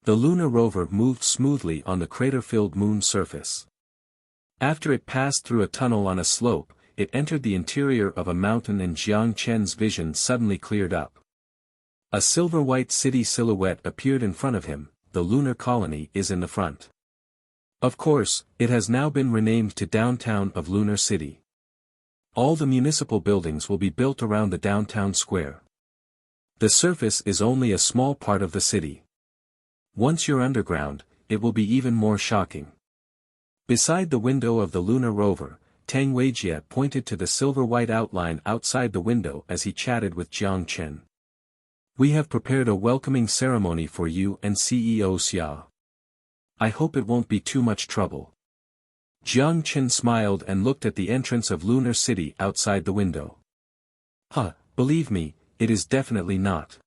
The lunar rover moved smoothly on the crater-filled moon surface. After it passed through a tunnel on a slope, it entered the interior of a mountain and Jiang Chen's vision suddenly cleared up. A silver-white city silhouette appeared in front of him. The lunar colony is in the front. Of course, it has now been renamed to Downtown of Lunar City. All the municipal buildings will be built around the downtown square. The surface is only a small part of the city. Once you're underground, it will be even more shocking. Beside the window of the lunar rover, Tang Weijie pointed to the silver-white outline outside the window as he chatted with Jiang Chen. We have prepared a welcoming ceremony for you and CEO Xia. I hope it won't be too much trouble. Jiang Chen smiled and looked at the entrance of Lunar City outside the window. Believe me, it is definitely not.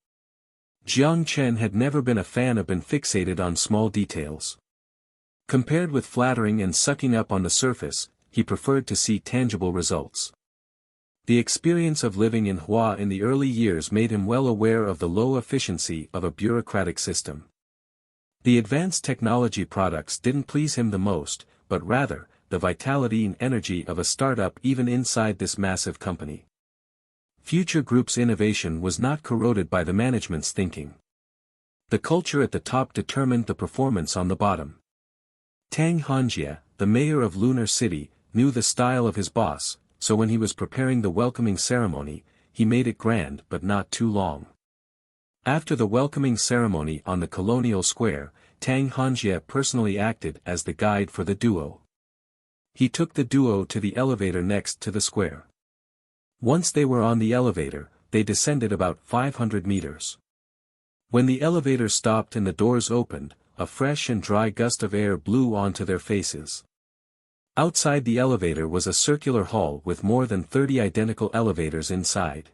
Jiang Chen had never been a fan of being fixated on small details. Compared with flattering and sucking up on the surface, he preferred to see tangible results. The experience of living in Hua in the early years made him well aware of the low efficiency of a bureaucratic system. The advanced technology products didn't please him the most, but rather, the vitality and energy of a startup even inside this massive company. Future Group's innovation was not corroded by the management's thinking. The culture at the top determined the performance on the bottom. Tang Hanjie, the mayor of Lunar City, knew the style of his boss, so when he was preparing the welcoming ceremony, he made it grand but not too long. After the welcoming ceremony on the Colonial Square, Tang Hanjie personally acted as the guide for the duo. He took the duo to the elevator next to the square. Once they were on the elevator, they descended about 500 meters. When the elevator stopped and the doors opened, a fresh and dry gust of air blew onto their faces. Outside the elevator was a circular hall with more than 30 identical elevators inside.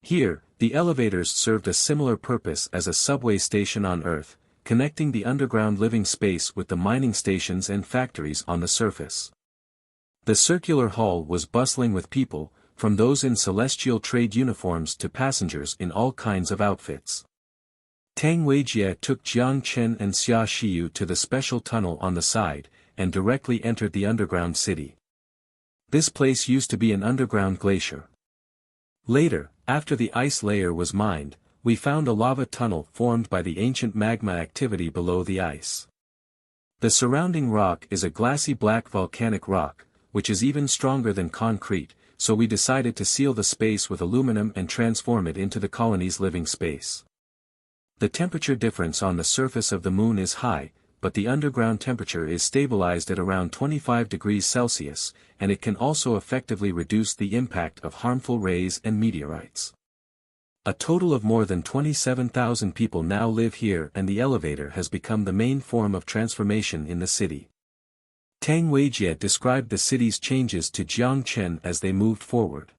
Here, the elevators served a similar purpose as a subway station on Earth, connecting the underground living space with the mining stations and factories on the surface. The circular hall was bustling with people, from those in celestial trade uniforms to passengers in all kinds of outfits. Tang Weijie took Jiang Chen and Xia Xiyu to the special tunnel on the side, and directly entered the underground city. This place used to be an underground glacier. Later, after the ice layer was mined, we found a lava tunnel formed by the ancient magma activity below the ice. The surrounding rock is a glassy black volcanic rock, which is even stronger than concrete, so we decided to seal the space with aluminum and transform it into the colony's living space. The temperature difference on the surface of the moon is high, but the underground temperature is stabilized at around 25 degrees Celsius, and it can also effectively reduce the impact of harmful rays and meteorites. A total of more than 27,000 people now live here, and the elevator has become the main form of transformation in the city. Tang Weijie described the city's changes to Jiang Chen as they moved forward.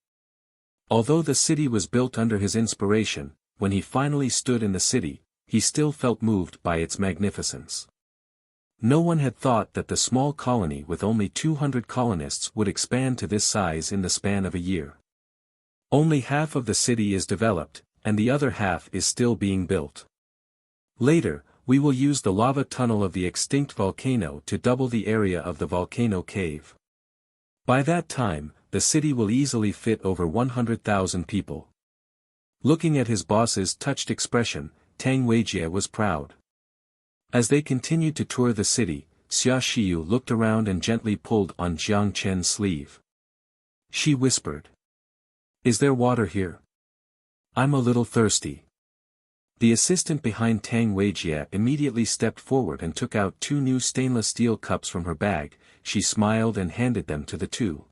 Although the city was built under his inspiration, when he finally stood in the city, he still felt moved by its magnificence. No one had thought that the small colony with only 200 colonists would expand to this size in the span of a year. Only half of the city is developed, and the other half is still being built. Later, we will use the lava tunnel of the extinct volcano to double the area of the volcano cave. By that time, the city will easily fit over 100,000 people. Looking at his boss's touched expression, Tang Weijie was proud. As they continued to tour the city, Xia Xiyu looked around and gently pulled on Jiang Chen's sleeve. She whispered. Is there water here? I'm a little thirsty. The assistant behind Tang Weijie immediately stepped forward and took out 2 new stainless steel cups from her bag. She smiled and handed them to the two.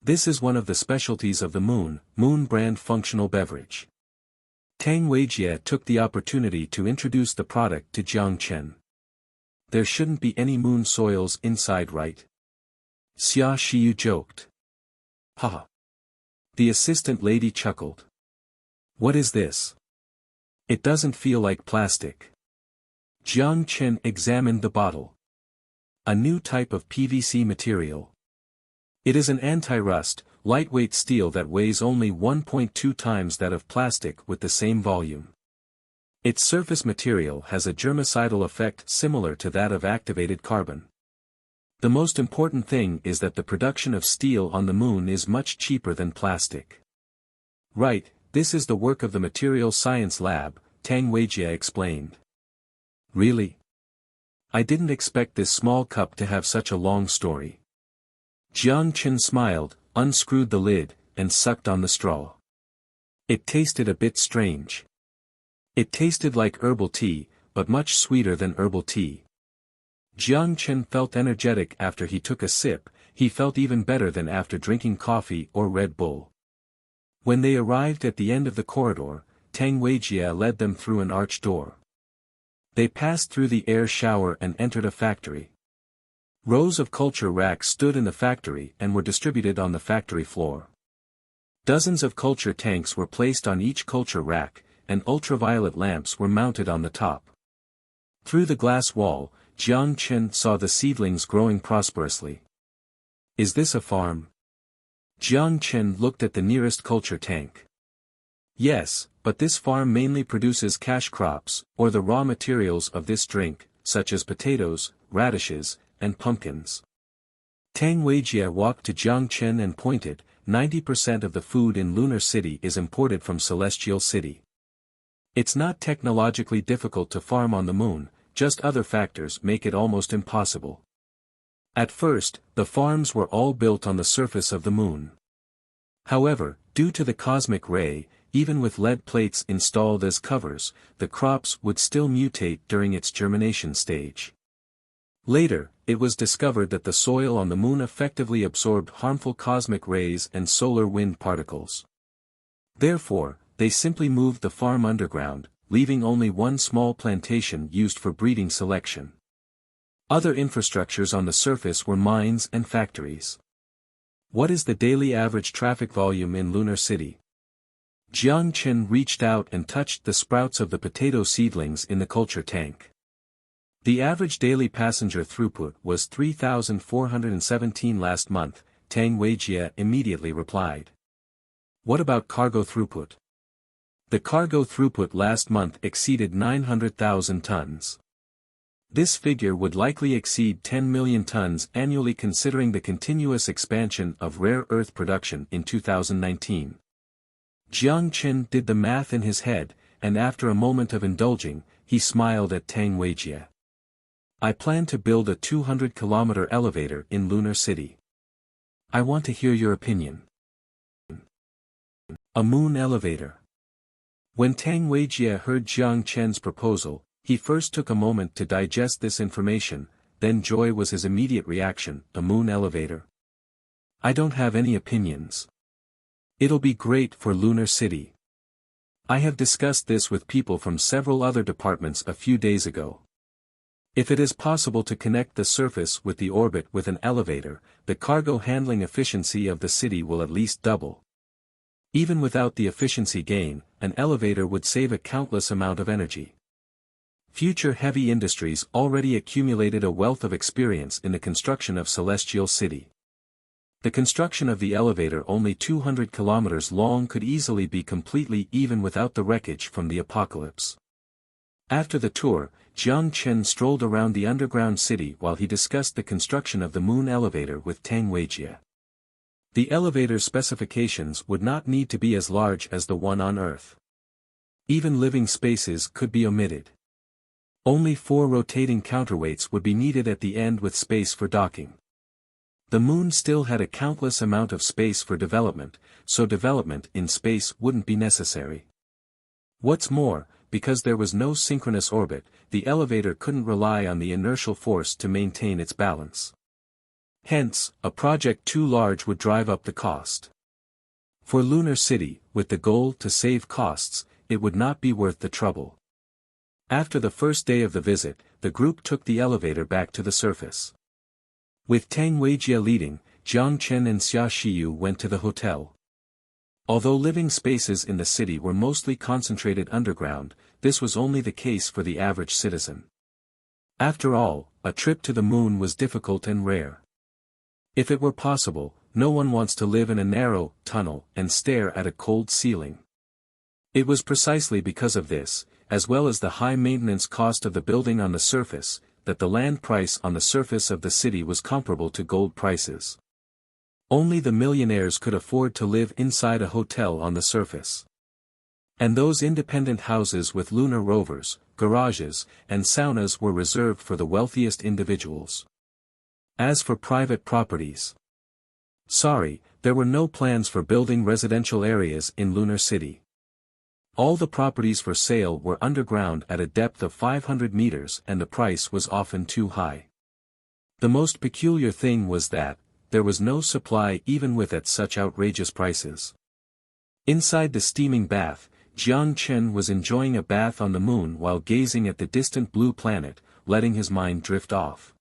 This is one of the specialties of the Moon brand functional beverage. Tang Weijie took the opportunity to introduce the product to Jiang Chen. There shouldn't be any moon soils inside, right? Xia Xiyu joked. Haha. The assistant lady chuckled. What is this? It doesn't feel like plastic. Jiang Chen examined the bottle. A new type of PVC material. It is an anti-rust, lightweight steel that weighs only 1.2 times that of plastic with the same volume. Its surface material has a germicidal effect similar to that of activated carbon. The most important thing is that the production of steel on the moon is much cheaper than plastic. Right, this is the work of the Material Science Lab, Tang Weijie explained. Really? I didn't expect this small cup to have such a long story. Jiang Chen smiled, unscrewed the lid, and sucked on the straw. It tasted a bit strange. It tasted like herbal tea, but much sweeter than herbal tea. Jiang Chen felt energetic after he took a sip. He felt even better than after drinking coffee or Red Bull. When they arrived at the end of the corridor, Tang Weijie led them through an arched door. They passed through the air shower and entered a factory. Rows of culture racks stood in the factory and were distributed on the factory floor. Dozens of culture tanks were placed on each culture rack, and ultraviolet lamps were mounted on the top. Through the glass wall, Jiang Chen saw the seedlings growing prosperously. Is this a farm? Jiang Chen looked at the nearest culture tank. Yes, but this farm mainly produces cash crops, or the raw materials of this drink, such as potatoes, radishes, and pumpkins. Tang Weijie walked to Jiang Chen and pointed, 90% of the food in Lunar City is imported from Celestial City. It's not technologically difficult to farm on the moon, just other factors make it almost impossible. At first, the farms were all built on the surface of the moon. However, due to the cosmic ray, even with lead plates installed as covers, the crops would still mutate during its germination stage. Later, it was discovered that the soil on the moon effectively absorbed harmful cosmic rays and solar wind particles. Therefore, they simply moved the farm underground, leaving only one small plantation used for breeding selection. Other infrastructures on the surface were mines and factories. What is the daily average traffic volume in Lunar City? Jiang Chen reached out and touched the sprouts of the potato seedlings in the culture tank. The average daily passenger throughput was 3,417 last month, Tang Weijie immediately replied. What about cargo throughput? The cargo throughput last month exceeded 900,000 tons. This figure would likely exceed 10 million tons annually considering the continuous expansion of rare earth production in 2019. Jiang Chen did the math in his head, and after a moment of indulging, he smiled at Tang Weijie. I plan to build a 200-kilometer elevator in Lunar City. I want to hear your opinion. A moon elevator. When Tang Weijie heard Jiang Chen's proposal, he first took a moment to digest this information, then joy was his immediate reaction, a moon elevator. I don't have any opinions. It'll be great for Lunar City. I have discussed this with people from several other departments a few days ago. If it is possible to connect the surface with the orbit with an elevator, the cargo handling efficiency of the city will at least double. Even without the efficiency gain, an elevator would save a countless amount of energy. Future heavy industries already accumulated a wealth of experience in the construction of Celestial City. The construction of the elevator only 200 kilometers long could easily be completely even without the wreckage from the apocalypse. After the tour, Jiang Chen strolled around the underground city while he discussed the construction of the moon elevator with Tang Weijie. The elevator's specifications would not need to be as large as the one on Earth. Even living spaces could be omitted. Only 4 rotating counterweights would be needed at the end with space for docking. The moon still had a countless amount of space for development, so development in space wouldn't be necessary. What's more, because there was no synchronous orbit, the elevator couldn't rely on the inertial force to maintain its balance. Hence, a project too large would drive up the cost. For Lunar City, with the goal to save costs, it would not be worth the trouble. After the first day of the visit, the group took the elevator back to the surface. With Tang Weijie leading, Jiang Chen and Xia Shiyu went to the hotel. Although living spaces in the city were mostly concentrated underground, this was only the case for the average citizen. After all, a trip to the moon was difficult and rare. If it were possible, no one wants to live in a narrow tunnel and stare at a cold ceiling. It was precisely because of this, as well as the high maintenance cost of the building on the surface, that the land price on the surface of the city was comparable to gold prices. Only the millionaires could afford to live inside a hotel on the surface. And those independent houses with lunar rovers, garages, and saunas were reserved for the wealthiest individuals. As for private properties, sorry, there were no plans for building residential areas in Lunar City. All the properties for sale were underground at a depth of 500 meters and the price was often too high. The most peculiar thing was that, there was no supply even with at such outrageous prices. Inside the steaming bath, Jiang Chen was enjoying a bath on the moon while gazing at the distant blue planet, letting his mind drift off.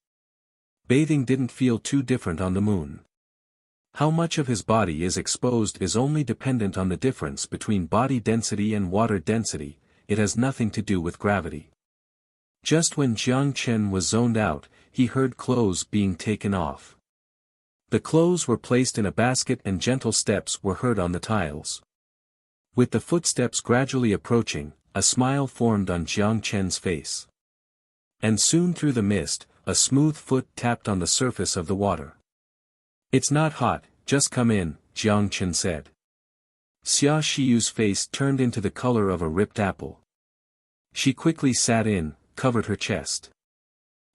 Bathing didn't feel too different on the moon. How much of his body is exposed is only dependent on the difference between body density and water density, it has nothing to do with gravity. Just when Jiang Chen was zoned out, he heard clothes being taken off. The clothes were placed in a basket and gentle steps were heard on the tiles. With the footsteps gradually approaching, a smile formed on Jiang Chen's face. And soon through the mist, a smooth foot tapped on the surface of the water. "It's not hot, just come in," Jiang Chen said. Xia Shiyu's face turned into the color of a ripped apple. She quickly sat in, covered her chest.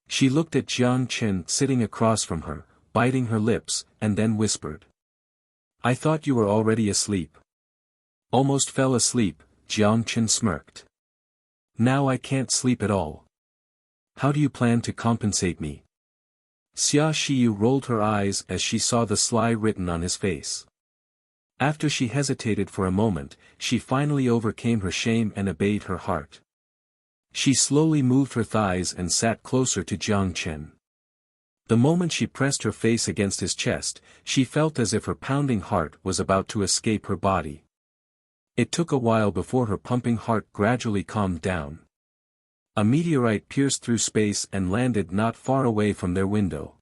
She looked at Jiang Chen sitting across from her, biting her lips, and then whispered. "I thought you were already asleep." "Almost fell asleep," Jiang Chen smirked. "Now I can't sleep at all. How do you plan to compensate me?" Xia Shiyu rolled her eyes as she saw the sly written on his face. After she hesitated for a moment, she finally overcame her shame and obeyed her heart. She slowly moved her thighs and sat closer to Jiang Chen. The moment she pressed her face against his chest, she felt as if her pounding heart was about to escape her body. It took a while before her pumping heart gradually calmed down. A meteorite pierced through space and landed not far away from their window.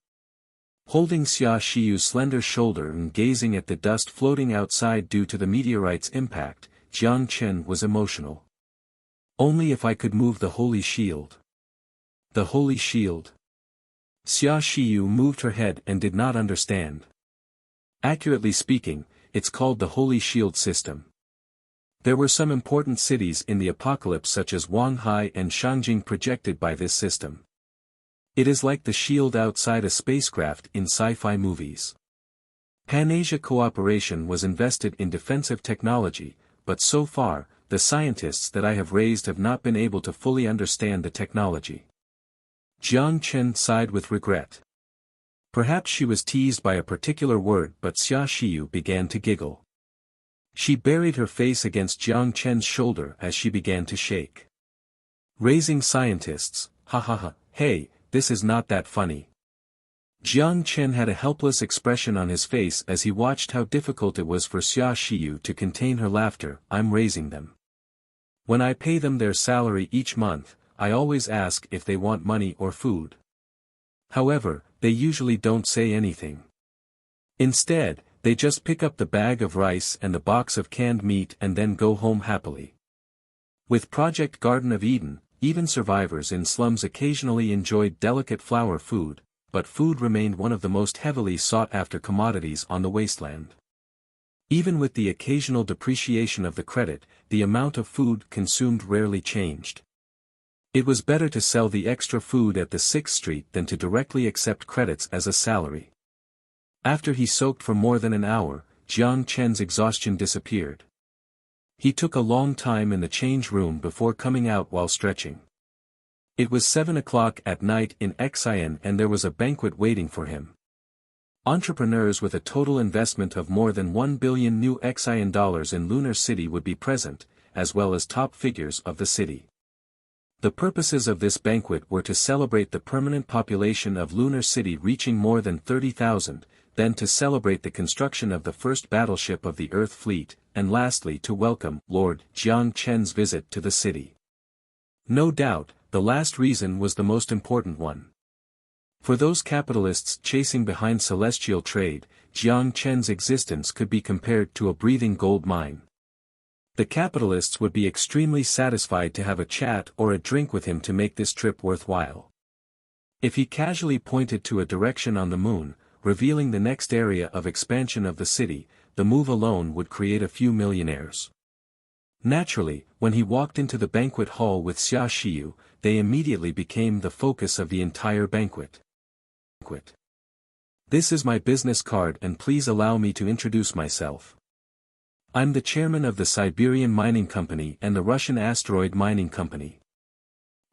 Holding Xia Shiyu's slender shoulder and gazing at the dust floating outside due to the meteorite's impact, Jiang Chen was emotional. "Only if I could move the holy shield." "The holy shield?" Xia Shiyu moved her head and did not understand. "Accurately speaking, it's called the Holy Shield System. There were some important cities in the apocalypse such as Wanghai and Shangjing projected by this system. It is like the shield outside a spacecraft in sci-fi movies. Pan-Asia cooperation was invested in defensive technology, but so far, the scientists that I have raised have not been able to fully understand the technology." Jiang Chen sighed with regret. Perhaps she was teased by a particular word, but Xia Shiyu began to giggle. She buried her face against Jiang Chen's shoulder as she began to shake. "Raising scientists, ha ha ha, hey, this is not that funny." Jiang Chen had a helpless expression on his face as he watched how difficult it was for Xia Shiyu to contain her laughter. "I'm raising them. When I pay them their salary each month, I always ask if they want money or food. However, they usually don't say anything. Instead, they just pick up the bag of rice and the box of canned meat and then go home happily." With Project Garden of Eden, even survivors in slums occasionally enjoyed delicate flower food, but food remained one of the most heavily sought-after commodities on the wasteland. Even with the occasional depreciation of the credit, the amount of food consumed rarely changed. It was better to sell the extra food at the 6th Street than to directly accept credits as a salary. After he soaked for more than an hour, Jiang Chen's exhaustion disappeared. He took a long time in the change room before coming out while stretching. It was 7 o'clock at night in Xian and there was a banquet waiting for him. Entrepreneurs with a total investment of more than 1 billion new Xian dollars in Lunar City would be present, as well as top figures of the city. The purposes of this banquet were to celebrate the permanent population of Lunar City reaching more than 30,000, then to celebrate the construction of the first battleship of the Earth Fleet, and lastly to welcome Lord Jiang Chen's visit to the city. No doubt, the last reason was the most important one. For those capitalists chasing behind celestial trade, Jiang Chen's existence could be compared to a breathing gold mine. The capitalists would be extremely satisfied to have a chat or a drink with him to make this trip worthwhile. If he casually pointed to a direction on the moon, revealing the next area of expansion of the city, the move alone would create a few millionaires. Naturally, when he walked into the banquet hall with Xia Xiyu, they immediately became the focus of the entire banquet. This is my business card and please allow me to introduce myself. I'm the chairman of the Siberian Mining Company and the Russian Asteroid Mining Company.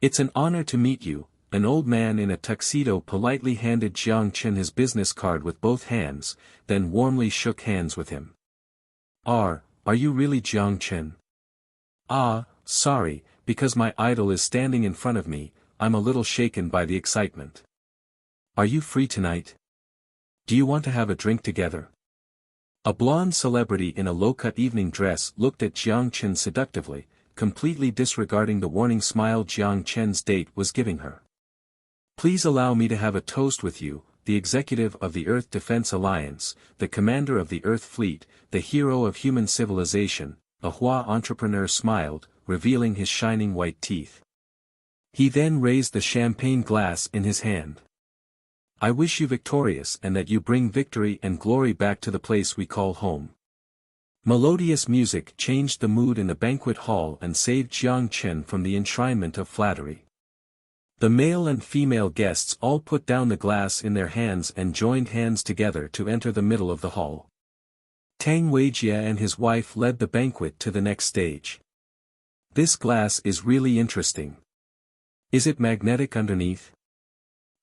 It's an honor to meet you. An old man in a tuxedo politely handed Jiang Chen his business card with both hands, then warmly shook hands with him. Are you really Jiang Chen? Sorry, because my idol is standing in front of me, I'm a little shaken by the excitement. Are you free tonight? Do you want to have a drink together? A blonde celebrity in a low-cut evening dress looked at Jiang Chen seductively, completely disregarding the warning smile Jiang Chen's date was giving her. Please allow me to have a toast with you, the executive of the Earth Defense Alliance, the commander of the Earth Fleet, the hero of human civilization. A Hua entrepreneur smiled, revealing his shining white teeth. He then raised the champagne glass in his hand. I wish you victorious and that you bring victory and glory back to the place we call home. Melodious music changed the mood in the banquet hall and saved Jiang Chen from the enshrinement of flattery. The male and female guests all put down the glass in their hands and joined hands together to enter the middle of the hall. Tang Weijie and his wife led the banquet to the next stage. This glass is really interesting. Is it magnetic underneath?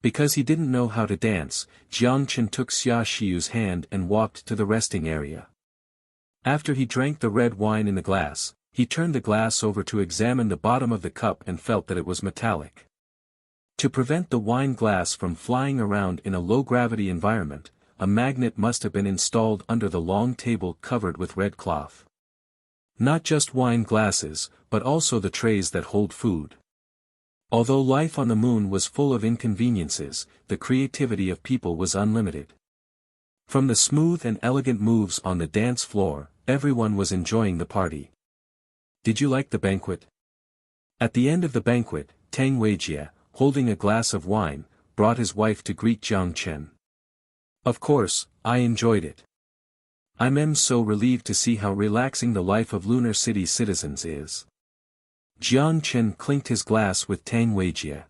Because he didn't know how to dance, Jiang Chen took Xia Xiyu's hand and walked to the resting area. After he drank the red wine in the glass, he turned the glass over to examine the bottom of the cup and felt that it was metallic. To prevent the wine glass from flying around in a low-gravity environment, a magnet must have been installed under the long table covered with red cloth. Not just wine glasses, but also the trays that hold food. Although life on the moon was full of inconveniences, the creativity of people was unlimited. From the smooth and elegant moves on the dance floor, everyone was enjoying the party. Did you like the banquet? At the end of the banquet, Tang Weijie, holding a glass of wine, brought his wife to greet Jiang Chen. Of course, I enjoyed it. I'm so relieved to see how relaxing the life of Lunar City citizens is. Jiang Chen clinked his glass with Tang Weijie.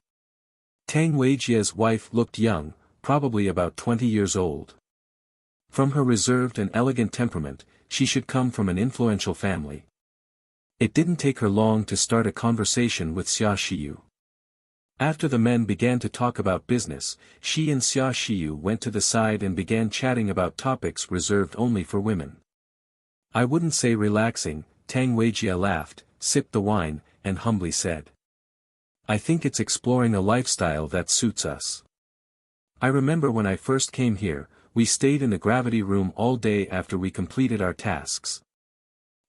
Tang Weijie's wife looked young, probably about 20 years old. From her reserved and elegant temperament, she should come from an influential family. It didn't take her long to start a conversation with Xia Xiyu. After the men began to talk about business, she and Xia Xiyu went to the side and began chatting about topics reserved only for women. I wouldn't say relaxing, Tang Weijie laughed, sipped the wine, and humbly said. I think it's exploring a lifestyle that suits us. I remember when I first came here, we stayed in the gravity room all day after we completed our tasks.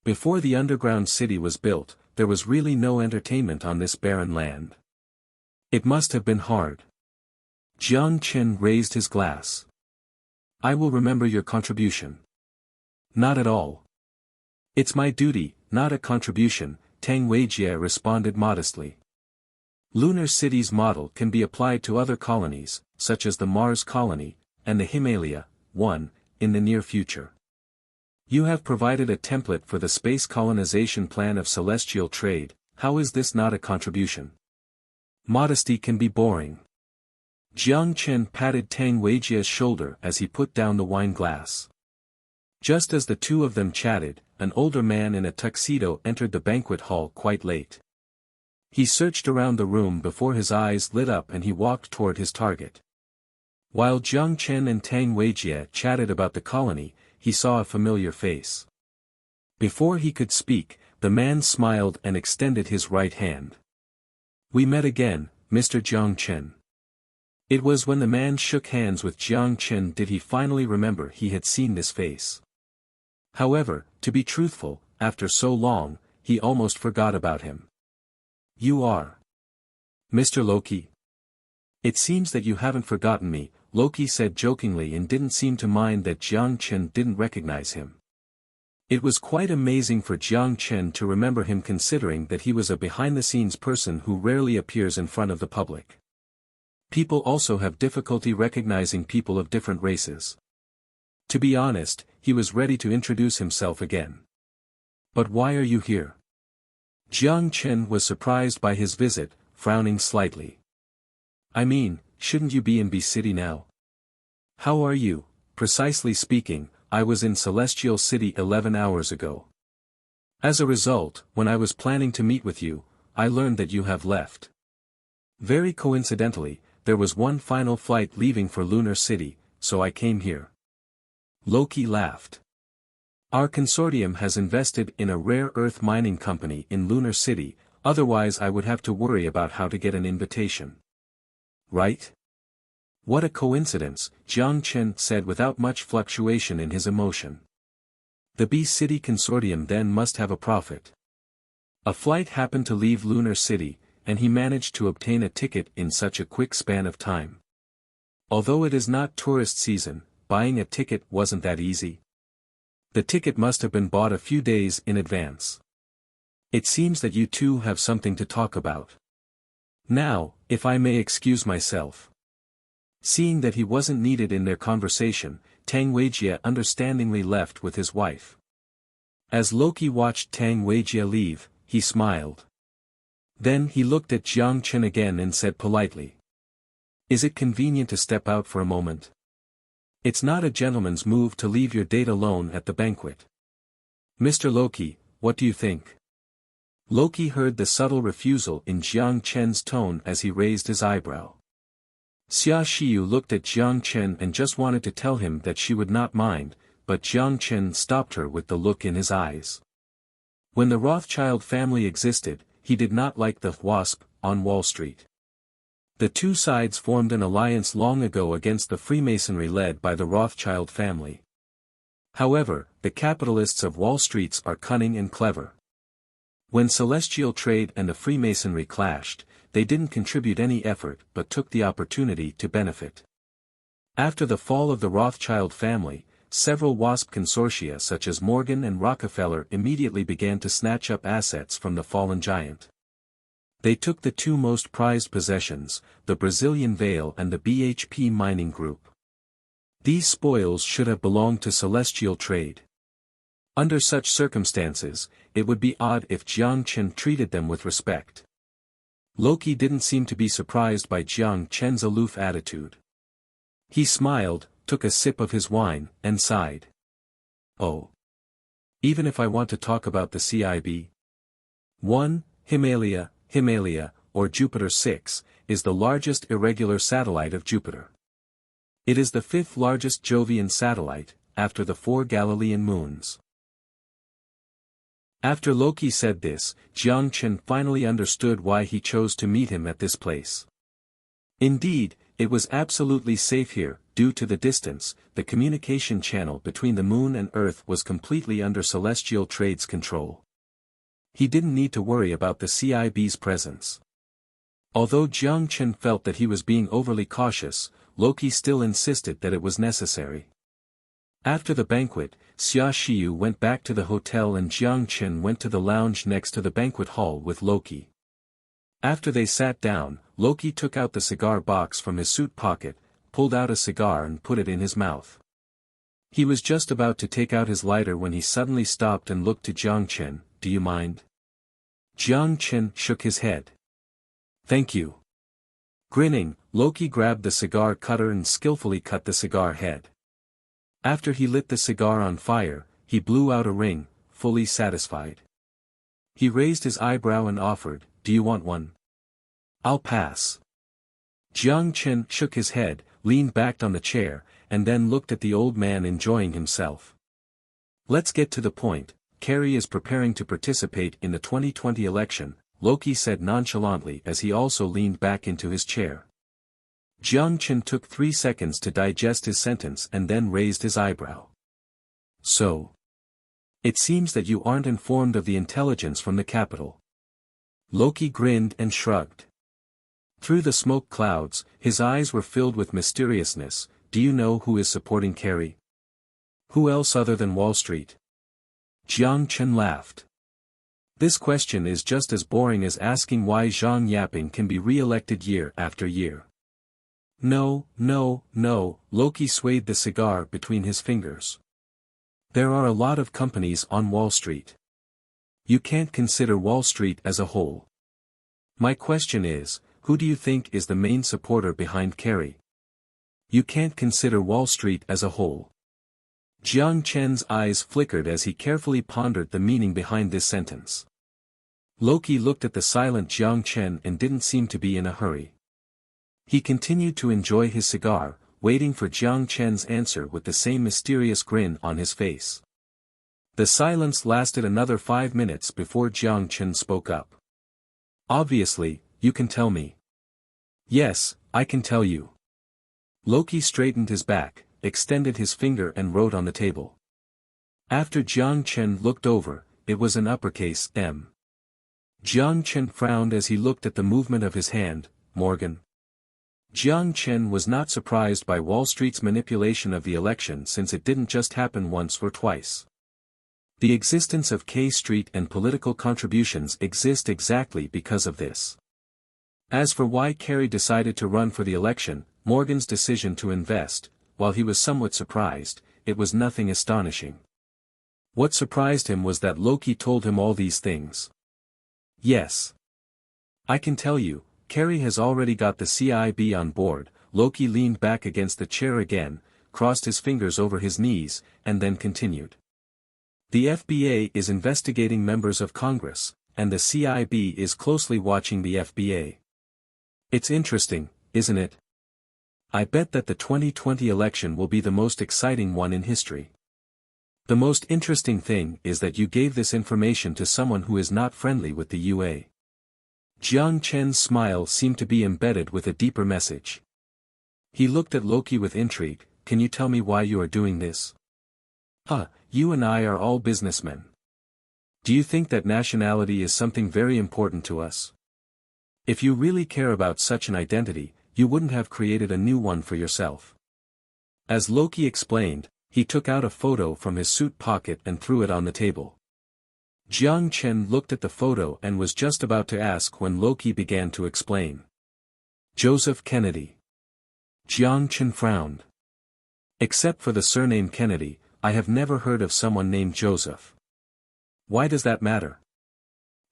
Before the underground city was built, there was really no entertainment on this barren land. It must have been hard. Jiang Chen raised his glass. I will remember your contribution. Not at all. It's my duty, not a contribution, Tang Weijie responded modestly. Lunar City's model can be applied to other colonies, such as the Mars colony, and the Himalaya, one, in the near future. You have provided a template for the space colonization plan of celestial trade, how is this not a contribution? Modesty can be boring. Jiang Chen patted Tang Weijie's shoulder as he put down the wine glass. Just as the two of them chatted, an older man in a tuxedo entered the banquet hall quite late. He searched around the room before his eyes lit up and he walked toward his target. While Jiang Chen and Tang Weijie chatted about the colony, he saw a familiar face. Before he could speak, the man smiled and extended his right hand. We met again, Mr. Jiang Chen. It was when the man shook hands with Jiang Chen did he finally remember he had seen this face. However, to be truthful, after so long, he almost forgot about him. You are Mr. Loki. It seems that you haven't forgotten me, Loki said jokingly and didn't seem to mind that Jiang Chen didn't recognize him. It was quite amazing for Jiang Chen to remember him, considering that he was a behind-the-scenes person who rarely appears in front of the public. People also have difficulty recognizing people of different races. To be honest, he was ready to introduce himself again. "But why are you here?" Jiang Chen was surprised by his visit, frowning slightly. "I mean, shouldn't you be in B City now?" "How are you? Precisely speaking, I was in Celestial City 11 hours ago. As a result, when I was planning to meet with you, I learned that you have left. Very coincidentally, there was one final flight leaving for Lunar City, so I came here." Loki laughed. "Our consortium has invested in a rare earth mining company in Lunar City, otherwise I would have to worry about how to get an invitation. Right?" "What a coincidence," Jiang Chen said without much fluctuation in his emotion. "The B City consortium then must have a profit." A flight happened to leave Lunar City, and he managed to obtain a ticket in such a quick span of time. Although it is not tourist season, buying a ticket wasn't that easy. The ticket must have been bought a few days in advance. "It seems that you two have something to talk about. Now, if I may excuse myself." Seeing that he wasn't needed in their conversation, Tang Weijie understandingly left with his wife. As Loki watched Tang Weijie leave, he smiled. Then he looked at Jiang Chen again and said politely, "Is it convenient to step out for a moment? It's not a gentleman's move to leave your date alone at the banquet. Mr. Loki, what do you think?" Loki heard the subtle refusal in Jiang Chen's tone as he raised his eyebrow. Xia Xiu looked at Jiang Chen and just wanted to tell him that she would not mind, but Jiang Chen stopped her with the look in his eyes. When the Rothschild family existed, he did not like the WASP on Wall Street. The two sides formed an alliance long ago against the Freemasonry led by the Rothschild family. However, the capitalists of Wall Street are cunning and clever. When celestial trade and the Freemasonry clashed, they didn't contribute any effort but took the opportunity to benefit. After the fall of the Rothschild family, several WASP consortia such as Morgan and Rockefeller immediately began to snatch up assets from the fallen giant. They took the two most prized possessions, the Brazilian Vale and the BHP mining group. These spoils should have belonged to celestial trade. Under such circumstances, it would be odd if Jiang Chen treated them with respect. Loki didn't seem to be surprised by Jiang Chen's aloof attitude. He smiled, took a sip of his wine, and sighed. "Oh. Even if I want to talk about the CIB? 1, Himalaya, or Jupiter 6, is the largest irregular satellite of Jupiter. It is the fifth largest Jovian satellite, after the 4 Galilean moons." After Loki said this, Jiang Chen finally understood why he chose to meet him at this place. Indeed, it was absolutely safe here, due to the distance. The communication channel between the moon and Earth was completely under celestial trade's control. He didn't need to worry about the CIB's presence. Although Jiang Chen felt that he was being overly cautious, Loki still insisted that it was necessary. After the banquet, Xia Xiu went back to the hotel and Jiang Chen went to the lounge next to the banquet hall with Loki. After they sat down, Loki took out the cigar box from his suit pocket, pulled out a cigar and put it in his mouth. He was just about to take out his lighter when he suddenly stopped and looked to Jiang Chen. "Do you mind?" Jiang Chen shook his head. "Thank you." Grinning, Loki grabbed the cigar cutter and skillfully cut the cigar head. After he lit the cigar on fire, he blew out a ring, fully satisfied. He raised his eyebrow and offered, "Do you want one?" "I'll pass." Jiang Chen shook his head, leaned back on the chair, and then looked at the old man enjoying himself. "Let's get to the point. Carrie is preparing to participate in the 2020 election," Loki said nonchalantly as he also leaned back into his chair. Jiang Chen took 3 seconds to digest his sentence and then raised his eyebrow. "So? It seems that you aren't informed of the intelligence from the capital." Loki grinned and shrugged. Through the smoke clouds, his eyes were filled with mysteriousness. "Do you know who is supporting Carrie?" "Who else other than Wall Street?" Jiang Chen laughed. This question is just as boring as asking why Zhang Yaping can be re-elected year after year. No, no, no, Loki swayed the cigar between his fingers. There are a lot of companies on Wall Street. You can't consider Wall Street as a whole. My question is, who do you think is the main supporter behind Carrie? You can't consider Wall Street as a whole. Jiang Chen's eyes flickered as he carefully pondered the meaning behind this sentence. Loki looked at the silent Jiang Chen and didn't seem to be in a hurry. He continued to enjoy his cigar, waiting for Jiang Chen's answer with the same mysterious grin on his face. The silence lasted another 5 minutes before Jiang Chen spoke up. Obviously, you can tell me. Yes, I can tell you. Loki straightened his back, extended his finger and wrote on the table. After Jiang Chen looked over, it was an uppercase M. Jiang Chen frowned as he looked at the movement of his hand. Morgan. Jiang Chen was not surprised by Wall Street's manipulation of the election since it didn't just happen once or twice. The existence of K Street and political contributions exist exactly because of this. As for why Carrie decided to run for the election, Morgan's decision to invest, while he was somewhat surprised, it was nothing astonishing. What surprised him was that Loki told him all these things. Yes. I can tell you, Carrie has already got the CIB on board. Loki leaned back against the chair again, crossed his fingers over his knees, and then continued. The FBA is investigating members of Congress, and the CIB is closely watching the FBA. It's interesting, isn't it? I bet that the 2020 election will be the most exciting one in history. The most interesting thing is that you gave this information to someone who is not friendly with the UA. Jiang Chen's smile seemed to be embedded with a deeper message. He looked at Loki with intrigue. Can you tell me why you are doing this? You and I are all businessmen. Do you think that nationality is something very important to us? If you really care about such an identity, you wouldn't have created a new one for yourself. As Loki explained, he took out a photo from his suit pocket and threw it on the table. Jiang Chen looked at the photo and was just about to ask when Loki began to explain. Joseph Kennedy. Jiang Chen frowned. Except for the surname Kennedy, I have never heard of someone named Joseph. Why does that matter?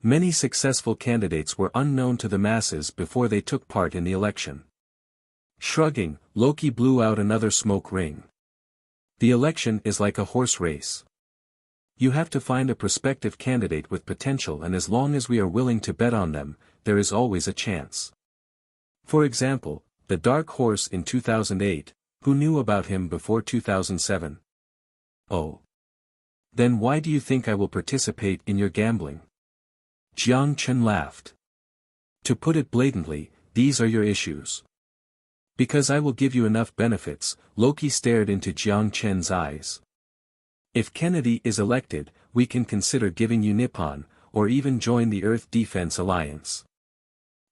Many successful candidates were unknown to the masses before they took part in the election. Shrugging, Loki blew out another smoke ring. The election is like a horse race. You have to find a prospective candidate with potential, and as long as we are willing to bet on them, there is always a chance. For example, the dark horse in 2008, who knew about him before 2007? Oh. Then why do you think I will participate in your gambling? Jiang Chen laughed. To put it blatantly, these are your issues. Because I will give you enough benefits. Loki stared into Jiang Chen's eyes. If Kennedy is elected, we can consider giving you Nippon, or even join the Earth Defense Alliance.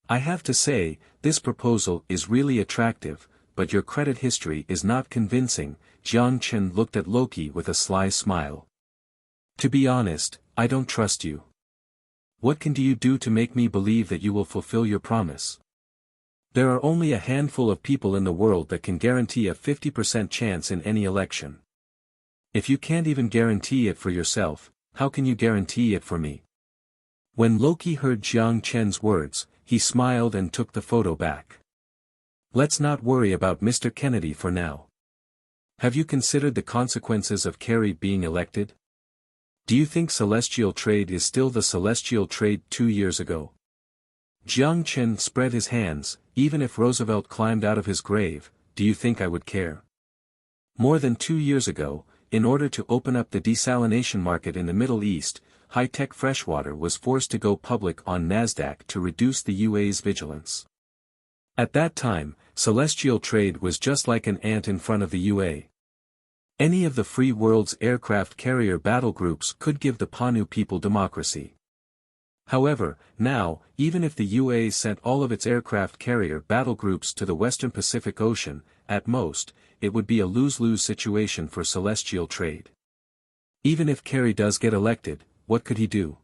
I have to say, this proposal is really attractive, but your credit history is not convincing. Jiang Chen looked at Loki with a sly smile. To be honest, I don't trust you. What can you do to make me believe that you will fulfill your promise? There are only a handful of people in the world that can guarantee a 50% chance in any election. If you can't even guarantee it for yourself, how can you guarantee it for me? When Loki heard Jiang Chen's words, he smiled and took the photo back. Let's not worry about Mr. Kennedy for now. Have you considered the consequences of Carrie being elected? Do you think celestial trade is still the celestial trade 2 years ago? Jiang Chen spread his hands. Even if Roosevelt climbed out of his grave, do you think I would care? More than 2 years ago, in order to open up the desalination market in the Middle East, high-tech freshwater was forced to go public on Nasdaq to reduce the UA's vigilance. At that time, celestial trade was just like an ant in front of the UA. Any of the free world's aircraft carrier battle groups could give the Panu people democracy. However, now, even if the UA sent all of its aircraft carrier battle groups to the Western Pacific Ocean, at most, it would be a lose-lose situation for celestial trade. Even if Kerry does get elected, what could he do?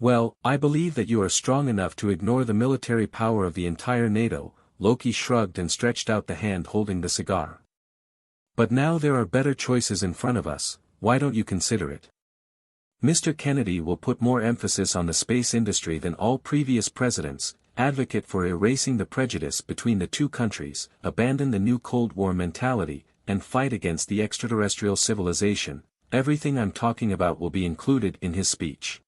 Well, I believe that you are strong enough to ignore the military power of the entire NATO. Loki shrugged and stretched out the hand holding the cigar. But now there are better choices in front of us, why don't you consider it? Mr. Kennedy will put more emphasis on the space industry than all previous presidents, advocate for erasing the prejudice between the two countries, abandon the new Cold War mentality, and fight against the extraterrestrial civilization. Everything I'm talking about will be included in his speech.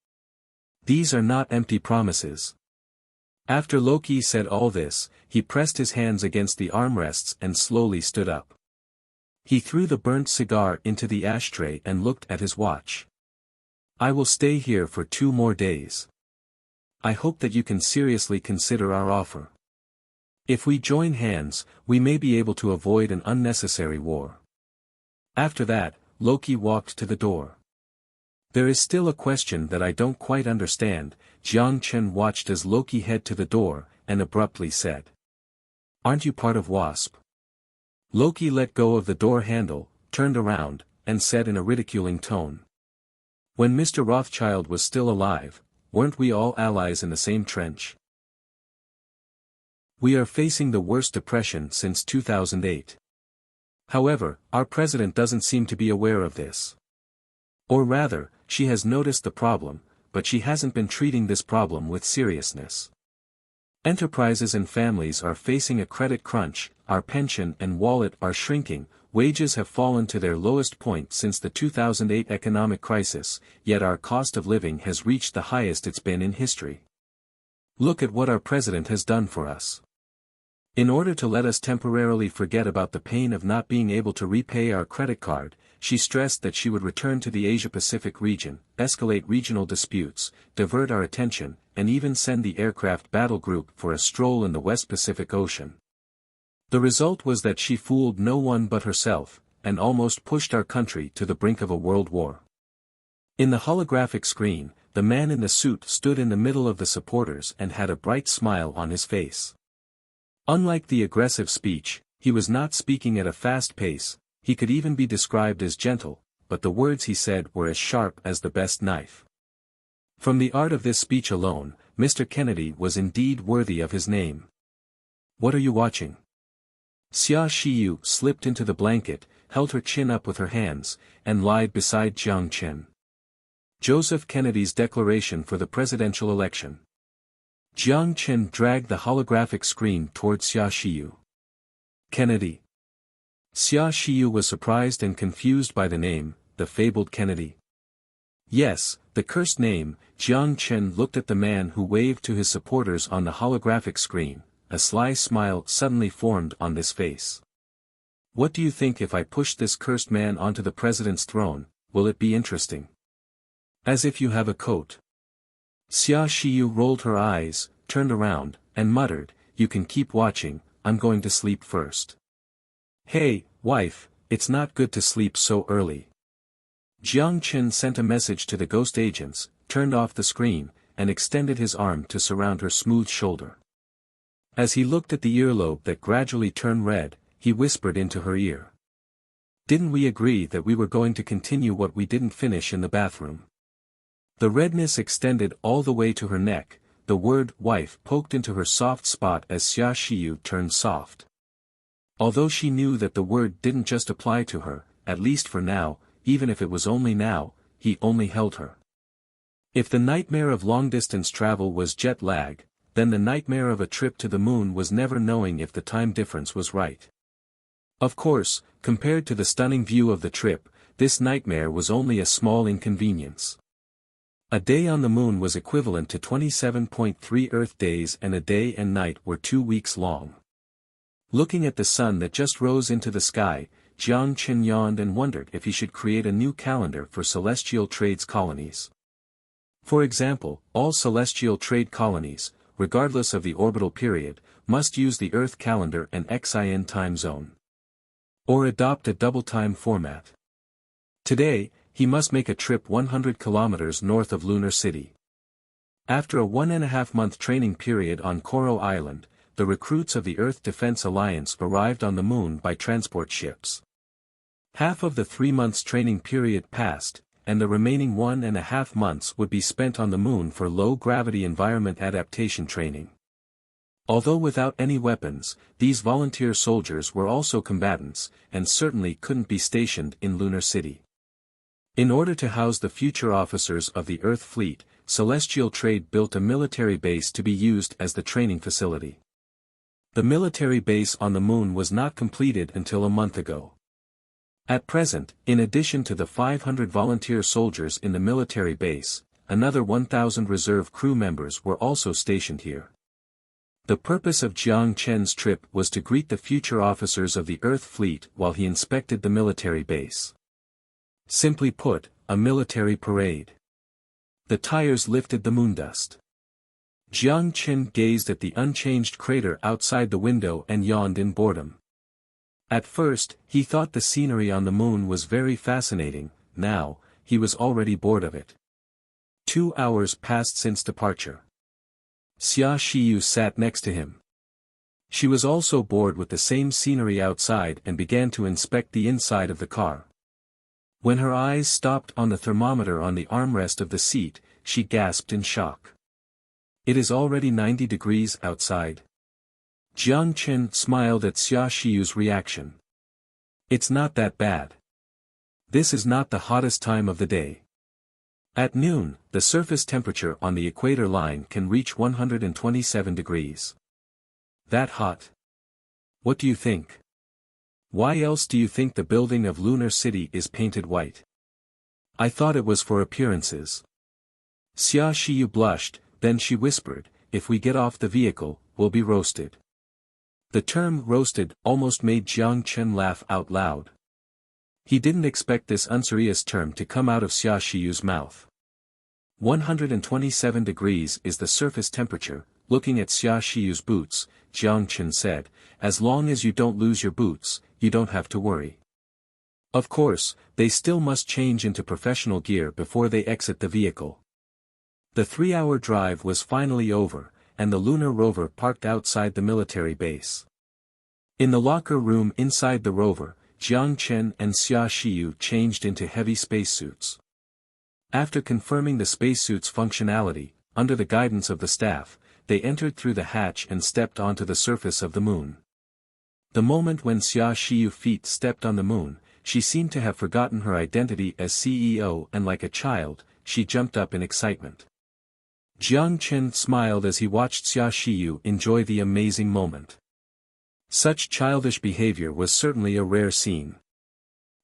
These are not empty promises. After Loki said all this, he pressed his hands against the armrests and slowly stood up. He threw the burnt cigar into the ashtray and looked at his watch. I will stay here for 2 more days. I hope that you can seriously consider our offer. If we join hands, we may be able to avoid an unnecessary war. After that, Loki walked to the door. There is still a question that I don't quite understand. Jiang Chen watched as Loki head to the door, and abruptly said. Aren't you part of WASP? Loki let go of the door handle, turned around, and said in a ridiculing tone. When Mr. Rothschild was still alive, weren't we all allies in the same trench? We are facing the worst depression since 2008. However, our president doesn't seem to be aware of this. Or rather, she has noticed the problem, but she hasn't been treating this problem with seriousness. Enterprises and families are facing a credit crunch, our pension and wallet are shrinking, wages have fallen to their lowest point since the 2008 economic crisis, yet our cost of living has reached the highest it's been in history. Look at what our president has done for us. In order to let us temporarily forget about the pain of not being able to repay our credit card, she stressed that she would return to the Asia-Pacific region, escalate regional disputes, divert our attention, and even send the aircraft battle group for a stroll in the West Pacific Ocean. The result was that she fooled no one but herself, and almost pushed our country to the brink of a world war. In the holographic screen, the man in the suit stood in the middle of the supporters and had a bright smile on his face. Unlike the aggressive speech, he was not speaking at a fast pace. He could even be described as gentle, but the words he said were as sharp as the best knife. From the art of this speech alone, Mr. Kennedy was indeed worthy of his name. What are you watching? Xia Shiyu slipped into the blanket, held her chin up with her hands, and lied beside Jiang Chen. Joseph Kennedy's declaration for the presidential election. Jiang Chen dragged the holographic screen toward Xia Shiyu. Kennedy. Xia Shiyu was surprised and confused by the name, the fabled Kennedy. Yes, the cursed name. Jiang Chen looked at the man who waved to his supporters on the holographic screen. A sly smile suddenly formed on his face. What do you think if I push this cursed man onto the president's throne? Will it be interesting? As if you have a coat. Xia Shiyu rolled her eyes, turned around, and muttered, You can keep watching, I'm going to sleep first. Hey, wife, it's not good to sleep so early. Jiang Chen sent a message to the ghost agents, turned off the screen, and extended his arm to surround her smooth shoulder. As he looked at the earlobe that gradually turned red, he whispered into her ear. Didn't we agree that we were going to continue what we didn't finish in the bathroom? The redness extended all the way to her neck, the word wife poked into her soft spot as Xia Shiyu turned soft. Although she knew that the word didn't just apply to her, at least for now, even if it was only now, he only held her. If the nightmare of long-distance travel was jet lag, then the nightmare of a trip to the moon was never knowing if the time difference was right. Of course, compared to the stunning view of the trip, this nightmare was only a small inconvenience. A day on the moon was equivalent to 27.3 Earth days, and a day and night were 2 weeks long. Looking at the sun that just rose into the sky, Jiang Chen yawned and wondered if he should create a new calendar for celestial trades colonies. For example, all celestial trade colonies, regardless of the orbital period, must use the Earth calendar and XIN time zone. Or adopt a double-time format. Today, he must make a trip 100 kilometers north of Lunar City. After a 1.5-month training period on Koro Island, the recruits of the Earth Defense Alliance arrived on the moon by transport ships. Half of the 3 months training period passed, and the remaining 1.5 months would be spent on the moon for low-gravity environment adaptation training. Although without any weapons, these volunteer soldiers were also combatants, and certainly couldn't be stationed in Lunar City. In order to house the future officers of the Earth fleet, Celestial Trade built a military base to be used as the training facility. The military base on the moon was not completed until a month ago. At present, in addition to the 500 volunteer soldiers in the military base, another 1,000 reserve crew members were also stationed here. The purpose of Jiang Chen's trip was to greet the future officers of the Earth fleet while he inspected the military base. Simply put, a military parade. The tires lifted the moondust. Jiang Chen gazed at the unchanged crater outside the window and yawned in boredom. At first, he thought the scenery on the moon was very fascinating. Now, he was already bored of it. 2 hours passed since departure. Xia Shiyu sat next to him. She was also bored with the same scenery outside and began to inspect the inside of the car. When her eyes stopped on the thermometer on the armrest of the seat, she gasped in shock. It is already 90 degrees outside. Jiang Chen smiled at Xia Shiyu's reaction. It's not that bad. This is not the hottest time of the day. At noon, the surface temperature on the equator line can reach 127 degrees. That hot? What do you think? Why else do you think the building of Lunar City is painted white? I thought it was for appearances. Xia Shiyu blushed, then she whispered, if we get off the vehicle, we'll be roasted. The term roasted almost made Jiang Chen laugh out loud. He didn't expect this unserious term to come out of Xia Shiyu's mouth. 127 degrees is the surface temperature. Looking at Xia Shiyu's boots, Jiang Chen said, as long as you don't lose your boots, you don't have to worry. Of course, they still must change into professional gear before they exit the vehicle. The 3-hour drive was finally over, and the lunar rover parked outside the military base. In the locker room inside the rover, Jiang Chen and Xia Shiyu changed into heavy spacesuits. After confirming the spacesuit's functionality, under the guidance of the staff, they entered through the hatch and stepped onto the surface of the moon. The moment when Xia Shiyu's feet stepped on the moon, she seemed to have forgotten her identity as CEO and like a child, she jumped up in excitement. Jiang Chen smiled as he watched Xia Shiyu enjoy the amazing moment. Such childish behavior was certainly a rare scene.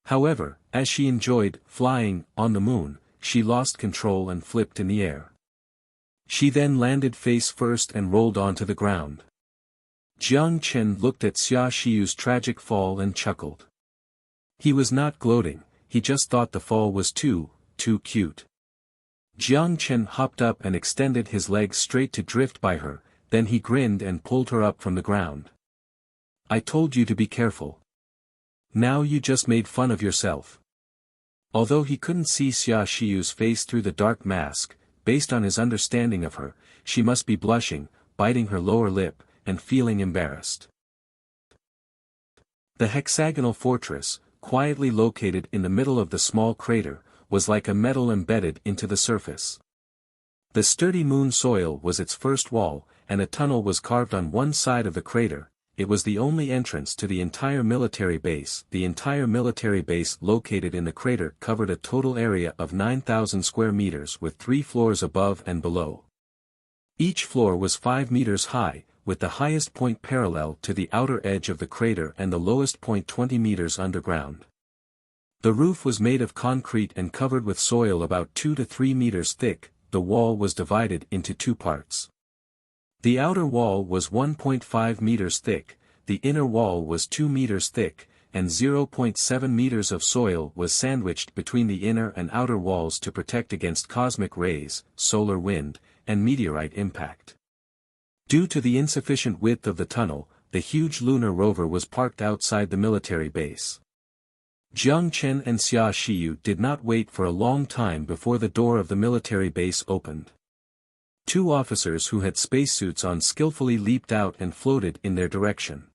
However, as she enjoyed flying on the moon, she lost control and flipped in the air. She then landed face first and rolled onto the ground. Jiang Chen looked at Xia Shiyu's tragic fall and chuckled. He was not gloating, he just thought the fall was too cute. Jiang Chen hopped up and extended his legs straight to drift by her, then he grinned and pulled her up from the ground. I told you to be careful. Now you just made fun of yourself. Although he couldn't see Xia Shiyu's face through the dark mask, based on his understanding of her, she must be blushing, biting her lower lip, and feeling embarrassed. The hexagonal fortress, quietly located in the middle of the small crater, was like a metal embedded into the surface. The sturdy moon soil was its first wall, and a tunnel was carved on one side of the crater. It was the only entrance to the entire military base. The entire military base located in the crater covered a total area of 9,000 square meters with 3 floors above and below. Each floor was 5 meters high, with the highest point parallel to the outer edge of the crater and the lowest point 20 meters underground. The roof was made of concrete and covered with soil about 2 to 3 meters thick. The wall was divided into 2 parts. The outer wall was 1.5 meters thick, the inner wall was 2 meters thick, and 0.7 meters of soil was sandwiched between the inner and outer walls to protect against cosmic rays, solar wind, and meteorite impact. Due to the insufficient width of the tunnel, the huge lunar rover was parked outside the military base. Jiang Chen and Xia Shiyu did not wait for a long time before the door of the military base opened. 2 officers who had spacesuits on skillfully leaped out and floated in their direction.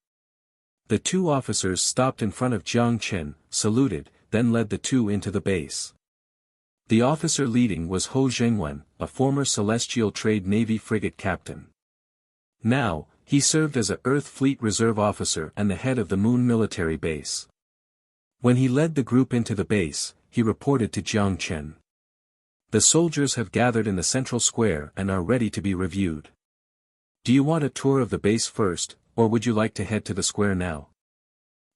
The 2 officers stopped in front of Jiang Chen, saluted, then led the 2 into the base. The officer leading was Ho Zhengwen, a former Celestial Trade Navy frigate captain. Now, he served as a Earth Fleet Reserve officer and the head of the Moon military base. When he led the group into the base, he reported to Jiang Chen. The soldiers have gathered in the central square and are ready to be reviewed. Do you want a tour of the base first, or would you like to head to the square now?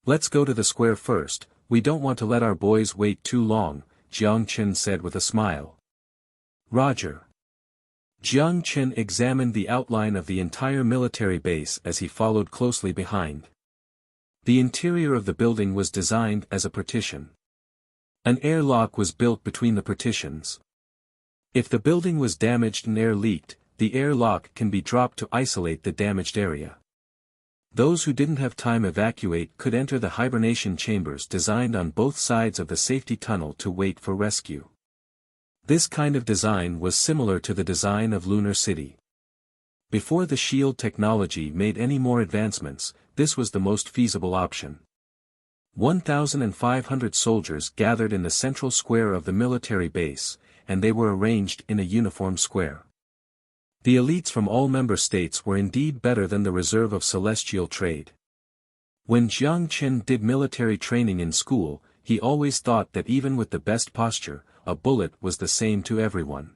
Let's go to the square first, we don't want to let our boys wait too long, Jiang Chen said with a smile. Roger. Jiang Chen examined the outline of the entire military base as he followed closely behind. The interior of the building was designed as a partition. An airlock was built between the partitions. If the building was damaged and air leaked, the airlock can be dropped to isolate the damaged area. Those who didn't have time to evacuate could enter the hibernation chambers designed on both sides of the safety tunnel to wait for rescue. This kind of design was similar to the design of Lunar City. Before the shield technology made any more advancements, this was the most feasible option. 1,500 soldiers gathered in the central square of the military base, and they were arranged in a uniform square. The elites from all member states were indeed better than the reserve of celestial trade. When Jiang Chen did military training in school, he always thought that even with the best posture, a bullet was the same to everyone.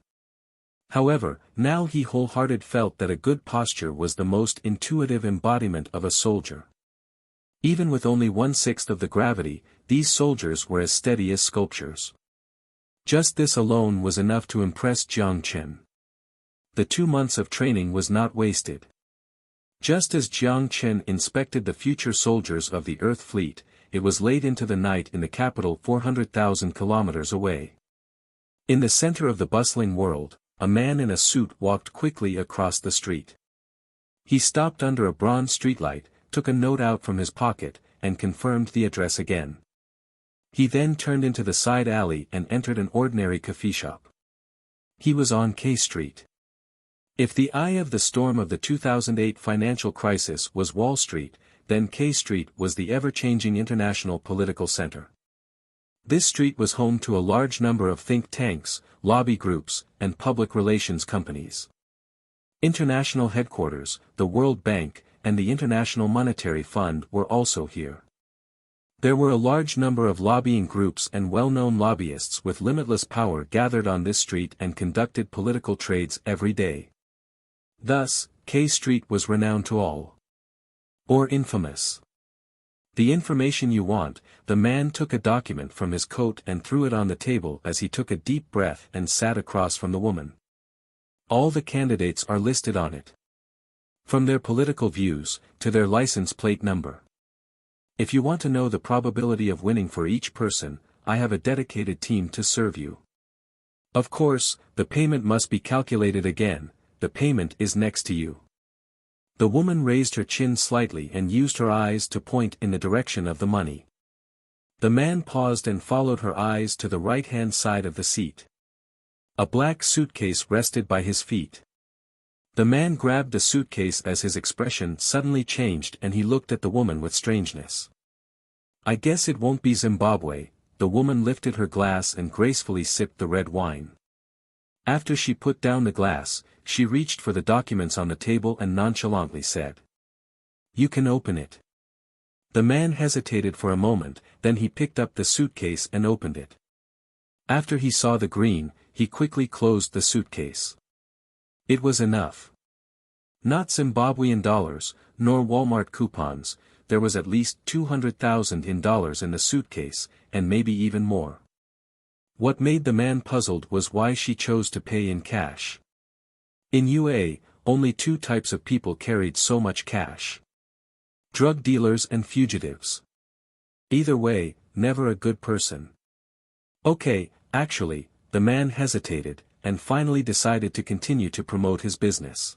However, now he wholeheartedly felt that a good posture was the most intuitive embodiment of a soldier. Even with only 1/6 of the gravity, these soldiers were as steady as sculptures. Just this alone was enough to impress Jiang Chen. The 2 months of training was not wasted. Just as Jiang Chen inspected the future soldiers of the Earth fleet, it was late into the night in the capital 400,000 kilometers away. In the center of the bustling world, a man in a suit walked quickly across the street. He stopped under a bronze streetlight, took a note out from his pocket, and confirmed the address again. He then turned into the side alley and entered an ordinary coffee shop. He was on K Street. If the eye of the storm of the 2008 financial crisis was Wall Street, then K Street was the ever-changing international political center. This street was home to a large number of think tanks, lobby groups, and public relations companies. International headquarters, the World Bank, and the International Monetary Fund were also here. There were a large number of lobbying groups and well-known lobbyists with limitless power gathered on this street and conducted political trades every day. Thus, K Street was renowned to all. Or infamous. The information you want, the man took a document from his coat and threw it on the table as he took a deep breath and sat across from the woman. All the candidates are listed on it. From their political views, to their license plate number. If you want to know the probability of winning for each person, I have a dedicated team to serve you. Of course, the payment must be calculated again, the payment is next to you. The woman raised her chin slightly and used her eyes to point in the direction of the money. The man paused and followed her eyes to the right-hand side of the seat. A black suitcase rested by his feet. The man grabbed the suitcase as his expression suddenly changed and he looked at the woman with strangeness. I guess it won't be Zimbabwe. The woman lifted her glass and gracefully sipped the red wine. After she put down the glass, she reached for the documents on the table and nonchalantly said, "You can open it." The man hesitated for a moment, then he picked up the suitcase and opened it. After he saw the green, he quickly closed the suitcase. It was enough. Not Zimbabwean dollars, nor Walmart coupons, there was at least 200,000 in dollars in the suitcase, and maybe even more. What made the man puzzled was why she chose to pay in cash. In UA, only 2 types of people carried so much cash. Drug dealers and fugitives. Either way, never a good person. Okay, actually, the man hesitated, and finally decided to continue to promote his business.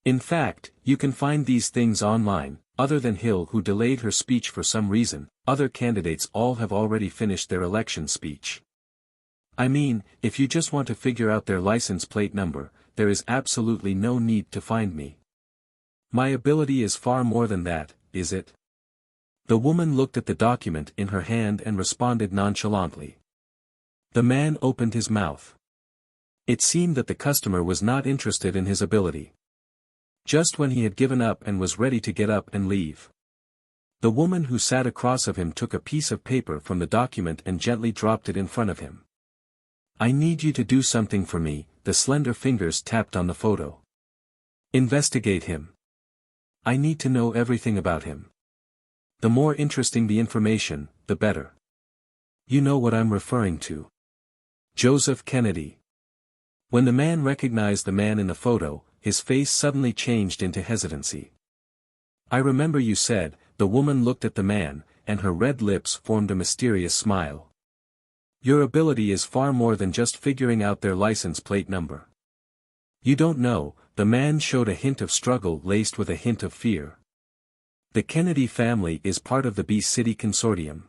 In fact, you can find these things online. Other than Hill, who delayed her speech for some reason, other candidates all have already finished their election speech. I mean, if you just want to figure out their license plate number, there is absolutely no need to find me. My ability is far more than that, is it? The woman looked at the document in her hand and responded nonchalantly. The man opened his mouth. It seemed that the customer was not interested in his ability. Just when he had given up and was ready to get up and leave, the woman who sat across of him took a piece of paper from the document and gently dropped it in front of him. "I need you to do something for me," the slender fingers tapped on the photo. "Investigate him. I need to know everything about him. The more interesting the information, the better. You know what I'm referring to. Joseph Kennedy." When the man recognized the man in the photo, his face suddenly changed into hesitancy. "I remember you said," the woman looked at the man, and her red lips formed a mysterious smile. "Your ability is far more than just figuring out their license plate number." "You don't know," the man showed a hint of struggle laced with a hint of fear. "The Kennedy family is part of the B City Consortium.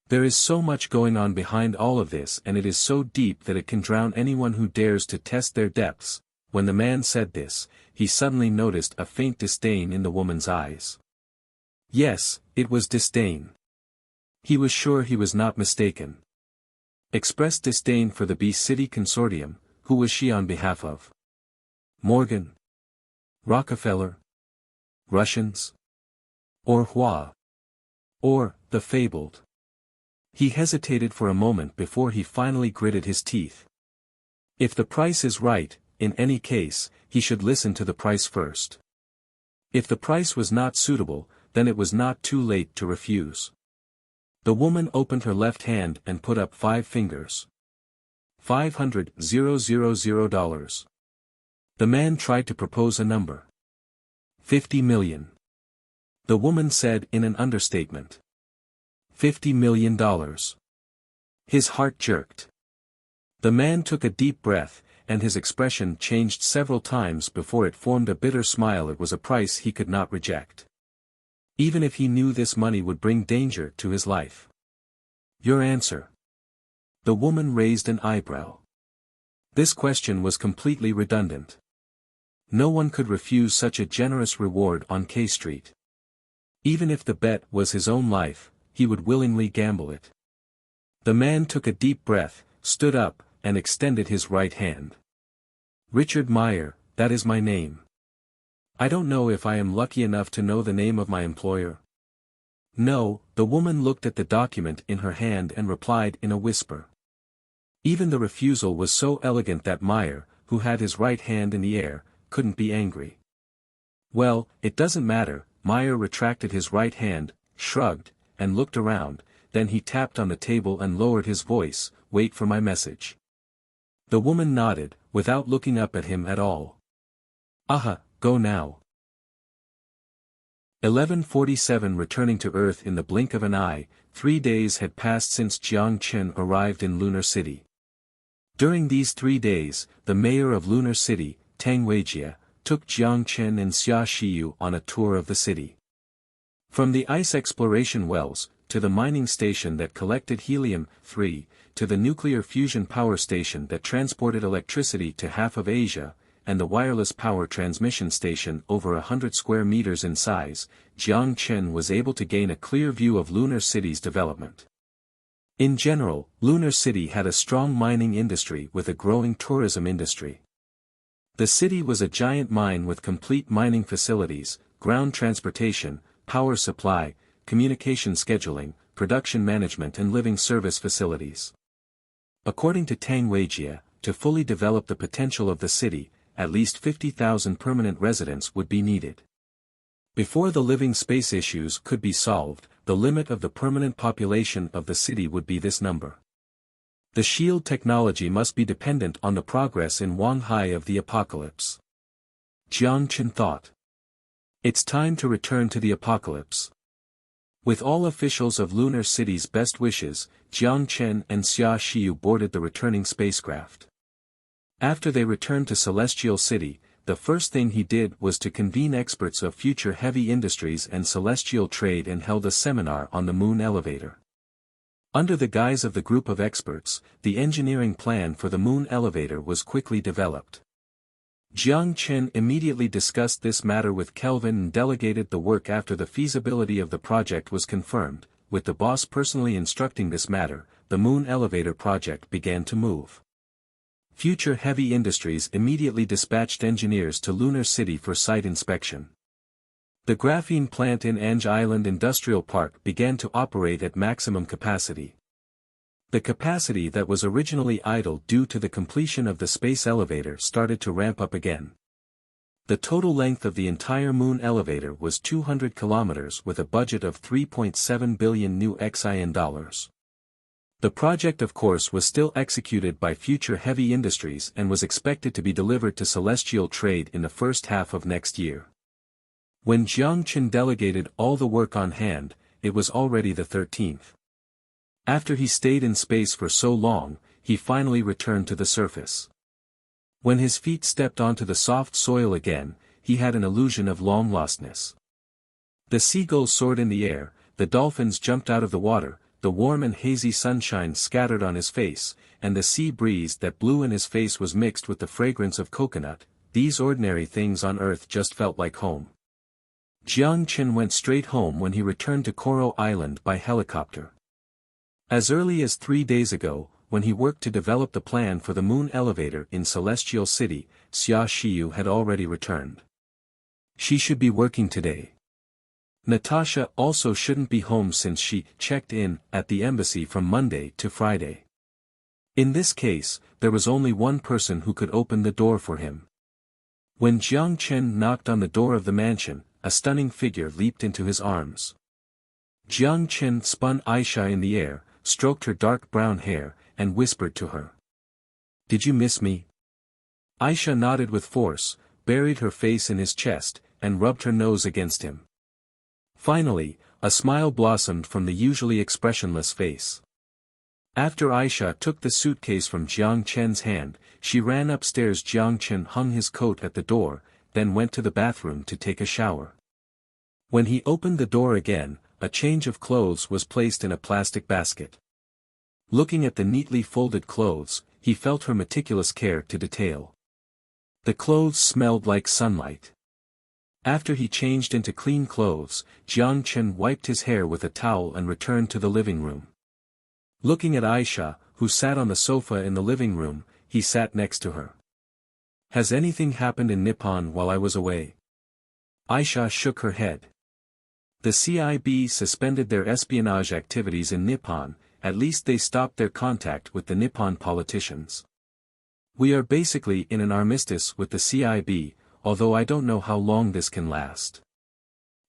There is so much going on behind all of this, and it is so deep that it can drown anyone who dares to test their depths." When the man said this, he suddenly noticed a faint disdain in the woman's eyes. Yes, it was disdain. He was sure he was not mistaken. Expressed disdain for the B City Consortium. Who was she on behalf of? Morgan? Rockefeller? Russians? Or Hua? Or, the fabled? He hesitated for a moment before he finally gritted his teeth. If the price is right, in any case, he should listen to the price first. If the price was not suitable, then it was not too late to refuse. The woman opened her left hand and put up 5 fingers. $500,000. The man tried to propose a number. 50 million. The woman said in an understatement. $50 million. His heart jerked. The man took a deep breath, and his expression changed several times before it formed a bitter smile. It was a price he could not reject. Even if he knew this money would bring danger to his life. "Your answer?" The woman raised an eyebrow. This question was completely redundant. No one could refuse such a generous reward on K Street. Even if the bet was his own life, he would willingly gamble it. The man took a deep breath, stood up, and extended his right hand. "Richard Meyer, that is my name. I don't know if I am lucky enough to know the name of my employer." "No," the woman looked at the document in her hand and replied in a whisper. Even the refusal was so elegant that Meyer, who had his right hand in the air, couldn't be angry. "Well, it doesn't matter." Meyer retracted his right hand, shrugged, and looked around, then he tapped on the table and lowered his voice. "Wait for my message." The woman nodded, without looking up at him at all. "Aha, go now." 11:47 Returning to Earth in the blink of an eye, 3 days had passed since Jiang Chen arrived in Lunar City. During these 3 days, the mayor of Lunar City, Tang Weijie, took Jiang Chen and Xia Shiyu on a tour of the city. From the ice exploration wells, to the mining station that collected helium-3, to the nuclear fusion power station that transported electricity to half of Asia, and the wireless power transmission station over 100 square meters in size, Jiang Chen was able to gain a clear view of Lunar City's development. In general, Lunar City had a strong mining industry with a growing tourism industry. The city was a giant mine with complete mining facilities, ground transportation, power supply, communication scheduling, production management and living service facilities. According to Tang Weijie, to fully develop the potential of the city, at least 50,000 permanent residents would be needed. Before the living space issues could be solved, the limit of the permanent population of the city would be this number. The shield technology must be dependent on the progress in Wanghai of the apocalypse. Jiang Chen thought. It's time to return to the apocalypse. With all officials of Lunar City's best wishes, Jiang Chen and Xia Shiyu boarded the returning spacecraft. After they returned to Celestial City, the first thing he did was to convene experts of future heavy industries and celestial trade and held a seminar on the moon elevator. Under the guise of the group of experts, the engineering plan for the moon elevator was quickly developed. Jiang Chen immediately discussed this matter with Kelvin and delegated the work after the feasibility of the project was confirmed, with the boss personally instructing this matter. the moon elevator project began to move. Future Heavy Industries immediately dispatched engineers to Lunar City for site inspection. The graphene plant in Ange Island Industrial Park began to operate at maximum capacity. The capacity that was originally idle due to the completion of the space elevator started to ramp up again. The total length of the entire moon elevator was 200 kilometers with a budget of $3.7 billion new XIN dollars. The project of course was still executed by Future Heavy Industries and was expected to be delivered to Celestial Trade in the first half of next year. When Jiang Chen delegated all the work on hand, it was already the 13th. After he stayed in space for so long, he finally returned to the surface. When his feet stepped onto the soft soil again, he had an illusion of long-lostness. The seagulls soared in the air, the dolphins jumped out of the water, the warm and hazy sunshine scattered on his face, and the sea breeze that blew in his face was mixed with the fragrance of coconut. These ordinary things on Earth just felt like home. Jiang Chen went straight home when he returned to Koro Island by helicopter. As early as 3 days ago, when he worked to develop the plan for the moon elevator in Celestial City, Xia Xiyu had already returned. She should be working today. Natasha also shouldn't be home since she checked in at the embassy from Monday to Friday. In this case, there was only one person who could open the door for him. When Jiang Chen knocked on the door of the mansion, a stunning figure leaped into his arms. Jiang Chen spun Aisha in the air, stroked her dark brown hair, and whispered to her. "Did you miss me?" Aisha nodded with force, buried her face in his chest, and rubbed her nose against him. Finally, a smile blossomed from the usually expressionless face. After Aisha took the suitcase from Jiang Chen's hand, she ran upstairs. Jiang Chen hung his coat at the door, then went to the bathroom to take a shower. When he opened the door again, a change of clothes was placed in a plastic basket. Looking at the neatly folded clothes, he felt her meticulous care to detail. The clothes smelled like sunlight. After he changed into clean clothes, Jiang Chen wiped his hair with a towel and returned to the living room. Looking at Aisha, who sat on the sofa in the living room, he sat next to her. "Has anything happened in Nippon while I was away?" Aisha shook her head. The CIB suspended their espionage activities in Nippon, at least they stopped their contact with the Nippon politicians. "We are basically in an armistice with the CIB, although I don't know how long this can last.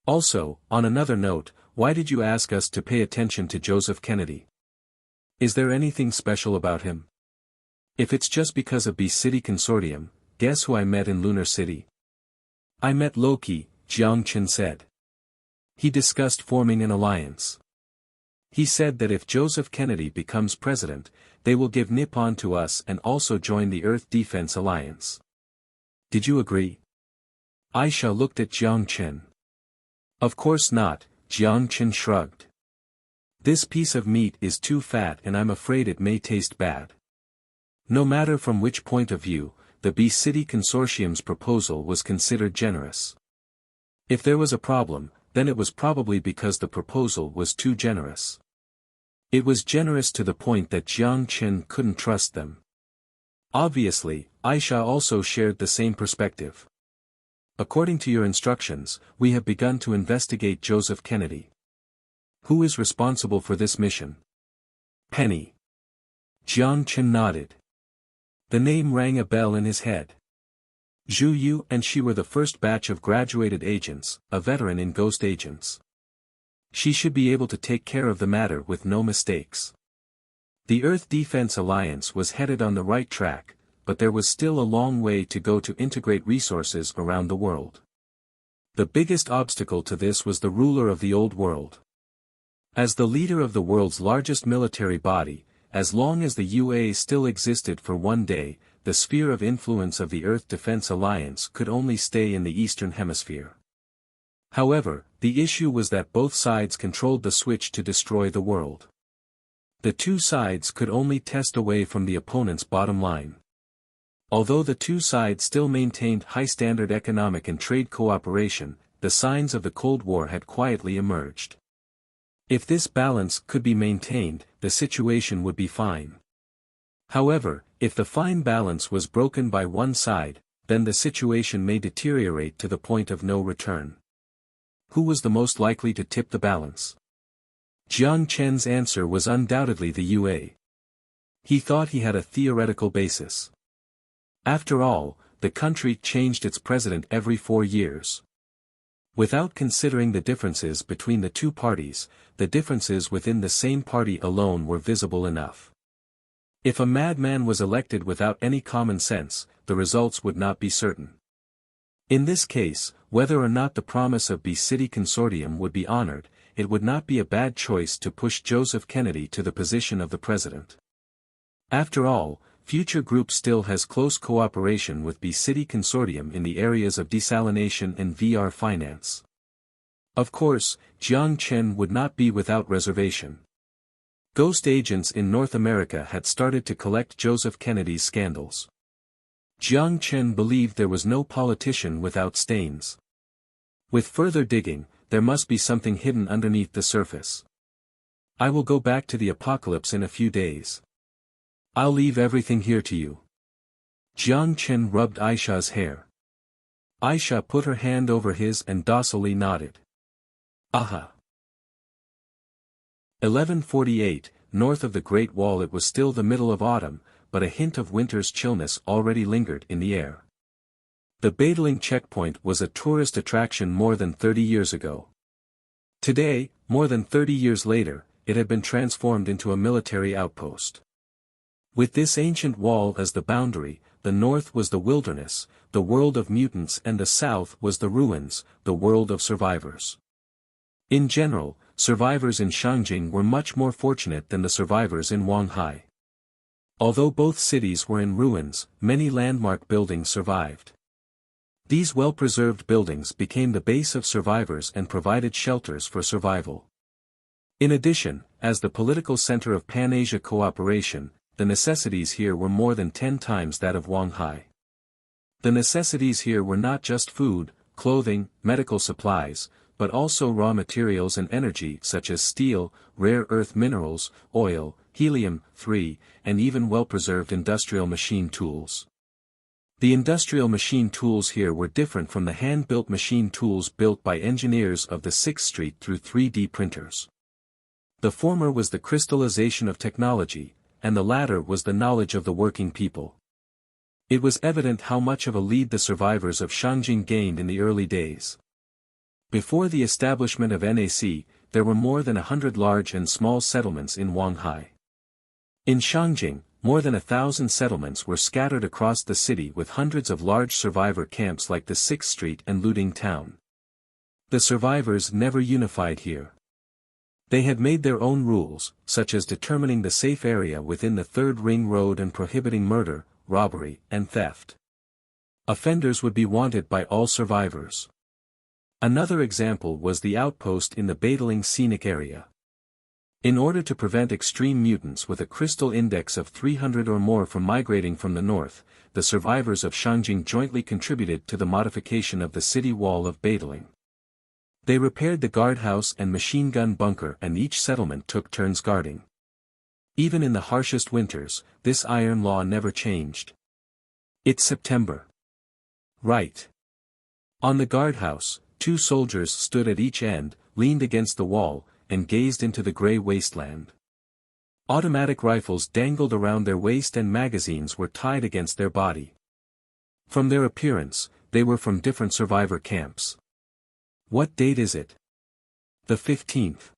Also, on another note, why did you ask us to pay attention to Joseph Kennedy? Is there anything special about him? If it's just because of Beast City Consortium, guess who I met in Lunar City?" "I met Loki," Jiang Chen said. "He discussed forming an alliance. He said that if Joseph Kennedy becomes president, they will give Nippon to us and also join the Earth Defense Alliance. Did you agree?" Aisha looked at Jiang Chen. "Of course not," Jiang Chen shrugged. "This piece of meat is too fat and I'm afraid it may taste bad." No matter from which point of view, the Beast City Consortium's proposal was considered generous. If there was a problem, then it was probably because the proposal was too generous. It was generous to the point that Jiang Chen couldn't trust them. Obviously, Aisha also shared the same perspective. "According to your instructions, we have begun to investigate Joseph Kennedy. Who is responsible for this mission?" "Penny." Jiang Chen nodded. The name rang a bell in his head. Zhu Yu and she were the first batch of graduated agents, a veteran in ghost agents. She should be able to take care of the matter with no mistakes. The Earth Defense Alliance was headed on the right track, but there was still a long way to go to integrate resources around the world. The biggest obstacle to this was the ruler of the old world. As the leader of the world's largest military body, as long as the UA still existed for one day, the sphere of influence of the Earth Defense Alliance could only stay in the Eastern Hemisphere. However, the issue was that both sides controlled the switch to destroy the world. The two sides could only test away from the opponent's bottom line. Although the two sides still maintained high-standard economic and trade cooperation, the signs of the Cold War had quietly emerged. If this balance could be maintained, the situation would be fine. However, if the fine balance was broken by one side, then the situation may deteriorate to the point of no return. Who was the most likely to tip the balance? Jiang Chen's answer was undoubtedly the UA. He thought he had a theoretical basis. After all, the country changed its president every 4 years. Without considering the differences between the two parties, the differences within the same party alone were visible enough. If a madman was elected without any common sense, the results would not be certain. In this case, whether or not the promise of B-City Consortium would be honored, it would not be a bad choice to push Joseph Kennedy to the position of the president. After all, Future Group still has close cooperation with B-City Consortium in the areas of desalination and VR finance. Of course, Jiang Chen would not be without reservation. Ghost agents in North America had started to collect Joseph Kennedy's scandals. Jiang Chen believed there was no politician without stains. With further digging, there must be something hidden underneath the surface. I will go back to the apocalypse in a few days. I'll leave everything here to you. Jiang Chen rubbed Aisha's hair. Aisha put her hand over his and docilely nodded. Aha. 1148, north of the Great Wall. It was still the middle of autumn, but a hint of winter's chillness already lingered in the air. The Badaling checkpoint was a tourist attraction more than 30 years ago. Today, more than 30 years later, it had been transformed into a military outpost. With this ancient wall as the boundary, the north was the wilderness, the world of mutants, and the south was the ruins, the world of survivors. In general, survivors in Shangjing were much more fortunate than the survivors in Wanghai. Although both cities were in ruins, many landmark buildings survived. These well-preserved buildings became the base of survivors and provided shelters for survival. In addition, as the political center of Pan-Asia cooperation, the necessities here were more than 10 times that of Wanghai. The necessities here were not just food, clothing, medical supplies, but also raw materials and energy such as steel, rare earth minerals, oil, helium-3, and even well-preserved industrial machine tools. The industrial machine tools here were different from the hand-built machine tools built by engineers of the 6th Street through 3D printers. The former was the crystallization of technology, and the latter was the knowledge of the working people. It was evident how much of a lead the survivors of Shangjing gained in the early days. Before the establishment of NAC, there were more than 100 large and small settlements in Wanghai. In Shangjing, more than 1,000 settlements were scattered across the city with hundreds of large survivor camps like the 6th Street and Looting Town. The survivors never unified here. They had made their own rules, such as determining the safe area within the Third Ring Road and prohibiting murder, robbery, and theft. Offenders would be wanted by all survivors. Another example was the outpost in the Badaling scenic area. In order to prevent extreme mutants with a crystal index of 300 or more from migrating from the north, the survivors of Shangjing jointly contributed to the modification of the city wall of Badaling. They repaired the guardhouse and machine gun bunker, and each settlement took turns guarding. Even in the harshest winters, this iron law never changed. It's September. Right. On the guardhouse, 2 soldiers stood at each end, leaned against the wall, and gazed into the gray wasteland. Automatic rifles dangled around their waist and magazines were tied against their body. From their appearance, they were from different survivor camps. What date is it? The 15th.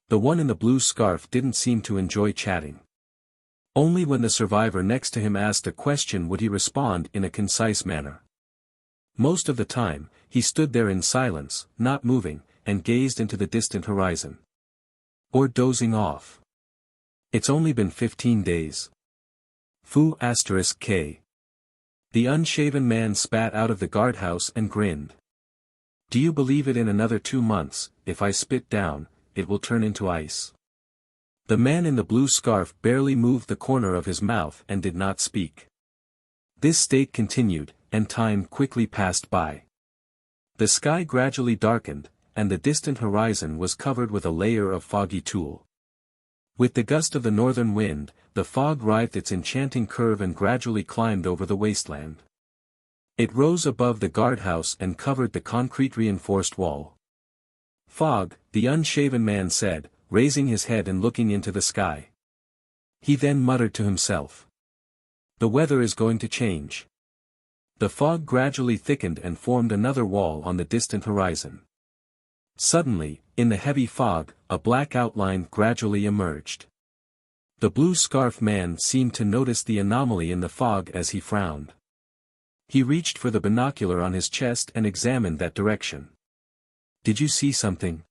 The one in the blue scarf didn't seem to enjoy chatting. Only when the survivor next to him asked a question would he respond in a concise manner. Most of the time, he stood there in silence, not moving, and gazed into the distant horizon. Or dozing off. It's only been 15 days. Fu *K. The unshaven man spat out of the guardhouse and grinned. Do you believe it? In another 2 months, if I spit down, it will turn into ice. The man in the blue scarf barely moved the corner of his mouth and did not speak. This state continued, and time quickly passed by. The sky gradually darkened, and the distant horizon was covered with a layer of foggy tulle. With the gust of the northern wind, the fog writhed its enchanting curve and gradually climbed over the wasteland. It rose above the guardhouse and covered the concrete-reinforced wall. "Fog," the unshaven man said, raising his head and looking into the sky. He then muttered to himself, "The weather is going to change." The fog gradually thickened and formed another wall on the distant horizon. Suddenly, in the heavy fog, a black outline gradually emerged. The blue scarf man seemed to notice the anomaly in the fog as he frowned. He reached for the binocular on his chest and examined that direction. "Did you see something?"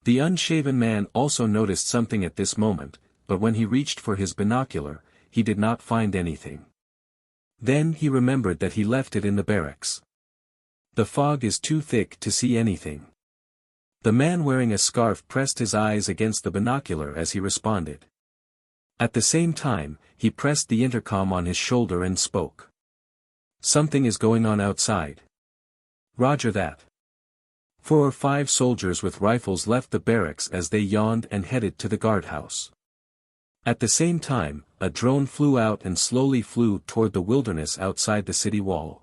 The unshaven man also noticed something at this moment, but when he reached for his binocular, he did not find anything. Then he remembered that he left it in the barracks. "The fog is too thick to see anything." The man wearing a scarf pressed his eyes against the binocular as he responded. At the same time, he pressed the intercom on his shoulder and spoke. "Something is going on outside." "Roger that." 4 or 5 soldiers with rifles left the barracks as they yawned and headed to the guardhouse. At the same time, a drone flew out and slowly flew toward the wilderness outside the city wall.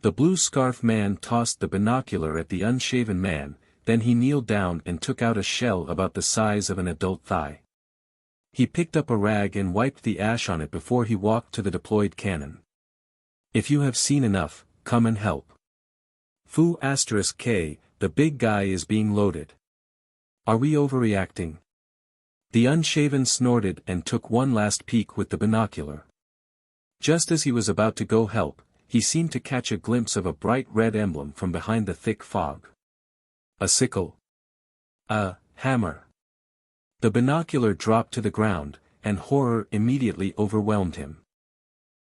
The blue scarf man tossed the binocular at the unshaven man, then he kneeled down and took out a shell about the size of an adult thigh. He picked up a rag and wiped the ash on it before he walked to the deployed cannon. "If you have seen enough, come and help. Fu*K, the big guy is being loaded. Are we overreacting?" The unshaven snorted and took one last peek with the binocular. Just as he was about to go help, he seemed to catch a glimpse of a bright red emblem from behind the thick fog. A sickle. A hammer. The binocular dropped to the ground, and horror immediately overwhelmed him.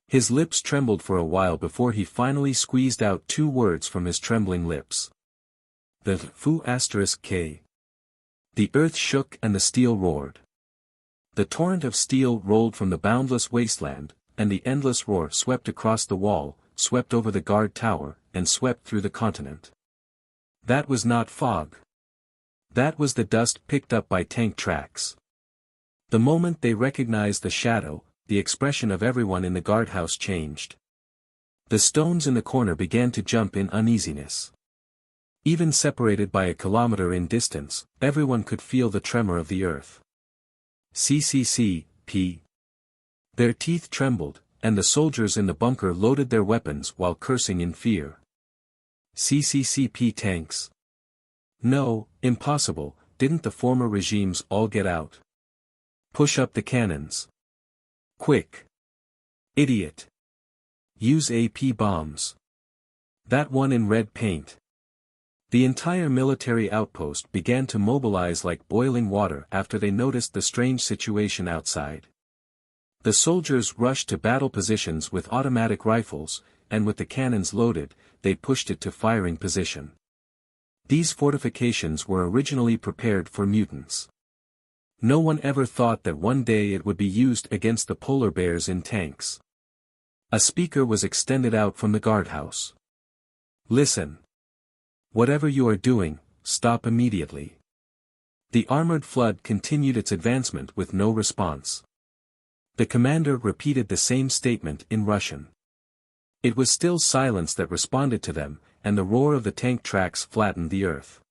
His lips trembled for a while before he finally squeezed out 2 words from his trembling lips. The Fu*K. The earth shook and the steel roared. The torrent of steel rolled from the boundless wasteland, and the endless roar swept across the wall, swept over the guard tower, and swept through the continent. That was not fog. That was the dust picked up by tank tracks. The moment they recognized the shadow, the expression of everyone in the guardhouse changed. The stones in the corner began to jump in uneasiness. Even separated by a kilometer in distance, everyone could feel the tremor of the earth. P. Their teeth trembled, and the soldiers in the bunker loaded their weapons while cursing in fear. P tanks. No, impossible, didn't the former regimes all get out? Push up the cannons. Quick. Idiot. Use AP bombs. That one in red paint. The entire military outpost began to mobilize like boiling water after they noticed the strange situation outside. The soldiers rushed to battle positions with automatic rifles, and with the cannons loaded, they pushed it to firing position. These fortifications were originally prepared for mutants. No one ever thought that one day it would be used against the polar bears in tanks. A speaker was extended out from the guardhouse. "Listen. Whatever you are doing, stop immediately." The armored flood continued its advancement with no response. The commander repeated the same statement in Russian. It was still silence that responded to them, and the roar of the tank tracks flattened the earth.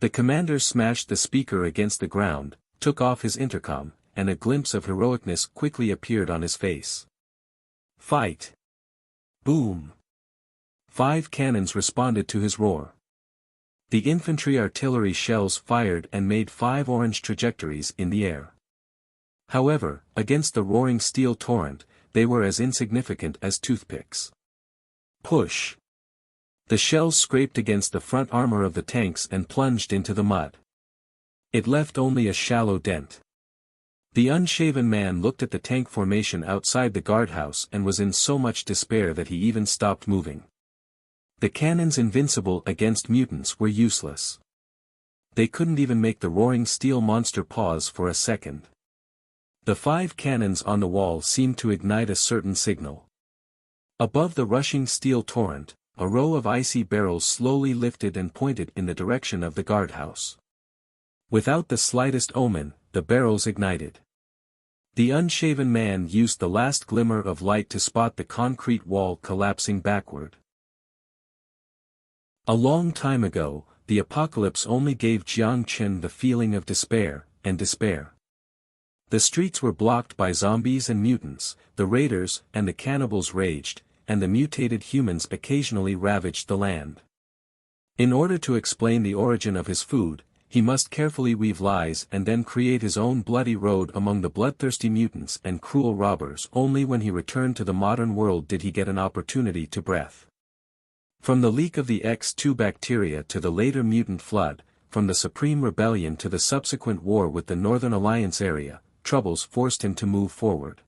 The commander smashed the speaker against the ground, took off his intercom, and a glimpse of heroicness quickly appeared on his face. "Fight!" Boom! 5 cannons responded to his roar. The infantry artillery shells fired and made 5 orange trajectories in the air. However, against the roaring steel torrent, they were as insignificant as toothpicks. Push! The shells scraped against the front armor of the tanks and plunged into the mud. It left only a shallow dent. The unshaven man looked at the tank formation outside the guardhouse and was in so much despair that he even stopped moving. The cannons invincible against mutants were useless. They couldn't even make the roaring steel monster pause for a second. The 5 cannons on the wall seemed to ignite a certain signal. Above the rushing steel torrent, a row of icy barrels slowly lifted and pointed in the direction of the guardhouse. Without the slightest omen, the barrels ignited. The unshaven man used the last glimmer of light to spot the concrete wall collapsing backward. A long time ago, the apocalypse only gave Jiang Chen the feeling of despair. The streets were blocked by zombies and mutants, the raiders and the cannibals raged, and the mutated humans occasionally ravaged the land. In order to explain the origin of his food, he must carefully weave lies and then create his own bloody road among the bloodthirsty mutants and cruel robbers. Only when he returned to the modern world did he get an opportunity to breathe. From the leak of the X2 bacteria to the later mutant flood, from the Supreme Rebellion to the subsequent war with the Northern Alliance area, troubles forced him to move forward.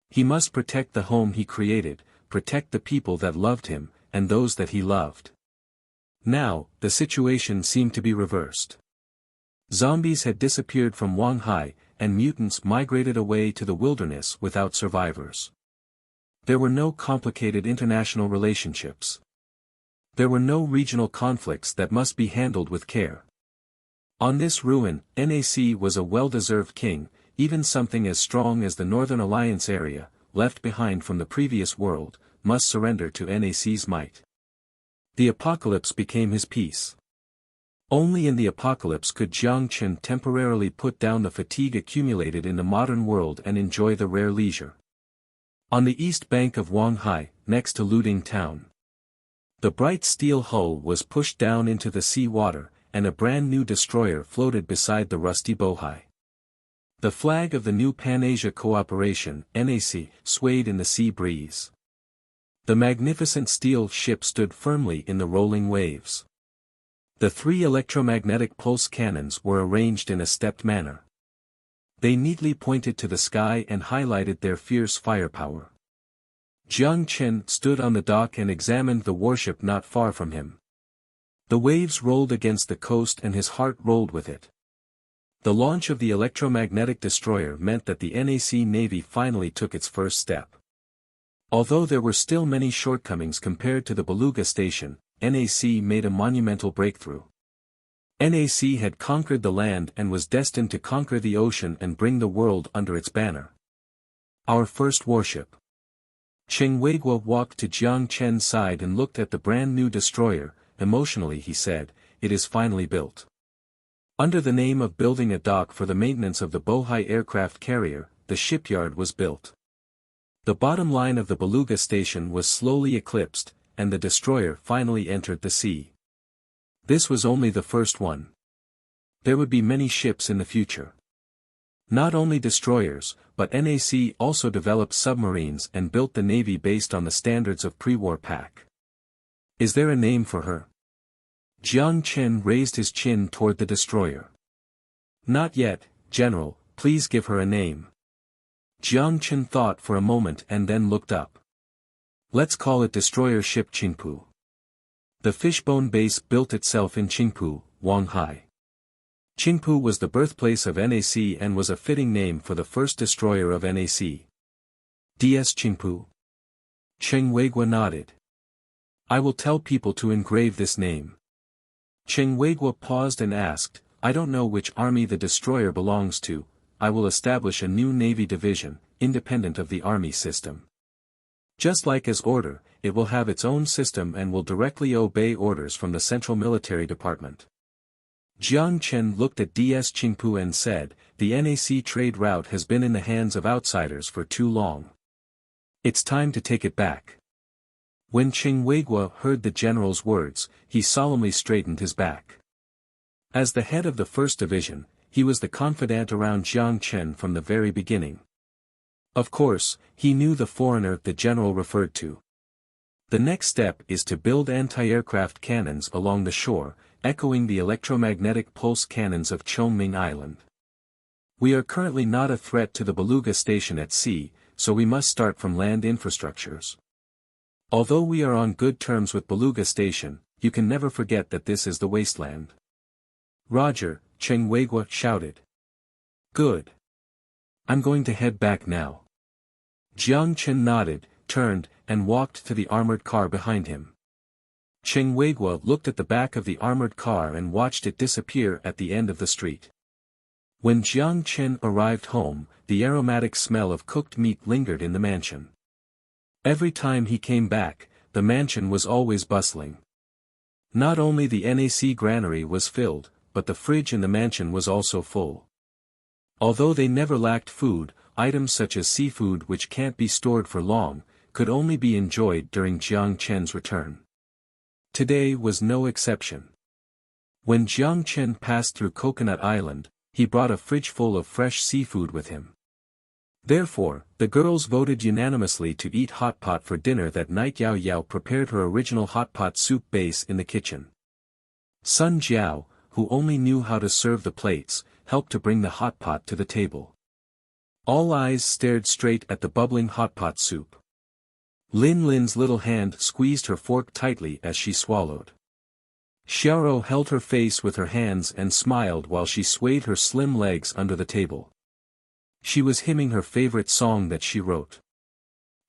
He must protect the home he created, protect the people that loved him, and those that he loved. Now, the situation seemed to be reversed. Zombies had disappeared from Wanghai, and mutants migrated away to the wilderness without survivors. There were no complicated international relationships. There were no regional conflicts that must be handled with care. On this ruin, NAC was a well-deserved king, even something as strong as the Northern Alliance area, left behind from the previous world, must surrender to NAC's might. The apocalypse became his peace. Only in the apocalypse could Jiang Chen temporarily put down the fatigue accumulated in the modern world and enjoy the rare leisure. On the east bank of Wanghai, next to Luding town, the bright steel hull was pushed down into the sea water, and a brand new destroyer floated beside the rusty bohai. The flag of the new Pan-Asia Cooperation (NAC) swayed in the sea breeze. The magnificent steel ship stood firmly in the rolling waves. The 3 electromagnetic pulse cannons were arranged in a stepped manner. They neatly pointed to the sky and highlighted their fierce firepower. Jiang Chen stood on the dock and examined the warship not far from him. The waves rolled against the coast and his heart rolled with it. The launch of the electromagnetic destroyer meant that the NAC Navy finally took its first step. Although there were still many shortcomings compared to the Beluga station, NAC made a monumental breakthrough. NAC had conquered the land and was destined to conquer the ocean and bring the world under its banner. Our first warship. Cheng Weiguo walked to Jiang Chen's side and looked at the brand new destroyer. Emotionally he said, "It is finally built." Under the name of building a dock for the maintenance of the Bohai aircraft carrier, the shipyard was built. The bottom line of the Beluga station was slowly eclipsed, and the destroyer finally entered the sea. This was only the first one. There would be many ships in the future. Not only destroyers, but NAC also developed submarines and built the navy based on the standards of pre-war PAC. Is there a name for her? Jiang Chen raised his chin toward the destroyer. Not yet, General, please give her a name. Jiang Chen thought for a moment and then looked up. Let's call it Destroyer Ship Qingpu. The fishbone base built itself in Qingpu, Wanghai. Qingpu was the birthplace of NAC and was a fitting name for the first destroyer of NAC. DS Qingpu. Cheng Weiguo nodded. I will tell people to engrave this name. Cheng Weiguo paused and asked, I don't know which army the destroyer belongs to. I will establish a new navy division, independent of the army system. Just like as order, it will have its own system and will directly obey orders from the Central Military Department. Jiang Chen looked at DS Qingpu and said, the NAC trade route has been in the hands of outsiders for too long. It's time to take it back. When Cheng Weiguo heard the general's words, he solemnly straightened his back. As the head of the 1st Division, he was the confidant around Jiang Chen from the very beginning. Of course, he knew the foreigner the general referred to. The next step is to build anti-aircraft cannons along the shore, echoing the electromagnetic pulse cannons of Chongming Island. We are currently not a threat to the Beluga station at sea, so we must start from land infrastructures. Although we are on good terms with Beluga station, you can never forget that this is the wasteland. Roger, Cheng Weiguo shouted. Good. I'm going to head back now. Jiang Chen nodded, turned, and walked to the armored car behind him. Cheng Weiguo looked at the back of the armored car and watched it disappear at the end of the street. When Jiang Chen arrived home, the aromatic smell of cooked meat lingered in the mansion. Every time he came back, the mansion was always bustling. Not only the NAC granary was filled, but the fridge in the mansion was also full. Although they never lacked food, items such as seafood which can't be stored for long, could only be enjoyed during Jiang Chen's return. Today was no exception. When Jiang Chen passed through Coconut Island, he brought a fridge full of fresh seafood with him. Therefore, the girls voted unanimously to eat hot pot for dinner that night. Yao Yao prepared her original hot pot soup base in the kitchen. Sun Jiao, who only knew how to serve the plates, helped to bring the hot pot to the table. All eyes stared straight at the bubbling hot pot soup. Lin Lin's little hand squeezed her fork tightly as she swallowed. Xiaoro held her face with her hands and smiled while she swayed her slim legs under the table. She was hymning her favorite song that she wrote.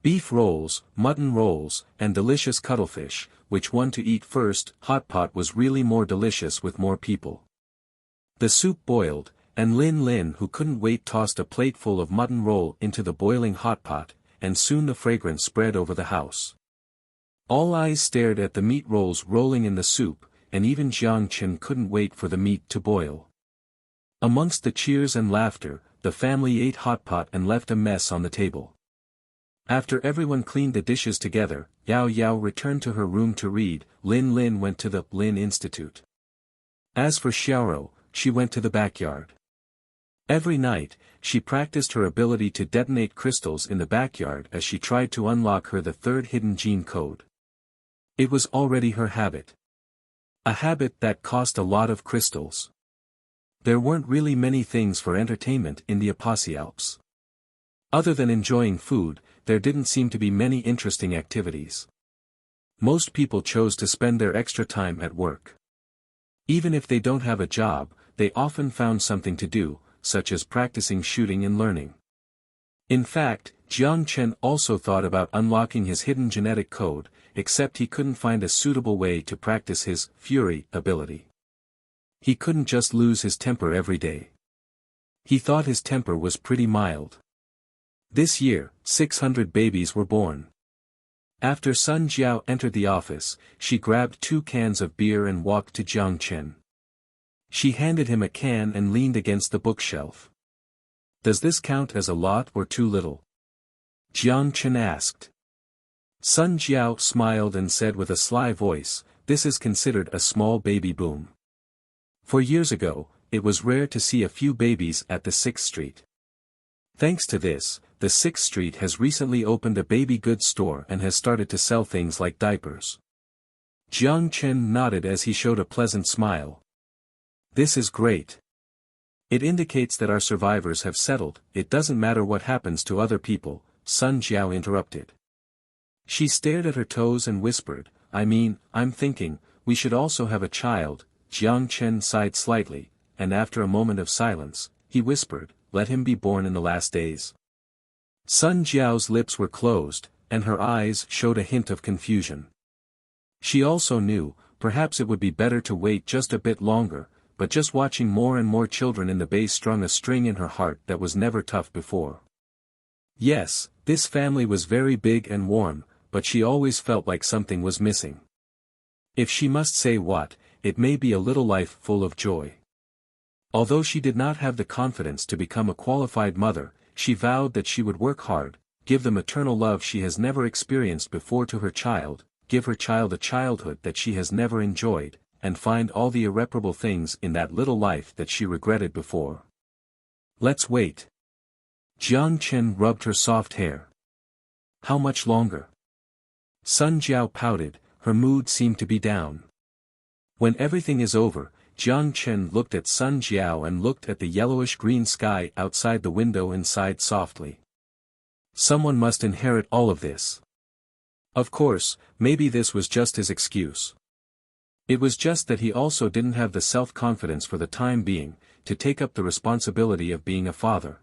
Beef rolls, mutton rolls, and delicious cuttlefish, which one to eat first? Hot pot was really more delicious with more people. The soup boiled, and Lin Lin, who couldn't wait, tossed a plateful of mutton roll into the boiling hot pot, and soon the fragrance spread over the house. All eyes stared at the meat rolls rolling in the soup, and even Jiang Chen couldn't wait for the meat to boil. Amongst the cheers and laughter, the family ate hot pot and left a mess on the table. After everyone cleaned the dishes together, Yao Yao returned to her room to read. Lin Lin went to the Lin Institute. As for Xiaoro, she went to the backyard. Every night, she practiced her ability to detonate crystals in the backyard as she tried to unlock the third hidden gene code. It was already her habit. A habit that cost a lot of crystals. There weren't really many things for entertainment in the apocalypse. Other than enjoying food, there didn't seem to be many interesting activities. Most people chose to spend their extra time at work. Even if they don't have a job, they often found something to do, such as practicing shooting and learning. In fact, Jiang Chen also thought about unlocking his hidden genetic code, except he couldn't find a suitable way to practice his fury ability. He couldn't just lose his temper every day. He thought his temper was pretty mild. This year, 600 babies were born. After Sun Jiao entered the office, she grabbed 2 cans of beer and walked to Jiang Chen. She handed him a can and leaned against the bookshelf. Does this count as a lot or too little? Jiang Chen asked. Sun Jiao smiled and said with a sly voice, this is considered a small baby boom. For years ago, it was rare to see a few babies at the 6th Street. Thanks to this, the 6th Street has recently opened a baby goods store and has started to sell things like diapers. Jiang Chen nodded as he showed a pleasant smile. This is great. It indicates that our survivors have settled. It doesn't matter what happens to other people, Sun Jiao interrupted. She stared at her toes and whispered, I'm thinking, we should also have a child. Jiang Chen sighed slightly, and after a moment of silence, he whispered, let him be born in the last days. Sun Jiao's lips were closed, and her eyes showed a hint of confusion. She also knew, perhaps it would be better to wait just a bit longer, but just watching more and more children in the base strung a string in her heart that was never tough before. Yes, this family was very big and warm, but she always felt like something was missing. If she must say what, it may be a little life full of joy. Although she did not have the confidence to become a qualified mother, she vowed that she would work hard, give the maternal love she has never experienced before to her child, give her child a childhood that she has never enjoyed, and find all the irreparable things in that little life that she regretted before. Let's wait. Jiang Chen rubbed her soft hair. How much longer? Sun Jiao pouted, her mood seemed to be down. When everything is over, Jiang Chen looked at Sun Jiao and looked at the yellowish-green sky outside the window and sighed softly. Someone must inherit all of this. Of course, maybe this was just his excuse. It was just that he also didn't have the self-confidence for the time being, to take up the responsibility of being a father.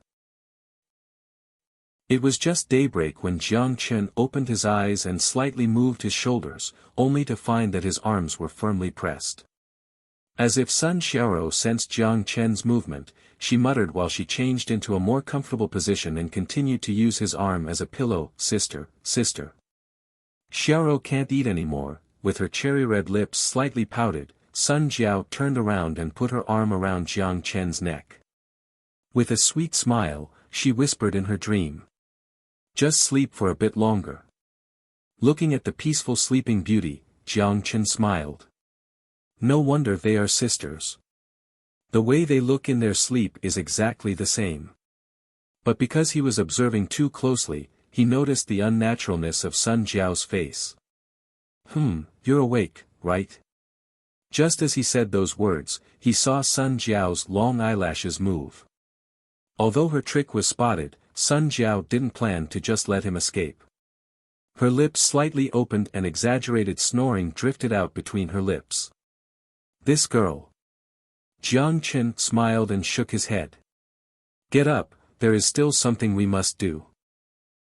It was just daybreak when Jiang Chen opened his eyes and slightly moved his shoulders, only to find that his arms were firmly pressed. As if Sun Xiaoro sensed Jiang Chen's movement, she muttered while she changed into a more comfortable position and continued to use his arm as a pillow. Sister, sister. Xiaoro can't eat anymore. With her cherry-red lips slightly pouted, Sun Jiao turned around and put her arm around Jiang Chen's neck. With a sweet smile, she whispered in her dream. Just sleep for a bit longer. Looking at the peaceful sleeping beauty, Jiang Chen smiled. No wonder they are sisters. The way they look in their sleep is exactly the same. But because he was observing too closely, he noticed the unnaturalness of Sun Jiao's face. You're awake, right? Just as he said those words, he saw Sun Jiao's long eyelashes move. Although her trick was spotted, Sun Jiao didn't plan to just let him escape. Her lips slightly opened and exaggerated snoring drifted out between her lips. This girl. Jiang Chen smiled and shook his head. Get up, there is still something we must do.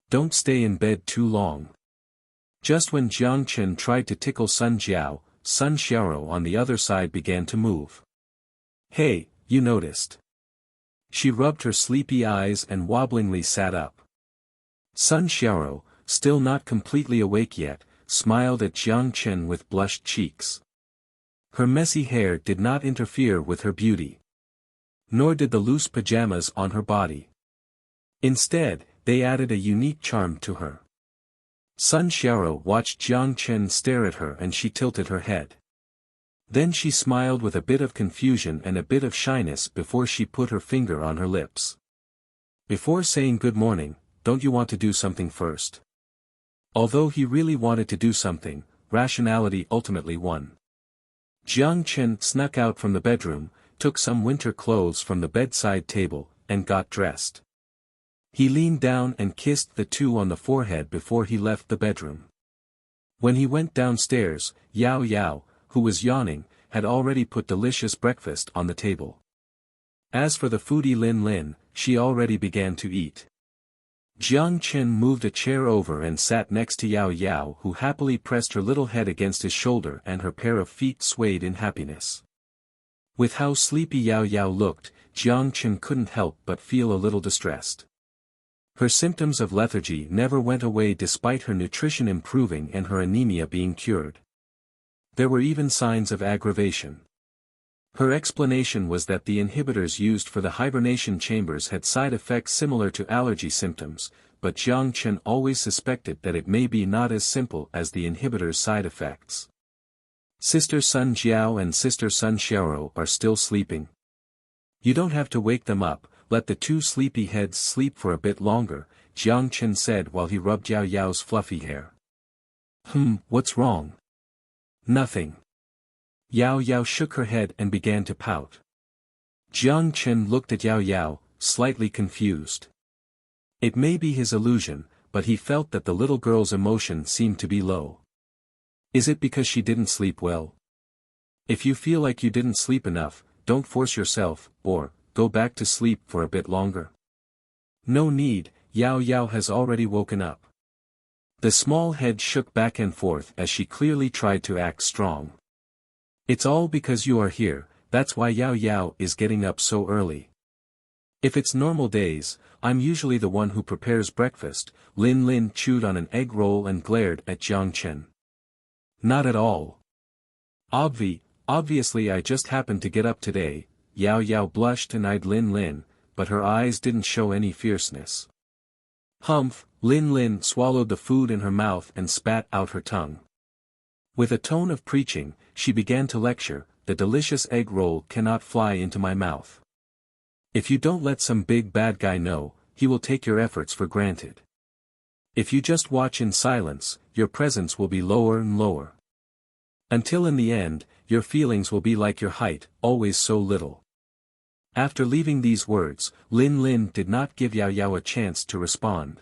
Don't stay in bed too long. Just when Jiang Chen tried to tickle Sun Jiao, Sun Xiaoro on the other side began to move. Hey, you noticed. She rubbed her sleepy eyes and wobblingly sat up. Sun Xiaoro, still not completely awake yet, smiled at Jiang Chen with blushed cheeks. Her messy hair did not interfere with her beauty. Nor did the loose pajamas on her body. Instead, they added a unique charm to her. Sun Xiaoro watched Jiang Chen stare at her and she tilted her head. Then she smiled with a bit of confusion and a bit of shyness before she put her finger on her lips. Before saying good morning, don't you want to do something first? Although he really wanted to do something, rationality ultimately won. Jiang Chen snuck out from the bedroom, took some winter clothes from the bedside table, and got dressed. He leaned down and kissed the two on the forehead before he left the bedroom. When he went downstairs, Yao Yao, who was yawning, had already put delicious breakfast on the table. As for the foodie Lin Lin, she already began to eat. Jiang Chen moved a chair over and sat next to Yao Yao, who happily pressed her little head against his shoulder and her pair of feet swayed in happiness. With how sleepy Yao Yao looked, Jiang Chen couldn't help but feel a little distressed. Her symptoms of lethargy never went away despite her nutrition improving and her anemia being cured. There were even signs of aggravation. Her explanation was that the inhibitors used for the hibernation chambers had side effects similar to allergy symptoms, but Jiang Chen always suspected that it may be not as simple as the inhibitors' side effects. Sister Sun Jiao and Sister Sun Xiaoro are still sleeping. You don't have to wake them up, let the two sleepy heads sleep for a bit longer, Jiang Chen said while he rubbed Yao Yao's fluffy hair. What's wrong? Nothing. Yao Yao shook her head and began to pout. Jiang Chen looked at Yao Yao, slightly confused. It may be his illusion, but he felt that the little girl's emotion seemed to be low. Is it because she didn't sleep well? If you feel like you didn't sleep enough, don't force yourself, or, go back to sleep for a bit longer. No need, Yao Yao has already woken up. The small head shook back and forth as she clearly tried to act strong. It's all because you are here, that's why Yao Yao is getting up so early. If it's normal days, I'm usually the one who prepares breakfast. Lin Lin chewed on an egg roll and glared at Jiang Chen. Not at all. Obviously I just happened to get up today. Yao Yao blushed and eyed Lin Lin, but her eyes didn't show any fierceness. Lin Lin swallowed the food in her mouth and spat out her tongue. With a tone of preaching, she began to lecture, the delicious egg roll cannot fly into my mouth. If you don't let some big bad guy know, he will take your efforts for granted. If you just watch in silence, your presence will be lower and lower. Until in the end, your feelings will be like your height, always so little. After leaving these words, Lin Lin did not give Yao Yao a chance to respond.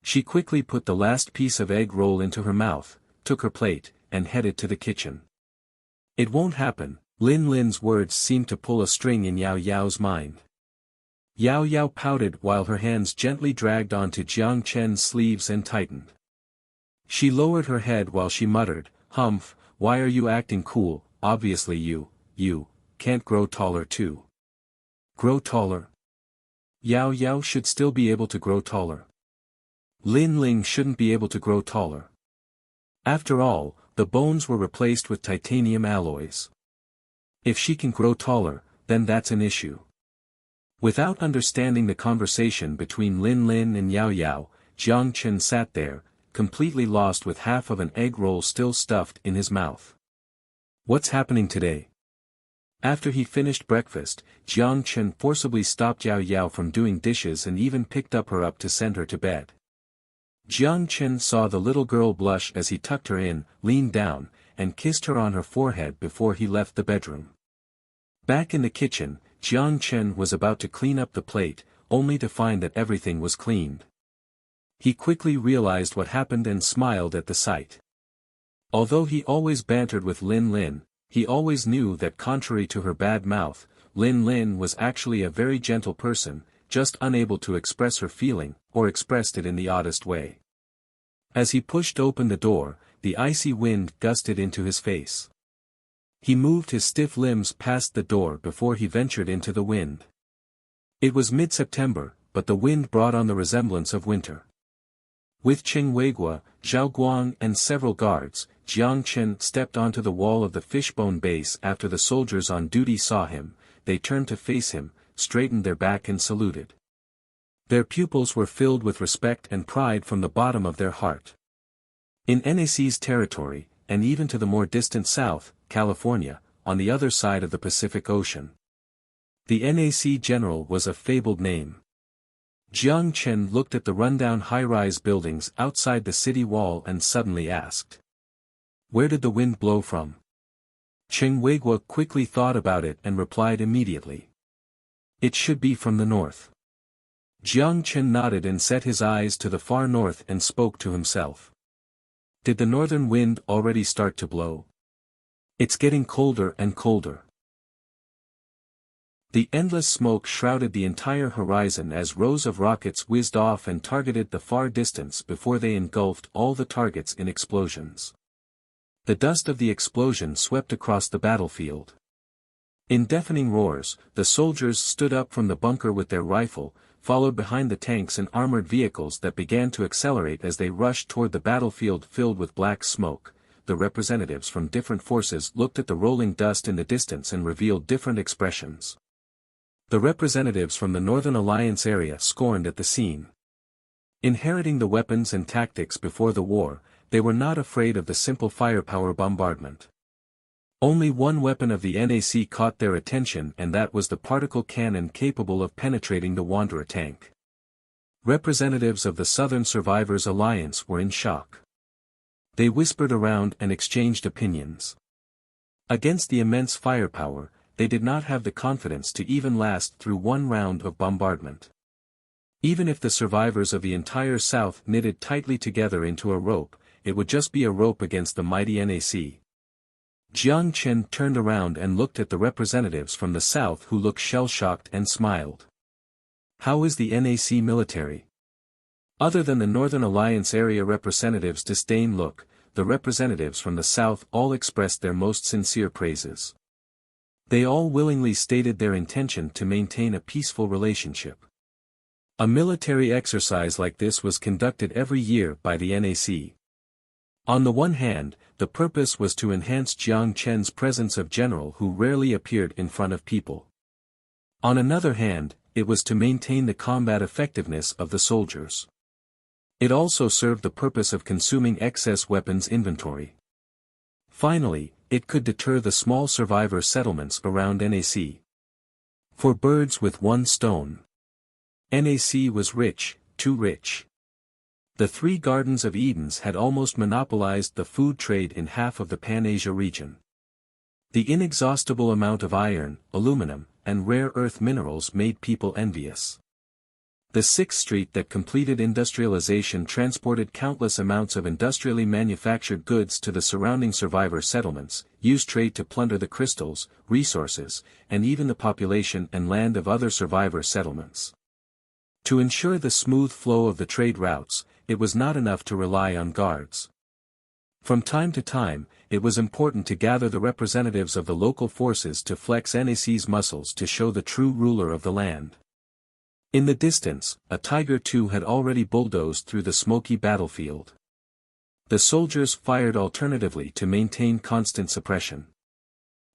She quickly put the last piece of egg roll into her mouth, took her plate, and headed to the kitchen. It won't happen, Lin Lin's words seemed to pull a string in Yao Yao's mind. Yao Yao pouted while her hands gently dragged onto Jiang Chen's sleeves and tightened. She lowered her head while she muttered, "Humph, why are you acting cool? Obviously you can't grow taller too." Grow taller? Yao Yao should still be able to grow taller. Lin Ling shouldn't be able to grow taller. After all, the bones were replaced with titanium alloys. If she can grow taller, then that's an issue. Without understanding the conversation between Lin Lin and Yao Yao, Jiang Chen sat there, completely lost with half of an egg roll still stuffed in his mouth. What's happening today? After he finished breakfast, Jiang Chen forcibly stopped Yao Yao from doing dishes and even picked her up to send her to bed. Jiang Chen saw the little girl blush as he tucked her in, leaned down, and kissed her on her forehead before he left the bedroom. Back in the kitchen, Jiang Chen was about to clean up the plate, only to find that everything was cleaned. He quickly realized what happened and smiled at the sight. Although he always bantered with Lin Lin, he always knew that contrary to her bad mouth, Lin Lin was actually a very gentle person, just unable to express her feeling, or expressed it in the oddest way. As he pushed open the door, the icy wind gusted into his face. He moved his stiff limbs past the door before he ventured into the wind. It was mid-September, but the wind brought on the resemblance of winter. With Cheng Weigua, Zhao Guang and several guards, Jiang Chen stepped onto the wall of the fishbone base after the soldiers on duty saw him. They turned to face him, straightened their back and saluted. Their pupils were filled with respect and pride from the bottom of their heart. In NAC's territory, and even to the more distant south, California, on the other side of the Pacific Ocean, the NAC general was a fabled name. Jiang Chen looked at the rundown high-rise buildings outside the city wall and suddenly asked, "Where did the wind blow from?" Cheng Weigua quickly thought about it and replied immediately, "It should be from the north." Jiang Chen nodded and set his eyes to the far north and spoke to himself. Did the northern wind already start to blow? It's getting colder and colder. The endless smoke shrouded the entire horizon as rows of rockets whizzed off and targeted the far distance before they engulfed all the targets in explosions. The dust of the explosion swept across the battlefield. In deafening roars, the soldiers stood up from the bunker with their rifle, followed behind the tanks and armored vehicles that began to accelerate as they rushed toward the battlefield filled with black smoke. The representatives from different forces looked at the rolling dust in the distance and revealed different expressions. The representatives from the Northern Alliance area scorned at the scene. Inheriting the weapons and tactics before the war, they were not afraid of the simple firepower bombardment. Only one weapon of the NAC caught their attention, and that was the particle cannon capable of penetrating the Wanderer tank. Representatives of the Southern Survivors Alliance were in shock. They whispered around and exchanged opinions. Against the immense firepower, they did not have the confidence to even last through one round of bombardment. Even if the survivors of the entire South knitted tightly together into a rope, it would just be a rope against the mighty NAC. Jiang Chen turned around and looked at the representatives from the South, who looked shell-shocked and smiled. How is the NAC military? Other than the Northern Alliance area representatives' disdain look, the representatives from the South all expressed their most sincere praises. They all willingly stated their intention to maintain a peaceful relationship. A military exercise like this was conducted every year by the NAC. On the one hand, the purpose was to enhance Jiang Chen's presence of general who rarely appeared in front of people. On another hand, it was to maintain the combat effectiveness of the soldiers. It also served the purpose of consuming excess weapons inventory. Finally, it could deter the small survivor settlements around NAC. For birds with one stone. NAC was rich, too rich. The three Gardens of Edens had almost monopolized the food trade in half of the Pan-Asia region. The inexhaustible amount of iron, aluminum, and rare earth minerals made people envious. The sixth street that completed industrialization transported countless amounts of industrially manufactured goods to the surrounding survivor settlements, used trade to plunder the crystals, resources, and even the population and land of other survivor settlements. To ensure the smooth flow of the trade routes, it was not enough to rely on guards. From time to time, it was important to gather the representatives of the local forces to flex NAC's muscles to show the true ruler of the land. In the distance, a Tiger II had already bulldozed through the smoky battlefield. The soldiers fired alternatively to maintain constant suppression.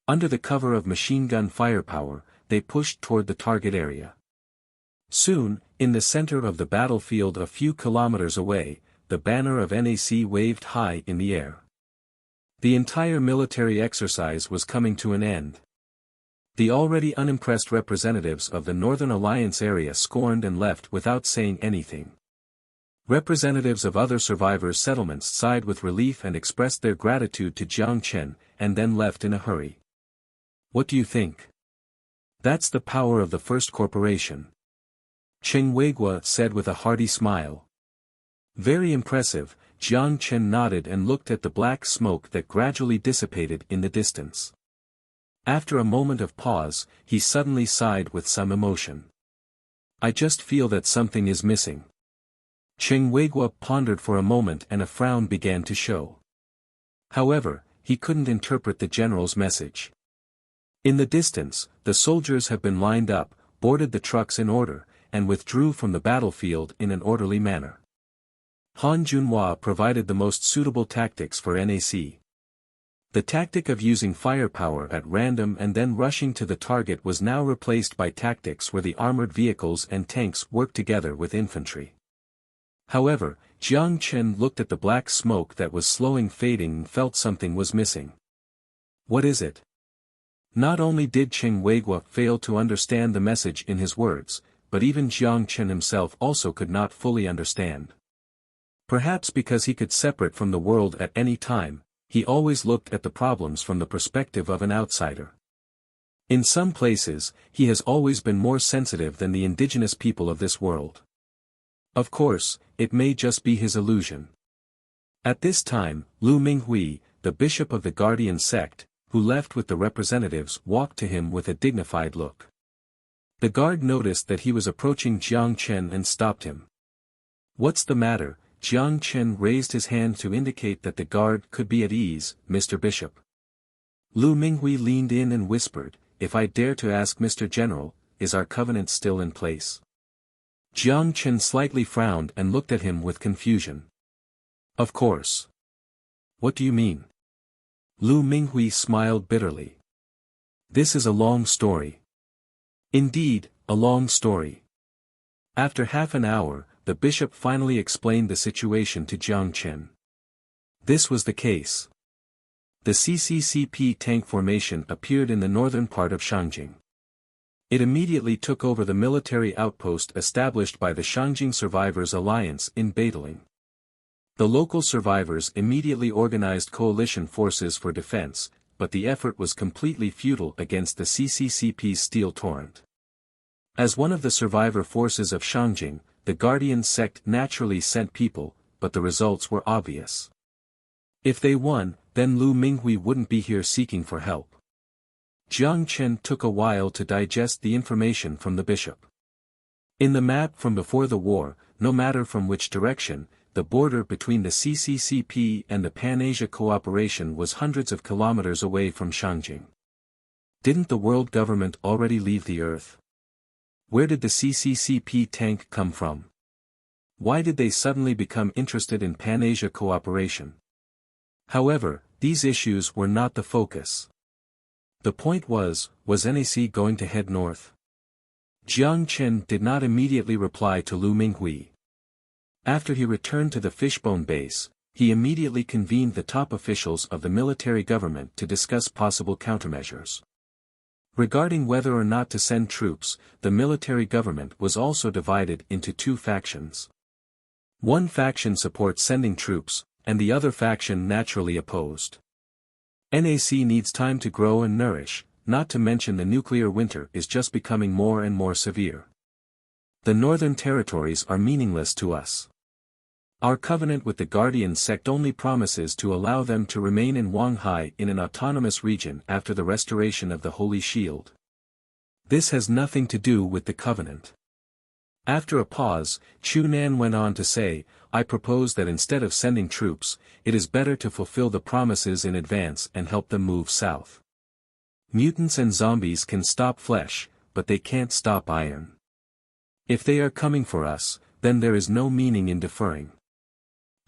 Under the cover of machine gun firepower, they pushed toward the target area. Soon, in the center of the battlefield a few kilometers away, the banner of NAC waved high in the air. The entire military exercise was coming to an end. The already unimpressed representatives of the Northern Alliance area scorned and left without saying anything. Representatives of other survivors' settlements sighed with relief and expressed their gratitude to Jiang Chen, and then left in a hurry. What do you think? That's the power of the first corporation. Cheng Weiguo said with a hearty smile. Very impressive, Jiang Chen nodded and looked at the black smoke that gradually dissipated in the distance. After a moment of pause, he suddenly sighed with some emotion. I just feel that something is missing. Cheng Weiguo pondered for a moment and a frown began to show. However, he couldn't interpret the general's message. In the distance, the soldiers have been lined up, boarded the trucks in order, and withdrew from the battlefield in an orderly manner. Han Junhua provided the most suitable tactics for NAC. The tactic of using firepower at random and then rushing to the target was now replaced by tactics where the armored vehicles and tanks worked together with infantry. However, Jiang Chen looked at the black smoke that was slowly fading and felt something was missing. What is it? Not only did Cheng Weiguo fail to understand the message in his words, but even Jiang Chen himself also could not fully understand. Perhaps because he could separate from the world at any time, he always looked at the problems from the perspective of an outsider. In some places, he has always been more sensitive than the indigenous people of this world. Of course, it may just be his illusion. At this time, Lu Minghui, the bishop of the Guardian sect, who left with the representatives, walked to him with a dignified look. The guard noticed that he was approaching Jiang Chen and stopped him. What's the matter? Jiang Chen raised his hand to indicate that the guard could be at ease, Mr. Bishop. Lu Minghui leaned in and whispered, if I dare to ask Mr. General, is our covenant still in place? Jiang Chen slightly frowned and looked at him with confusion. Of course. What do you mean? Lu Minghui smiled bitterly. This is a long story. Indeed, a long story. After half an hour, the bishop finally explained the situation to Jiang Chen. This was the case. The CCCP tank formation appeared in the northern part of Shangjing. It immediately took over the military outpost established by the Shangjing Survivors Alliance in Badaling. The local survivors immediately organized coalition forces for defense, but the effort was completely futile against the CCCP's steel torrent. As one of the survivor forces of Shangjing, the Guardian sect naturally sent people, but the results were obvious. If they won, then Lu Minghui wouldn't be here seeking for help. Jiang Chen took a while to digest the information from the bishop. In the map from before the war, no matter from which direction, the border between the CCCP and the Pan-Asia Cooperation was hundreds of kilometers away from Shangjing. Didn't the world government already leave the Earth? Where did the CCCP tank come from? Why did they suddenly become interested in Pan-Asia cooperation? However, these issues were not the focus. The point was NAC going to head north? Jiang Chen did not immediately reply to Lu Minghui. After he returned to the Fishbone base, he immediately convened the top officials of the military government to discuss possible countermeasures. Regarding whether or not to send troops, the military government was also divided into two factions. One faction supports sending troops, and the other faction naturally opposed. NAC needs time to grow and nourish, not to mention the nuclear winter is just becoming more and more severe. The northern territories are meaningless to us. Our covenant with the Guardian sect only promises to allow them to remain in Wanghai in an autonomous region after the restoration of the Holy Shield. This has nothing to do with the covenant. After a pause, Chu Nan went on to say, I propose that instead of sending troops, it is better to fulfill the promises in advance and help them move south. Mutants and zombies can stop flesh, but they can't stop iron. If they are coming for us, then there is no meaning in deferring.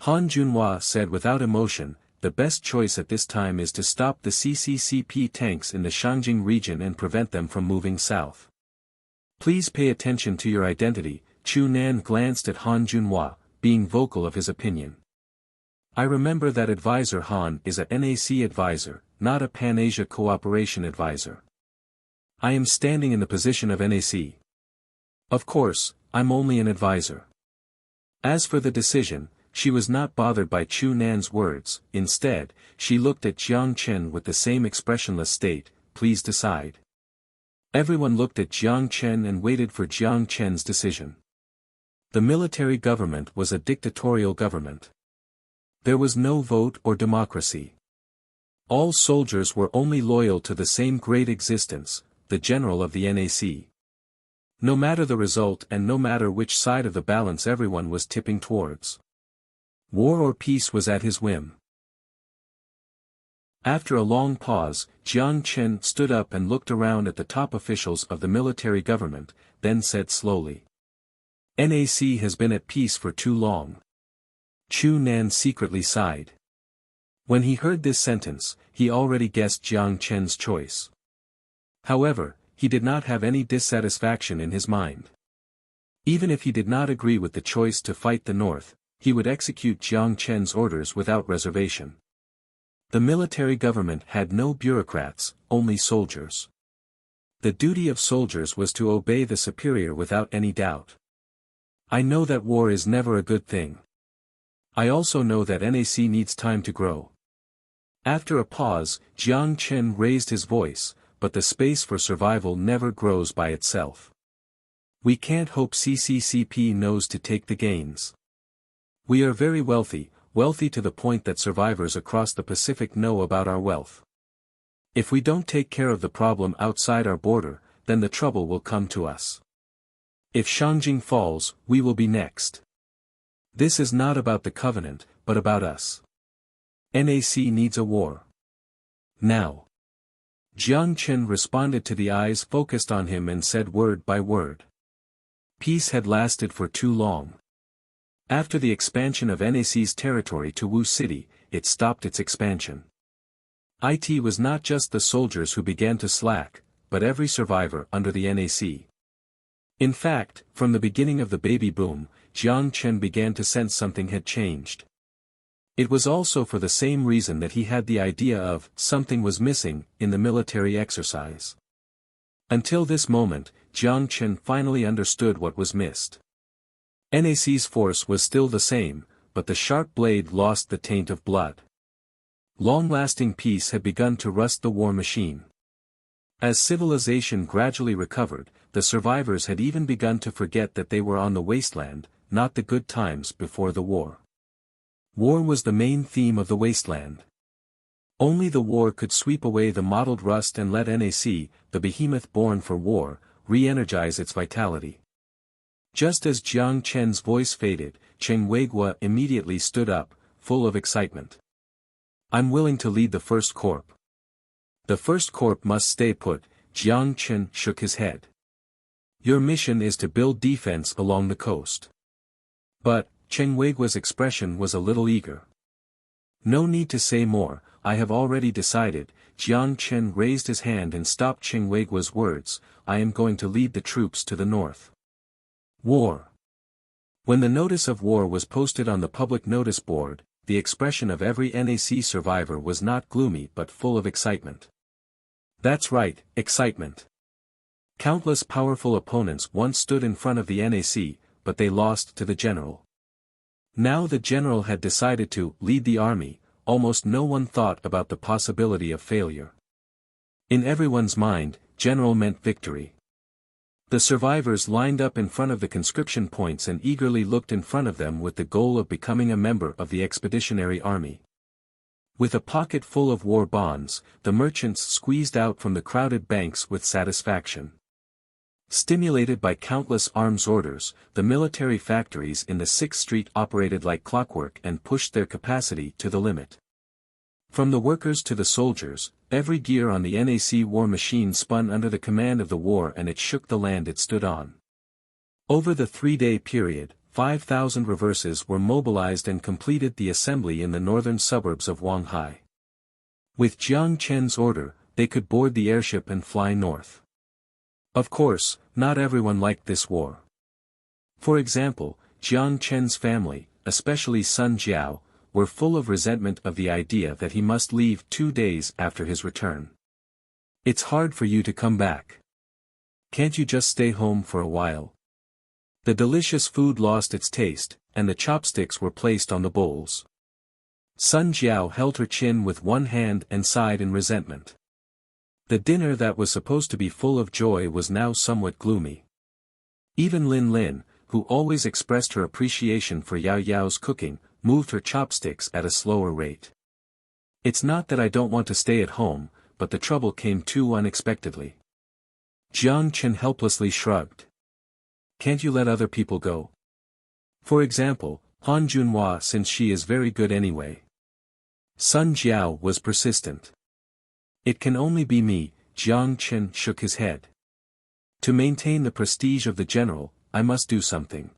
Han Junhua said without emotion, the best choice at this time is to stop the CCCP tanks in the Shangjing region and prevent them from moving south. Please pay attention to your identity. Chu Nan glanced at Han Junhua, being vocal of his opinion. I remember that Advisor Han is a NAC advisor, not a Pan-Asia Cooperation advisor. I am standing in the position of NAC. Of course, I'm only an advisor. As for the decision, she was not bothered by Chu Nan's words. Instead, she looked at Jiang Chen with the same expressionless state, please decide. Everyone looked at Jiang Chen and waited for Jiang Chen's decision. The military government was a dictatorial government. There was no vote or democracy. All soldiers were only loyal to the same great existence, the general of the NAC. No matter the result and no matter which side of the balance everyone was tipping towards. War or peace was at his whim. After a long pause, Jiang Chen stood up and looked around at the top officials of the military government, then said slowly. NAC has been at peace for too long. Chu Nan secretly sighed. When he heard this sentence, he already guessed Jiang Chen's choice. However, he did not have any dissatisfaction in his mind. Even if he did not agree with the choice to fight the North, he would execute Jiang Chen's orders without reservation. The military government had no bureaucrats, only soldiers. The duty of soldiers was to obey the superior without any doubt. I know that war is never a good thing. I also know that NAC needs time to grow. After a pause, Jiang Chen raised his voice, but the space for survival never grows by itself. We can't hope CCCP knows to take the gains. We are very wealthy to the point that survivors across the Pacific know about our wealth. If we don't take care of the problem outside our border, then the trouble will come to us. If Shangjing falls, we will be next. This is not about the covenant, but about us. NAC needs a war. Now. Jiang Chen responded to the eyes focused on him and said word by word. Peace had lasted for too long. After the expansion of NAC's territory to Wu City, it stopped its expansion. It was not just the soldiers who began to slack, but every survivor under the NAC. In fact, from the beginning of the baby boom, Jiang Chen began to sense something had changed. It was also for the same reason that he had the idea of something was missing in the military exercise. Until this moment, Jiang Chen finally understood what was missed. NAC's force was still the same, but the sharp blade lost the taint of blood. Long-lasting peace had begun to rust the war machine. As civilization gradually recovered, the survivors had even begun to forget that they were on the wasteland, not the good times before the war. War was the main theme of the wasteland. Only the war could sweep away the mottled rust and let NAC, the behemoth born for war, re-energize its vitality. Just as Jiang Chen's voice faded, Cheng Weigua immediately stood up, full of excitement. I'm willing to lead the First Corps. The First Corps must stay put. Jiang Chen shook his head. Your mission is to build defense along the coast. But, Cheng Weigua's expression was a little eager. No need to say more, I have already decided. Jiang Chen raised his hand and stopped Cheng Weigua's words, I am going to lead the troops to the north. War. When the notice of war was posted on the public notice board, the expression of every NAC survivor was not gloomy but full of excitement. That's right, excitement. Countless powerful opponents once stood in front of the NAC, but they lost to the general. Now the general had decided to lead the army, almost no one thought about the possibility of failure. In everyone's mind, general meant victory. The survivors lined up in front of the conscription points and eagerly looked in front of them with the goal of becoming a member of the expeditionary army. With a pocket full of war bonds, the merchants squeezed out from the crowded banks with satisfaction. Stimulated by countless arms orders, the military factories in the 6th Street operated like clockwork and pushed their capacity to the limit. From the workers to the soldiers, every gear on the NAC war machine spun under the command of the war, and it shook the land it stood on. Over the 3-day period, 5,000 reverses were mobilized and completed the assembly in the northern suburbs of Shanghai. With Jiang Chen's order, they could board the airship and fly north. Of course, not everyone liked this war. For example, Jiang Chen's family, especially Sun Jiao, were full of resentment of the idea that he must leave 2 days after his return. "It's hard for you to come back. Can't you just stay home for a while?" The delicious food lost its taste, and the chopsticks were placed on the bowls. Sun Jiao held her chin with one hand and sighed in resentment. The dinner that was supposed to be full of joy was now somewhat gloomy. Even Lin Lin, who always expressed her appreciation for Yao Yao's cooking, moved her chopsticks at a slower rate. "It's not that I don't want to stay at home, but the trouble came too unexpectedly." Jiang Chen helplessly shrugged. "Can't you let other people go? For example, Han Junhua, since she is very good anyway." Sun Jiao was persistent. "It can only be me," Jiang Chen shook his head. "To maintain the prestige of the general, I must do something.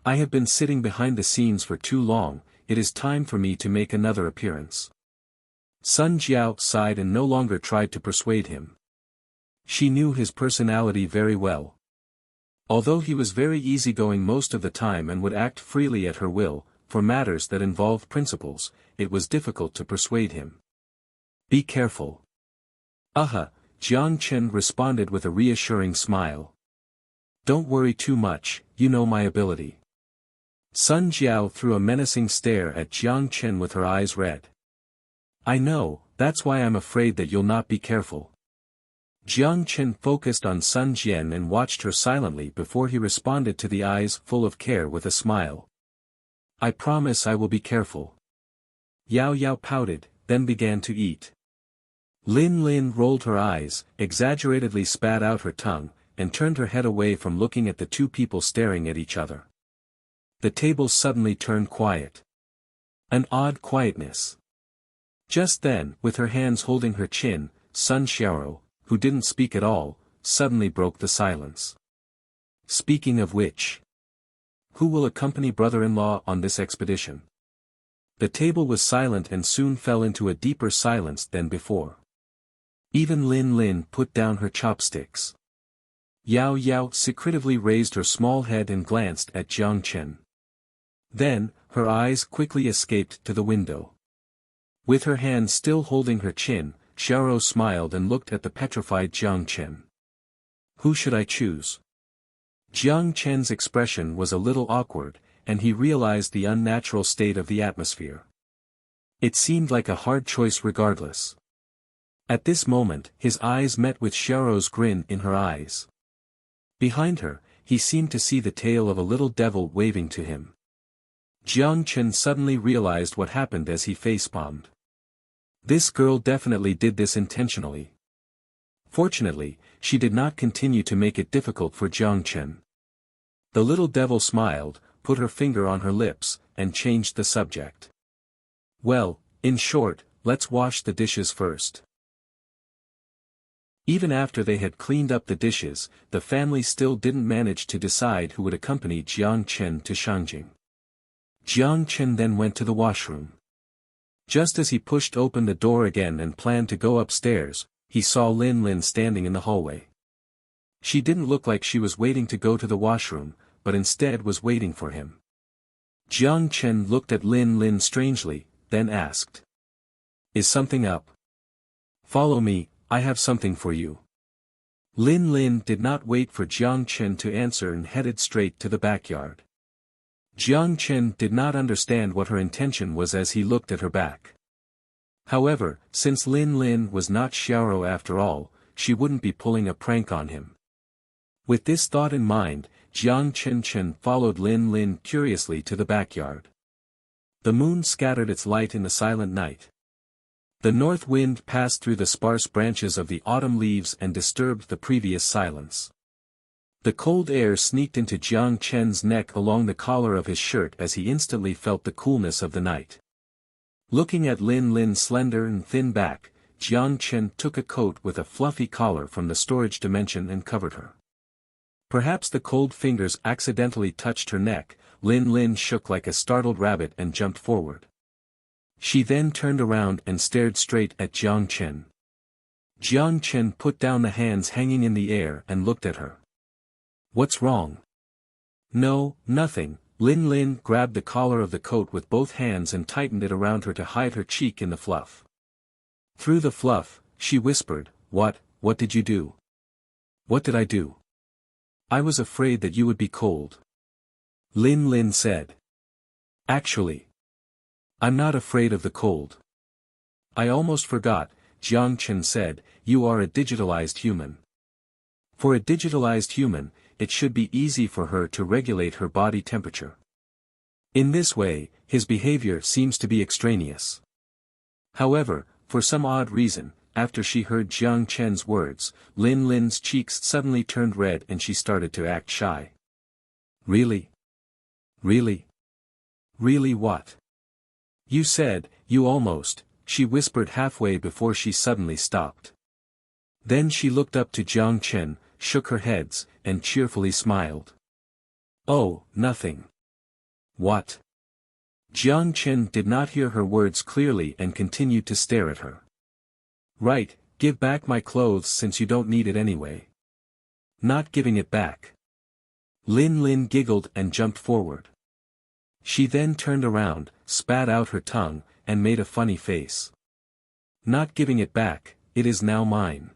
I have been sitting behind the scenes for too long, it is time for me to make another appearance." Sun Jiao sighed and no longer tried to persuade him. She knew his personality very well. Although he was very easygoing most of the time and would act freely at her will, for matters that involved principles, it was difficult to persuade him. "Be careful." Jiang Chen responded with a reassuring smile. "Don't worry too much, you know my ability." Sun Jiao threw a menacing stare at Jiang Chen with her eyes red. "I know, that's why I'm afraid that you'll not be careful." Jiang Chen focused on Sun Jian and watched her silently before he responded to the eyes full of care with a smile. "I promise I will be careful." Yao Yao pouted, then began to eat. Lin Lin rolled her eyes, exaggeratedly spat out her tongue, and turned her head away from looking at the two people staring at each other. The table suddenly turned quiet. An odd quietness. Just then, with her hands holding her chin, Sun Xiaoro, who didn't speak at all, suddenly broke the silence. "Speaking of which, who will accompany brother-in-law on this expedition?" The table was silent and soon fell into a deeper silence than before. Even Lin Lin put down her chopsticks. Yao Yao secretively raised her small head and glanced at Jiang Chen. Then, her eyes quickly escaped to the window. With her hand still holding her chin, Xiaoro smiled and looked at the petrified Jiang Chen. "Who should I choose?" Jiang Chen's expression was a little awkward, and he realized the unnatural state of the atmosphere. It seemed like a hard choice regardless. At this moment, his eyes met with Xiaoro's grin in her eyes. Behind her, he seemed to see the tail of a little devil waving to him. Jiang Chen suddenly realized what happened as he facepalmed. This girl definitely did this intentionally. Fortunately, she did not continue to make it difficult for Jiang Chen. The little devil smiled, put her finger on her lips, and changed the subject. "Well, in short, let's wash the dishes first." Even after they had cleaned up the dishes, the family still didn't manage to decide who would accompany Jiang Chen to Shangjing. Jiang Chen then went to the washroom. Just as he pushed open the door again and planned to go upstairs, he saw Lin Lin standing in the hallway. She didn't look like she was waiting to go to the washroom, but instead was waiting for him. Jiang Chen looked at Lin Lin strangely, then asked, "Is something up? Follow me, I have something for you." Lin Lin did not wait for Jiang Chen to answer and headed straight to the backyard. Jiang Chen did not understand what her intention was as he looked at her back. However, since Lin Lin was not Xiaoro after all, she wouldn't be pulling a prank on him. With this thought in mind, Jiang Chen followed Lin Lin curiously to the backyard. The moon scattered its light in the silent night. The north wind passed through the sparse branches of the autumn leaves and disturbed the previous silence. The cold air sneaked into Jiang Chen's neck along the collar of his shirt as he instantly felt the coolness of the night. Looking at Lin Lin's slender and thin back, Jiang Chen took a coat with a fluffy collar from the storage dimension and covered her. Perhaps the cold fingers accidentally touched her neck. Lin Lin shook like a startled rabbit and jumped forward. She then turned around and stared straight at Jiang Chen. Jiang Chen put down the hands hanging in the air and looked at her. "What's wrong?" "No, nothing." Lin Lin grabbed the collar of the coat with both hands and tightened it around her to hide her cheek in the fluff. Through the fluff, she whispered, What did you do?" "What did I do?" "I was afraid that you would be cold." Lin Lin said. "Actually, I'm not afraid of the cold." "I almost forgot," Jiang Chen said, "you are a digitalized human." For a digitalized human, it should be easy for her to regulate her body temperature. In this way, his behavior seems to be extraneous. However, for some odd reason, after she heard Jiang Chen's words, Lin Lin's cheeks suddenly turned red and she started to act shy. "Really? Really? Really what?" "You said, you almost," she whispered halfway before she suddenly stopped. Then she looked up to Jiang Chen, shook her heads, and cheerfully smiled. "Oh, nothing." "What?" Jiang Chen did not hear her words clearly and continued to stare at her. "Right, give back my clothes since you don't need it anyway." "Not giving it back." Lin Lin giggled and jumped forward. She then turned around, spat out her tongue, and made a funny face. "Not giving it back, it is now mine.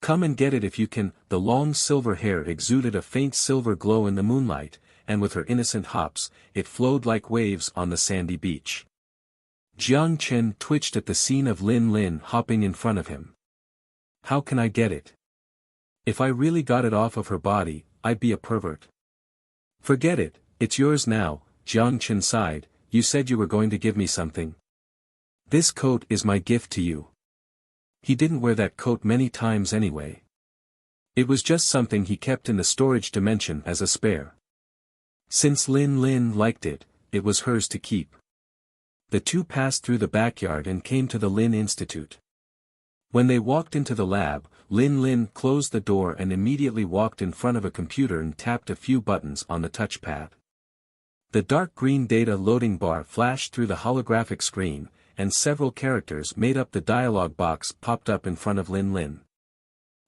Come and get it if you can." The long silver hair exuded a faint silver glow in the moonlight, and with her innocent hops, it flowed like waves on the sandy beach. Jiang Chen twitched at the scene of Lin Lin hopping in front of him. "How can I get it? If I really got it off of her body, I'd be a pervert." "Forget it, it's yours now," Jiang Chen sighed. "You said you were going to give me something. This coat is my gift to you." He didn't wear that coat many times anyway. It was just something he kept in the storage dimension as a spare. Since Lin Lin liked it, it was hers to keep. The two passed through the backyard and came to the Lin Institute. When they walked into the lab, Lin Lin closed the door and immediately walked in front of a computer and tapped a few buttons on the touchpad. The dark green data loading bar flashed through the holographic screen, and several characters made up the dialog box popped up in front of Lin Lin.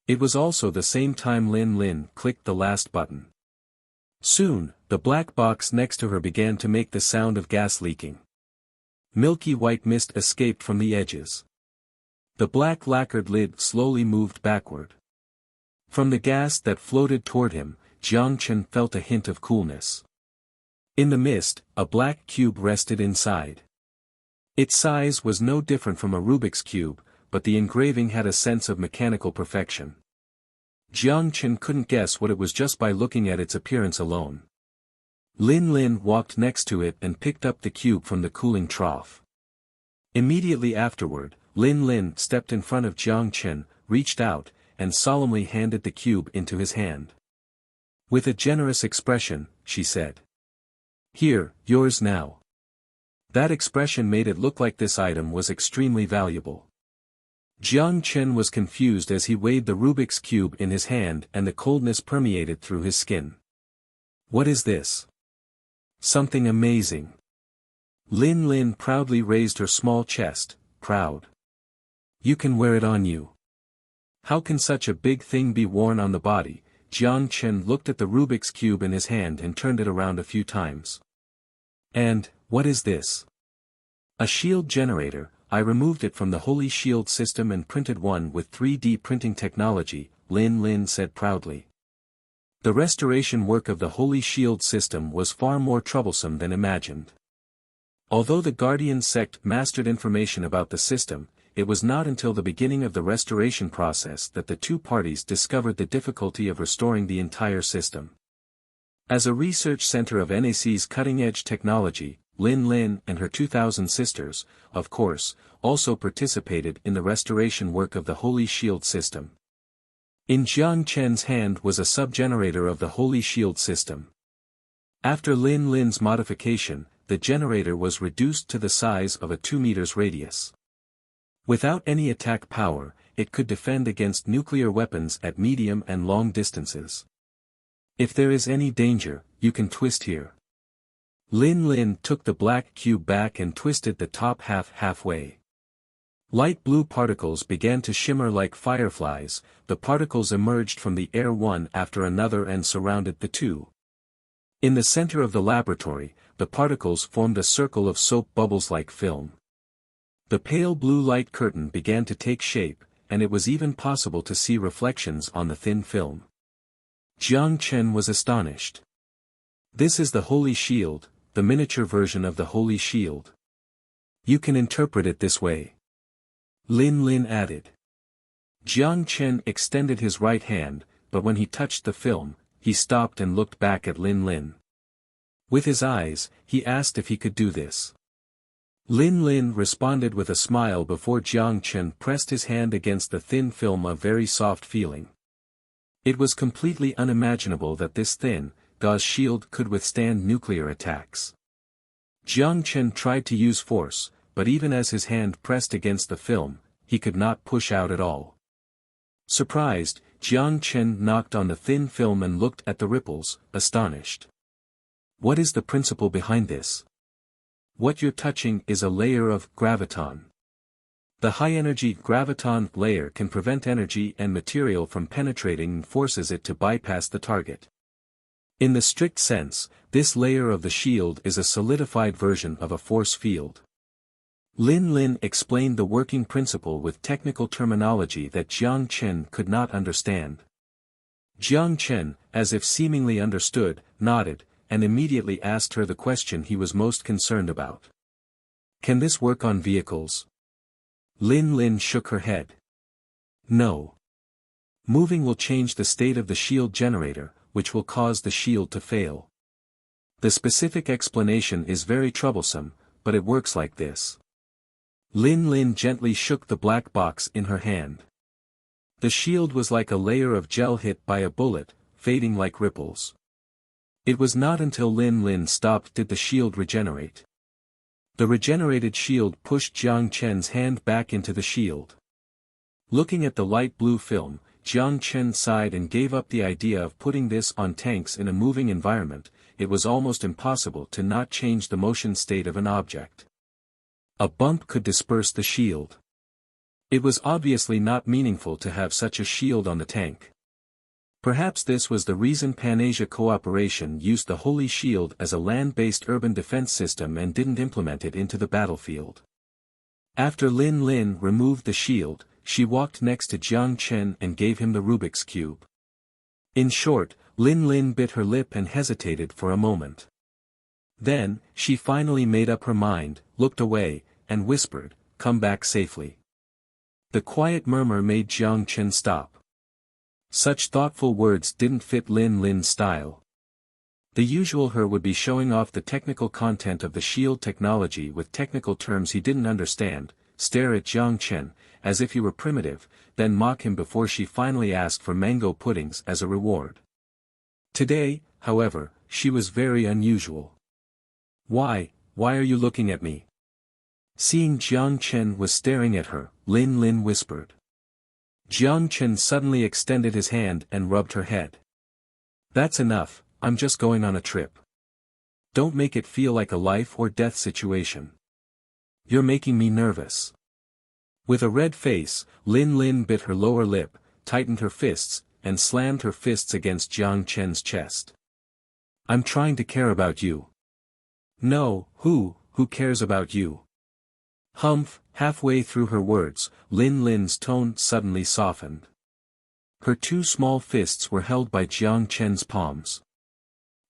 It was also the same time Lin Lin clicked the last button. Soon, the black box next to her began to make the sound of gas leaking. Milky white mist escaped from the edges. The black lacquered lid slowly moved backward. From the gas that floated toward him, Jiang Chen felt a hint of coolness. In the mist, a black cube rested inside. Its size was no different from a Rubik's cube, but the engraving had a sense of mechanical perfection. Jiang Chen couldn't guess what it was just by looking at its appearance alone. Lin Lin walked next to it and picked up the cube from the cooling trough. Immediately afterward, Lin Lin stepped in front of Jiang Chen, reached out, and solemnly handed the cube into his hand. With a generous expression, she said, "Here, yours now." That expression made it look like this item was extremely valuable. Jiang Chen was confused as he weighed the Rubik's cube in his hand and the coldness permeated through his skin. "What is this?" "Something amazing." Lin Lin proudly raised her small chest, proud. "You can wear it on you." "How can such a big thing be worn on the body?" Jiang Chen looked at the Rubik's cube in his hand and turned it around a few times. "And, what is this?" "A shield generator. I removed it from the Holy Shield system and printed one with 3D printing technology," Lin Lin said proudly. The restoration work of the Holy Shield system was far more troublesome than imagined. Although the Guardian sect mastered information about the system, it was not until the beginning of the restoration process that the two parties discovered the difficulty of restoring the entire system. As a research center of NAC's cutting-edge technology, Lin Lin and her 2,000 sisters, of course, also participated in the restoration work of the Holy Shield system. In Jiang Chen's hand was a sub-generator of the Holy Shield system. After Lin Lin's modification, the generator was reduced to the size of a 2 meters radius. Without any attack power, it could defend against nuclear weapons at medium and long distances. If there is any danger, you can twist here. Lin Lin took the black cube back and twisted the top halfway. Light blue particles began to shimmer like fireflies. The particles emerged from the air one after another and surrounded the two. In the center of the laboratory, the particles formed a circle of soap bubbles like film. The pale blue light curtain began to take shape, and it was even possible to see reflections on the thin film. Jiang Chen was astonished. This is the Holy Shield, the miniature version of the Holy Shield. You can interpret it this way. Lin Lin added. Jiang Chen extended his right hand, but when he touched the film, he stopped and looked back at Lin Lin. With his eyes, he asked if he could do this. Lin Lin responded with a smile before Jiang Chen pressed his hand against the thin film, a very soft feeling. It was completely unimaginable that this thin, gauze shield could withstand nuclear attacks. Jiang Chen tried to use force, but even as his hand pressed against the film, he could not push out at all. Surprised, Jiang Chen knocked on the thin film and looked at the ripples, astonished. What is the principle behind this? What you're touching is a layer of graviton. The high-energy graviton layer can prevent energy and material from penetrating and forces it to bypass the target. In the strict sense, this layer of the shield is a solidified version of a force field. Lin Lin explained the working principle with technical terminology that Jiang Chen could not understand. Jiang Chen, as if seemingly understood, nodded, and immediately asked her the question he was most concerned about. Can this work on vehicles? Lin Lin shook her head. No. Moving will change the state of the shield generator, which will cause the shield to fail. The specific explanation is very troublesome, but it works like this. Lin Lin gently shook the black box in her hand. The shield was like a layer of gel hit by a bullet, fading like ripples. It was not until Lin Lin stopped did the shield regenerate. The regenerated shield pushed Jiang Chen's hand back into the shield. Looking at the light blue film, Jiang Chen sighed and gave up the idea of putting this on tanks in a moving environment. It was almost impossible to not change the motion state of an object. A bump could disperse the shield. It was obviously not meaningful to have such a shield on the tank. Perhaps this was the reason Pan-Asia Cooperation used the Holy Shield as a land-based urban defense system and didn't implement it into the battlefield. After Lin Lin removed the shield, she walked next to Jiang Chen and gave him the Rubik's Cube. In short, Lin Lin bit her lip and hesitated for a moment. Then, she finally made up her mind, looked away, and whispered, "Come back safely." The quiet murmur made Jiang Chen stop. Such thoughtful words didn't fit Lin Lin's style. The usual her would be showing off the technical content of the shield technology with technical terms he didn't understand, stare at Jiang Chen, as if he were primitive, then mock him before she finally asked for mango puddings as a reward. Today, however, she was very unusual. Why are you looking at me?" Seeing Jiang Chen was staring at her, Lin Lin whispered. Jiang Chen suddenly extended his hand and rubbed her head. "That's enough, I'm just going on a trip. Don't make it feel like a life or death situation. You're making me nervous." With a red face, Lin Lin bit her lower lip, tightened her fists, and slammed her fists against Jiang Chen's chest. "I'm trying to care about you." "No, who cares about you?" Humph. Halfway through her words, Lin Lin's tone suddenly softened. Her two small fists were held by Jiang Chen's palms.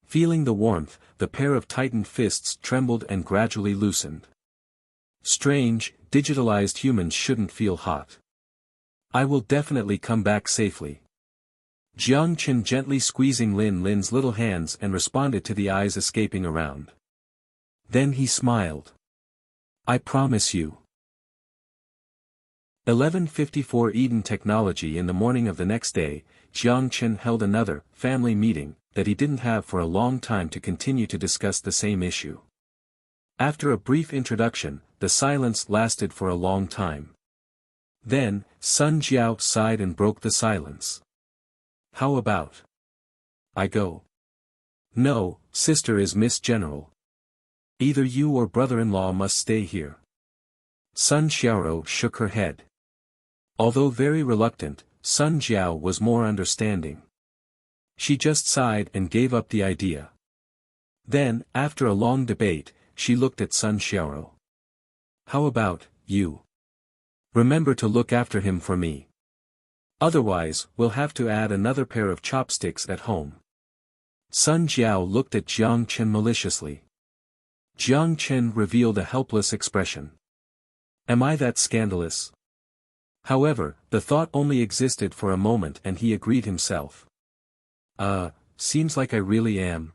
Feeling the warmth, the pair of tightened fists trembled and gradually loosened. Strange, digitalized humans shouldn't feel hot. I will definitely come back safely. Jiang Chen gently squeezing Lin Lin's little hands and responded to the eyes escaping around. Then he smiled. I promise you. 11:54 Eden Technology. In the morning of the next day, Jiang Chen held another family meeting that he didn't have for a long time to continue to discuss the same issue. After a brief introduction, the silence lasted for a long time. Then, Sun Jiao sighed and broke the silence. How about I go? No, sister is Miss General. Either you or brother-in-law must stay here. Sun Xiaoro shook her head. Although very reluctant, Sun Jiao was more understanding. She just sighed and gave up the idea. Then, after a long debate, she looked at Sun Xiaoro. How about you? Remember to look after him for me. Otherwise, we'll have to add another pair of chopsticks at home. Sun Jiao looked at Jiang Chen maliciously. Jiang Chen revealed a helpless expression. Am I that scandalous? However, the thought only existed for a moment and he agreed himself. Seems like I really am.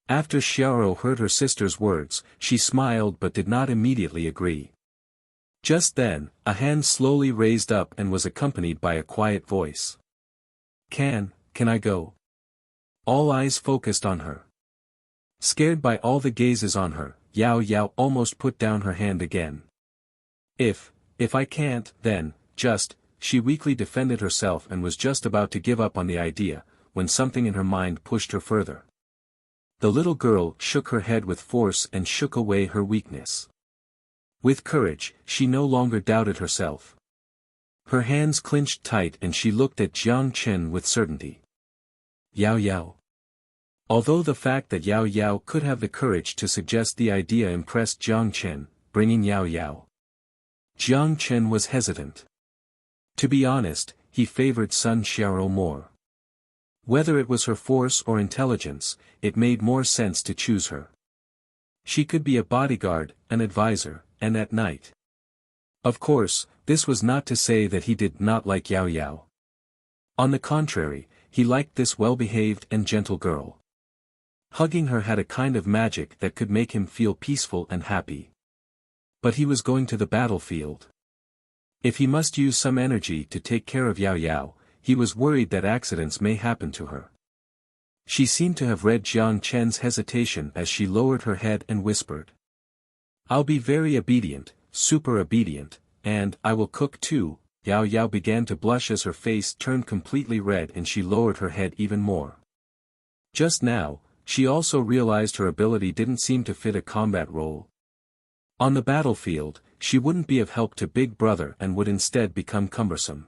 After Xiaoro heard her sister's words, she smiled but did not immediately agree. Just then, a hand slowly raised up and was accompanied by a quiet voice. Can I go? All eyes focused on her. Scared by all the gazes on her, Yao Yao almost put down her hand again. If I can't, then, she weakly defended herself and was just about to give up on the idea, when something in her mind pushed her further. The little girl shook her head with force and shook away her weakness. With courage, she no longer doubted herself. Her hands clenched tight and she looked at Jiang Chen with certainty. Yao Yao. Although the fact that Yao Yao could have the courage to suggest the idea impressed Jiang Chen, bringing Yao Yao. Jiang Chen was hesitant. To be honest, he favored Sun Xiaoro more. Whether it was her force or intelligence, it made more sense to choose her. She could be a bodyguard, an advisor, and at night. Of course, this was not to say that he did not like Yao Yao. On the contrary, he liked this well-behaved and gentle girl. Hugging her had a kind of magic that could make him feel peaceful and happy. But he was going to the battlefield. If he must use some energy to take care of Yao Yao, he was worried that accidents may happen to her. She seemed to have read Jiang Chen's hesitation as she lowered her head and whispered. I'll be very obedient, super obedient, and I will cook too. Yao Yao began to blush as her face turned completely red and she lowered her head even more. Just now, she also realized her ability didn't seem to fit a combat role. On the battlefield, she wouldn't be of help to Big Brother and would instead become cumbersome.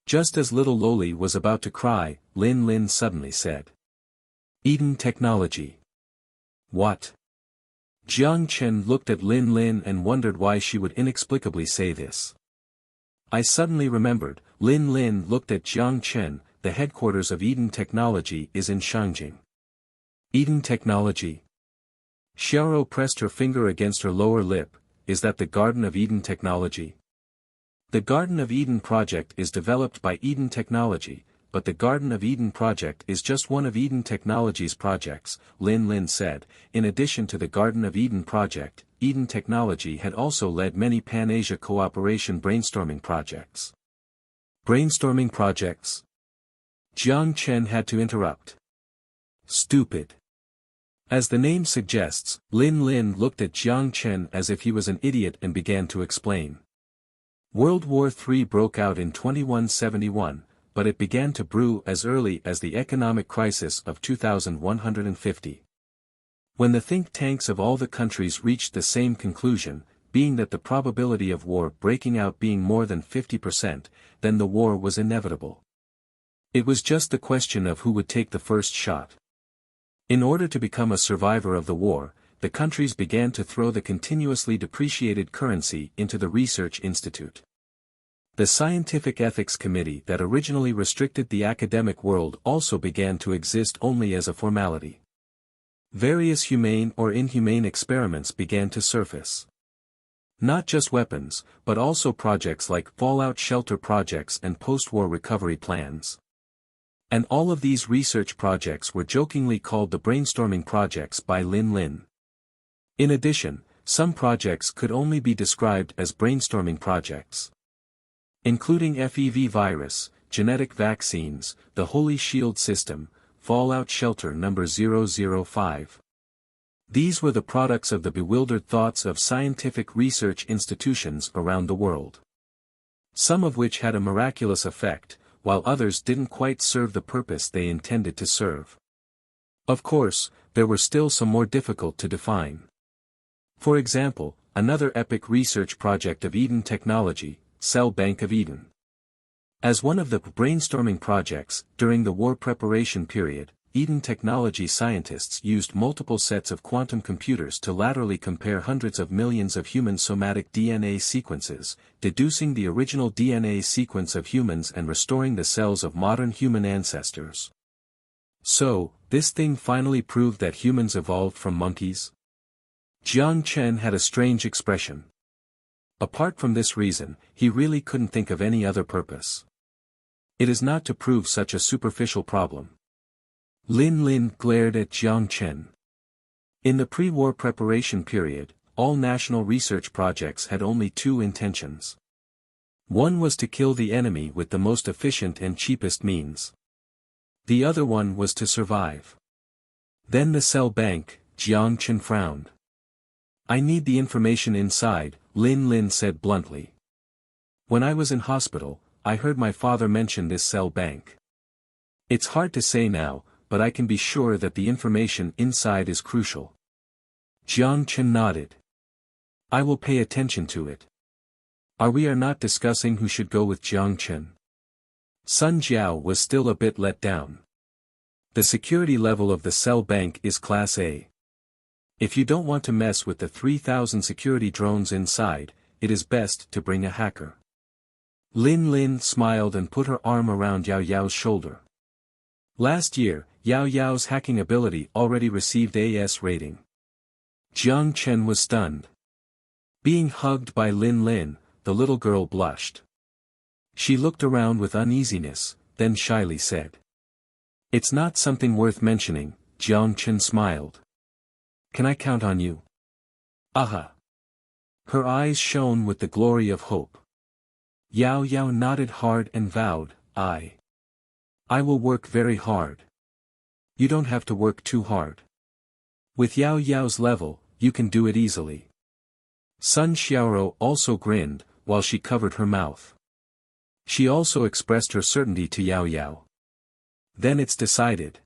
Just as little Loli was about to cry, Lin Lin suddenly said. Eden Technology. What? Jiang Chen looked at Lin Lin and wondered why she would inexplicably say this. I suddenly remembered. Lin Lin looked at Jiang Chen. The headquarters of Eden Technology is in Shangjing. Eden Technology? Xiaoro pressed her finger against her lower lip. Is that the Garden of Eden Technology? The Garden of Eden project is developed by Eden Technology, but the Garden of Eden project is just one of Eden Technology's projects, Lin Lin said. In addition to the Garden of Eden project, Eden Technology had also led many Pan-Asia cooperation brainstorming projects. Brainstorming projects? Jiang Chen had to interrupt. Stupid. As the name suggests, Lin Lin looked at Jiang Chen as if he was an idiot and began to explain. World War III broke out in 2171, but it began to brew as early as the economic crisis of 2150. When the think tanks of all the countries reached the same conclusion, being that the probability of war breaking out being more than 50%, then the war was inevitable. It was just the question of who would take the first shot. In order to become a survivor of the war, the countries began to throw the continuously depreciated currency into the research institute. The Scientific Ethics Committee that originally restricted the academic world also began to exist only as a formality. Various humane or inhumane experiments began to surface. Not just weapons, but also projects like fallout shelter projects and post-war recovery plans. And all of these research projects were jokingly called the brainstorming projects by Lin Lin. In addition, some projects could only be described as brainstorming projects, including FEV virus, genetic vaccines, the Holy Shield system, fallout shelter number 005. These were the products of the bewildered thoughts of scientific research institutions around the world. Some of which had a miraculous effect, while others didn't quite serve the purpose they intended to serve. Of course, there were still some more difficult to define. For example, another epic research project of Eden technology, Cell Bank of Eden. As one of the brainstorming projects, during the war preparation period, Eden technology scientists used multiple sets of quantum computers to laterally compare hundreds of millions of human somatic DNA sequences, deducing the original DNA sequence of humans and restoring the cells of modern human ancestors. So, this thing finally proved that humans evolved from monkeys? Jiang Chen had a strange expression. Apart from this reason, he really couldn't think of any other purpose. It is not to prove such a superficial problem. Lin Lin glared at Jiang Chen. In the pre-war preparation period, all national research projects had only two intentions. One was to kill the enemy with the most efficient and cheapest means. The other one was to survive. Then the cell bank, Jiang Chen frowned. I need the information inside, Lin Lin said bluntly. When I was in hospital, I heard my father mention this cell bank. It's hard to say now, but I can be sure that the information inside is crucial. Jiang Chen nodded. I will pay attention to it. We are not discussing who should go with Jiang Chen. Sun Jiao was still a bit let down. The security level of the cell bank is Class A. If you don't want to mess with the 3,000 security drones inside, it is best to bring a hacker. Lin Lin smiled and put her arm around Yao Yao's shoulder. Last year, Yao Yao's hacking ability already received AS rating. Jiang Chen was stunned. Being hugged by Lin Lin, the little girl blushed. She looked around with uneasiness, then shyly said. It's not something worth mentioning, Jiang Chen smiled. Can I count on you? Aha! Her eyes shone with the glory of hope. Yao Yao nodded hard and vowed, I will work very hard. You don't have to work too hard. With Yao Yao's level, you can do it easily. Sun Xiaoro also grinned, while she covered her mouth. She also expressed her certainty to Yao Yao. Then it's decided.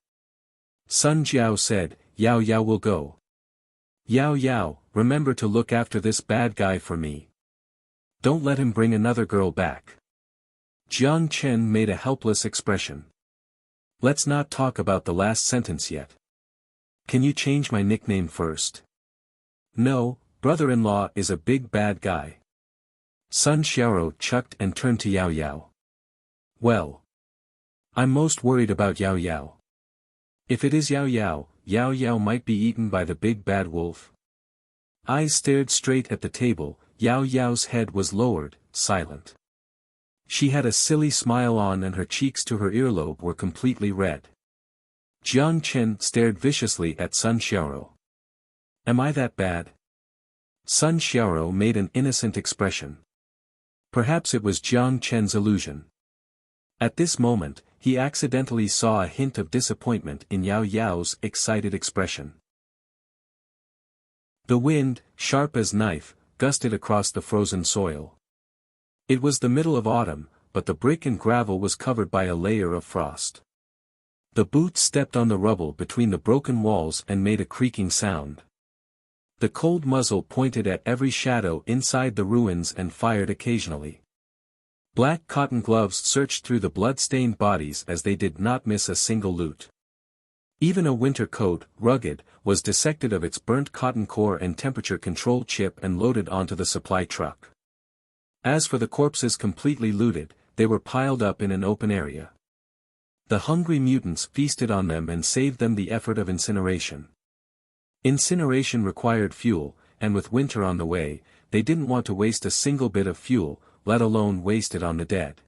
Sun Jiao said, Yao Yao will go. Yao Yao, remember to look after this bad guy for me. Don't let him bring another girl back. Jiang Chen made a helpless expression. Let's not talk about the last sentence yet. Can you change my nickname first? No, brother-in-law is a big bad guy. Sun Xiaoro chucked and turned to Yao Yao. Well, I'm most worried about Yao Yao. If it is Yao Yao, Yao Yao might be eaten by the big bad wolf. Eyes stared straight at the table, Yao Yao's head was lowered, silent. She had a silly smile on and her cheeks to her earlobe were completely red. Jiang Chen stared viciously at Sun Xiaoro. Am I that bad? Sun Xiaoro made an innocent expression. Perhaps it was Jiang Chen's illusion. At this moment, he accidentally saw a hint of disappointment in Yao Yao's excited expression. The wind, sharp as knife, gusted across the frozen soil. It was the middle of autumn, but the brick and gravel was covered by a layer of frost. The boots stepped on the rubble between the broken walls and made a creaking sound. The cold muzzle pointed at every shadow inside the ruins and fired occasionally. Black cotton gloves searched through the blood-stained bodies as they did not miss a single loot. Even a winter coat, rugged, was dissected of its burnt cotton core and temperature-control chip and loaded onto the supply truck. As for the corpses completely looted, they were piled up in an open area. The hungry mutants feasted on them and saved them the effort of incineration. Incineration required fuel, and with winter on the way, they didn't want to waste a single bit of fuel, let alone waste it on the dead.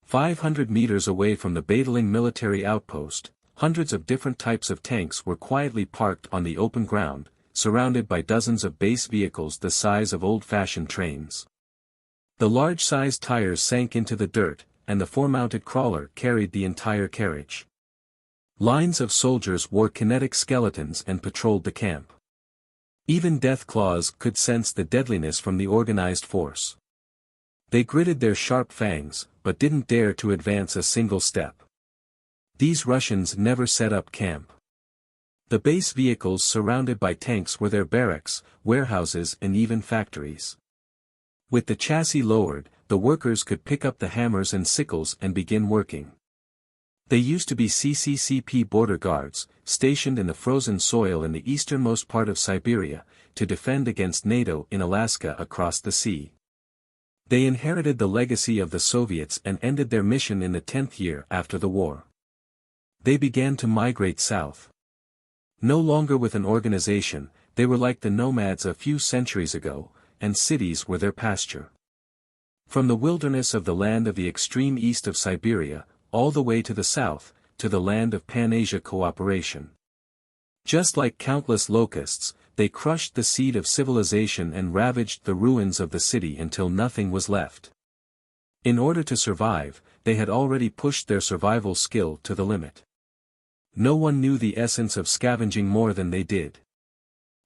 500 meters away from the battling military outpost, hundreds of different types of tanks were quietly parked on the open ground, surrounded by dozens of base vehicles the size of old-fashioned trains. The large-sized tires sank into the dirt, and the four-mounted crawler carried the entire carriage. Lines of soldiers wore kinetic skeletons and patrolled the camp. Even Deathclaws could sense the deadliness from the organized force. They gritted their sharp fangs, but didn't dare to advance a single step. These Russians never set up camp. The base vehicles surrounded by tanks were their barracks, warehouses and even factories. With the chassis lowered, the workers could pick up the hammers and sickles and begin working. They used to be CCCP border guards, stationed in the frozen soil in the easternmost part of Siberia, to defend against NATO in Alaska across the sea. They inherited the legacy of the Soviets and ended their mission in the 10th year after the war. They began to migrate south. No longer with an organization, they were like the nomads a few centuries ago, and cities were their pasture. From the wilderness of the land of the extreme east of Siberia, all the way to the south, to the land of Pan-Asia cooperation. Just like countless locusts, they crushed the seed of civilization and ravaged the ruins of the city until nothing was left. In order to survive, they had already pushed their survival skill to the limit. No one knew the essence of scavenging more than they did.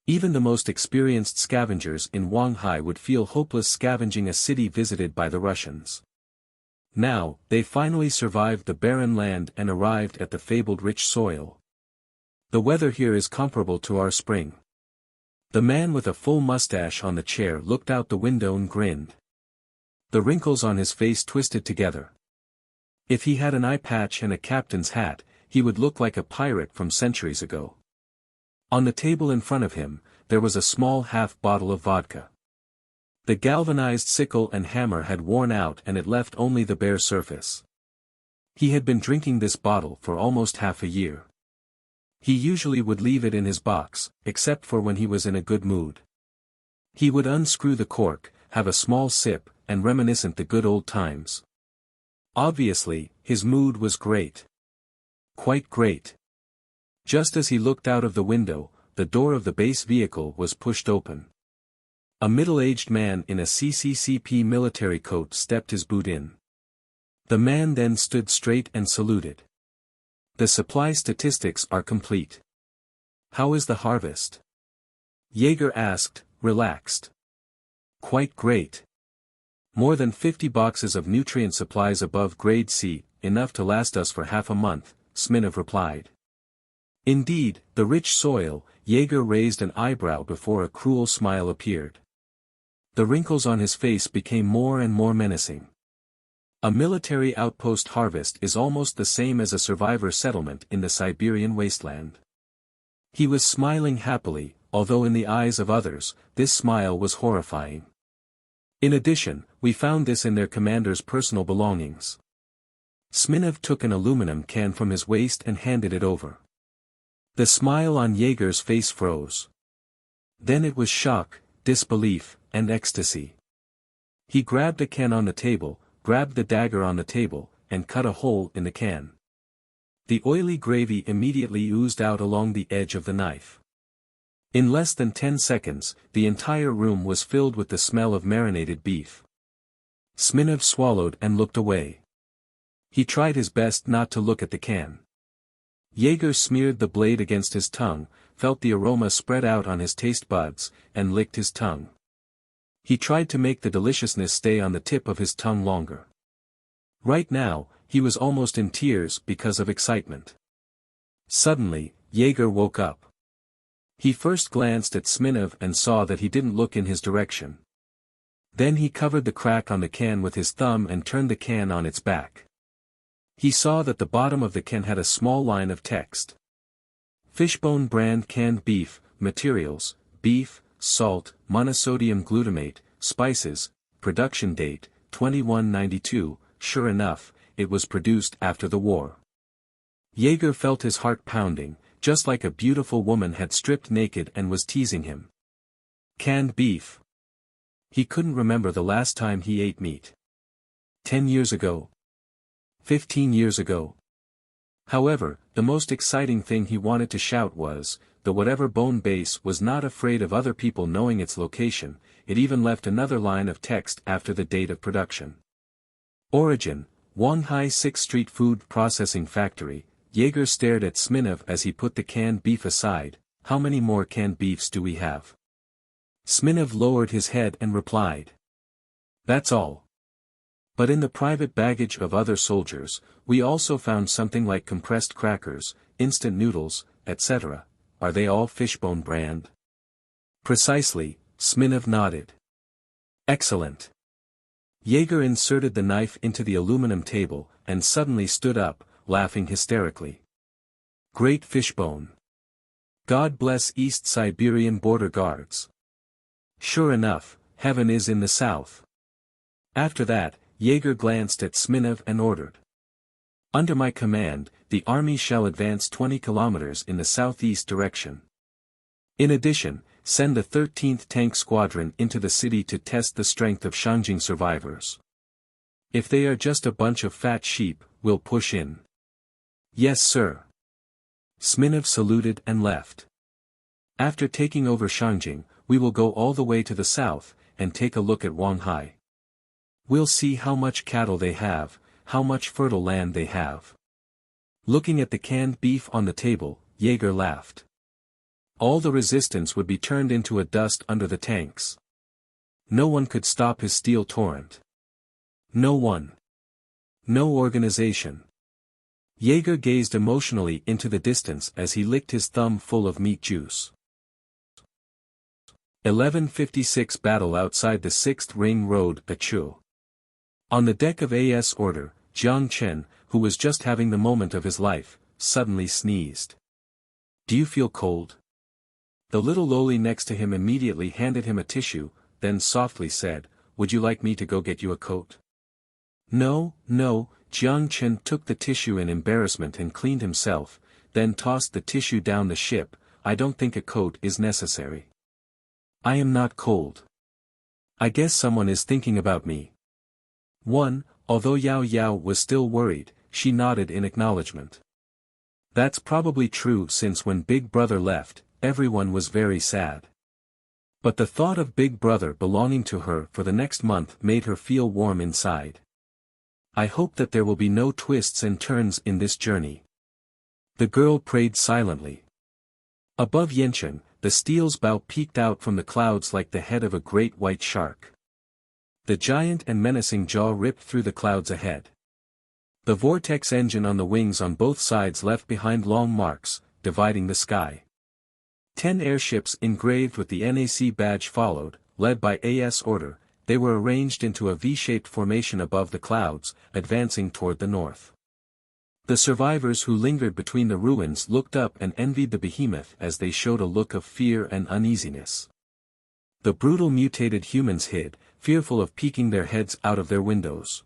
Even the most experienced scavengers in Wanghai would feel hopeless scavenging a city visited by the Russians. Now, they finally survived the barren land and arrived at the fabled rich soil. The weather here is comparable to our spring. The man with a full mustache on the chair looked out the window and grinned. The wrinkles on his face twisted together. If he had an eye patch and a captain's hat, he would look like a pirate from centuries ago. On the table in front of him, there was a small half-bottle of vodka. The galvanized sickle and hammer had worn out and it left only the bare surface. He had been drinking this bottle for almost half a year. He usually would leave it in his box, except for when he was in a good mood. He would unscrew the cork, have a small sip, and reminiscent the good old times. Obviously, his mood was great. Quite great. Just as he looked out of the window, the door of the base vehicle was pushed open. A middle-aged man in a CCCP military coat stepped his boot in. The man then stood straight and saluted. The supply statistics are complete. How is the harvest? Jaeger asked, relaxed. Quite great. More than 50 boxes of nutrient supplies above grade C, enough to last us for half a month, Smirnov replied. Indeed, the rich soil. Jaeger raised an eyebrow before a cruel smile appeared. The wrinkles on his face became more and more menacing. A military outpost harvest is almost the same as a survivor settlement in the Siberian wasteland. He was smiling happily, although in the eyes of others, this smile was horrifying. In addition, we found this in their commander's personal belongings. Smirnov took an aluminum can from his waist and handed it over. The smile on Jaeger's face froze. Then it was shock, disbelief, and ecstasy. He grabbed a can on the table, grabbed the dagger on the table, and cut a hole in the can. The oily gravy immediately oozed out along the edge of the knife. In less than 10 seconds, the entire room was filled with the smell of marinated beef. Smirnov swallowed and looked away. He tried his best not to look at the can. Jaeger smeared the blade against his tongue, felt the aroma spread out on his taste buds, and licked his tongue. He tried to make the deliciousness stay on the tip of his tongue longer. Right now, he was almost in tears because of excitement. Suddenly, Jaeger woke up. He first glanced at Smirnov and saw that he didn't look in his direction. Then he covered the crack on the can with his thumb and turned the can on its back. He saw that the bottom of the can had a small line of text. Fishbone brand canned beef, materials, beef, salt, monosodium glutamate, spices, production date, 2192, sure enough, it was produced after the war. Jaeger felt his heart pounding, just like a beautiful woman had stripped naked and was teasing him. Canned beef. He couldn't remember the last time he ate meat. 10 years ago? 15 years ago? However, the most exciting thing he wanted to shout was, the whatever bone base was not afraid of other people knowing its location. It even left another line of text after the date of production. Origin, Wanhai 6th Street Food Processing Factory. Jaeger stared at Smirnov as he put the canned beef aside. How many more canned beefs do we have? Smirnov lowered his head and replied. That's all. But in the private baggage of other soldiers, we also found something like compressed crackers, instant noodles, etc. Are they all Fishbone brand? Precisely, Smirnov nodded. Excellent. Jaeger inserted the knife into the aluminum table, and suddenly stood up, laughing hysterically. Great Fishbone. God bless East Siberian border guards. Sure enough, heaven is in the south. After that, Jaeger glanced at Smirnov and ordered. Under my command, the army shall advance 20 kilometers in the southeast direction. In addition, send the 13th Tank Squadron into the city to test the strength of Shangjing survivors. If they are just a bunch of fat sheep, we'll push in. Yes sir. Smirnov saluted and left. After taking over Shangjing, we will go all the way to the south, and take a look at Wanhai. We'll see how much cattle they have, how much fertile land they have. Looking at the canned beef on the table, Jaeger laughed. All the resistance would be turned into a dust under the tanks. No one could stop his steel torrent. No one. No organization. Jaeger gazed emotionally into the distance as he licked his thumb full of meat juice. 11:56 Battle outside the 6th Ring Road, Achu. On the deck of AS Order, Jiang Chen, who was just having the moment of his life, suddenly sneezed. Do you feel cold? The little loli next to him immediately handed him a tissue, then softly said, Would you like me to go get you a coat? No, no, Jiang Chen took the tissue in embarrassment and cleaned himself, then tossed the tissue down the ship. I don't think a coat is necessary. I am not cold. I guess someone is thinking about me. Although Yao Yao was still worried, she nodded in acknowledgement. That's probably true since when Big Brother left, everyone was very sad. But the thought of Big Brother belonging to her for the next month made her feel warm inside. I hope that there will be no twists and turns in this journey. The girl prayed silently. Above Yenchen, the steel's bow peeked out from the clouds like the head of a great white shark. The giant and menacing jaw ripped through the clouds ahead. The vortex engine on the wings on both sides left behind long marks, dividing the sky. 10 airships engraved with the NAC badge followed, led by AS Order. They were arranged into a V-shaped formation above the clouds, advancing toward the north. The survivors who lingered between the ruins looked up and envied the behemoth as they showed a look of fear and uneasiness. The brutal mutated humans hid, fearful of peeking their heads out of their windows.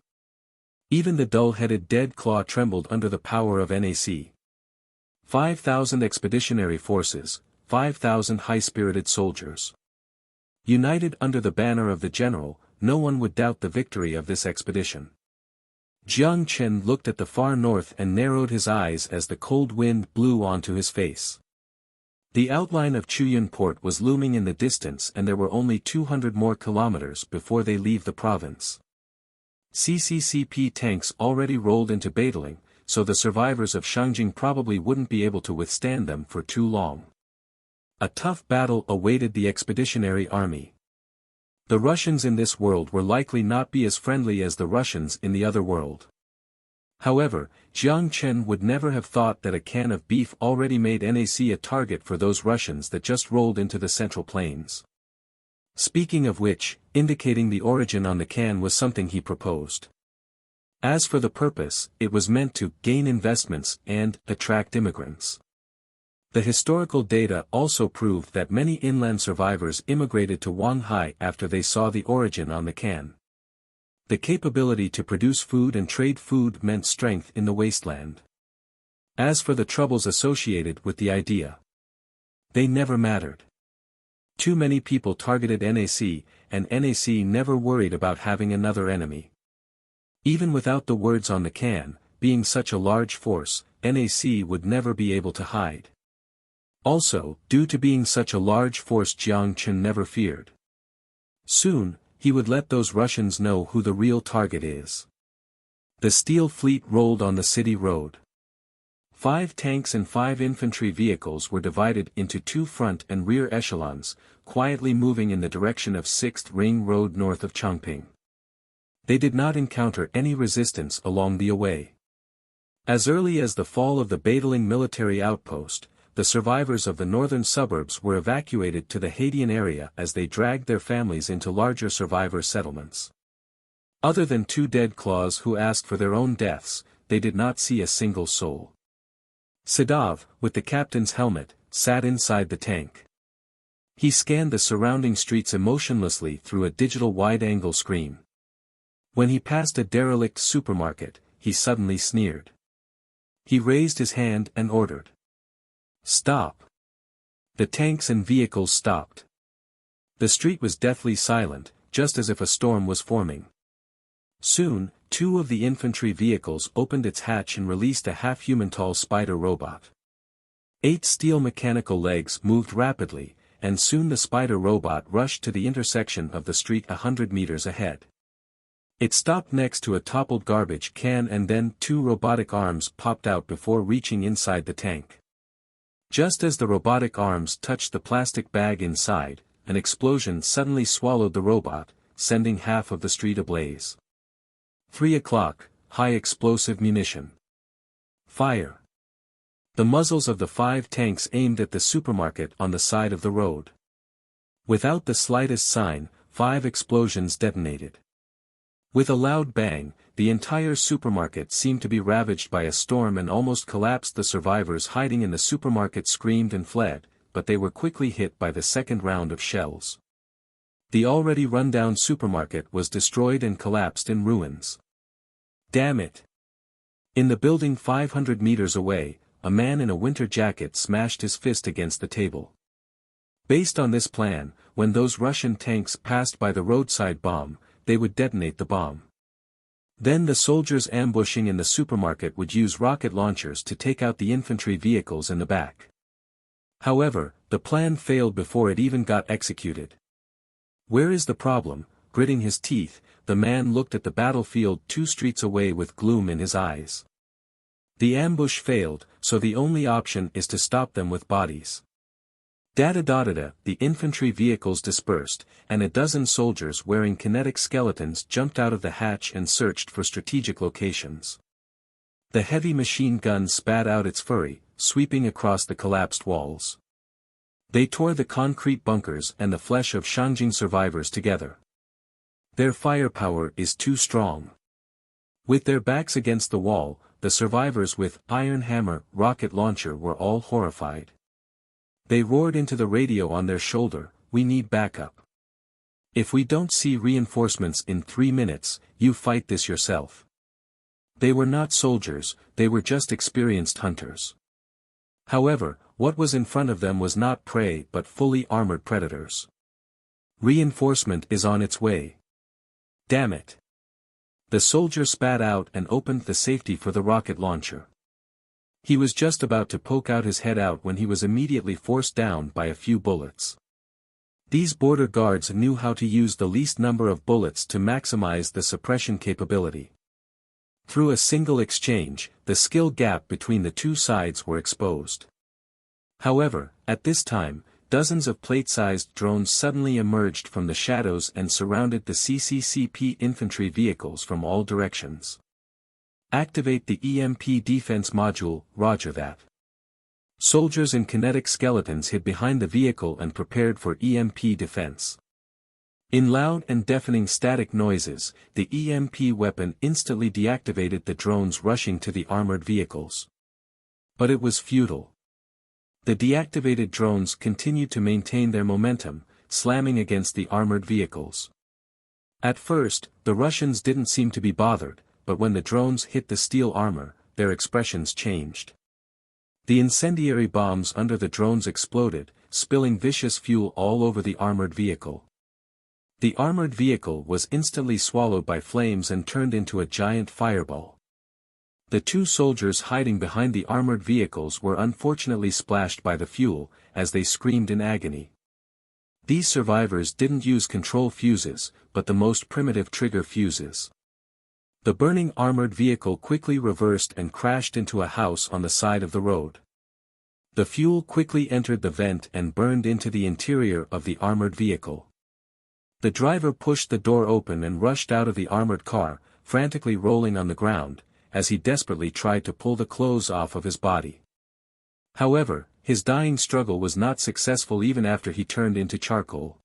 Even the dull-headed dead claw trembled under the power of NAC. 5,000 expeditionary forces, 5,000 high-spirited soldiers. United under the banner of the general, no one would doubt the victory of this expedition. Jiang Chen looked at the far north and narrowed his eyes as the cold wind blew onto his face. The outline of Chuyun port was looming in the distance and there were only 200 more kilometers before they leave the province. CCCP tanks already rolled into Badaling, so the survivors of Shangjing probably wouldn't be able to withstand them for too long. A tough battle awaited the expeditionary army. The Russians in this world were likely not be as friendly as the Russians in the other world. However, Jiang Chen would never have thought that a can of beef already made NAC a target for those Russians that just rolled into the Central Plains. Speaking of which, indicating the origin on the can was something he proposed. As for the purpose, it was meant to gain investments and attract immigrants. The historical data also proved that many inland survivors immigrated to Wanhai after they saw the origin on the can. The capability to produce food and trade food meant strength in the wasteland. As for the troubles associated with the idea, they never mattered. Too many people targeted NAC, and NAC never worried about having another enemy. Even without the words on the can, being such a large force, NAC would never be able to hide. Also, due to being such a large force, Jiang Chen never feared. Soon, he would let those Russians know who the real target is. The steel fleet rolled on the city road. 5 tanks and 5 infantry vehicles were divided into 2 front and rear echelons, quietly moving in the direction of 6th Ring Road north of Chongping. They did not encounter any resistance along the way. As early as the fall of the Badaling military outpost, the survivors of the northern suburbs were evacuated to the Haitian area as they dragged their families into larger survivor settlements. Other than 2 dead claws who asked for their own deaths, they did not see a single soul. Sadov, with the captain's helmet, sat inside the tank. He scanned the surrounding streets emotionlessly through a digital wide-angle screen. When he passed a derelict supermarket, he suddenly sneered. He raised his hand and ordered. "Stop." The tanks and vehicles stopped. The street was deathly silent, just as if a storm was forming. Soon, 2 of the infantry vehicles opened its hatch and released a half-human-tall spider robot. 8 steel mechanical legs moved rapidly, and soon the spider robot rushed to the intersection of the street 100 meters ahead. It stopped next to a toppled garbage can, and then 2 robotic arms popped out before reaching inside the tank. Just as the robotic arms touched the plastic bag inside, an explosion suddenly swallowed the robot, sending half of the street ablaze. 3 o'clock, high explosive munition. Fire. The muzzles of the 5 tanks aimed at the supermarket on the side of the road. Without the slightest sign, 5 explosions detonated. With a loud bang, the entire supermarket seemed to be ravaged by a storm and almost collapsed. The survivors hiding in the supermarket screamed and fled, but they were quickly hit by the second round of shells. The already run-down supermarket was destroyed and collapsed in ruins. Damn it! In the building 500 meters away, a man in a winter jacket smashed his fist against the table. Based on this plan, when those Russian tanks passed by the roadside bomb, they would detonate the bomb. Then the soldiers ambushing in the supermarket would use rocket launchers to take out the infantry vehicles in the back. However, the plan failed before it even got executed. Where is the problem? Gritting his teeth, the man looked at the battlefield 2 streets away with gloom in his eyes. The ambush failed, so the only option is to stop them with bodies. Da-da-da-da-da, the infantry vehicles dispersed, and a dozen soldiers wearing kinetic skeletons jumped out of the hatch and searched for strategic locations. The heavy machine gun spat out its fury, sweeping across the collapsed walls. They tore the concrete bunkers and the flesh of Shangjing survivors together. Their firepower is too strong. With their backs against the wall, the survivors with iron hammer rocket launcher were all horrified. They roared into the radio on their shoulder, "We need backup. If we don't see reinforcements in 3 minutes, you fight this yourself." They were not soldiers, they were just experienced hunters. However, what was in front of them was not prey but fully armored predators. Reinforcement is on its way. Damn it. The soldier spat out and opened the safety for the rocket launcher. He was just about to poke out his head out when he was immediately forced down by a few bullets. These border guards knew how to use the least number of bullets to maximize the suppression capability. Through a single exchange, the skill gap between the 2 sides were exposed. However, at this time, dozens of plate-sized drones suddenly emerged from the shadows and surrounded the CCCP infantry vehicles from all directions. Activate the EMP defense module, roger that. Soldiers in kinetic skeletons hid behind the vehicle and prepared for EMP defense. In loud and deafening static noises, the EMP weapon instantly deactivated the drones rushing to the armored vehicles. But it was futile. The deactivated drones continued to maintain their momentum, slamming against the armored vehicles. At first, the Russians didn't seem to be bothered, but when the drones hit the steel armor, their expressions changed. The incendiary bombs under the drones exploded, spilling vicious fuel all over the armored vehicle. The armored vehicle was instantly swallowed by flames and turned into a giant fireball. The two soldiers hiding behind the armored vehicles were unfortunately splashed by the fuel, as they screamed in agony. These survivors didn't use control fuses, but the most primitive trigger fuses. The burning armored vehicle quickly reversed and crashed into a house on the side of the road. The fuel quickly entered the vent and burned into the interior of the armored vehicle. The driver pushed the door open and rushed out of the armored car, frantically rolling on the ground, as he desperately tried to pull the clothes off of his body. However, his dying struggle was not successful even after he turned into charcoal.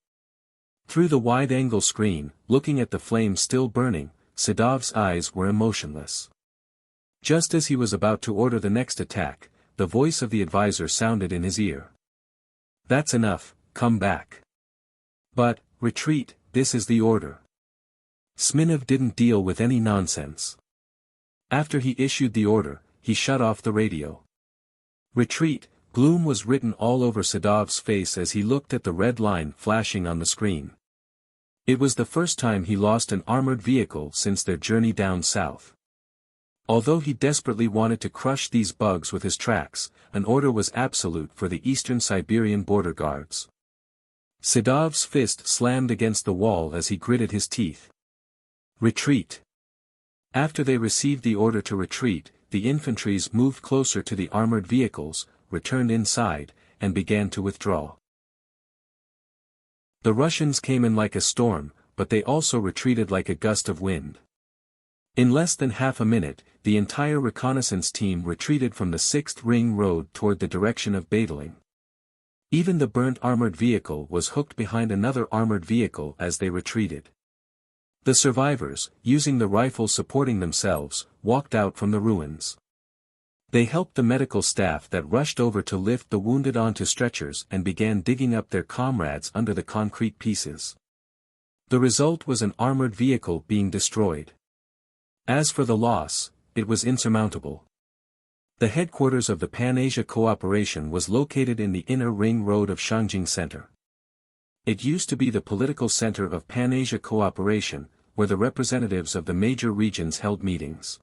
Through the wide-angle screen, looking at the flames still burning, Sadov's eyes were emotionless. Just as he was about to order the next attack, the voice of the advisor sounded in his ear. "That's enough, come back." "But, retreat, this is the order." Smirnov didn't deal with any nonsense. After he issued the order, he shut off the radio. "Retreat," gloom was written all over Sadov's face as he looked at the red line flashing on the screen. It was the first time he lost an armored vehicle since their journey down south. Although he desperately wanted to crush these bugs with his tracks, an order was absolute for the eastern Siberian border guards. Sadov's fist slammed against the wall as he gritted his teeth. "Retreat." After they received the order to retreat, the infantries moved closer to the armored vehicles, returned inside, and began to withdraw. The Russians came in like a storm, but they also retreated like a gust of wind. In less than half a minute, the entire reconnaissance team retreated from the 6th Ring Road toward the direction of Badaling. Even the burnt armored vehicle was hooked behind another armored vehicle as they retreated. The survivors, using the rifles supporting themselves, walked out from the ruins. They helped the medical staff that rushed over to lift the wounded onto stretchers and began digging up their comrades under the concrete pieces. The result was an armored vehicle being destroyed. As for the loss, it was insurmountable. The headquarters of the Pan-Asia Cooperation was located in the inner ring road of Shangjing Center. It used to be the political center of Pan-Asia Cooperation, where the representatives of the major regions held meetings.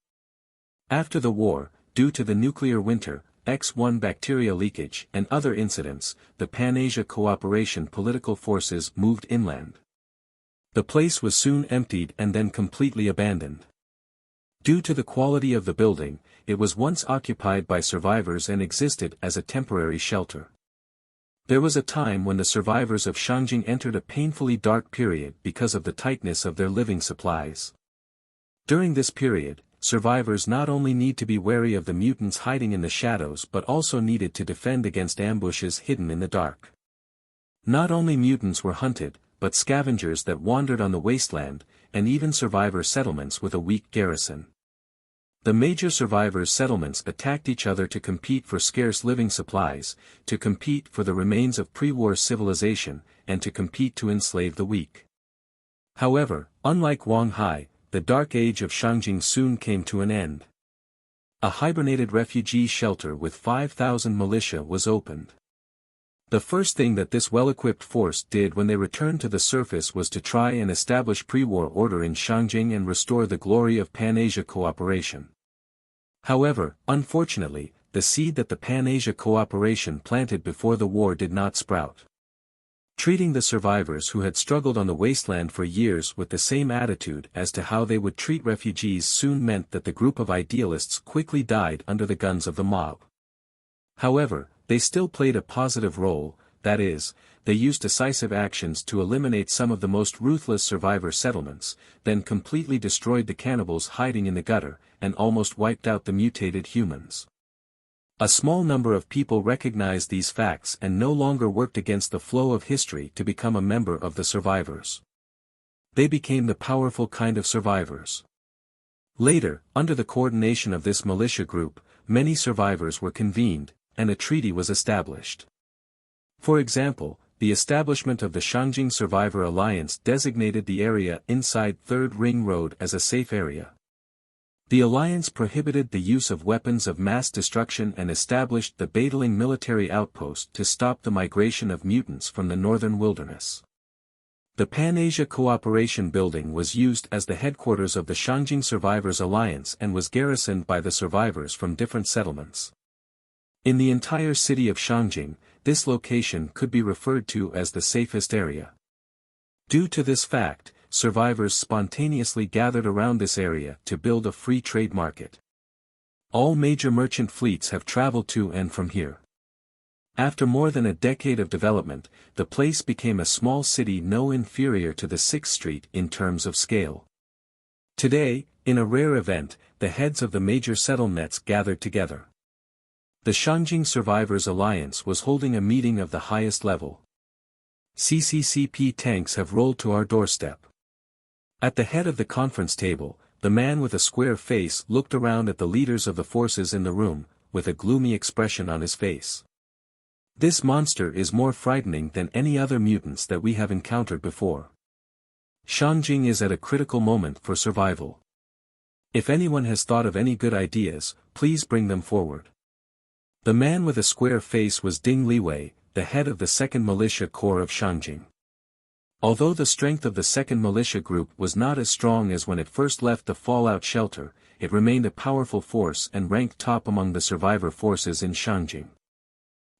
After the war, due to the nuclear winter, X1 bacteria leakage and other incidents, the Pan-Asia Cooperation political forces moved inland. The place was soon emptied and then completely abandoned. Due to the quality of the building, it was once occupied by survivors and existed as a temporary shelter. There was a time when the survivors of Shangjing entered a painfully dark period because of the tightness of their living supplies. During this period, survivors not only need to be wary of the mutants hiding in the shadows but also needed to defend against ambushes hidden in the dark. Not only mutants were hunted, but scavengers that wandered on the wasteland, and even survivor settlements with a weak garrison. The major survivors' settlements attacked each other to compete for scarce living supplies, to compete for the remains of pre-war civilization, and to compete to enslave the weak. However, unlike Wanghai, the dark age of Shangjing soon came to an end. A hibernated refugee shelter with 5,000 militia was opened. The first thing that this well-equipped force did when they returned to the surface was to try and establish pre-war order in Shangjing and restore the glory of Pan-Asia Cooperation. However, unfortunately, the seed that the Pan-Asia Cooperation planted before the war did not sprout. Treating the survivors who had struggled on the wasteland for years with the same attitude as to how they would treat refugees soon meant that the group of idealists quickly died under the guns of the mob. However, they still played a positive role, that is, they used decisive actions to eliminate some of the most ruthless survivor settlements, then completely destroyed the cannibals hiding in the gutter, and almost wiped out the mutated humans. A small number of people recognized these facts and no longer worked against the flow of history to become a member of the survivors. They became the powerful kind of survivors. Later, under the coordination of this militia group, many survivors were convened, and a treaty was established. For example, the establishment of the Shangjing Survivor Alliance designated the area inside 3rd Ring Road as a safe area. The alliance prohibited the use of weapons of mass destruction and established the Badaling military outpost to stop the migration of mutants from the northern wilderness. The Pan-Asia Cooperation Building was used as the headquarters of the Shangjing Survivors Alliance and was garrisoned by the survivors from different settlements. In the entire city of Shangjing, this location could be referred to as the safest area. Due to this fact, survivors spontaneously gathered around this area to build a free trade market. All major merchant fleets have traveled to and from here. After more than a decade of development, the place became a small city no inferior to the 6th Street in terms of scale. Today, in a rare event, the heads of the major settlements gathered together. The Shangjing Survivors Alliance was holding a meeting of the highest level. CCCP tanks have rolled to our doorstep. At the head of the conference table, the man with a square face looked around at the leaders of the forces in the room, with a gloomy expression on his face. This monster is more frightening than any other mutants that we have encountered before. Shangjing is at a critical moment for survival. If anyone has thought of any good ideas, please bring them forward. The man with a square face was Ding Liwei, the head of the 2nd Militia Corps of Shangjing. Although the strength of the 2nd Militia Group was not as strong as when it first left the fallout shelter, it remained a powerful force and ranked top among the survivor forces in Shangjing.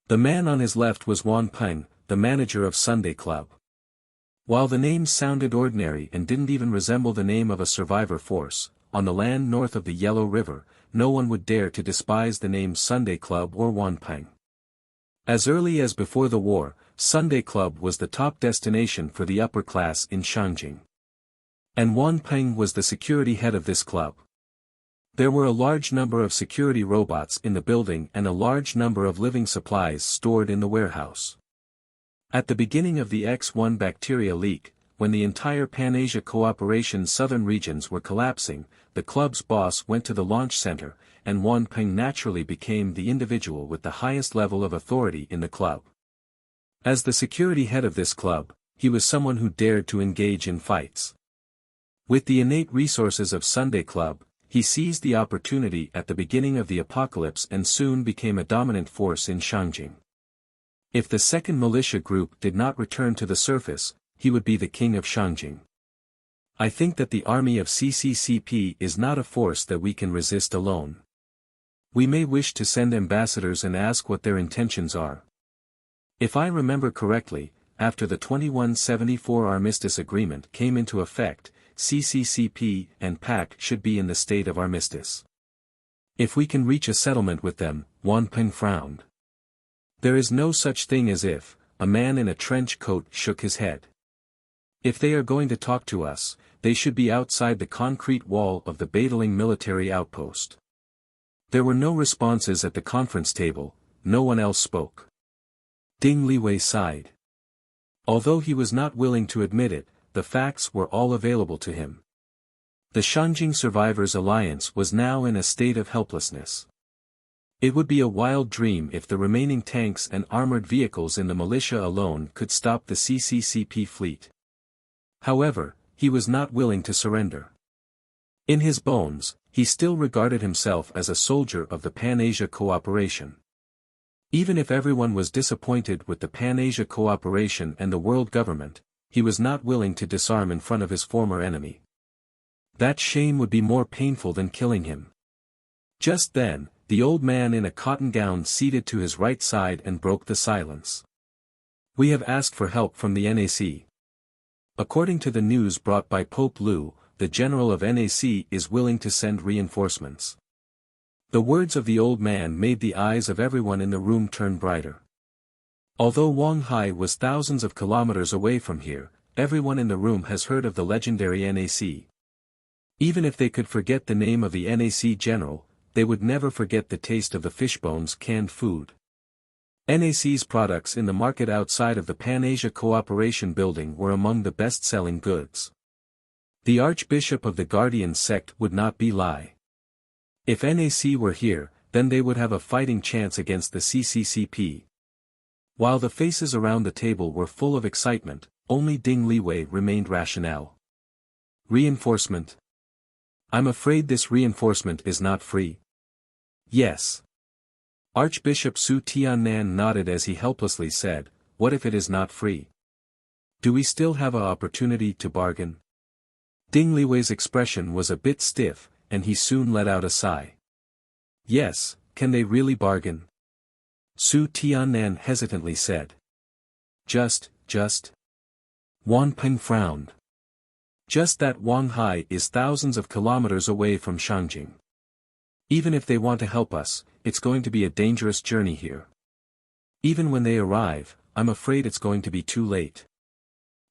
The man on his left was Wan Peng, the manager of Sunday Club. While the name sounded ordinary and didn't even resemble the name of a survivor force, on the land north of the Yellow River, no one would dare to despise the name Sunday Club or Wan Peng. As early as before the war, Sunday Club was the top destination for the upper class in Shangjing. And Wan Peng was the security head of this club. There were a large number of security robots in the building and a large number of living supplies stored in the warehouse. At the beginning of the X1 bacteria leak, when the entire Pan-Asia Cooperation southern regions were collapsing, the club's boss went to the launch center, and Wan Peng naturally became the individual with the highest level of authority in the club. As the security head of this club, he was someone who dared to engage in fights. With the innate resources of Sunday Club, he seized the opportunity at the beginning of the apocalypse and soon became a dominant force in Shangjing. If the 2nd Militia Group did not return to the surface, he would be the king of Shangjing. I think that the army of CCCP is not a force that we can resist alone. We may wish to send ambassadors and ask what their intentions are. If I remember correctly, after the 2174 Armistice Agreement came into effect, CCCP and PAC should be in the state of armistice. If we can reach a settlement with them, Wan Peng frowned. There is no such thing as if, a man in a trench coat shook his head. If they are going to talk to us, they should be outside the concrete wall of the Badaling military outpost. There were no responses at the conference table, no one else spoke. Ding Liwei sighed. Although he was not willing to admit it, the facts were all available to him. The Shangjing Survivors Alliance was now in a state of helplessness. It would be a wild dream if the remaining tanks and armored vehicles in the militia alone could stop the CCCP fleet. However, he was not willing to surrender. In his bones, he still regarded himself as a soldier of the Pan-Asia Cooperation. Even if everyone was disappointed with the Pan-Asia Cooperation and the world government, he was not willing to disarm in front of his former enemy. That shame would be more painful than killing him. Just then, the old man in a cotton gown seated to his right side and broke the silence. We have asked for help from the NAC. According to the news brought by Pope Liu, the general of NAC is willing to send reinforcements. The words of the old man made the eyes of everyone in the room turn brighter. Although Wanghai was thousands of kilometers away from here, everyone in the room has heard of the legendary NAC. Even if they could forget the name of the NAC general, they would never forget the taste of the fishbones canned food. NAC's products in the market outside of the Pan-Asia Cooperation Building were among the best-selling goods. The Archbishop of the Guardian sect would not lie. If NAC were here, then they would have a fighting chance against the CCCP. While the faces around the table were full of excitement, only Ding Liwei remained rational. Reinforcement. I'm afraid this reinforcement is not free. Yes. Archbishop Su Tiannan nodded as he helplessly said, what if it is not free? Do we still have an opportunity to bargain? Ding Liwei's expression was a bit stiff, and he soon let out a sigh. Yes, can they really bargain? Su Tiannan hesitantly said. Just. Wang Ping frowned. Just that Wanghai is thousands of kilometers away from Shangjing. Even if they want to help us, it's going to be a dangerous journey here. Even when they arrive, I'm afraid it's going to be too late.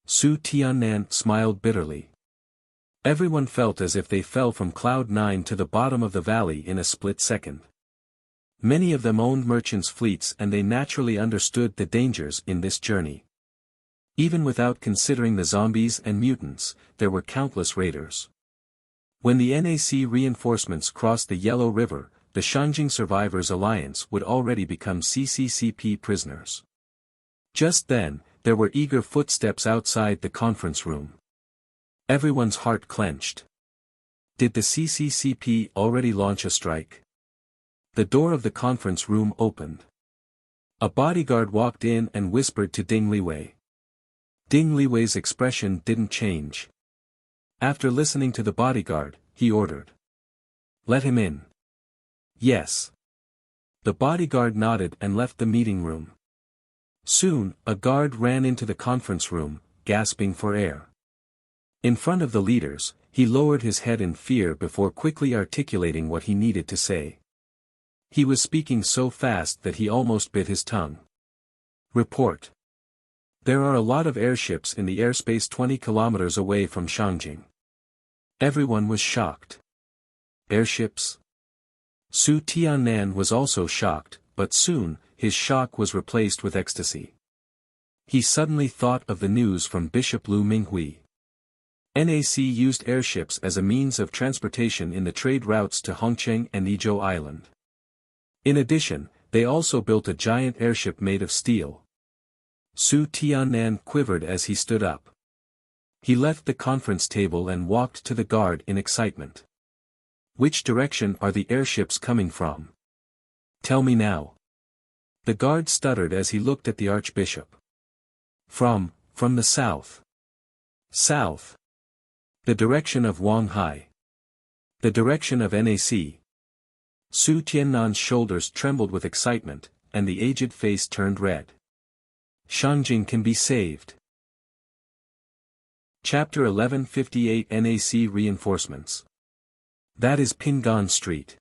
Su Tiannan smiled bitterly. Everyone felt as if they fell from cloud 9 to the bottom of the valley in a split second. Many of them owned merchants' fleets and they naturally understood the dangers in this journey. Even without considering the zombies and mutants, there were countless raiders. When the NAC reinforcements crossed the Yellow River, the Shangjing Survivors Alliance would already become CCCP prisoners. Just then, there were eager footsteps outside the conference room. Everyone's heart clenched. Did the CCCP already launch a strike? The door of the conference room opened. A bodyguard walked in and whispered to Ding Liwei. Ding Liwei's expression didn't change. After listening to the bodyguard, he ordered. Let him in. Yes. The bodyguard nodded and left the meeting room. Soon, a guard ran into the conference room, gasping for air. In front of the leaders, he lowered his head in fear before quickly articulating what he needed to say. He was speaking so fast that he almost bit his tongue. Report. There are a lot of airships in the airspace 20 kilometers away from Shangjing. Everyone was shocked. Airships? Su Tiannan was also shocked, but soon, his shock was replaced with ecstasy. He suddenly thought of the news from Bishop Lu Minghui. NAC used airships as a means of transportation in the trade routes to Hongqiang and Izhou Island. In addition, they also built a giant airship made of steel. Su Tiannan quivered as he stood up. He left the conference table and walked to the guard in excitement. Which direction are the airships coming from? Tell me now. The guard stuttered as he looked at the archbishop. From the south. South. The direction of Wanghai. The direction of NAC. Su Tiannan's shoulders trembled with excitement, and the aged face turned red. Shangjing can be saved. Chapter 1158 NAC Reinforcements. That is Pingan Street.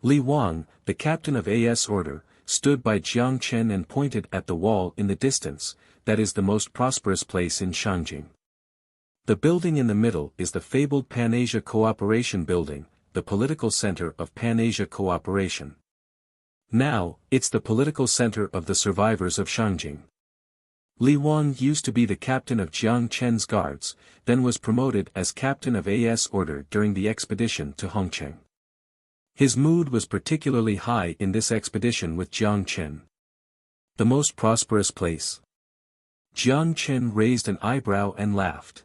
Li Wang, the captain of AS Order, stood by Jiang Chen and pointed at the wall in the distance. That is the most prosperous place in Shangjing. The building in the middle is the fabled Pan-Asia Cooperation Building, the political center of Pan-Asia Cooperation. Now, it's the political center of the survivors of Shangjing. Li Wang used to be the captain of Jiang Chen's guards, then was promoted as captain of AS Order during the expedition to Hongqiang. His mood was particularly high in this expedition with Jiang Chen. The most prosperous place. Jiang Chen raised an eyebrow and laughed.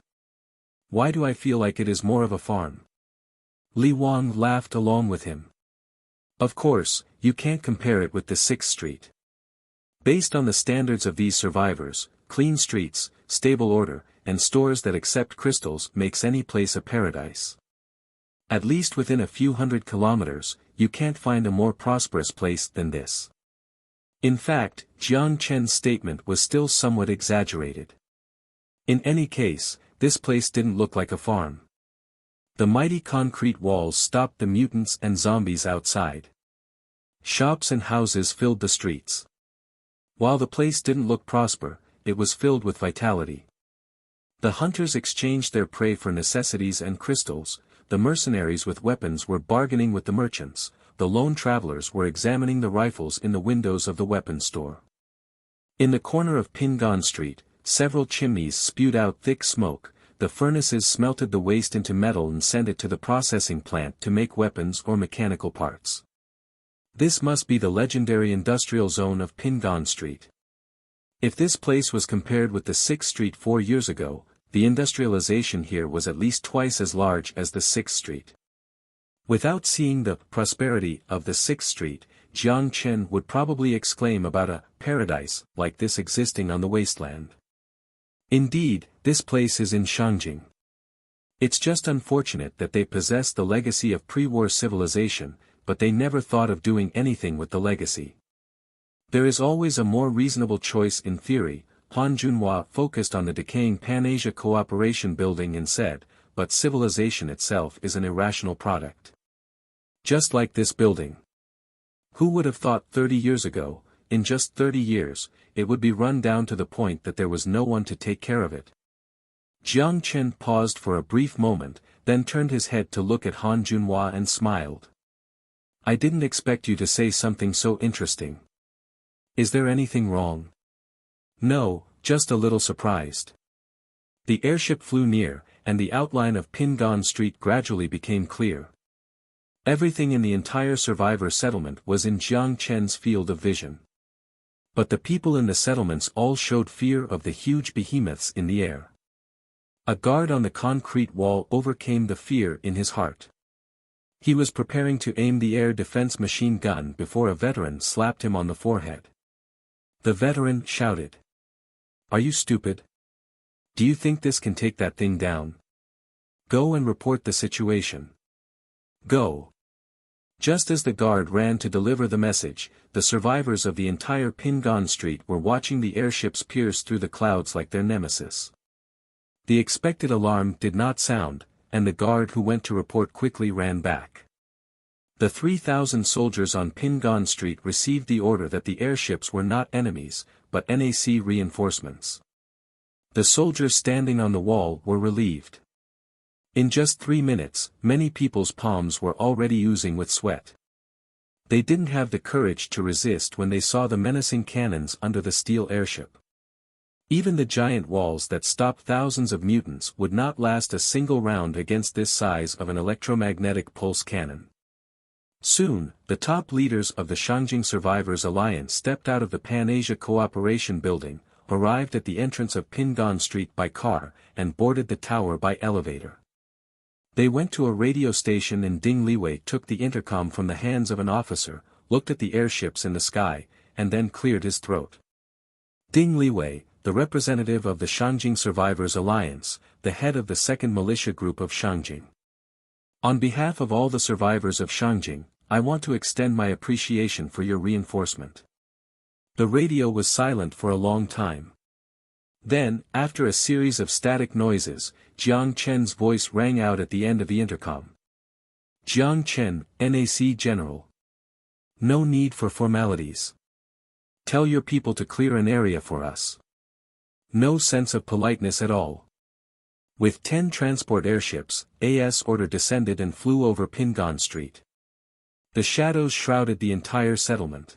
Why do I feel like it is more of a farm? Li Wang laughed along with him. Of course, you can't compare it with the 6th Street. Based on the standards of these survivors, clean streets, stable order, and stores that accept crystals makes any place a paradise. At least within a few hundred kilometers, you can't find a more prosperous place than this. In fact, Jiang Chen's statement was still somewhat exaggerated. In any case, this place didn't look like a farm. The mighty concrete walls stopped the mutants and zombies outside. Shops and houses filled the streets. While the place didn't look prosper, it was filled with vitality. The hunters exchanged their prey for necessities and crystals, the mercenaries with weapons were bargaining with the merchants, the lone travelers were examining the rifles in the windows of the weapons store. In the corner of Pingan Street, several chimneys spewed out thick smoke, the furnaces smelted the waste into metal and sent it to the processing plant to make weapons or mechanical parts. This must be the legendary industrial zone of Pingan Street. If this place was compared with the 6th Street 4 years ago, the industrialization here was at least twice as large as the 6th Street. Without seeing the prosperity of the 6th Street, Jiang Chen would probably exclaim about a paradise like this existing on the wasteland. Indeed, this place is in Shangjing. It's just unfortunate that they possess the legacy of pre-war civilization, but they never thought of doing anything with the legacy. There is always a more reasonable choice in theory. Han Junhua focused on the decaying Pan-Asia Cooperation Building and said, but civilization itself is an irrational product. Just like this building. Who would have thought 30 years ago, in just 30 years, it would be run down to the point that there was no one to take care of it? Jiang Chen paused for a brief moment, then turned his head to look at Han Junhua and smiled. I didn't expect you to say something so interesting. Is there anything wrong? No, just a little surprised. The airship flew near, and the outline of Pingan Street gradually became clear. Everything in the entire survivor settlement was in Jiang Chen's field of vision. But the people in the settlements all showed fear of the huge behemoths in the air. A guard on the concrete wall overcame the fear in his heart. He was preparing to aim the air defense machine gun before a veteran slapped him on the forehead. The veteran shouted. Are you stupid? Do you think this can take that thing down? Go and report the situation. Go. Just as the guard ran to deliver the message, the survivors of the entire Pingan Street were watching the airships pierce through the clouds like their nemesis. The expected alarm did not sound, and the guard who went to report quickly ran back. The 3,000 soldiers on Pingan Street received the order that the airships were not enemies, but NAC reinforcements. The soldiers standing on the wall were relieved. In just 3 minutes, many people's palms were already oozing with sweat. They didn't have the courage to resist when they saw the menacing cannons under the steel airship. Even the giant walls that stopped thousands of mutants would not last a single round against this size of an electromagnetic pulse cannon. Soon, the top leaders of the Shangjing Survivors Alliance stepped out of the Pan-Asia Cooperation Building, arrived at the entrance of Pingan Street by car, and boarded the tower by elevator. They went to a radio station and Ding Liwei took the intercom from the hands of an officer, looked at the airships in the sky, and then cleared his throat. Ding Liwei, the representative of the Shangjing Survivors Alliance, the head of the 2nd Militia Group of Shangjing. On behalf of all the survivors of Shangjing, I want to extend my appreciation for your reinforcement. The radio was silent for a long time. Then, after a series of static noises, Jiang Chen's voice rang out at the end of the intercom. Jiang Chen, NAC General. No need for formalities. Tell your people to clear an area for us. No sense of politeness at all. With 10 transport airships, AS order descended and flew over Pingan Street. The shadows shrouded the entire settlement.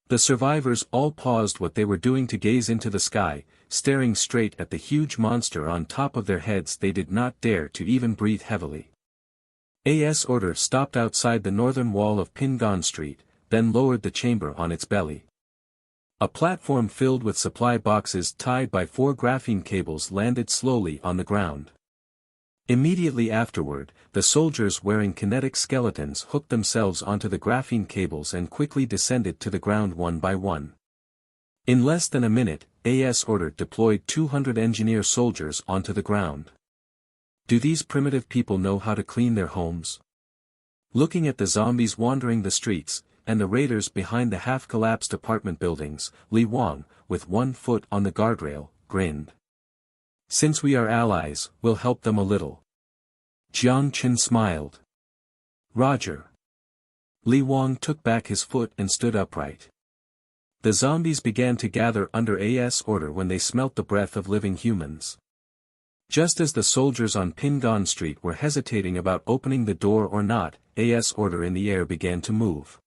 The survivors all paused what they were doing to gaze into the sky, staring straight at the huge monster on top of their heads. They did not dare to even breathe heavily. AS order stopped outside the northern wall of Pingan Street, then lowered the chamber on its belly. A platform filled with supply boxes tied by 4 graphene cables landed slowly on the ground. Immediately afterward, the soldiers wearing kinetic skeletons hooked themselves onto the graphene cables and quickly descended to the ground one by one. In less than a minute, AS order deployed 200 engineer soldiers onto the ground. Do these primitive people know how to clean their homes? Looking at the zombies wandering the streets, and the raiders behind the half-collapsed apartment buildings, Li Wang, with one foot on the guardrail, grinned. Since we are allies, we'll help them a little. Jiang Chen smiled. Roger. Li Wang took back his foot and stood upright. The zombies began to gather under AS order when they smelt the breath of living humans. Just as the soldiers on Pingan Street were hesitating about opening the door or not, AS order in the air began to move.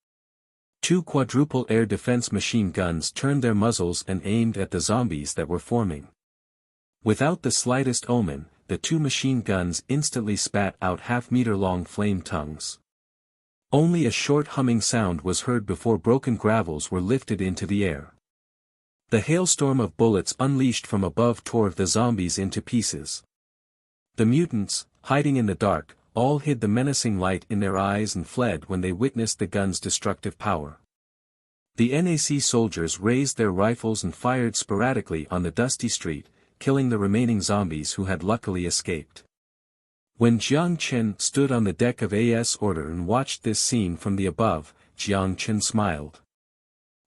2 quadruple air defense machine guns turned their muzzles and aimed at the zombies that were forming. Without the slightest omen, the 2 machine guns instantly spat out half-meter-long flame tongues. Only a short humming sound was heard before broken gravels were lifted into the air. The hailstorm of bullets unleashed from above tore the zombies into pieces. The mutants, hiding in the dark, all hid the menacing light in their eyes and fled when they witnessed the gun's destructive power. The NAC soldiers raised their rifles and fired sporadically on the dusty street, killing the remaining zombies who had luckily escaped. When Jiang Chen stood on the deck of AS Order and watched this scene from the above, Jiang Chen smiled.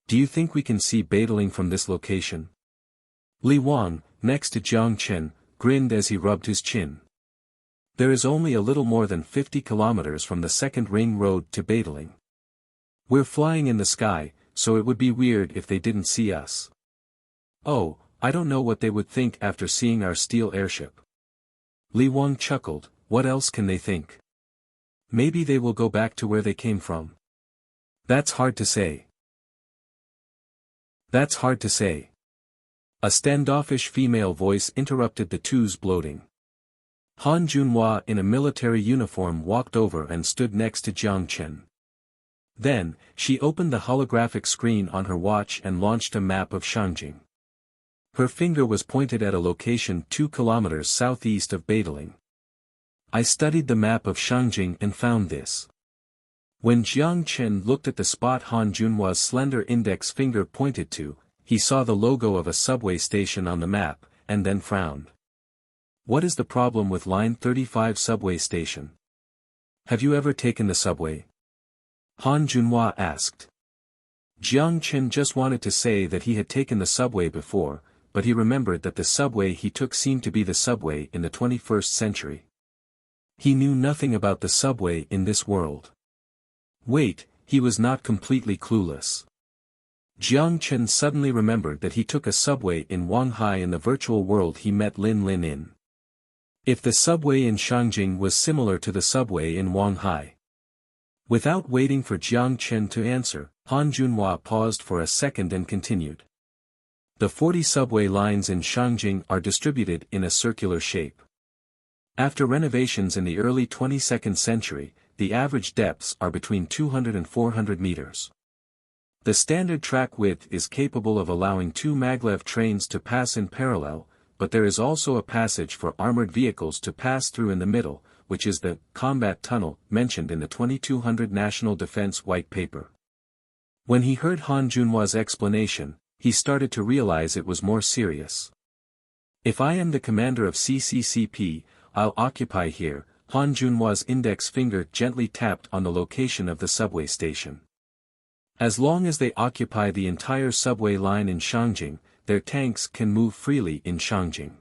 "Do you think we can see battling from this location?" Li Wang, next to Jiang Chen, grinned as he rubbed his chin. "There is only a little more than 50 kilometers from the second ring road to battling. We're flying in the sky, so it would be weird if they didn't see us." "Oh, I don't know what they would think after seeing our steel airship." Li Wang chuckled. "What else can they think? Maybe they will go back to where they came from." "That's hard to say." "That's hard to say." A standoffish female voice interrupted the two's bloating. Han Junhua in a military uniform walked over and stood next to Jiang Chen. Then, she opened the holographic screen on her watch and launched a map of Shangjing. Her finger was pointed at a location 2 kilometers southeast of battling. "I studied the map of Shangjing and found this." When Jiang Chen looked at the spot Han Junhua's slender index finger pointed to, he saw the logo of a subway station on the map, and then frowned. "What is the problem with Line 35 subway station? Have you ever taken the subway?" Han Junhua asked. Jiang Chen just wanted to say that he had taken the subway before, but he remembered that the subway he took seemed to be the subway in the 21st century. He knew nothing about the subway in this world. Wait, he was not completely clueless. Jiang Chen suddenly remembered that he took a subway in Wanghai in the virtual world he met Lin Lin in. If the subway in Shangjing was similar to the subway in Wanghai. Without waiting for Jiang Chen to answer, Han Junhua paused for a second and continued. The 40 subway lines in Shangjing are distributed in a circular shape. After renovations in the early 22nd century, the average depths are between 200 and 400 meters. The standard track width is capable of allowing 2 maglev trains to pass in parallel, but there is also a passage for armored vehicles to pass through in the middle, which is the combat tunnel mentioned in the 2200 National Defense White Paper. When he heard Han Junhua's explanation, he started to realize it was more serious. "If I am the commander of CCCP, I'll occupy here." Han Junhua's index finger gently tapped on the location of the subway station. "As long as they occupy the entire subway line in Shangjing, their tanks can move freely in Shangjing.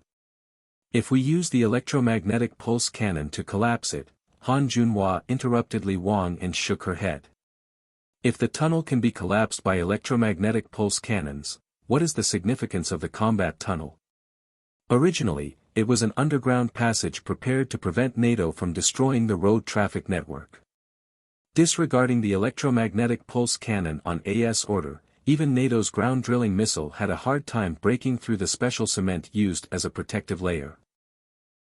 If we use the electromagnetic pulse cannon to collapse it," Han Junhua interrupted Li Wang and shook her head. "If the tunnel can be collapsed by electromagnetic pulse cannons, what is the significance of the combat tunnel? Originally, it was an underground passage prepared to prevent NATO from destroying the road traffic network. Disregarding the electromagnetic pulse cannon on AS Order, even NATO's ground drilling missile had a hard time breaking through the special cement used as a protective layer.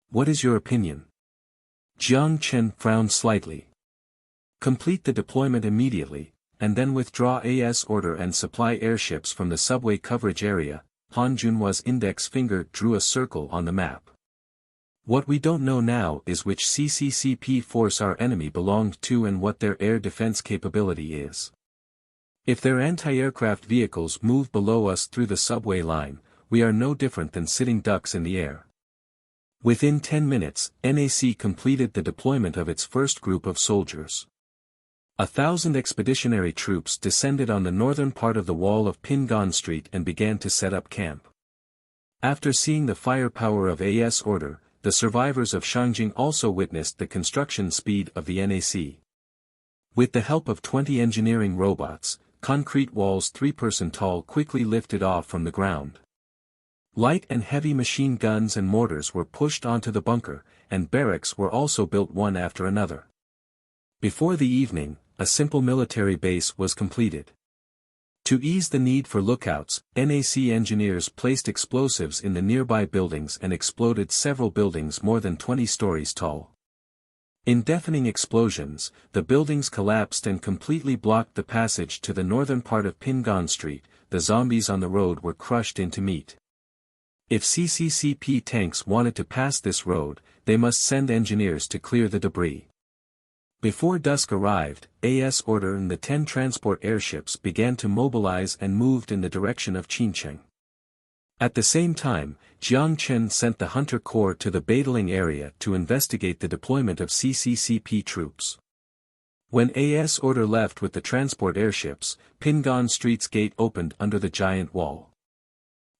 What is your opinion?" Jiang Chen frowned slightly. "Complete the deployment immediately, and then withdraw AS Order and supply airships from the subway coverage area." Han Junhua's index finger drew a circle on the map. "What we don't know now is which CCCP force our enemy belonged to and what their air defense capability is. If their anti-aircraft vehicles move below us through the subway line, we are no different than sitting ducks in the air." Within 10 minutes, NAC completed the deployment of its first group of soldiers. 1,000 expeditionary troops descended on the northern part of the wall of Pingan Street and began to set up camp. After seeing the firepower of AS Order, the survivors of Shangjing also witnessed the construction speed of the NAC. With the help of 20 engineering robots, concrete walls 3-person tall quickly lifted off from the ground. Light and heavy machine guns and mortars were pushed onto the bunker, and barracks were also built one after another. Before the evening, a simple military base was completed. To ease the need for lookouts, NAC engineers placed explosives in the nearby buildings and exploded several buildings more than 20 stories tall. In deafening explosions, the buildings collapsed and completely blocked the passage to the northern part of Pingan Street. the zombies on the road were crushed into meat. If CCCP tanks wanted to pass this road, they must send engineers to clear the debris. Before dusk arrived, AS order and the 10 transport airships began to mobilize and moved in the direction of Qincheng. At the same time, Jiang Chen sent the Hunter Corps to the Badaling area to investigate the deployment of CCCP troops. When AS order left with the transport airships, Pingan Street's gate opened under the giant wall.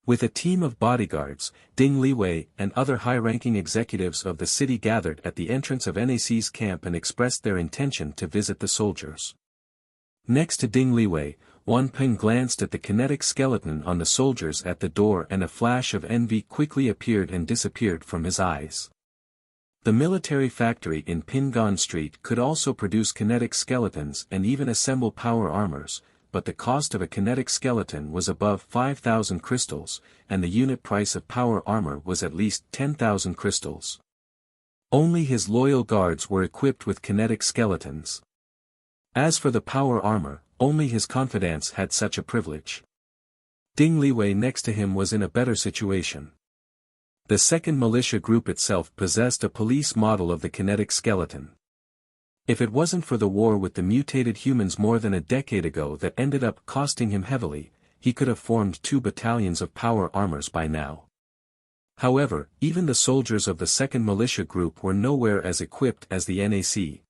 With a team of bodyguards, Ding Liwei and other high-ranking executives of the city gathered at the entrance of NAC's camp and expressed their intention to visit the soldiers. Next to Ding Liwei, Wan Peng glanced at the kinetic skeleton on the soldiers at the door, and a flash of envy quickly appeared and disappeared from his eyes. The military factory in Pingan Street could also produce kinetic skeletons and even assemble power armors, but the cost of a kinetic skeleton was above 5,000 crystals, and the unit price of power armor was at least 10,000 crystals. Only his loyal guards were equipped with kinetic skeletons. As for the power armor, only his confidants had such a privilege. Ding Liwei next to him was in a better situation. The second militia group itself possessed a police model of the kinetic skeleton. If it wasn't for the war with the mutated humans more than a decade ago that ended up costing him heavily, he could have formed 2 battalions of power armors by now. However, even the soldiers of the second militia group were nowhere as equipped as the NAC.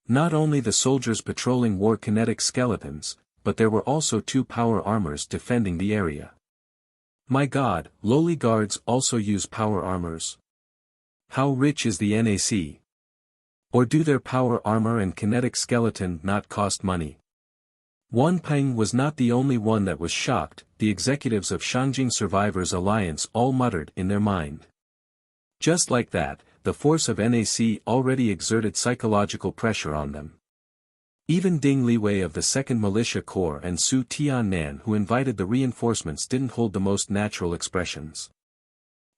Not only the soldiers patrolling wore kinetic skeletons, but there were also 2 power armors defending the area. My God, lowly guards also use power armors. How rich is the NAC? Or do their power armor and kinetic skeleton not cost money? Wan Peng was not the only one that was shocked. The executives of Shangjing Survivors Alliance all muttered in their mind. Just like that, the force of NAC already exerted psychological pressure on them. Even Ding Liwei of the 2nd Militia Corps and Su Tiannan who invited the reinforcements didn't hold the most natural expressions.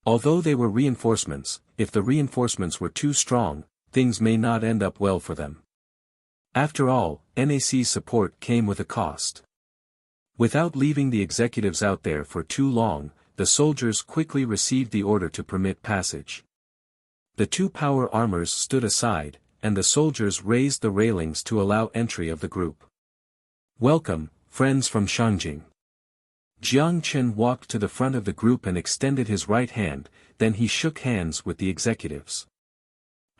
Although they were reinforcements, if the reinforcements were too strong, things may not end up well for them. After all, NAC's support came with a cost. Without leaving the executives out there for too long, the soldiers quickly received the order to permit passage. The 2 power armors stood aside, and the soldiers raised the railings to allow entry of the group. Welcome, friends from Shangjing. Jiang Chen walked to the front of the group and extended his right hand, then he shook hands with the executives.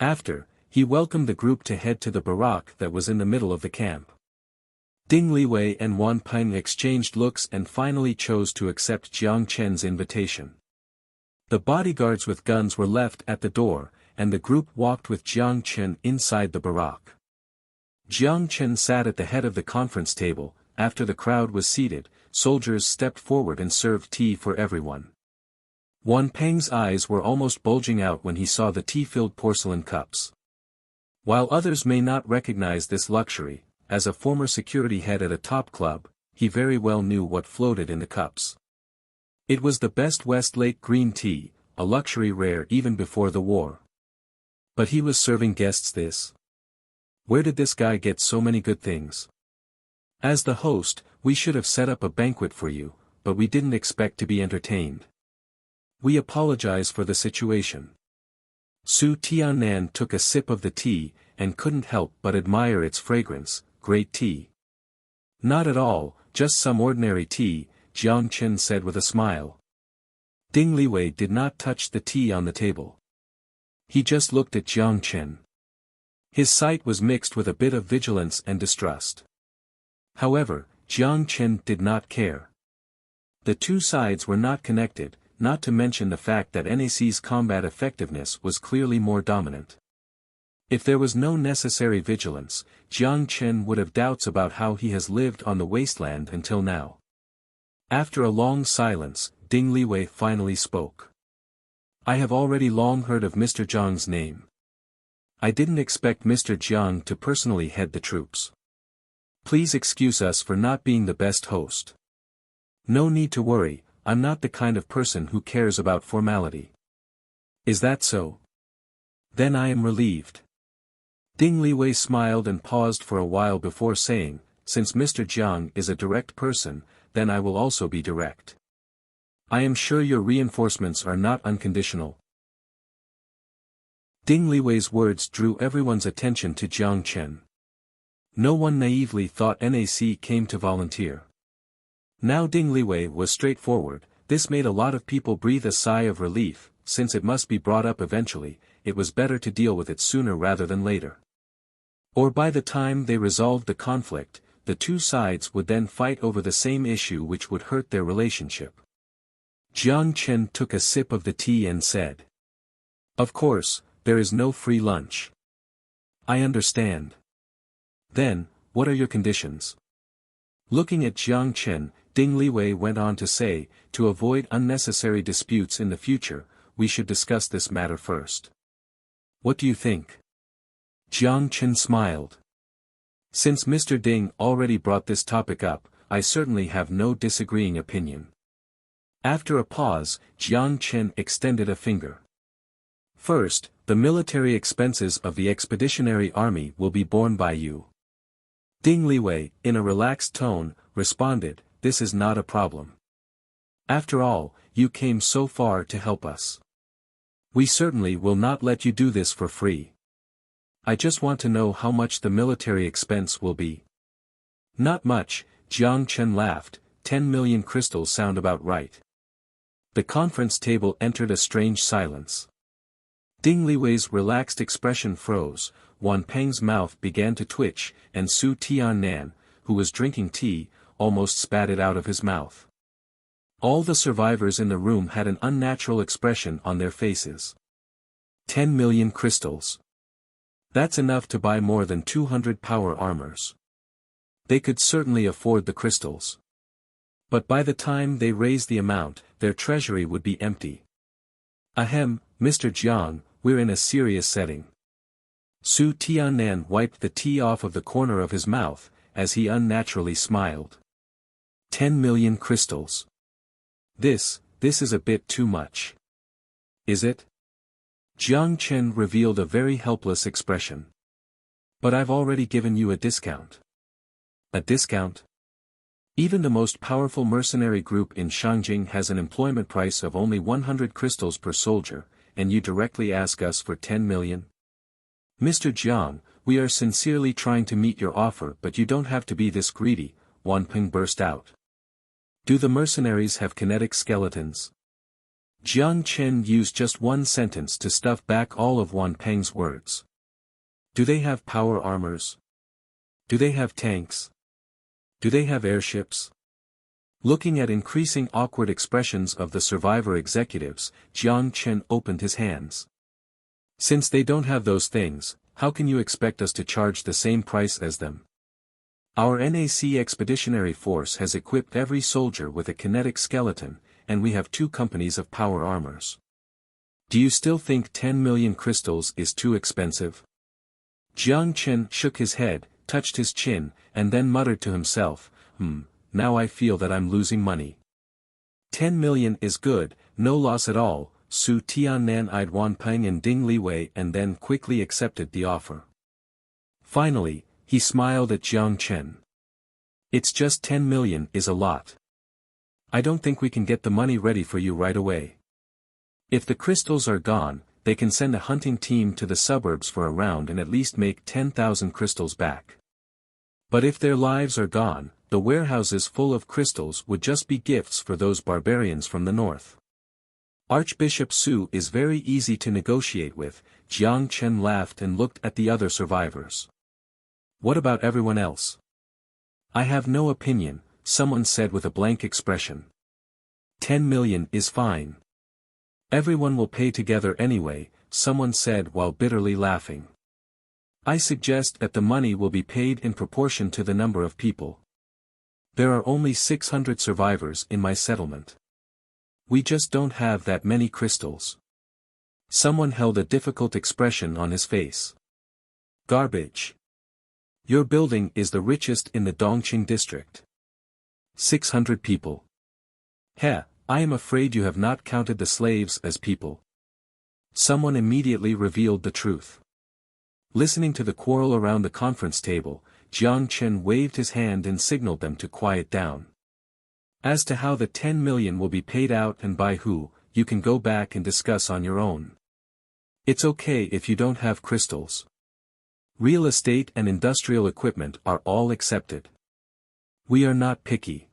After, he welcomed the group to head to the barack that was in the middle of the camp. Ding Liwei and Wan Peng exchanged looks and finally chose to accept Jiang Chen's invitation. The bodyguards with guns were left at the door, and the group walked with Jiang Chen inside the barack. Jiang Chen sat at the head of the conference table. After the crowd was seated, soldiers stepped forward and served tea for everyone. Wan Peng's eyes were almost bulging out when he saw the tea-filled porcelain cups. While others may not recognize this luxury, as a former security head at a top club, he very well knew what floated in the cups. It was the best Westlake green tea, a luxury rare even before the war. But he was serving guests this. Where did this guy get so many good things? As the host, we should have set up a banquet for you, but we didn't expect to be entertained. We apologize for the situation. Su Tiannan took a sip of the tea, and couldn't help but admire its fragrance. Great tea. Not at all, just some ordinary tea, Jiang Chen said with a smile. Ding Liwei did not touch the tea on the table. He just looked at Jiang Chen. His sight was mixed with a bit of vigilance and distrust. However, Jiang Chen did not care. The 2 sides were not connected, not to mention the fact that NAC's combat effectiveness was clearly more dominant. If there was no necessary vigilance, Jiang Chen would have doubts about how he has lived on the wasteland until now. After a long silence, Ding Liwei finally spoke. I have already long heard of Mr. Jiang's name. I didn't expect Mr. Jiang to personally head the troops. Please excuse us for not being the best host. No need to worry, I'm not the kind of person who cares about formality. Is that so? Then I am relieved. Ding Liwei smiled and paused for a while before saying, since Mr. Jiang is a direct person, then I will also be direct. I am sure your reinforcements are not unconditional. Ding Liwei's words drew everyone's attention to Jiang Chen. No one naively thought NAC came to volunteer. Now Ding Liwei was straightforward. This made a lot of people breathe a sigh of relief. Since it must be brought up eventually, it was better to deal with it sooner rather than later. Or by the time they resolved the conflict, the two sides would then fight over the same issue which would hurt their relationship. Jiang Chen took a sip of the tea and said, "Of course, there is no free lunch. I understand. Then, what are your conditions?" Looking at Jiang Chen, Ding Liwei went on to say, "To avoid unnecessary disputes in the future, we should discuss this matter first. What do you think?" Jiang Chen smiled. "Since Mr. Ding already brought this topic up, I certainly have no disagreeing opinion." After a pause, Jiang Chen extended a finger. "First, the military expenses of the expeditionary army will be borne by you." Ding Liwei, in a relaxed tone, responded, "This is not a problem. After all, you came so far to help us. We certainly will not let you do this for free. I just want to know how much the military expense will be." "Not much," Jiang Chen laughed, 10 million crystals sound about right." The conference table entered a strange silence. Ding Liwei's relaxed expression froze, Wan Peng's mouth began to twitch, and Su Tiannan, who was drinking tea, almost spat it out of his mouth. All the survivors in the room had an unnatural expression on their faces. 10 million crystals. That's enough to buy more than 200 power armors. They could certainly afford the crystals. But by the time they raised the amount, their treasury would be empty. "Ahem, Mr. Jiang, we're in a serious setting." Su Tiannan wiped the tea off of the corner of his mouth, as he unnaturally smiled. 10 million crystals. This is a bit too much. Is it? Jiang Chen revealed a very helpless expression. "But I've already given you a discount." "A discount?" "Even the most powerful mercenary group in Shangjing has an employment price of only 100 crystals per soldier, and you directly ask us for 10 million? Mr. Jiang, we are sincerely trying to meet your offer, but you don't have to be this greedy," Wan Peng burst out. "Do the mercenaries have kinetic skeletons?" Jiang Chen used just one sentence to stuff back all of Wan Peng's words. "Do they have power armors? Do they have tanks? Do they have airships?" Looking at increasing awkward expressions of the survivor executives, Jiang Chen opened his hands. "Since they don't have those things, how can you expect us to charge the same price as them? Our NAC expeditionary force has equipped every soldier with a kinetic skeleton, and we have 2 companies of power armors. Do you still think 10 million crystals is too expensive?" Jiang Chen shook his head, touched his chin, and then muttered to himself, Now I feel that I'm losing money. 10 million is good, no loss at all." Su Tiannan eyed Wan Peng and Ding Liwei and then quickly accepted the offer. Finally, he smiled at Jiang Chen. "It's just 10 million is a lot. I don't think we can get the money ready for you right away. If the crystals are gone, they can send a hunting team to the suburbs for a round and at least make 10,000 crystals back. But if their lives are gone, the warehouses full of crystals would just be gifts for those barbarians from the north." "Archbishop Su is very easy to negotiate with," Jiang Chen laughed and looked at the other survivors. "What about everyone else?" "I have no opinion," someone said with a blank expression. 10 million is fine. "Everyone will pay together anyway," someone said while bitterly laughing. "I suggest that the money will be paid in proportion to the number of people. There are only 600 survivors in my settlement. We just don't have that many crystals." Someone held a difficult expression on his face. "Garbage. Your building is the richest in the Dongqing district. 600 people. Heh, I am afraid you have not counted the slaves as people." Someone immediately revealed the truth. Listening to the quarrel around the conference table, Jiang Chen waved his hand and signaled them to quiet down. As to how the 10 million will be paid out and by who, you can go back and discuss on your own. It's okay if you don't have crystals. Real estate and industrial equipment are all accepted. We are not picky.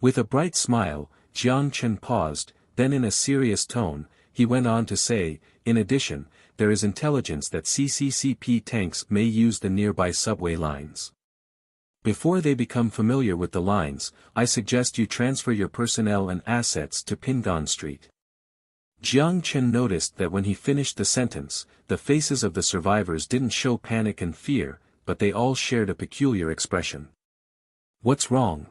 With a bright smile, Jiang Chen paused, then in a serious tone, he went on to say, in addition, there is intelligence that CCCP tanks may use the nearby subway lines. Before they become familiar with the lines, I suggest you transfer your personnel and assets to Pingan Street. Jiang Chen noticed that when he finished the sentence, the faces of the survivors didn't show panic and fear, but they all shared a peculiar expression. What's wrong?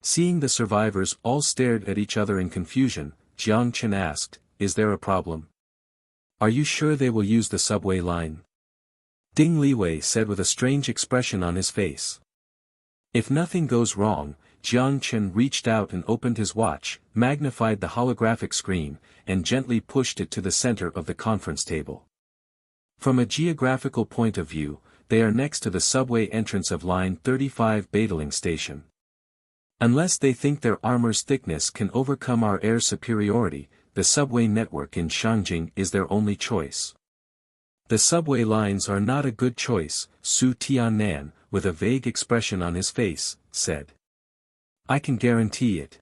Seeing the survivors all stared at each other in confusion, Jiang Chen asked, is there a problem? Are you sure they will use the subway line? Ding Liwei said with a strange expression on his face. If nothing goes wrong, Jiang Chen reached out and opened his watch, magnified the holographic screen, and gently pushed it to the center of the conference table. From a geographical point of view, they are next to the subway entrance of Line 35 Badaling Station. Unless they think their armor's thickness can overcome our air superiority, the subway network in Shangjing is their only choice. The subway lines are not a good choice, Su Tiannan, with a vague expression on his face, said. I can guarantee it.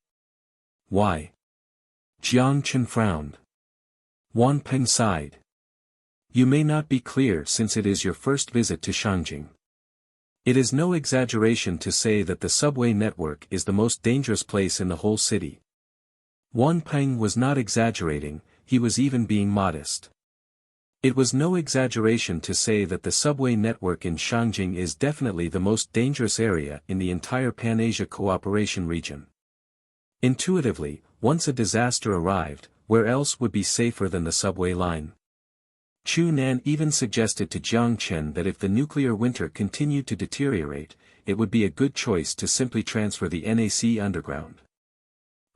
Why? Jiang Chen frowned. Wan Peng sighed. You may not be clear since it is your first visit to Shangjing. It is no exaggeration to say that the subway network is the most dangerous place in the whole city. Wan Peng was not exaggerating, he was even being modest. It was no exaggeration to say that the subway network in Shangjing is definitely the most dangerous area in the entire Pan-Asia cooperation region. Intuitively, once a disaster arrived, where else would be safer than the subway line? Chu Nan even suggested to Jiang Chen that if the nuclear winter continued to deteriorate, it would be a good choice to simply transfer the NAC underground.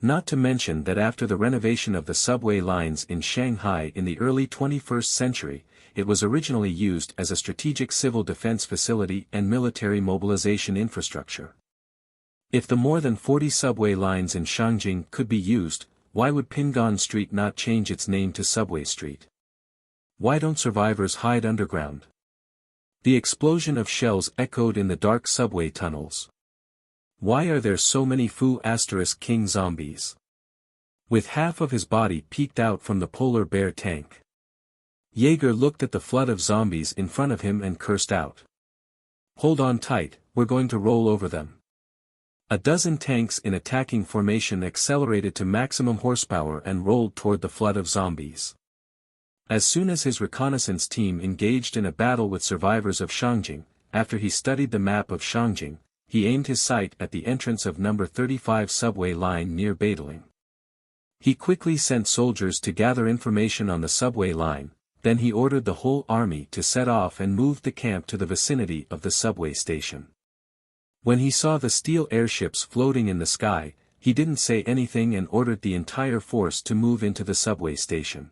Not to mention that after the renovation of the subway lines in Shanghai in the early 21st century, it was originally used as a strategic civil defense facility and military mobilization infrastructure. If the more than 40 subway lines in Shangjing could be used, why would Pingan Street not change its name to Subway Street? Why don't survivors hide underground? The explosion of shells echoed in the dark subway tunnels. Why are there so many Fu*King zombies? With half of his body peeked out from the polar bear tank. Jaeger looked at the flood of zombies in front of him and cursed out. Hold on tight, we're going to roll over them. A dozen tanks in attacking formation accelerated to maximum horsepower and rolled toward the flood of zombies. As soon as his reconnaissance team engaged in a battle with survivors of Shangjing, after he studied the map of Shangjing, he aimed his sight at the entrance of number 35 subway line near Badaling. He quickly sent soldiers to gather information on the subway line, then he ordered the whole army to set off and moved the camp to the vicinity of the subway station. When he saw the steel airships floating in the sky, he didn't say anything and ordered the entire force to move into the subway station.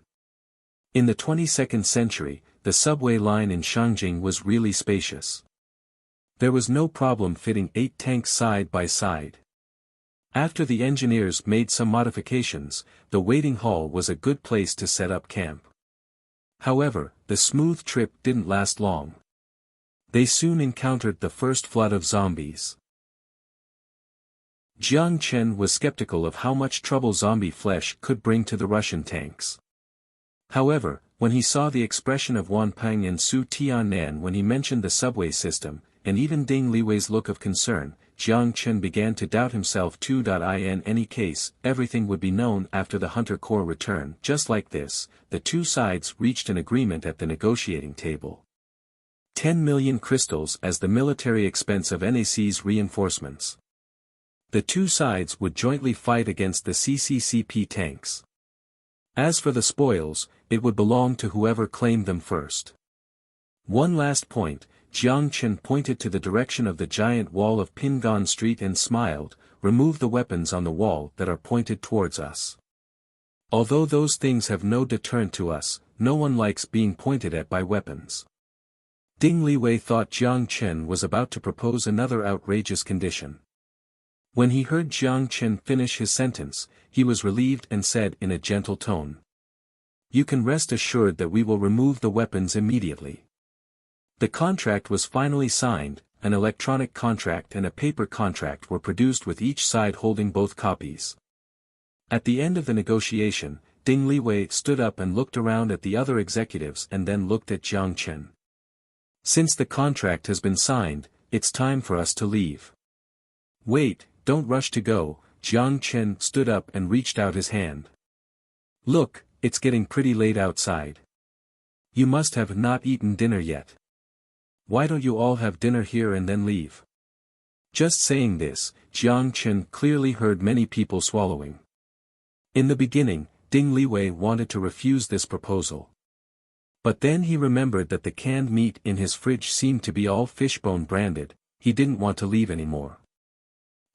In the 22nd century, the subway line in Shangjing was really spacious. There was no problem fitting 8 tanks side by side. After the engineers made some modifications, the waiting hall was a good place to set up camp. However, the smooth trip didn't last long. They soon encountered the first flood of zombies. Jiang Chen was skeptical of how much trouble zombie flesh could bring to the Russian tanks. However, when he saw the expression of Wan Peng and Su Tiannan when he mentioned the subway system, and even Ding Liwei's look of concern, Jiang Chen began to doubt himself too. In any case, everything would be known after the Hunter Corps return. Just like this, the two sides reached an agreement at the negotiating table. 10 million crystals as the military expense of NAC's reinforcements. The two sides would jointly fight against the CCCP tanks. As for the spoils, it would belong to whoever claimed them first. One last point, Jiang Chen pointed to the direction of the giant wall of Pingan Street and smiled, remove the weapons on the wall that are pointed towards us. Although those things have no deterrent to us, no one likes being pointed at by weapons. Ding Liwei thought Jiang Chen was about to propose another outrageous condition. When he heard Jiang Chen finish his sentence, he was relieved and said in a gentle tone. You can rest assured that we will remove the weapons immediately. The contract was finally signed, an electronic contract and a paper contract were produced with each side holding both copies. At the end of the negotiation, Ding Liwei stood up and looked around at the other executives and then looked at Jiang Chen. Since the contract has been signed, it's time for us to leave. Wait, don't rush to go. Jiang Chen stood up and reached out his hand. Look, it's getting pretty late outside. You must have not eaten dinner yet. Why don't you all have dinner here and then leave? Just saying this, Jiang Chen clearly heard many people swallowing. In the beginning, Ding Liwei wanted to refuse this proposal. But then he remembered that the canned meat in his fridge seemed to be all fishbone branded. He didn't want to leave anymore.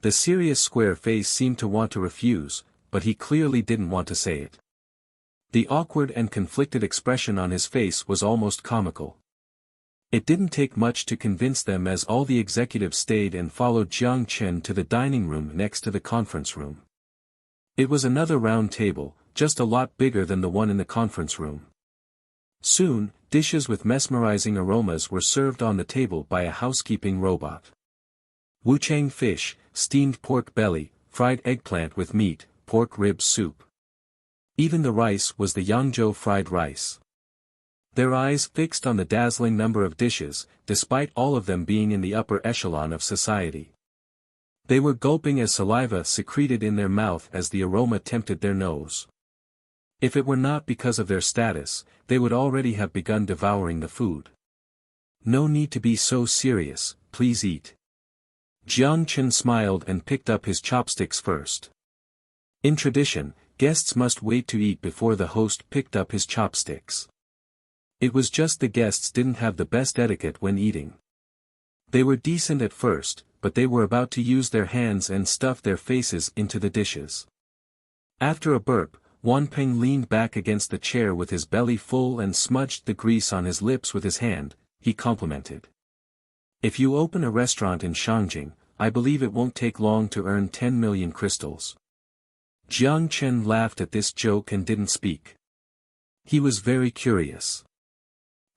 The serious square face seemed to want to refuse, but he clearly didn't want to say it. The awkward and conflicted expression on his face was almost comical. It didn't take much to convince them as all the executives stayed and followed Jiang Chen to the dining room next to the conference room. It was another round table, just a lot bigger than the one in the conference room. Soon, dishes with mesmerizing aromas were served on the table by a housekeeping robot. Wuchang fish, steamed pork belly, fried eggplant with meat, pork rib soup. Even the rice was the Yangzhou fried rice. Their eyes fixed on the dazzling number of dishes, despite all of them being in the upper echelon of society. They were gulping as saliva secreted in their mouth as the aroma tempted their nose. If it were not because of their status, they would already have begun devouring the food. No need to be so serious, please eat. Jiang Chen smiled and picked up his chopsticks first. In tradition, guests must wait to eat before the host picked up his chopsticks. It was just the guests didn't have the best etiquette when eating. They were decent at first, but they were about to use their hands and stuff their faces into the dishes. After a burp, Wanpeng leaned back against the chair with his belly full and smudged the grease on his lips with his hand. He complimented. If you open a restaurant in Shangjing, I believe it won't take long to earn 10 million crystals. Jiang Chen laughed at this joke and didn't speak. He was very curious.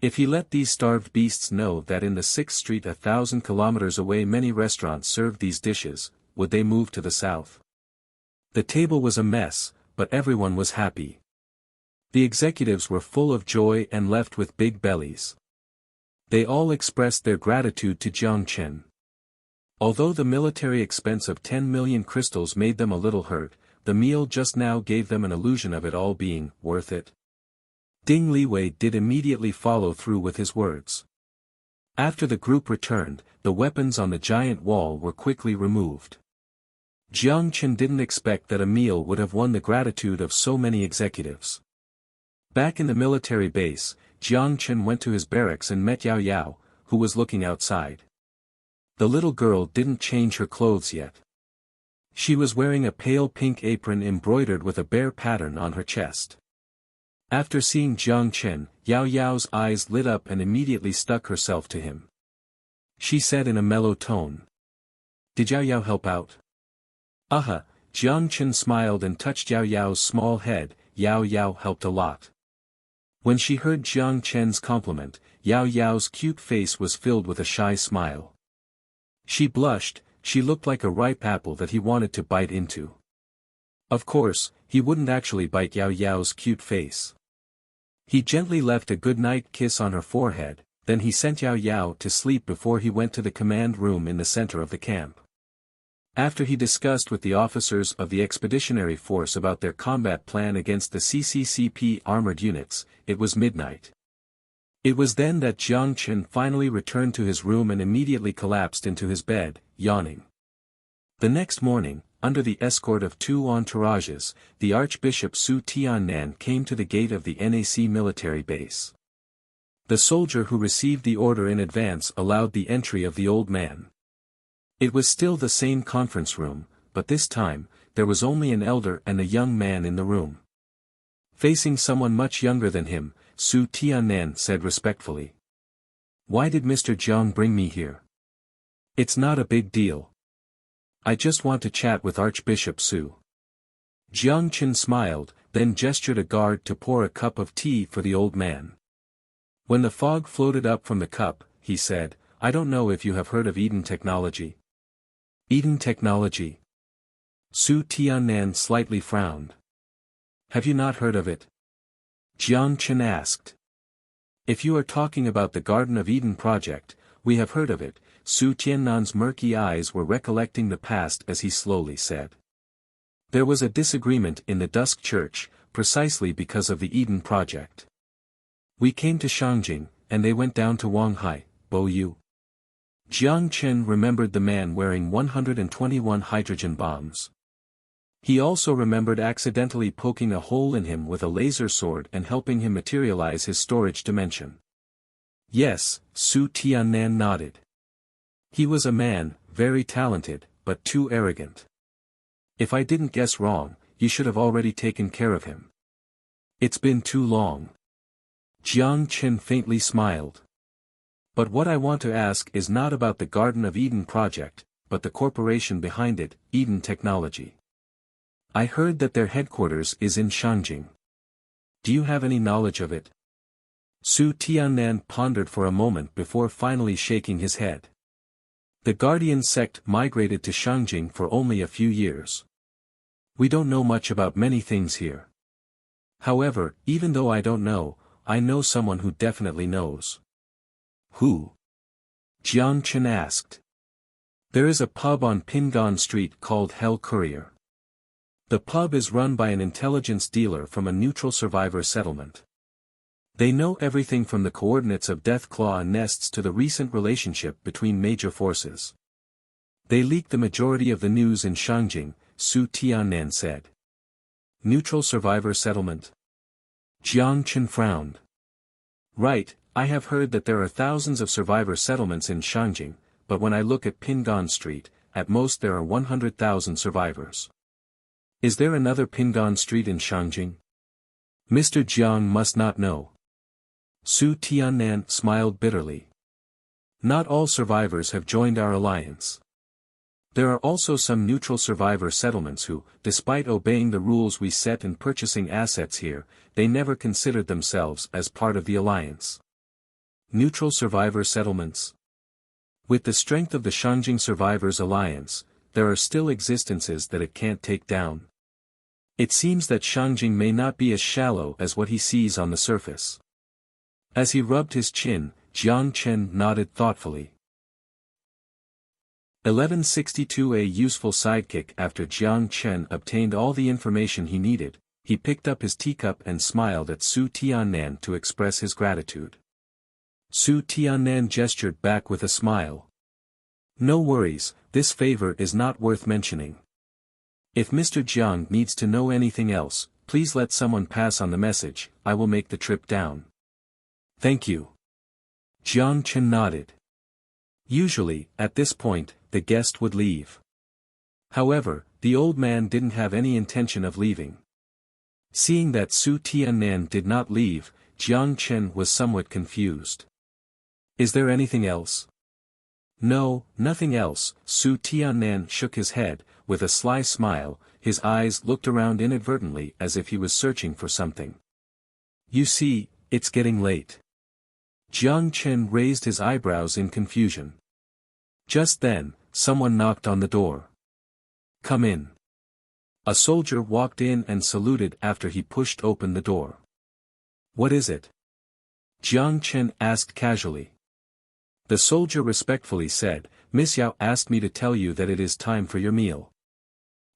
If he let these starved beasts know that in the 6th street 1,000 kilometers away many restaurants served these dishes, would they move to the south? The table was a mess, but everyone was happy. The executives were full of joy and left with big bellies. They all expressed their gratitude to Jiang Chen. Although the military expense of 10 million crystals made them a little hurt, the meal just now gave them an illusion of it all being worth it. Ding Liwei did immediately follow through with his words. After the group returned, the weapons on the giant wall were quickly removed. Jiang Chen didn't expect that a meal would have won the gratitude of so many executives. Back in the military base, Jiang Chen went to his barracks and met Yao Yao, who was looking outside. The little girl didn't change her clothes yet. She was wearing a pale pink apron embroidered with a bear pattern on her chest. After seeing Jiang Chen, Yao Yao's eyes lit up and immediately stuck herself to him. She said in a mellow tone. Did Yao Yao help out? Aha, Jiang Chen smiled and touched Yao Yao's small head. Yao Yao helped a lot. When she heard Jiang Chen's compliment, Yao Yao's cute face was filled with a shy smile. She blushed, she looked like a ripe apple that he wanted to bite into. Of course, he wouldn't actually bite Yao Yao's cute face. He gently left a good-night kiss on her forehead, then he sent Yao Yao to sleep before he went to the command room in the center of the camp. After he discussed with the officers of the expeditionary force about their combat plan against the CCCP armored units, it was midnight. It was then that Jiang Chen finally returned to his room and immediately collapsed into his bed, yawning. The next morning, under the escort of 2 entourages, the Archbishop Su Tiannan came to the gate of the NAC military base. The soldier who received the order in advance allowed the entry of the old man. It was still the same conference room, but this time, there was only an elder and a young man in the room. Facing someone much younger than him, Su Tiannan said respectfully. Why did Mr. Jiang bring me here? It's not a big deal. I just want to chat with Archbishop Su. Jiang Chen smiled, then gestured a guard to pour a cup of tea for the old man. When the fog floated up from the cup, he said, I don't know if you have heard of Eden technology. Eden technology? Su Tiannan slightly frowned. Have you not heard of it? Jiang Chen asked. If you are talking about the Garden of Eden project, we have heard of it. Su Tiannan's murky eyes were recollecting the past as he slowly said. There was a disagreement in the Dusk Church, precisely because of the Eden project. We came to Shangjing, and they went down to Wanghai, Boyu. Jiang Chen remembered the man wearing 121 hydrogen bombs. He also remembered accidentally poking a hole in him with a laser sword and helping him materialize his storage dimension. Yes, Su Tiannan nodded. He was a man, very talented, but too arrogant. If I didn't guess wrong, you should have already taken care of him. It's been too long. Jiang Chen faintly smiled. But what I want to ask is not about the Garden of Eden project, but the corporation behind it, Eden Technology. I heard that their headquarters is in Shangjing. Do you have any knowledge of it? Su Tiannan pondered for a moment before finally shaking his head. The Guardian sect migrated to Shangjing for only a few years. We don't know much about many things here. However, even though I don't know, I know someone who definitely knows. Who? Jiang Chen asked. There is a pub on Pingan Street called Hell Courier. The pub is run by an intelligence dealer from a neutral survivor settlement. They know everything from the coordinates of Deathclaw nests to the recent relationship between major forces. They leak the majority of the news in Shangjing, Su Tiannan said. Neutral survivor settlement? Jiang Chen frowned. Right, I have heard that there are thousands of survivor settlements in Shangjing, but when I look at Pingan Street, at most there are 100,000 survivors. Is there another Pingan Street in Shangjing? Mr. Jiang must not know. Su Tiannan smiled bitterly. Not all survivors have joined our alliance. There are also some neutral survivor settlements who, despite obeying the rules we set and purchasing assets here, they never considered themselves as part of the alliance. Neutral survivor settlements? With the strength of the Shangjing Survivors Alliance, there are still existences that it can't take down. It seems that Shangjing may not be as shallow as what he sees on the surface. As he rubbed his chin, Jiang Chen nodded thoughtfully. 1162. A useful sidekick. After Jiang Chen obtained all the information he needed, he picked up his teacup and smiled at Su Tiannan to express his gratitude. Su Tiannan gestured back with a smile. No worries, this favor is not worth mentioning. If Mr. Jiang needs to know anything else, please let someone pass on the message. I will make the trip down. Thank you. Jiang Chen nodded. Usually, at this point, the guest would leave. However, the old man didn't have any intention of leaving. Seeing that Su Tiannan did not leave, Jiang Chen was somewhat confused. Is there anything else? No, nothing else. Su Tiannan shook his head, with a sly smile, his eyes looked around inadvertently as if he was searching for something. You see, it's getting late. Jiang Chen raised his eyebrows in confusion. Just then, someone knocked on the door. Come in. A soldier walked in and saluted after he pushed open the door. What is it? Jiang Chen asked casually. The soldier respectfully said, Miss Yao asked me to tell you that it is time for your meal.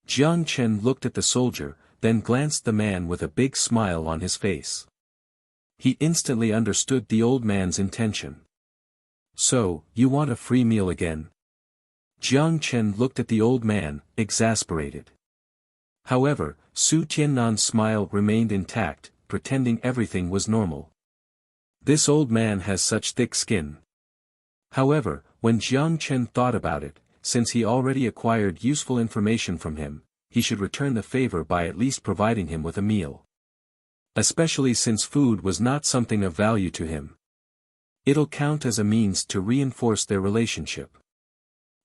Jiang Chen looked at the soldier, then glanced at the man with a big smile on his face. He instantly understood the old man's intention. So, you want a free meal again? Jiang Chen looked at the old man, exasperated. However, Su Tiannan's smile remained intact, pretending everything was normal. This old man has such thick skin. However, when Jiang Chen thought about it, since he already acquired useful information from him, he should return the favor by at least providing him with a meal. Especially since food was not something of value to him. It'll count as a means to reinforce their relationship.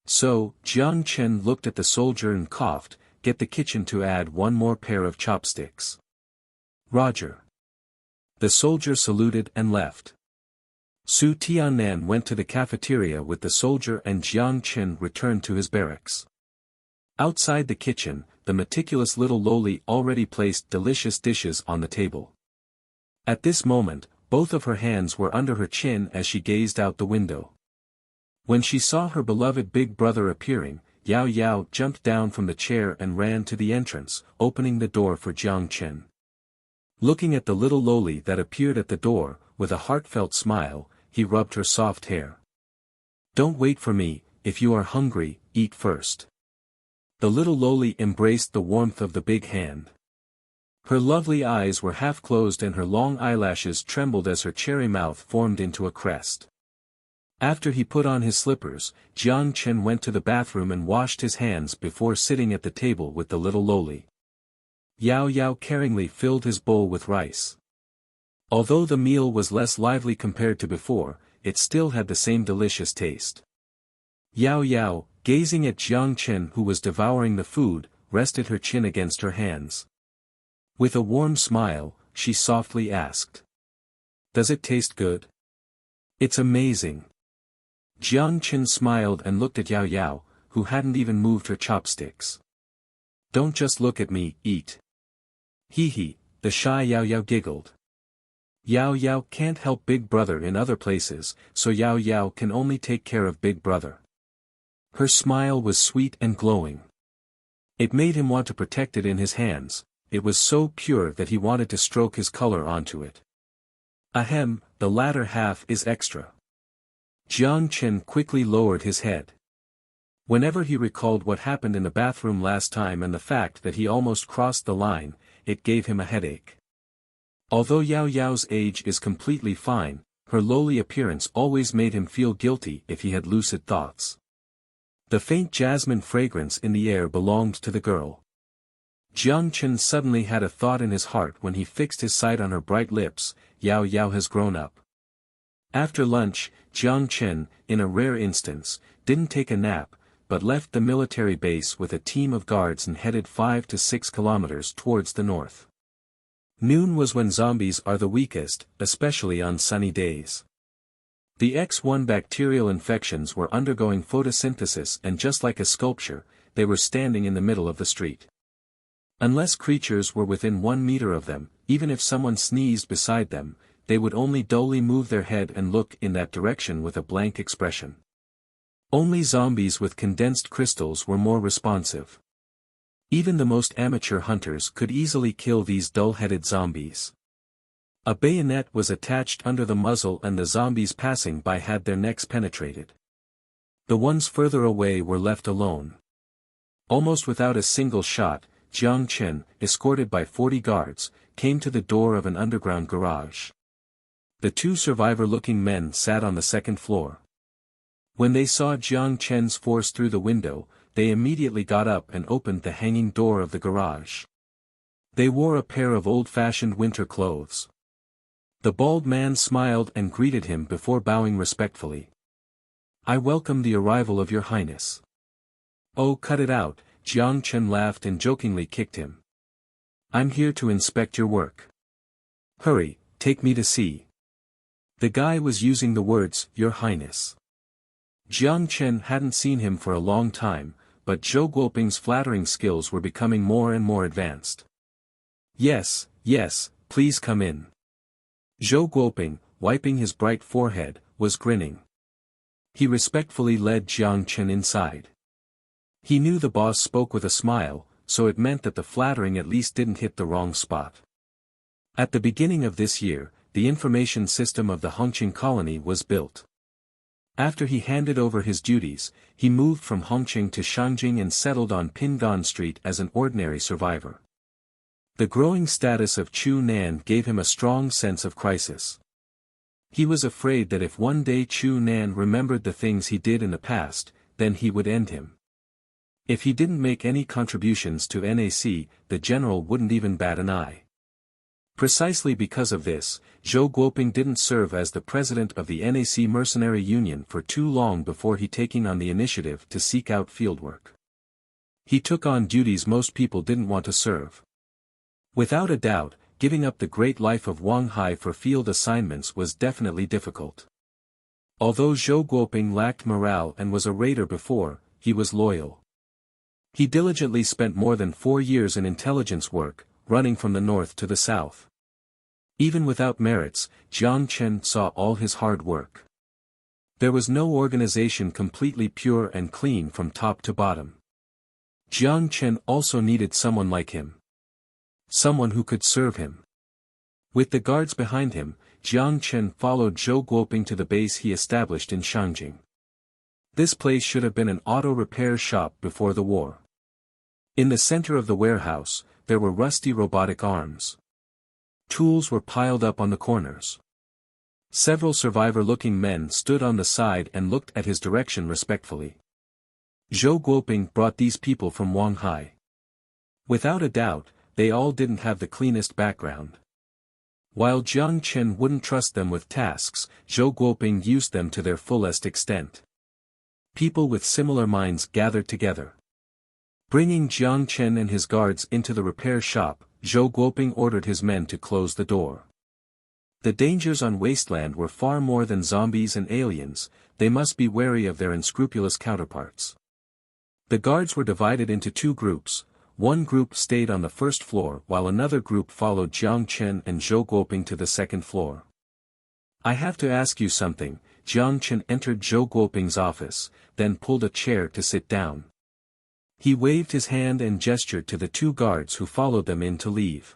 So, Jiang Chen looked at the soldier and coughed, "Get the kitchen to add one more pair of chopsticks." "Roger." The soldier saluted and left. Su Tiannan went to the cafeteria with the soldier and Jiang Chen returned to his barracks. Outside the kitchen, the meticulous little loli already placed delicious dishes on the table. At this moment, both of her hands were under her chin as she gazed out the window. When she saw her beloved big brother appearing, Yao Yao jumped down from the chair and ran to the entrance, opening the door for Jiang Chen. Looking at the little loli that appeared at the door, with a heartfelt smile, he rubbed her soft hair. "Don't wait for me, if you are hungry, eat first." The little loli embraced the warmth of the big hand. Her lovely eyes were half closed and her long eyelashes trembled as her cherry mouth formed into a crest. After he put on his slippers, Jiang Chen went to the bathroom and washed his hands before sitting at the table with the little loli. Yao Yao caringly filled his bowl with rice. Although the meal was less lively compared to before, it still had the same delicious taste. Yao Yao, gazing at Jiang Chen who was devouring the food, rested her chin against her hands. With a warm smile, she softly asked, "Does it taste good?" "It's amazing." Jiang Chen smiled and looked at Yao Yao, who hadn't even moved her chopsticks. "Don't just look at me, eat." "Hee hee," the shy Yao Yao giggled. Yao Yao can't help Big Brother in other places, so Yao Yao can only take care of Big Brother. Her smile was sweet and glowing. It made him want to protect it in his hands, it was so pure that he wanted to stroke his color onto it. Ahem, the latter half is extra. Jiang Chen quickly lowered his head. Whenever he recalled what happened in the bathroom last time and the fact that he almost crossed the line, it gave him a headache. Although Yao Yao's age is completely fine, her lowly appearance always made him feel guilty if he had lucid thoughts. The faint jasmine fragrance in the air belonged to the girl. Jiang Chen suddenly had a thought in his heart when he fixed his sight on her bright lips. Yao Yao has grown up. After lunch, Jiang Chen, in a rare instance, didn't take a nap, but left the military base with a team of guards and headed 5 to 6 kilometers towards the north. Noon was when zombies are the weakest, especially on sunny days. The X1 bacterial infections were undergoing photosynthesis and just like a sculpture, they were standing in the middle of the street. Unless creatures were within 1 meter of them, even if someone sneezed beside them, they would only dully move their head and look in that direction with a blank expression. Only zombies with condensed crystals were more responsive. Even the most amateur hunters could easily kill these dull-headed zombies. A bayonet was attached under the muzzle and the zombies passing by had their necks penetrated. The ones further away were left alone. Almost without a single shot, Jiang Chen, escorted by 40 guards, came to the door of an underground garage. The 2 survivor-looking men sat on the second floor. When they saw Jiang Chen's force through the window, they immediately got up and opened the hanging door of the garage. They wore a pair of old-fashioned winter clothes. The bald man smiled and greeted him before bowing respectfully. "I welcome the arrival of your highness." "Oh, cut it out," Jiang Chen laughed and jokingly kicked him. "I'm here to inspect your work." "Hurry, take me to see." The guy was using the words, "Your Highness." Jiang Chen hadn't seen him for a long time, but Zhou Guoping's flattering skills were becoming more and more advanced. Yes, please come in." Zhou Guoping, wiping his bright forehead, was grinning. He respectfully led Jiang Chen inside. He knew the boss spoke with a smile, so it meant that the flattering at least didn't hit the wrong spot. At the beginning of this year, the information system of the Hongqing colony was built. After he handed over his duties, he moved from Hongqing to Shangjing and settled on Pingan Street as an ordinary survivor. The growing status of Chu Nan gave him a strong sense of crisis. He was afraid that if one day Chu Nan remembered the things he did in the past, then he would end him. If he didn't make any contributions to NAC, the general wouldn't even bat an eye. Precisely because of this, Zhou Guoping didn't serve as the president of the NAC Mercenary Union for too long before he taking on the initiative to seek out fieldwork. He took on duties most people didn't want to serve. Without a doubt, giving up the great life of Wang Hai for field assignments was definitely difficult. Although Zhou Guoping lacked morale and was a raider before, he was loyal. He diligently spent more than 4 years in intelligence work, running from the north to the south. Even without merits, Jiang Chen saw all his hard work. There was no organization completely pure and clean from top to bottom. Jiang Chen also needed someone like him. Someone who could serve him. With the guards behind him, Jiang Chen followed Zhou Guoping to the base he established in Shangjing. This place should have been an auto repair shop before the war. In the center of the warehouse, there were rusty robotic arms. Tools were piled up on the corners. Several survivor-looking men stood on the side and looked at his direction respectfully. Zhou Guoping brought these people from Wang Hai. Without a doubt, they all didn't have the cleanest background. While Jiang Chen wouldn't trust them with tasks, Zhou Guoping used them to their fullest extent. People with similar minds gathered together. Bringing Jiang Chen and his guards into the repair shop, Zhou Guoping ordered his men to close the door. The dangers on Wasteland were far more than zombies and aliens, they must be wary of their unscrupulous counterparts. The guards were divided into 2 groups. One group stayed on the first floor while another group followed Jiang Chen and Zhou Guoping to the second floor. "I have to ask you something." Jiang Chen entered Zhou Guoping's office, then pulled a chair to sit down. He waved his hand and gestured to the 2 guards who followed them in to leave.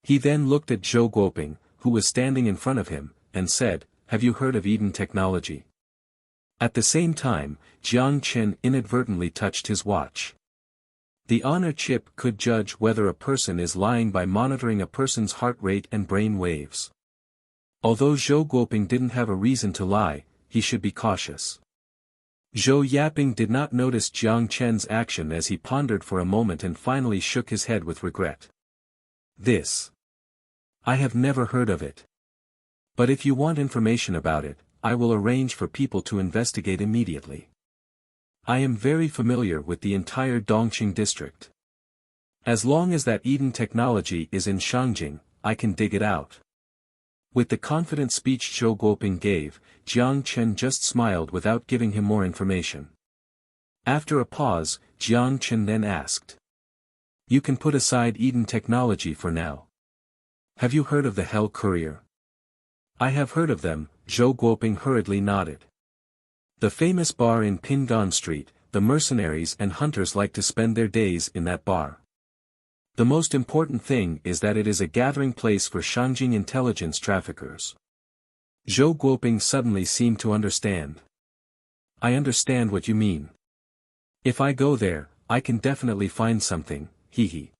He then looked at Zhou Guoping, who was standing in front of him, and said, "Have you heard of Eden technology?" At the same time, Jiang Chen inadvertently touched his watch. The honor chip could judge whether a person is lying by monitoring a person's heart rate and brain waves. Although Zhou Guoping didn't have a reason to lie, he should be cautious. Zhou Yaping did not notice Jiang Chen's action as he pondered for a moment and finally shook his head with regret. "This. I have never heard of it. But if you want information about it, I will arrange for people to investigate immediately. I am very familiar with the entire Dongqing district. As long as that Eden technology is in Shangjing, I can dig it out." With the confident speech Zhou Guoping gave, Jiang Chen just smiled without giving him more information. After a pause, Jiang Chen then asked, "You can put aside Eden technology for now. Have you heard of the Hell Courier?" "I have heard of them," Zhou Guoping hurriedly nodded. "The famous bar in Pingan Street, the mercenaries and hunters like to spend their days in that bar. The most important thing is that it is a gathering place for Shangjing intelligence traffickers." Zhou Guoping suddenly seemed to understand. "I understand what you mean. If I go there, I can definitely find something, hee.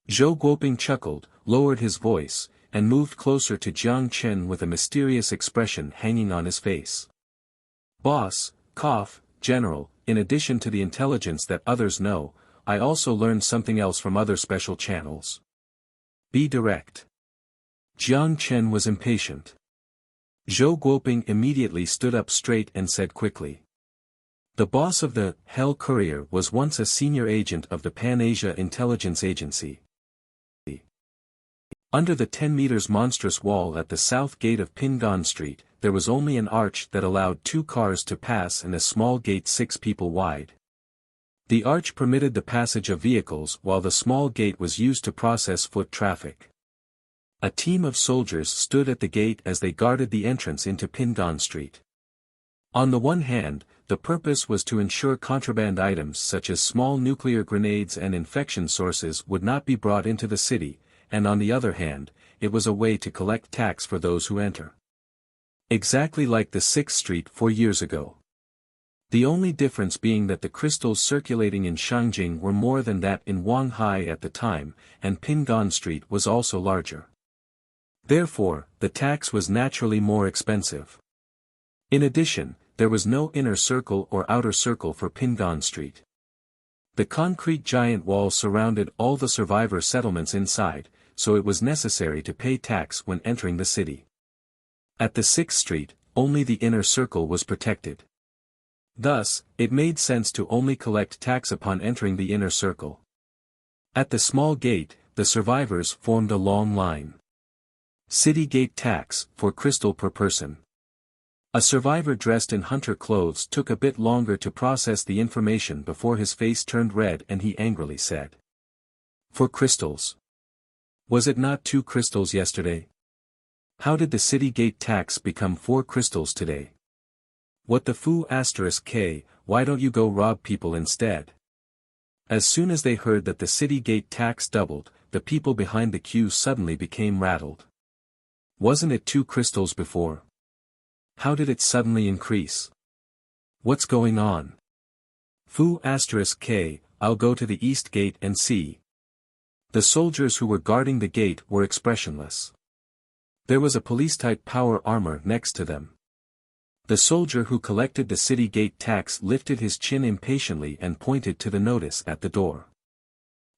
Zhou Guoping chuckled, lowered his voice, and moved closer to Jiang Chen with a mysterious expression hanging on his face. "Boss, General, in addition to the intelligence that others know, I also learned something else from other special channels. Be direct." Jiang Chen was impatient. Zhou Guoping immediately stood up straight and said quickly. "The boss of the Hell Courier was once a senior agent of the Pan-Asia Intelligence Agency. Under the 10 meters monstrous wall at the south gate of Pingan Street, there was only an arch that allowed 2 cars to pass and a small gate 6 people wide. The arch permitted the passage of vehicles while the small gate was used to process foot traffic. A team of soldiers stood at the gate as they guarded the entrance into Pingan Street. On the one hand, the purpose was to ensure contraband items such as small nuclear grenades and infection sources would not be brought into the city, and on the other hand, it was a way to collect tax for those who enter. Exactly like the 6th Street 4 years ago. The only difference being that the crystals circulating in Shangjing were more than that in Wang Hai at the time, and Pingan Street was also larger. Therefore, the tax was naturally more expensive. In addition, there was no inner circle or outer circle for Pingan Street. The concrete giant wall surrounded all the survivor settlements inside, so it was necessary to pay tax when entering the city. At the 6th Street, only the inner circle was protected. Thus, it made sense to only collect tax upon entering the inner circle. At the small gate, the survivors formed a long line. City gate tax, 4 crystal per person. A survivor dressed in hunter clothes took a bit longer to process the information before his face turned red and he angrily said, 4 crystals. Was it not 2 crystals yesterday? How did the city gate tax become 4 crystals today? What the foo *k, why don't you go rob people instead? As soon as they heard that the city gate tax doubled, the people behind the queue suddenly became rattled. Wasn't it 2 crystals before? How did it suddenly increase? What's going on? Foo *k, I'll go to the east gate and see. The soldiers who were guarding the gate were expressionless. There was a police-type power armor next to them. The soldier who collected the city gate tax lifted his chin impatiently and pointed to the notice at the door.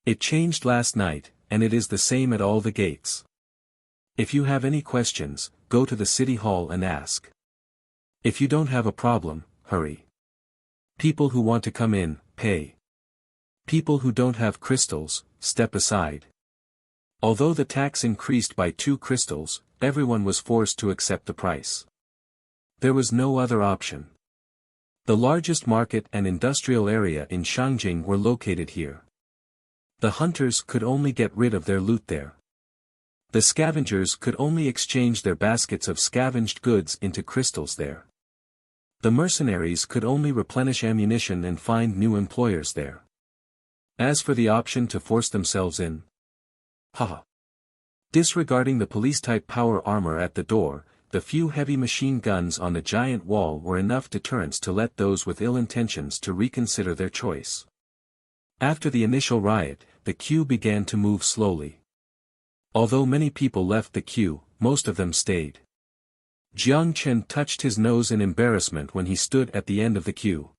It changed last night, and it is the same at all the gates. If you have any questions, go to the city hall and ask. If you don't have a problem, hurry. People who want to come in, pay. People who don't have crystals, step aside. Although the tax increased by 2 crystals, everyone was forced to accept the price. There was no other option. The largest market and industrial area in Shangjing were located here. The hunters could only get rid of their loot there. The scavengers could only exchange their baskets of scavenged goods into crystals there. The mercenaries could only replenish ammunition and find new employers there. As for the option to force themselves in, haha. Disregarding the police-type power armor at the door, the few heavy machine guns on the giant wall were enough deterrents to let those with ill intentions to reconsider their choice. After the initial riot, the queue began to move slowly. Although many people left the queue, most of them stayed. Jiang Chen touched his nose in embarrassment when he stood at the end of the queue.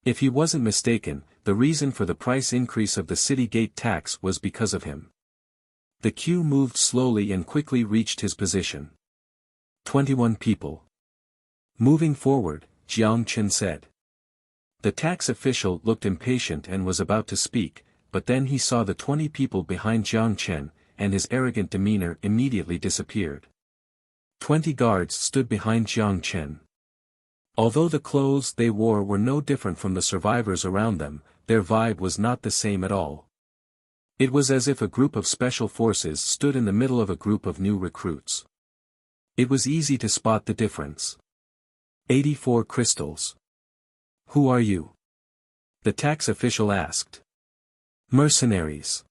If he wasn't mistaken, the reason for the price increase of the city gate tax was because of him. The queue moved slowly and quickly reached his position. 21 people. Moving forward, Jiang Chen said. The tax official looked impatient and was about to speak, but then he saw the 20 people behind Jiang Chen, and his arrogant demeanor immediately disappeared. 20 guards stood behind Jiang Chen. Although the clothes they wore were no different from the survivors around them, their vibe was not the same at all. It was as if a group of special forces stood in the middle of a group of new recruits. It was easy to spot the difference. 84 crystals. Who are you? The tax official asked. Mercenaries.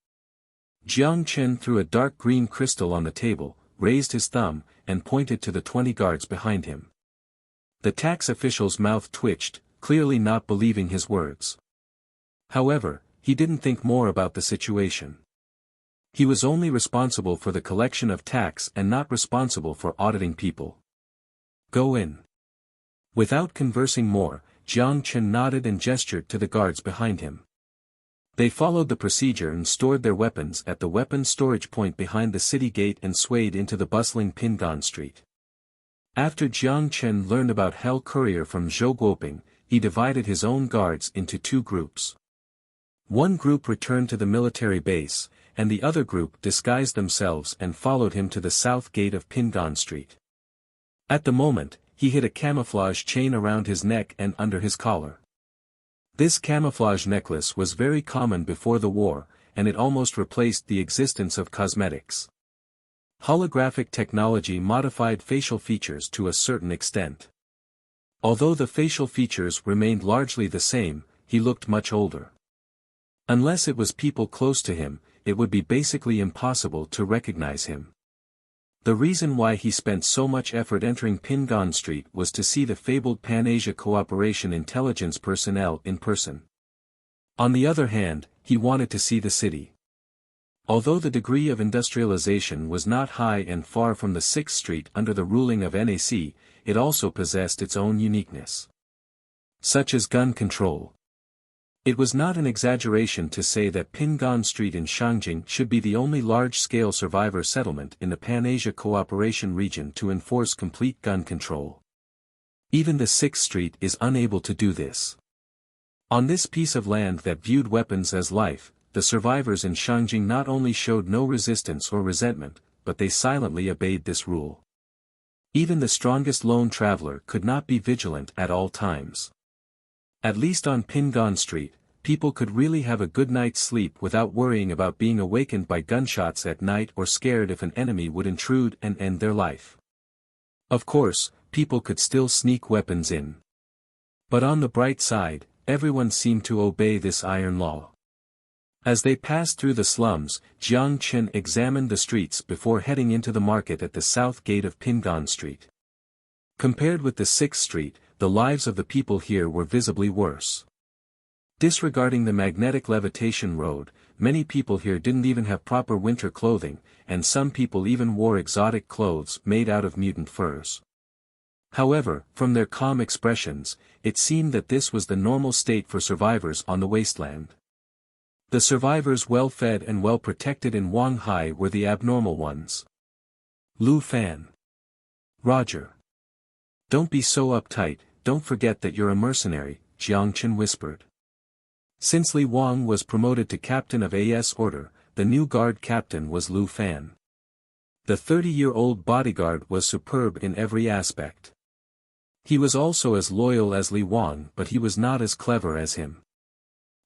Jiang Chen threw a dark green crystal on the table, raised his thumb, and pointed to the 20 guards behind him. The tax official's mouth twitched, clearly not believing his words. However, he didn't think more about the situation. He was only responsible for the collection of tax and not responsible for auditing people. Go in. Without conversing more, Jiang Chen nodded and gestured to the guards behind him. They followed the procedure and stored their weapons at the weapons storage point behind the city gate and swayed into the bustling Pingan Street. After Jiang Chen learned about Hell Courier from Zhou Guoping, he divided his own guards into 2 groups. One group returned to the military base, and the other group disguised themselves and followed him to the south gate of Pingan Street. At the moment, he hid a camouflage chain around his neck and under his collar. This camouflage necklace was very common before the war, and it almost replaced the existence of cosmetics. Holographic technology modified facial features to a certain extent. Although the facial features remained largely the same, he looked much older. Unless it was people close to him, it would be basically impossible to recognize him. The reason why he spent so much effort entering Pingan Street was to see the fabled Pan-Asia Cooperation intelligence personnel in person. On the other hand, he wanted to see the city. Although the degree of industrialization was not high and far from the 6th Street under the ruling of NAC, it also possessed its own uniqueness. Such as gun control. It was not an exaggeration to say that Pingan Street in Shangjing should be the only large-scale survivor settlement in the Pan-Asia Cooperation region to enforce complete gun control. Even the 6th Street is unable to do this. On this piece of land that viewed weapons as life, the survivors in Shangjing not only showed no resistance or resentment, but they silently obeyed this rule. Even the strongest lone traveler could not be vigilant at all times. At least on Pingan Street, people could really have a good night's sleep without worrying about being awakened by gunshots at night or scared if an enemy would intrude and end their life. Of course, people could still sneak weapons in. But on the bright side, everyone seemed to obey this iron law. As they passed through the slums, Jiang Chen examined the streets before heading into the market at the south gate of Pingan Street. Compared with the 6th Street, the lives of the people here were visibly worse. Disregarding the magnetic levitation road, many people here didn't even have proper winter clothing, and some people even wore exotic clothes made out of mutant furs. However, from their calm expressions, it seemed that this was the normal state for survivors on the wasteland. The survivors well-fed and well-protected in Wanghai were the abnormal ones. Lu Fan. Roger. Don't be so uptight, don't forget that you're a mercenary, Jiang Chen whispered. Since Li Wang was promoted to captain of AS Order, the new guard captain was Lu Fan. The 30-year-old bodyguard was superb in every aspect. He was also as loyal as Li Wang, but he was not as clever as him.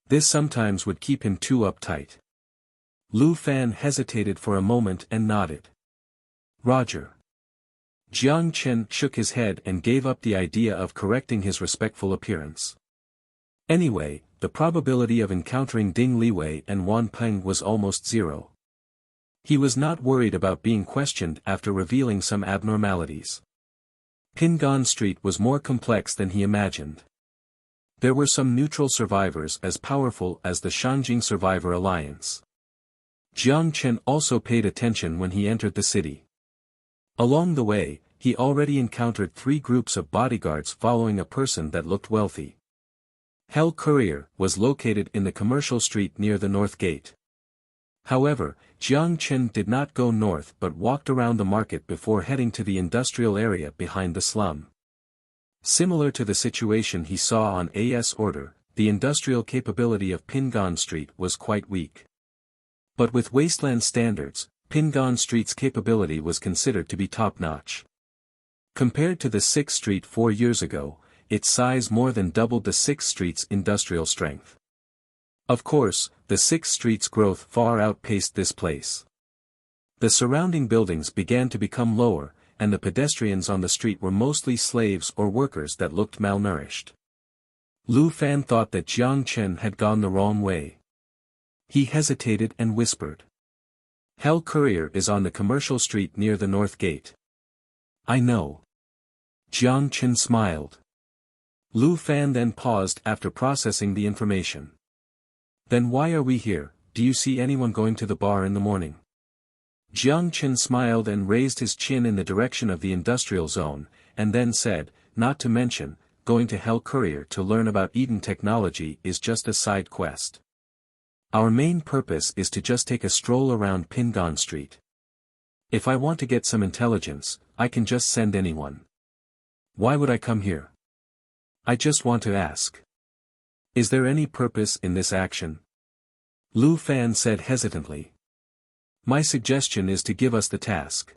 This sometimes would keep him too uptight. Lu Fan hesitated for a moment and nodded. Roger. Jiang Chen shook his head and gave up the idea of correcting his respectful appearance. Anyway, the probability of encountering Ding Liwei and Wan Peng was almost zero. He was not worried about being questioned after revealing some abnormalities. Pingan Street was more complex than he imagined. There were some neutral survivors as powerful as the Shangjing Survivor Alliance. Jiang Chen also paid attention when he entered the city. Along the way, he already encountered 3 groups of bodyguards following a person that looked wealthy. Hell Courier was located in the commercial street near the north gate. However, Jiang Chen did not go north but walked around the market before heading to the industrial area behind the slum. Similar to the situation he saw on AS Order, the industrial capability of Pingan Street was quite weak. But with wasteland standards, Pingan Street's capability was considered to be top-notch. Compared to the 6th Street 4 years ago, its size more than doubled the 6th Street's industrial strength. Of course, the 6th Street's growth far outpaced this place. The surrounding buildings began to become lower, and the pedestrians on the street were mostly slaves or workers that looked malnourished. Lu Fan thought that Jiang Chen had gone the wrong way. He hesitated and whispered. Hell Courier is on the commercial street near the north gate. I know. Jiang Chen smiled. Lu Fan then paused after processing the information. Then why are we here? Do you see anyone going to the bar in the morning? Jiang Chen smiled and raised his chin in the direction of the industrial zone, and then said, not to mention, going to Hell Courier to learn about Eden technology is just a side quest. Our main purpose is to just take a stroll around Pingan Street. If I want to get some intelligence, I can just send anyone. Why would I come here? I just want to ask. Is there any purpose in this action? Lu Fan said hesitantly. My suggestion is to give us the task.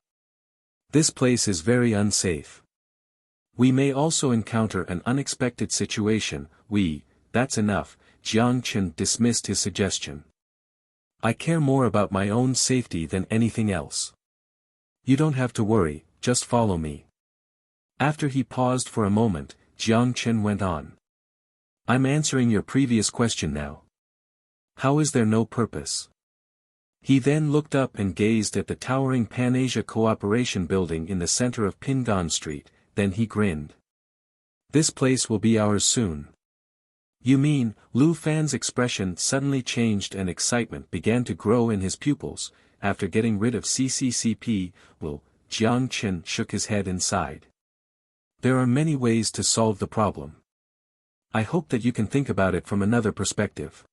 This place is very unsafe. We may also encounter an unexpected situation. That's enough, Jiang Chen dismissed his suggestion. I care more about my own safety than anything else. You don't have to worry, just follow me. After he paused for a moment, Jiang Chen went on. I'm answering your previous question now. How is there no purpose? He then looked up and gazed at the towering Pan-Asia Cooperation building in the center of Pingan Street, then he grinned. This place will be ours soon. You mean? Lu Fan's expression suddenly changed and excitement began to grow in his pupils. After getting rid of CCCP, Jiang Chen shook his head and sighed. There are many ways to solve the problem. I hope that you can think about it from another perspective.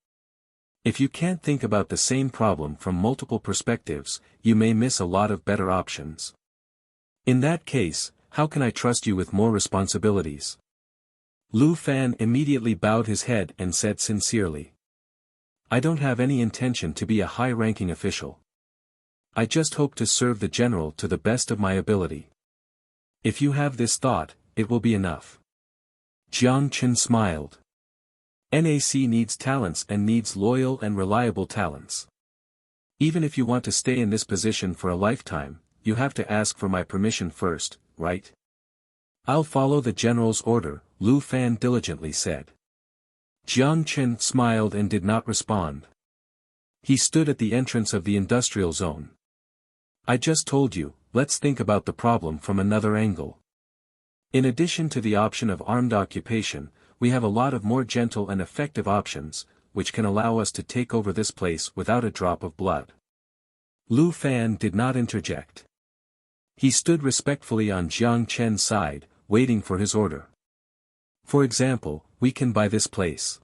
If you can't think about the same problem from multiple perspectives, you may miss a lot of better options. In that case, how can I trust you with more responsibilities? Lu Fan immediately bowed his head and said sincerely. I don't have any intention to be a high-ranking official. I just hope to serve the general to the best of my ability. If you have this thought, it will be enough. Jiang Chen smiled. NAC needs talents and needs loyal and reliable talents. Even if you want to stay in this position for a lifetime, you have to ask for my permission first, right? I'll follow the general's order, Lu Fan diligently said. Jiang Chen smiled and did not respond. He stood at the entrance of the industrial zone. I just told you, let's think about the problem from another angle. In addition to the option of armed occupation, we have a lot of more gentle and effective options, which can allow us to take over this place without a drop of blood. Lu Fan did not interject. He stood respectfully on Jiang Chen's side, waiting for his order. For example, we can buy this place.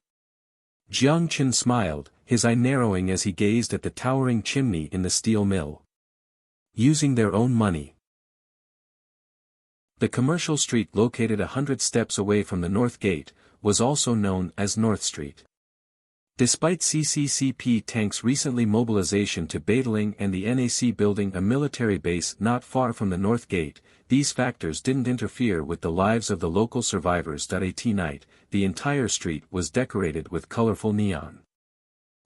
Jiang Chen smiled, his eye narrowing as he gazed at the towering chimney in the steel mill. Using their own money. The commercial street located 100 steps away from the North Gate, was also known as North Street. Despite CCCP tanks' recently mobilization to Badaling and the NAC building a military base not far from the North Gate, these factors didn't interfere with the lives of the local survivors. At night, the entire street was decorated with colorful neon.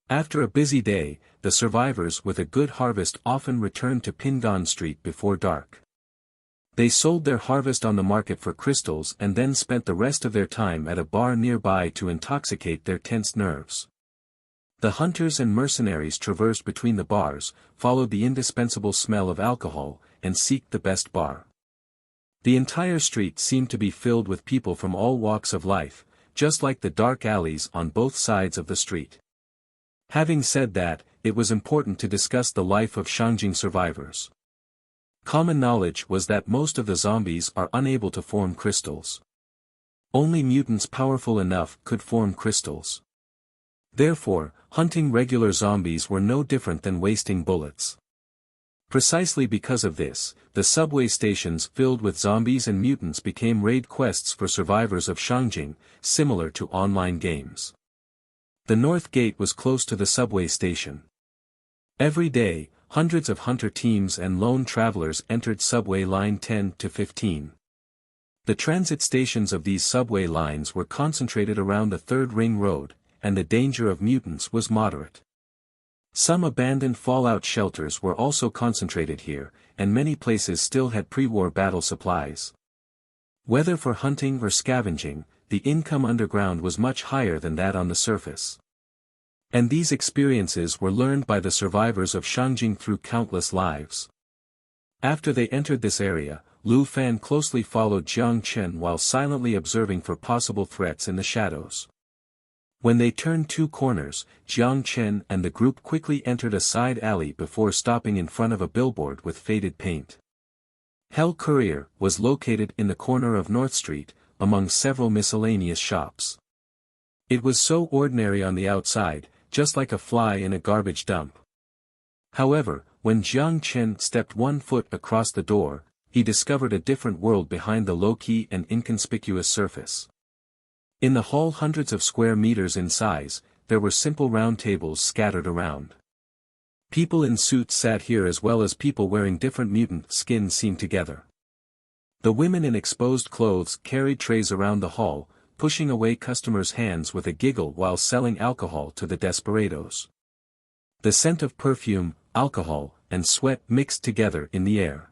After a busy day, the survivors with a good harvest often returned to Pingan Street before dark. They sold their harvest on the market for crystals and then spent the rest of their time at a bar nearby to intoxicate their tensed nerves. The hunters and mercenaries traversed between the bars, followed the indispensable smell of alcohol, and seeked the best bar. The entire street seemed to be filled with people from all walks of life, just like the dark alleys on both sides of the street. Having said that, it was important to discuss the life of Shangjing survivors. Common knowledge was that most of the zombies are unable to form crystals. Only mutants powerful enough could form crystals. Therefore, hunting regular zombies were no different than wasting bullets. Precisely because of this, the subway stations filled with zombies and mutants became raid quests for survivors of Shangjing, similar to online games. The North Gate was close to the subway station. Every day, hundreds of hunter teams and lone travelers entered subway line 10 to 15. The transit stations of these subway lines were concentrated around the Third Ring Road, and the danger of mutants was moderate. Some abandoned fallout shelters were also concentrated here, and many places still had pre-war battle supplies. Whether for hunting or scavenging, the income underground was much higher than that on the surface. And these experiences were learned by the survivors of Shangjing through countless lives. After they entered this area, Lu Fan closely followed Jiang Chen while silently observing for possible threats in the shadows. When they turned two corners, Jiang Chen and the group quickly entered a side alley before stopping in front of a billboard with faded paint. Hell Courier was located in the corner of North Street, among several miscellaneous shops. It was so ordinary on the outside, just like a fly in a garbage dump. However, when Jiang Chen stepped 1 foot across the door, he discovered a different world behind the low-key and inconspicuous surface. In the hall, hundreds of square meters in size, there were simple round tables scattered around. People in suits sat here as well as people wearing different mutant skins seen together. The women in exposed clothes carried trays around the hall, pushing away customers' hands with a giggle while selling alcohol to the desperados. The scent of perfume, alcohol, and sweat mixed together in the air.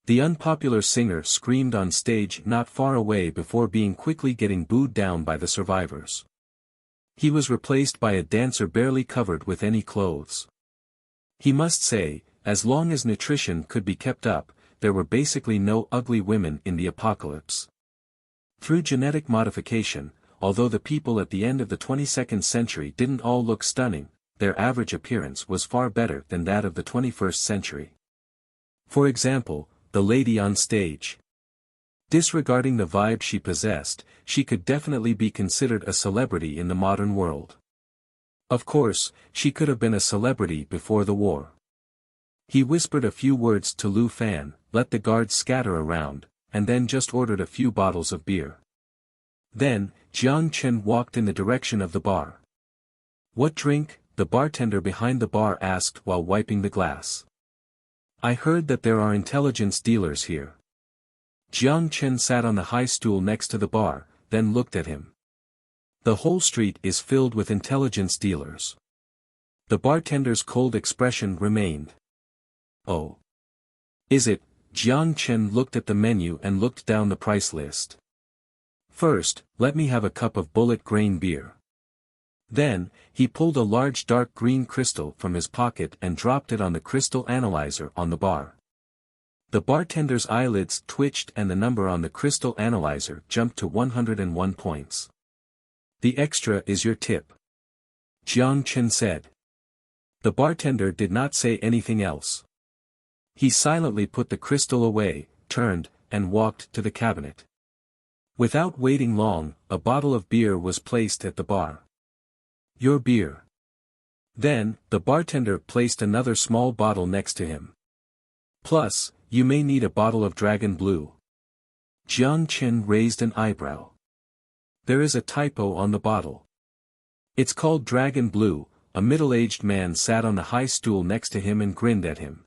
The unpopular singer screamed on stage not far away before being quickly getting booed down by the survivors. He was replaced by a dancer barely covered with any clothes. He must say, as long as nutrition could be kept up, there were basically no ugly women in the apocalypse. Through genetic modification, although the people at the end of the 22nd century didn't all look stunning, their average appearance was far better than that of the 21st century. For example, the lady on stage. Disregarding the vibe she possessed, she could definitely be considered a celebrity in the modern world. Of course, she could have been a celebrity before the war. He whispered a few words to Lu Fan, let the guards scatter around, and then just ordered a few bottles of beer. Then, Jiang Chen walked in the direction of the bar. "What drink?" the bartender behind the bar asked while wiping the glass. "I heard that there are intelligence dealers here." Jiang Chen sat on the high stool next to the bar, then looked at him. "The whole street is filled with intelligence dealers." The bartender's cold expression remained. "Oh. Is it?" Jiang Chen looked at the menu and looked down the price list. "First, let me have a cup of bullet grain beer." Then, he pulled a large dark green crystal from his pocket and dropped it on the crystal analyzer on the bar. The bartender's eyelids twitched and the number on the crystal analyzer jumped to 101 points. "The extra is your tip," Jiang Chen said. The bartender did not say anything else. He silently put the crystal away, turned, and walked to the cabinet. Without waiting long, a bottle of beer was placed at the bar. "Your beer." Then, the bartender placed another small bottle next to him. "Plus, you may need a bottle of Dragon Blue." Jiang Chen raised an eyebrow. "There is a typo on the bottle. It's called Dragon Blue." A middle-aged man sat on the high stool next to him and grinned at him.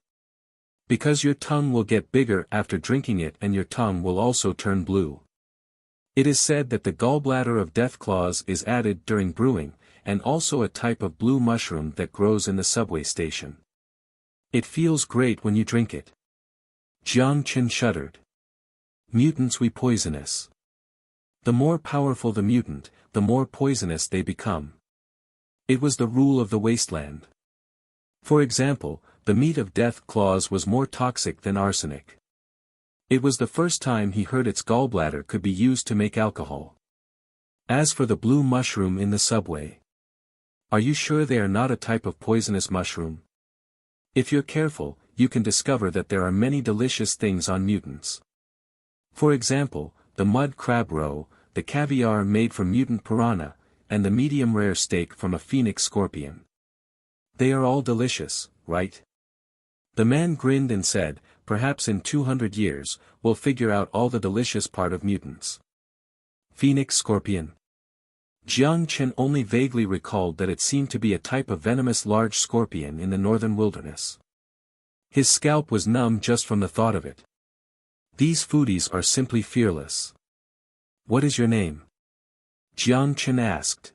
"Because your tongue will get bigger after drinking it and your tongue will also turn blue. It is said that the gallbladder of Deathclaws is added during brewing, and also a type of blue mushroom that grows in the subway station. It feels great when you drink it." Jiang Chen shuddered. "Mutants we poisonous. The more powerful the mutant, the more poisonous they become. It was the rule of the wasteland. For example, the meat of Deathclaws was more toxic than arsenic. It was the first time he heard its gallbladder could be used to make alcohol. As for the blue mushroom in the subway. Are you sure they are not a type of poisonous mushroom? If you're careful, you can discover that there are many delicious things on mutants. For example, the mud crab roe, the caviar made from mutant piranha, and the medium-rare steak from a phoenix scorpion. They are all delicious, right?" The man grinned and said, "Perhaps in 200 years, we'll figure out all the delicious part of mutants." Phoenix scorpion. Jiang Chen only vaguely recalled that it seemed to be a type of venomous large scorpion in the northern wilderness. His scalp was numb just from the thought of it. These foodies are simply fearless. "What is your name?" Jiang Chen asked.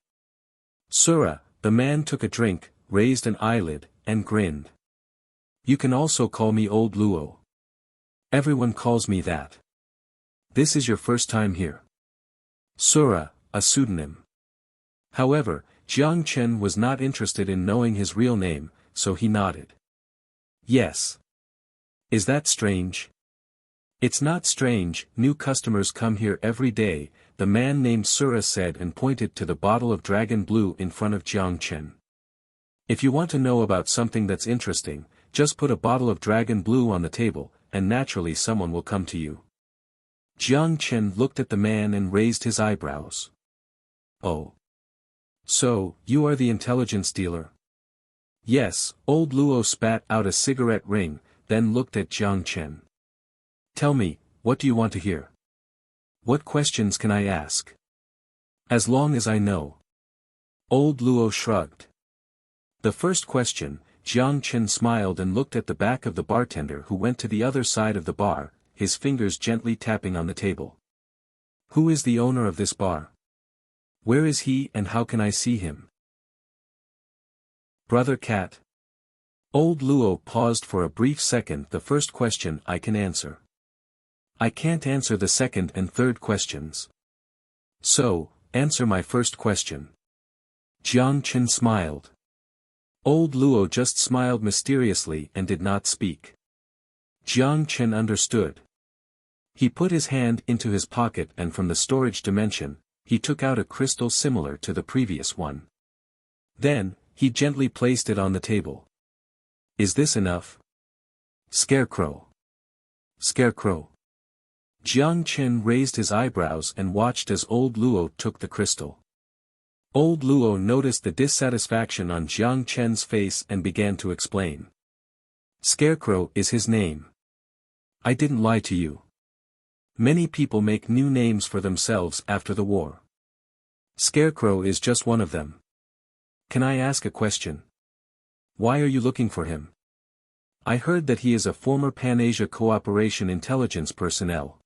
"Sura." The man took a drink, raised an eyelid, and grinned. "You can also call me Old Luo. Everyone calls me that. This is your first time here." Sura, a pseudonym. However, Jiang Chen was not interested in knowing his real name, so he nodded. "Yes. Is that strange?" "It's not strange, new customers come here every day," the man named Sura said and pointed to the bottle of Dragon Blue in front of Jiang Chen. "If you want to know about something that's interesting, just put a bottle of Dragon Blue on the table, and naturally someone will come to you." Jiang Chen looked at the man and raised his eyebrows. "Oh. So, you are the intelligence dealer?" "Yes." Old Luo spat out a cigarette ring, then looked at Jiang Chen. "Tell me, what do you want to hear? What questions can I ask?" "As long as I know." Old Luo shrugged. "The first question," Jiang Chen smiled and looked at the back of the bartender who went to the other side of the bar, his fingers gently tapping on the table. "Who is the owner of this bar? Where is he and how can I see him?" "Brother Cat." Old Luo paused for a brief second. "The first question I can answer. I can't answer the second and third questions. So, answer my first question." Jiang Chen smiled. Old Luo just smiled mysteriously and did not speak. Jiang Chen understood. He put his hand into his pocket and from the storage dimension, he took out a crystal similar to the previous one. Then, he gently placed it on the table. "Is this enough?" "Scarecrow. Scarecrow." Jiang Chen raised his eyebrows and watched as old Luo took the crystal. Old Luo noticed the dissatisfaction on Jiang Chen's face and began to explain. Scarecrow is his name. I didn't lie to you. Many people make new names for themselves after the war. Scarecrow is just one of them. Can I ask a question? Why are you looking for him? I heard that he is a former Pan-Asia Cooperation intelligence personnel.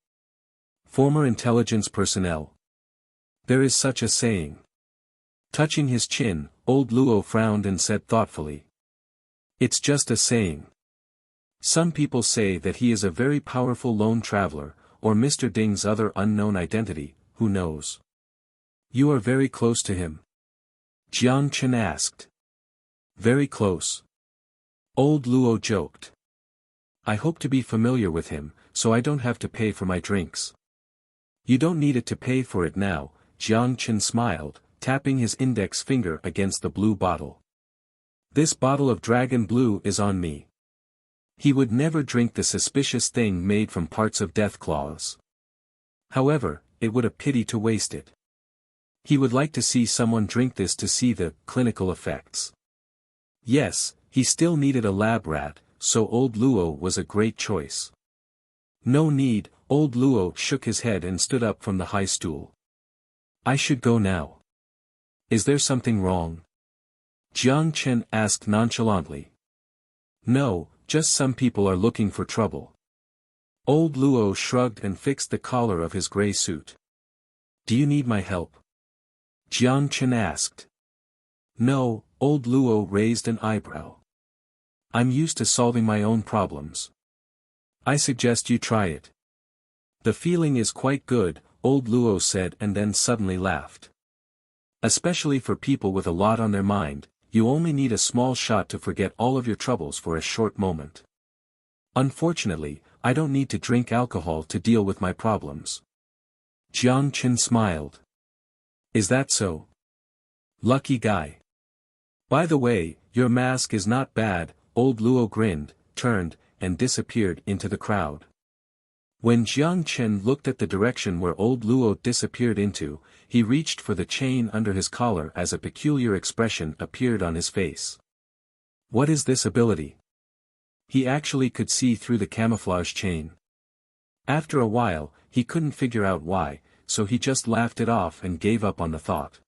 Former intelligence personnel. There is such a saying. Touching his chin, old Luo frowned and said thoughtfully. It's just a saying. Some people say that he is a very powerful lone traveler, or Mr. Ding's other unknown identity, who knows? You are very close to him? Jiang Chen asked. Very close. Old Luo joked. I hope to be familiar with him, so I don't have to pay for my drinks. You don't need it to pay for it now, Jiang Chen smiled, tapping his index finger against the blue bottle. This bottle of dragon blue is on me. He would never drink the suspicious thing made from parts of death claws. However, it would a pity to waste it. He would like to see someone drink this to see the clinical effects. Yes, he still needed a lab rat, so old Luo was a great choice. No need, old Luo shook his head and stood up from the high stool. I should go now. Is there something wrong? Jiang Chen asked nonchalantly. No, just some people are looking for trouble. Old Luo shrugged and fixed the collar of his gray suit. Do you need my help? Jiang Chen asked. No, old Luo raised an eyebrow. I'm used to solving my own problems. I suggest you try it. The feeling is quite good, old Luo said and then suddenly laughed. Especially for people with a lot on their mind, you only need a small shot to forget all of your troubles for a short moment. Unfortunately, I don't need to drink alcohol to deal with my problems. Jiang Chen smiled. Is that so? Lucky guy. By the way, your mask is not bad, old Luo grinned, turned, and disappeared into the crowd. When Jiang Chen looked at the direction where old Luo disappeared into, he reached for the chain under his collar as a peculiar expression appeared on his face. What is this ability? He actually could see through the camouflage chain. After a while, he couldn't figure out why, so he just laughed it off and gave up on the thought.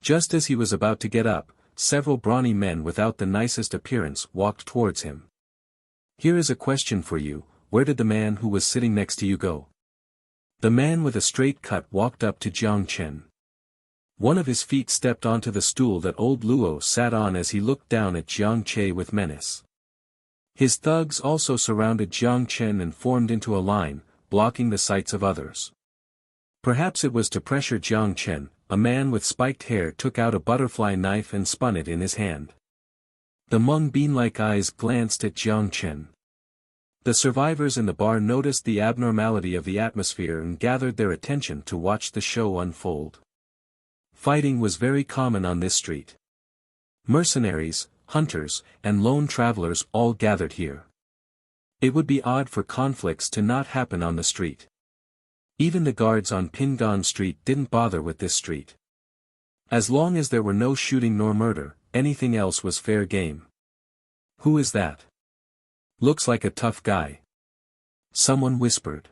Just as he was about to get up, several brawny men without the nicest appearance walked towards him. Here is a question for you, where did the man who was sitting next to you go? The man with a straight cut walked up to Jiang Chen. One of his feet stepped onto the stool that old Luo sat on as he looked down at Jiang Chen with menace. His thugs also surrounded Jiang Chen and formed into a line, blocking the sights of others. Perhaps it was to pressure Jiang Chen, a man with spiked hair took out a butterfly knife and spun it in his hand. The mung bean-like eyes glanced at Jiang Chen. The survivors in the bar noticed the abnormality of the atmosphere and gathered their attention to watch the show unfold. Fighting was very common on this street. Mercenaries, hunters, and lone travelers all gathered here. It would be odd for conflicts to not happen on the street. Even the guards on Pingan Street didn't bother with this street. As long as there were no shooting nor murder, anything else was fair game. Who is that? Looks like a tough guy. Someone whispered.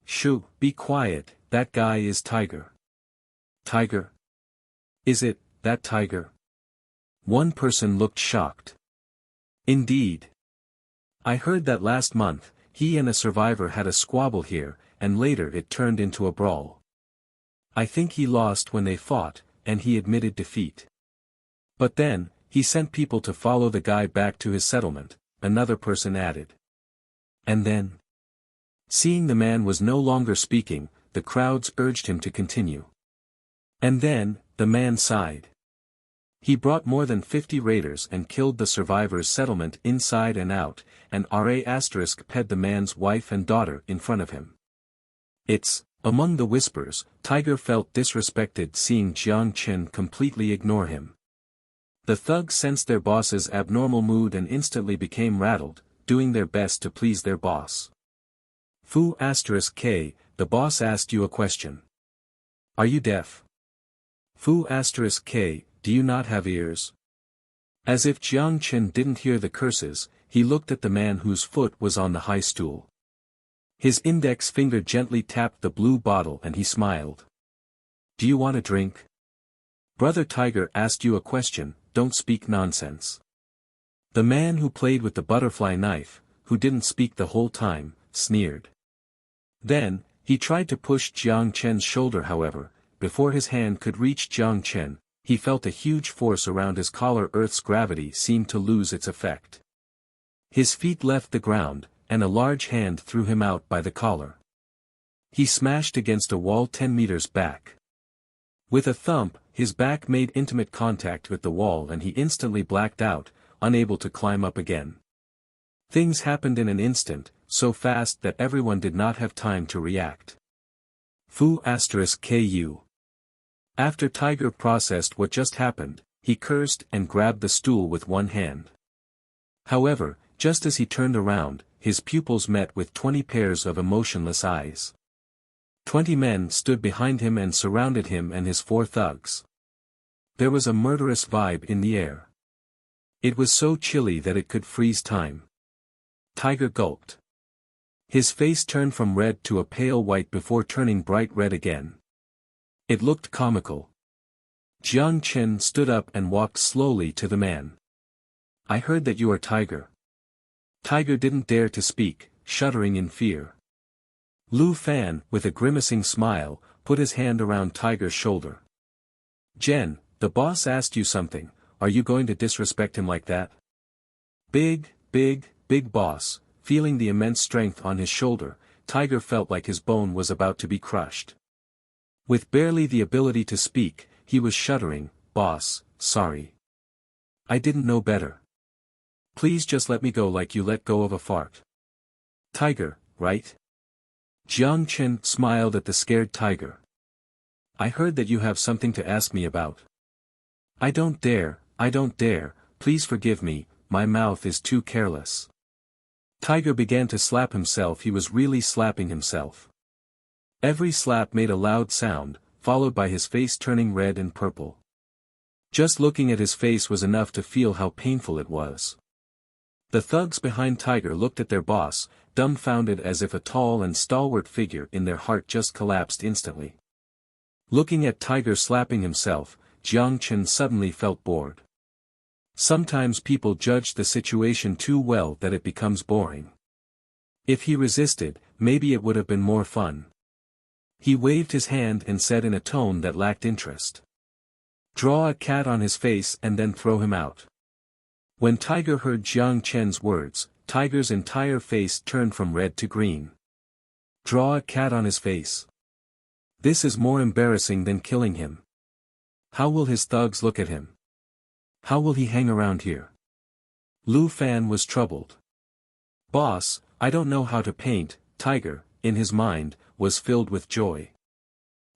Shoo, be quiet, that guy is Tiger. Tiger? Is it, that Tiger? One person looked shocked. Indeed. I heard that last month, he and a survivor had a squabble here, and later it turned into a brawl. I think he lost when they fought, and he admitted defeat. But then, he sent people to follow the guy back to his settlement, another person added. And then? Seeing the man was no longer speaking, the crowds urged him to continue. And then, the man sighed. He brought more than 50 raiders and killed the survivors' settlement inside and out, and **ped the man's wife and daughter in front of him. Among the whispers, Tiger felt disrespected seeing Jiang Chen completely ignore him. The thugs sensed their boss's abnormal mood and instantly became rattled, doing their best to please their boss. Fu asterisk K, the boss asked you a question. Are you deaf? Fu asterisk K, do you not have ears? As if Jiang Chen didn't hear the curses, he looked at the man whose foot was on the high stool. His index finger gently tapped the blue bottle and he smiled. Do you want a drink? Brother Tiger asked you a question, don't speak nonsense. The man who played with the butterfly knife, who didn't speak the whole time, sneered. Then, he tried to push Jiang Chen's shoulder however, before his hand could reach Jiang Chen, he felt a huge force around his collar. Earth's gravity seemed to lose its effect. His feet left the ground, and a large hand threw him out by the collar. He smashed against a wall 10 meters back. With a thump, his back made intimate contact with the wall and he instantly blacked out, unable to climb up again. Things happened in an instant, so fast that everyone did not have time to react. Fu asterisk KU. After Tiger processed what just happened, he cursed and grabbed the stool with one hand. However, just as he turned around, his pupils met with 20 pairs of emotionless eyes. 20 men stood behind him and surrounded him and his 4 thugs. There was a murderous vibe in the air. It was so chilly that it could freeze time. Tiger gulped. His face turned from red to a pale white before turning bright red again. It looked comical. Jiang Chen stood up and walked slowly to the man. I heard that you are Tiger. Tiger didn't dare to speak, shuddering in fear. Lu Fan, with a grimacing smile, put his hand around Tiger's shoulder. Jen, the boss asked you something, are you going to disrespect him like that? Big boss, feeling the immense strength on his shoulder, Tiger felt like his bone was about to be crushed. With barely the ability to speak, he was shuddering, boss, sorry. I didn't know better. Please just let me go like you let go of a fart. Tiger, right? Jiang Chen smiled at the scared Tiger. I heard that you have something to ask me about. I don't dare, please forgive me, my mouth is too careless. Tiger began to slap himself. He was really slapping himself. Every slap made a loud sound, followed by his face turning red and purple. Just looking at his face was enough to feel how painful it was. The thugs behind Tiger looked at their boss, dumbfounded as if a tall and stalwart figure in their heart just collapsed instantly. Looking at Tiger slapping himself, Jiang Chen suddenly felt bored. Sometimes people judge the situation too well that it becomes boring. If he resisted, maybe it would have been more fun. He waved his hand and said in a tone that lacked interest. Draw a cat on his face and then throw him out. When Tiger heard Jiang Chen's words, Tiger's entire face turned from red to green. Draw a cat on his face. This is more embarrassing than killing him. How will his thugs look at him? How will he hang around here? Lu Fan was troubled. Boss, I don't know how to paint. Tiger, in his mind, was filled with joy.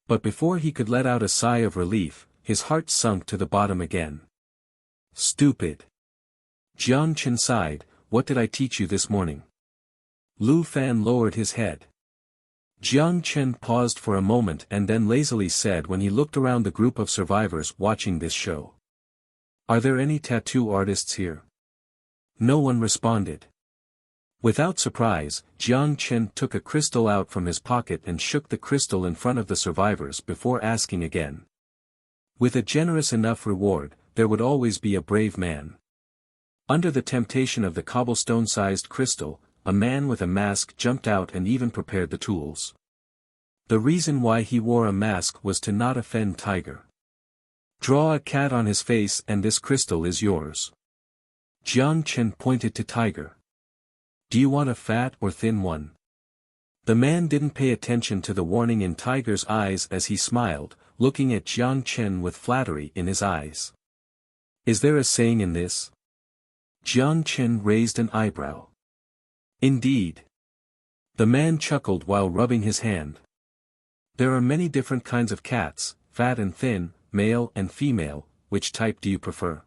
But before he could let out a sigh of relief, his heart sunk to the bottom again. Stupid. Jiang Chen sighed, what did I teach you this morning? Lu Fan lowered his head. Jiang Chen paused for a moment and then lazily said when he looked around the group of survivors watching this show. Are there any tattoo artists here? No one responded. Without surprise, Jiang Chen took a crystal out from his pocket and shook the crystal in front of the survivors before asking again. With a generous enough reward, there would always be a brave man. Under the temptation of the cobblestone-sized crystal, a man with a mask jumped out and even prepared the tools. The reason why he wore a mask was to not offend Tiger. Draw a cat on his face and this crystal is yours. Jiang Chen pointed to Tiger. Do you want a fat or thin one? The man didn't pay attention to the warning in Tiger's eyes as he smiled, looking at Jiang Chen with flattery in his eyes. Is there a saying in this? Jiang Chen raised an eyebrow. Indeed. The man chuckled while rubbing his hand. There are many different kinds of cats, fat and thin, male and female, which type do you prefer?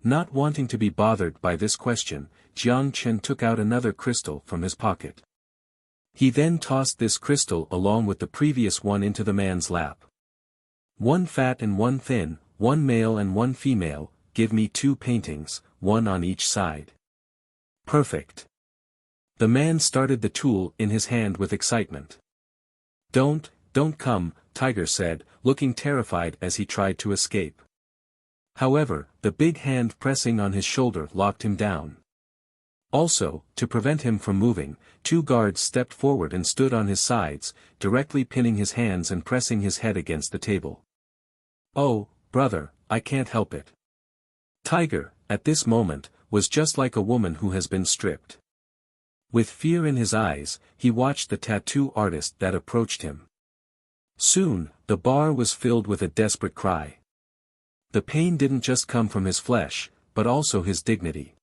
Not wanting to be bothered by this question, Jiang Chen took out another crystal from his pocket. He then tossed this crystal along with the previous one into the man's lap. One fat and one thin, one male and one female, give me 2 paintings, one on each side. Perfect. The man started the tool in his hand with excitement. Don't come, Tiger said, looking terrified as he tried to escape. However, the big hand pressing on his shoulder locked him down. Also, to prevent him from moving, 2 guards stepped forward and stood on his sides, directly pinning his hands and pressing his head against the table. Oh, brother, I can't help it. Tiger, at this moment, was just like a woman who has been stripped. With fear in his eyes, he watched the tattoo artist that approached him. Soon, the bar was filled with a desperate cry. The pain didn't just come from his flesh, but also his dignity.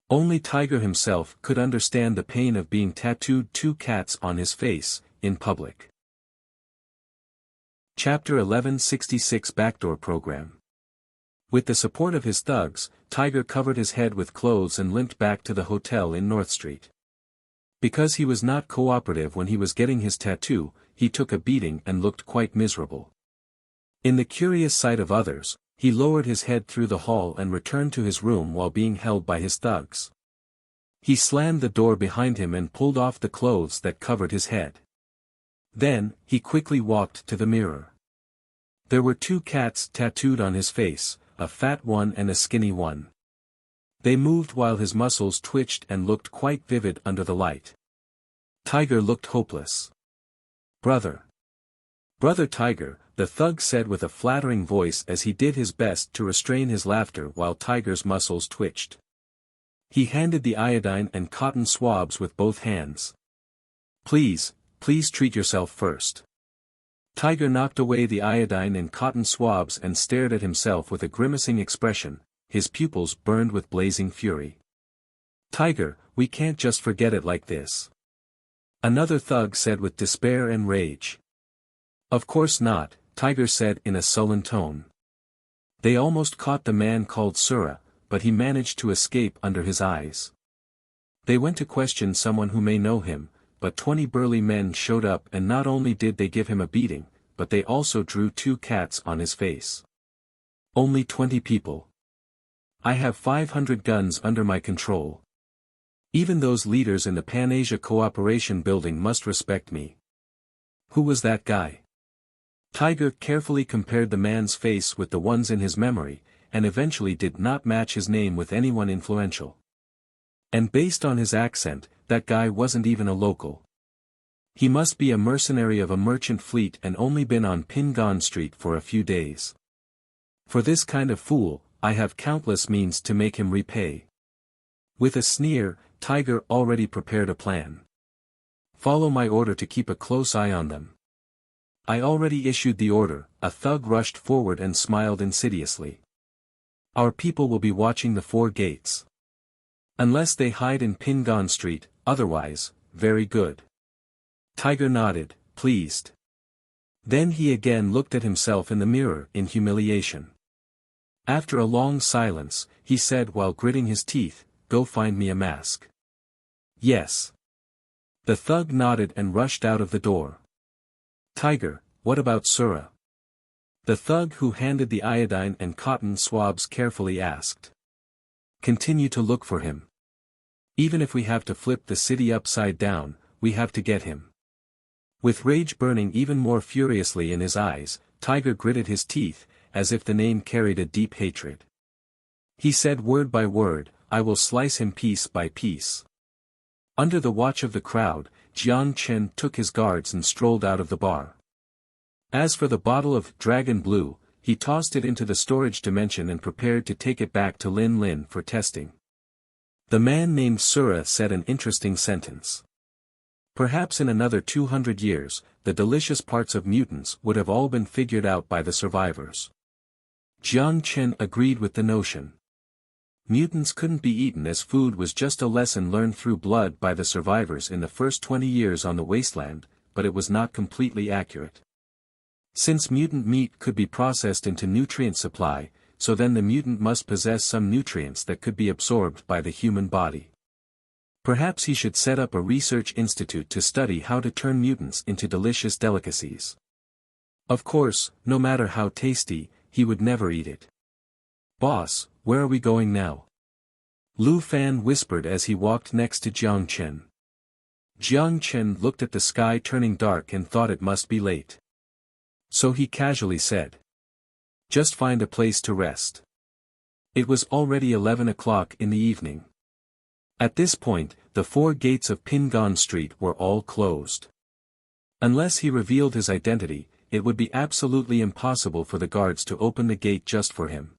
Only Tiger himself could understand the pain of being tattooed 2 cats on his face, in public. Chapter 1166 Backdoor Program. With the support of his thugs, Tiger covered his head with clothes and limped back to the hotel in North Street. Because he was not cooperative when he was getting his tattoo, he took a beating and looked quite miserable. In the curious sight of others, he lowered his head through the hall and returned to his room while being held by his thugs. He slammed the door behind him and pulled off the clothes that covered his head. Then, he quickly walked to the mirror. There were 2 cats tattooed on his face, a fat one and a skinny one. They moved while his muscles twitched and looked quite vivid under the light. Tiger looked hopeless. Brother Tiger, the thug said with a flattering voice as he did his best to restrain his laughter while Tiger's muscles twitched. He handed the iodine and cotton swabs with both hands. Please treat yourself first. Tiger knocked away the iodine and cotton swabs and stared at himself with a grimacing expression, his pupils burned with blazing fury. Tiger, we can't just forget it like this. Another thug said with despair and rage. Of course not, Tiger said in a sullen tone. They almost caught the man called Sura, but he managed to escape under his eyes. They went to question someone who may know him, but 20 burly men showed up and not only did they give him a beating, but they also drew 2 cats on his face. Only 20 people. I have 500 guns under my control. Even those leaders in the Pan-Asia Cooperation Building must respect me. Who was that guy? Tiger carefully compared the man's face with the ones in his memory, and eventually did not match his name with anyone influential. And based on his accent, that guy wasn't even a local. He must be a mercenary of a merchant fleet and only been on Pingan Street for a few days. For this kind of fool, I have countless means to make him repay. With a sneer, Tiger already prepared a plan. Follow my order to keep a close eye on them. I already issued the order, a thug rushed forward and smiled insidiously. Our people will be watching the 4 gates. Unless they hide in Pingan Street, otherwise, very good. Tiger nodded, pleased. Then he again looked at himself in the mirror in humiliation. After a long silence, he said while gritting his teeth, go find me a mask. Yes. The thug nodded and rushed out of the door. Tiger, what about Sura? The thug who handed the iodine and cotton swabs carefully asked. Continue to look for him. Even if we have to flip the city upside down, we have to get him. With rage burning even more furiously in his eyes, Tiger gritted his teeth, as if the name carried a deep hatred. He said word by word, I will slice him piece by piece. Under the watch of the crowd, Jiang Chen took his guards and strolled out of the bar. As for the bottle of Dragon Blue, he tossed it into the storage dimension and prepared to take it back to Lin Lin for testing. The man named Sura said an interesting sentence. Perhaps in another 200 years, the delicious parts of mutants would have all been figured out by the survivors. Jiang Chen agreed with the notion. Mutants couldn't be eaten as food was just a lesson learned through blood by the survivors in the first 20 years on the wasteland, but it was not completely accurate. Since mutant meat could be processed into nutrient supply, so then the mutant must possess some nutrients that could be absorbed by the human body. Perhaps he should set up a research institute to study how to turn mutants into delicious delicacies. Of course, no matter how tasty, he would never eat it. "Boss, where are we going now?" Lu Fan whispered as he walked next to Jiang Chen. Jiang Chen looked at the sky turning dark and thought it must be late. So he casually said, "Just find a place to rest." It was already 11 o'clock in the evening. At this point, the 4 gates of Pingon Street were all closed. Unless he revealed his identity, it would be absolutely impossible for the guards to open the gate just for him.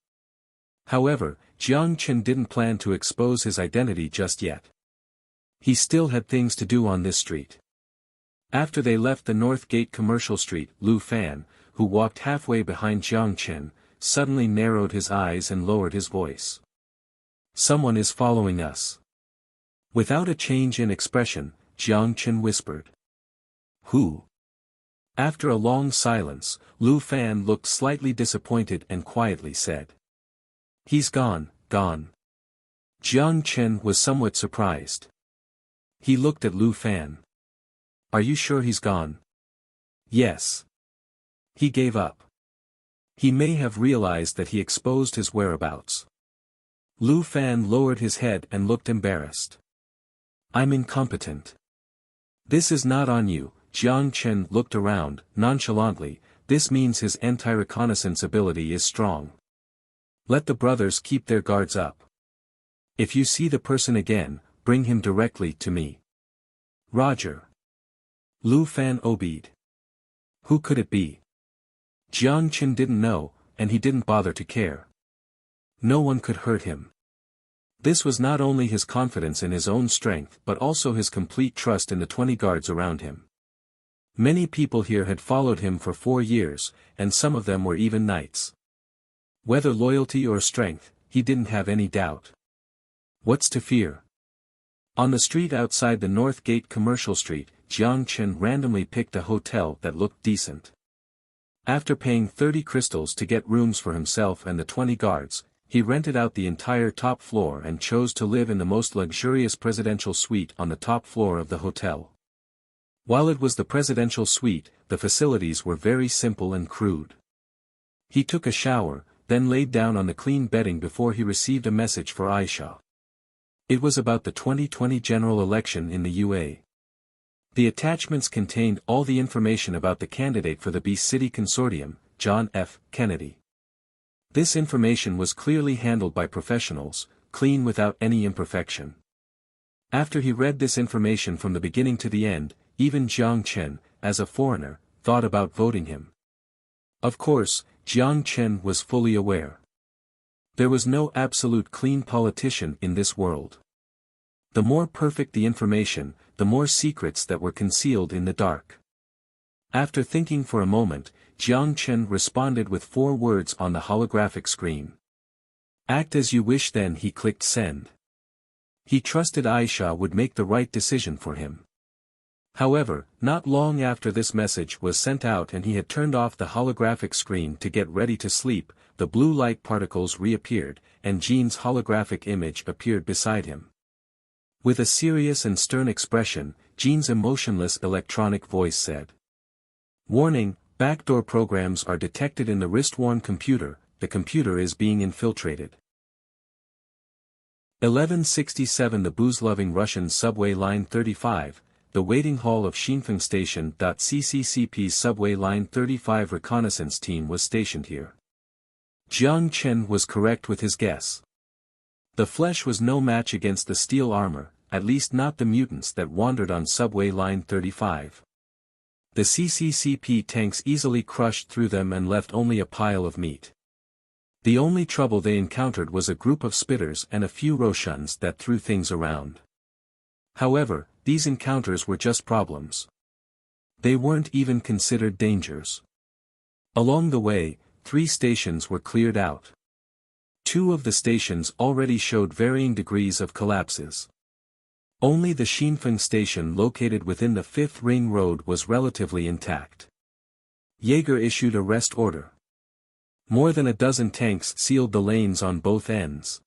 However, Jiang Chen didn't plan to expose his identity just yet. He still had things to do on this street. After they left the North Gate Commercial Street, Lu Fan, who walked halfway behind Jiang Chen, suddenly narrowed his eyes and lowered his voice. "Someone is following us." Without a change in expression, Jiang Chen whispered. "Who?" After a long silence, Lu Fan looked slightly disappointed and quietly said, "He's gone, gone." Jiang Chen was somewhat surprised. He looked at Lu Fan. "Are you sure he's gone?" "Yes." He gave up. He may have realized that he exposed his whereabouts. Lu Fan lowered his head and looked embarrassed. "I'm incompetent." "This is not on you." Jiang Chen looked around, nonchalantly. "This means his anti-reconnaissance ability is strong. Let the brothers keep their guards up. If you see the person again, bring him directly to me." "Roger." Lu Fan obeyed. Who could it be? Jiang Chen didn't know, and he didn't bother to care. No one could hurt him. This was not only his confidence in his own strength but also his complete trust in the 20 guards around him. Many people here had followed him for 4 years, and some of them were even knights. Whether loyalty or strength, he didn't have any doubt. What's to fear? On the street outside the North Gate Commercial Street, Jiang Chen randomly picked a hotel that looked decent. After paying 30 crystals to get rooms for himself and the 20 guards, he rented out the entire top floor and chose to live in the most luxurious presidential suite on the top floor of the hotel. While it was the presidential suite, the facilities were very simple and crude. He took a shower, then laid down on the clean bedding before he received a message for Aisha. It was about the 2020 general election in the UA. The attachments contained all the information about the candidate for the B City Consortium, John F. Kennedy. This information was clearly handled by professionals, clean without any imperfection. After he read this information from the beginning to the end, even Jiang Chen, as a foreigner, thought about voting him. Of course, Jiang Chen was fully aware. There was no absolute clean politician in this world. The more perfect the information, the more secrets that were concealed in the dark. After thinking for a moment, Jiang Chen responded with 4 words on the holographic screen. "Act as you wish." Then he clicked send. He trusted Aisha would make the right decision for him. However, not long after this message was sent out and he had turned off the holographic screen to get ready to sleep, the blue light particles reappeared, and Jean's holographic image appeared beside him. With a serious and stern expression, Jean's emotionless electronic voice said, "Warning, backdoor programs are detected in the wrist-worn computer, the computer is being infiltrated." 1167 The booze-loving Russian subway line 35, the waiting hall of Xinfeng Station. CCCP's subway line 35 reconnaissance team was stationed here. Jiang Chen was correct with his guess. The flesh was no match against the steel armor, at least not the mutants that wandered on subway line 35. The CCCP tanks easily crushed through them and left only a pile of meat. The only trouble they encountered was a group of spitters and a few Roshans that threw things around. However, these encounters were just problems. They weren't even considered dangers. Along the way, 3 stations were cleared out. 2 of the stations already showed varying degrees of collapses. Only the Xinfeng station located within the 5th Ring Road was relatively intact. Jaeger issued a rest order. More than a dozen tanks sealed the lanes on both ends.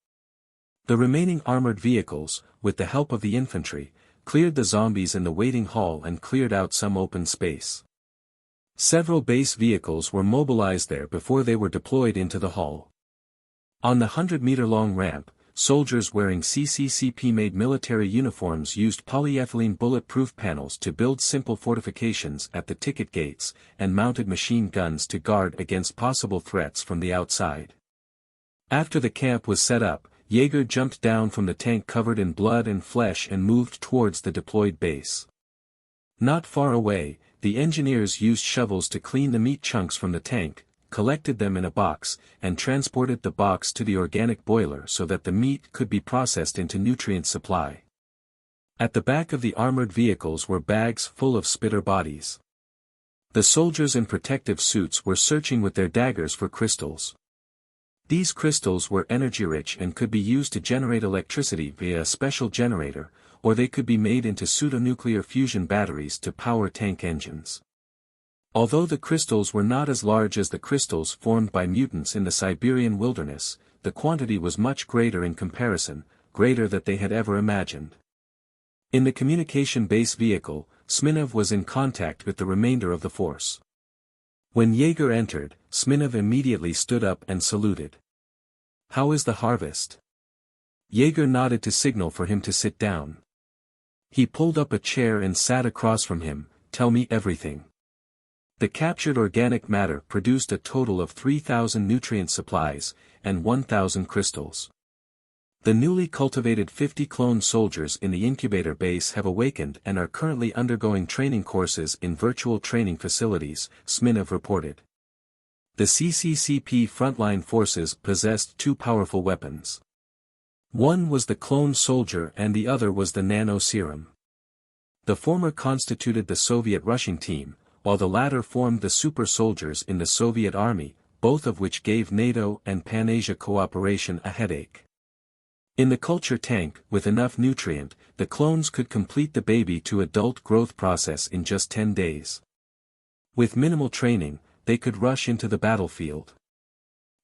The remaining armored vehicles, with the help of the infantry, cleared the zombies in the waiting hall and cleared out some open space. Several base vehicles were mobilized there before they were deployed into the hall. On the 100-meter-long ramp, soldiers wearing CCCP-made military uniforms used polyethylene bulletproof panels to build simple fortifications at the ticket gates, and mounted machine guns to guard against possible threats from the outside. After the camp was set up, Jaeger jumped down from the tank covered in blood and flesh and moved towards the deployed base. Not far away, the engineers used shovels to clean the meat chunks from the tank, collected them in a box, and transported the box to the organic boiler so that the meat could be processed into nutrient supply. At the back of the armored vehicles were bags full of spitter bodies. The soldiers in protective suits were searching with their daggers for crystals. These crystals were energy-rich and could be used to generate electricity via a special generator, or they could be made into pseudonuclear fusion batteries to power tank engines. Although the crystals were not as large as the crystals formed by mutants in the Siberian wilderness, the quantity was much greater in comparison, greater than they had ever imagined. In the communication base vehicle, Smirnov was in contact with the remainder of the force. When Jaeger entered, Smirnov immediately stood up and saluted. "How is the harvest?" Jaeger nodded to signal for him to sit down. He pulled up a chair and sat across from him. "Tell me everything." The captured organic matter produced a total of 3,000 nutrient supplies, and 1,000 crystals. The newly cultivated 50 clone soldiers in the incubator base have awakened and are currently undergoing training courses in virtual training facilities, Smirnov reported. The CCCP frontline forces possessed two powerful weapons. One was the clone soldier and the other was the nano serum. The former constituted the Soviet rushing team, while the latter formed the super soldiers in the Soviet army, both of which gave NATO and Pan-Asia cooperation a headache. In the culture tank, with enough nutrient, the clones could complete the baby to adult growth process in just 10 days. With minimal training, they could rush into the battlefield.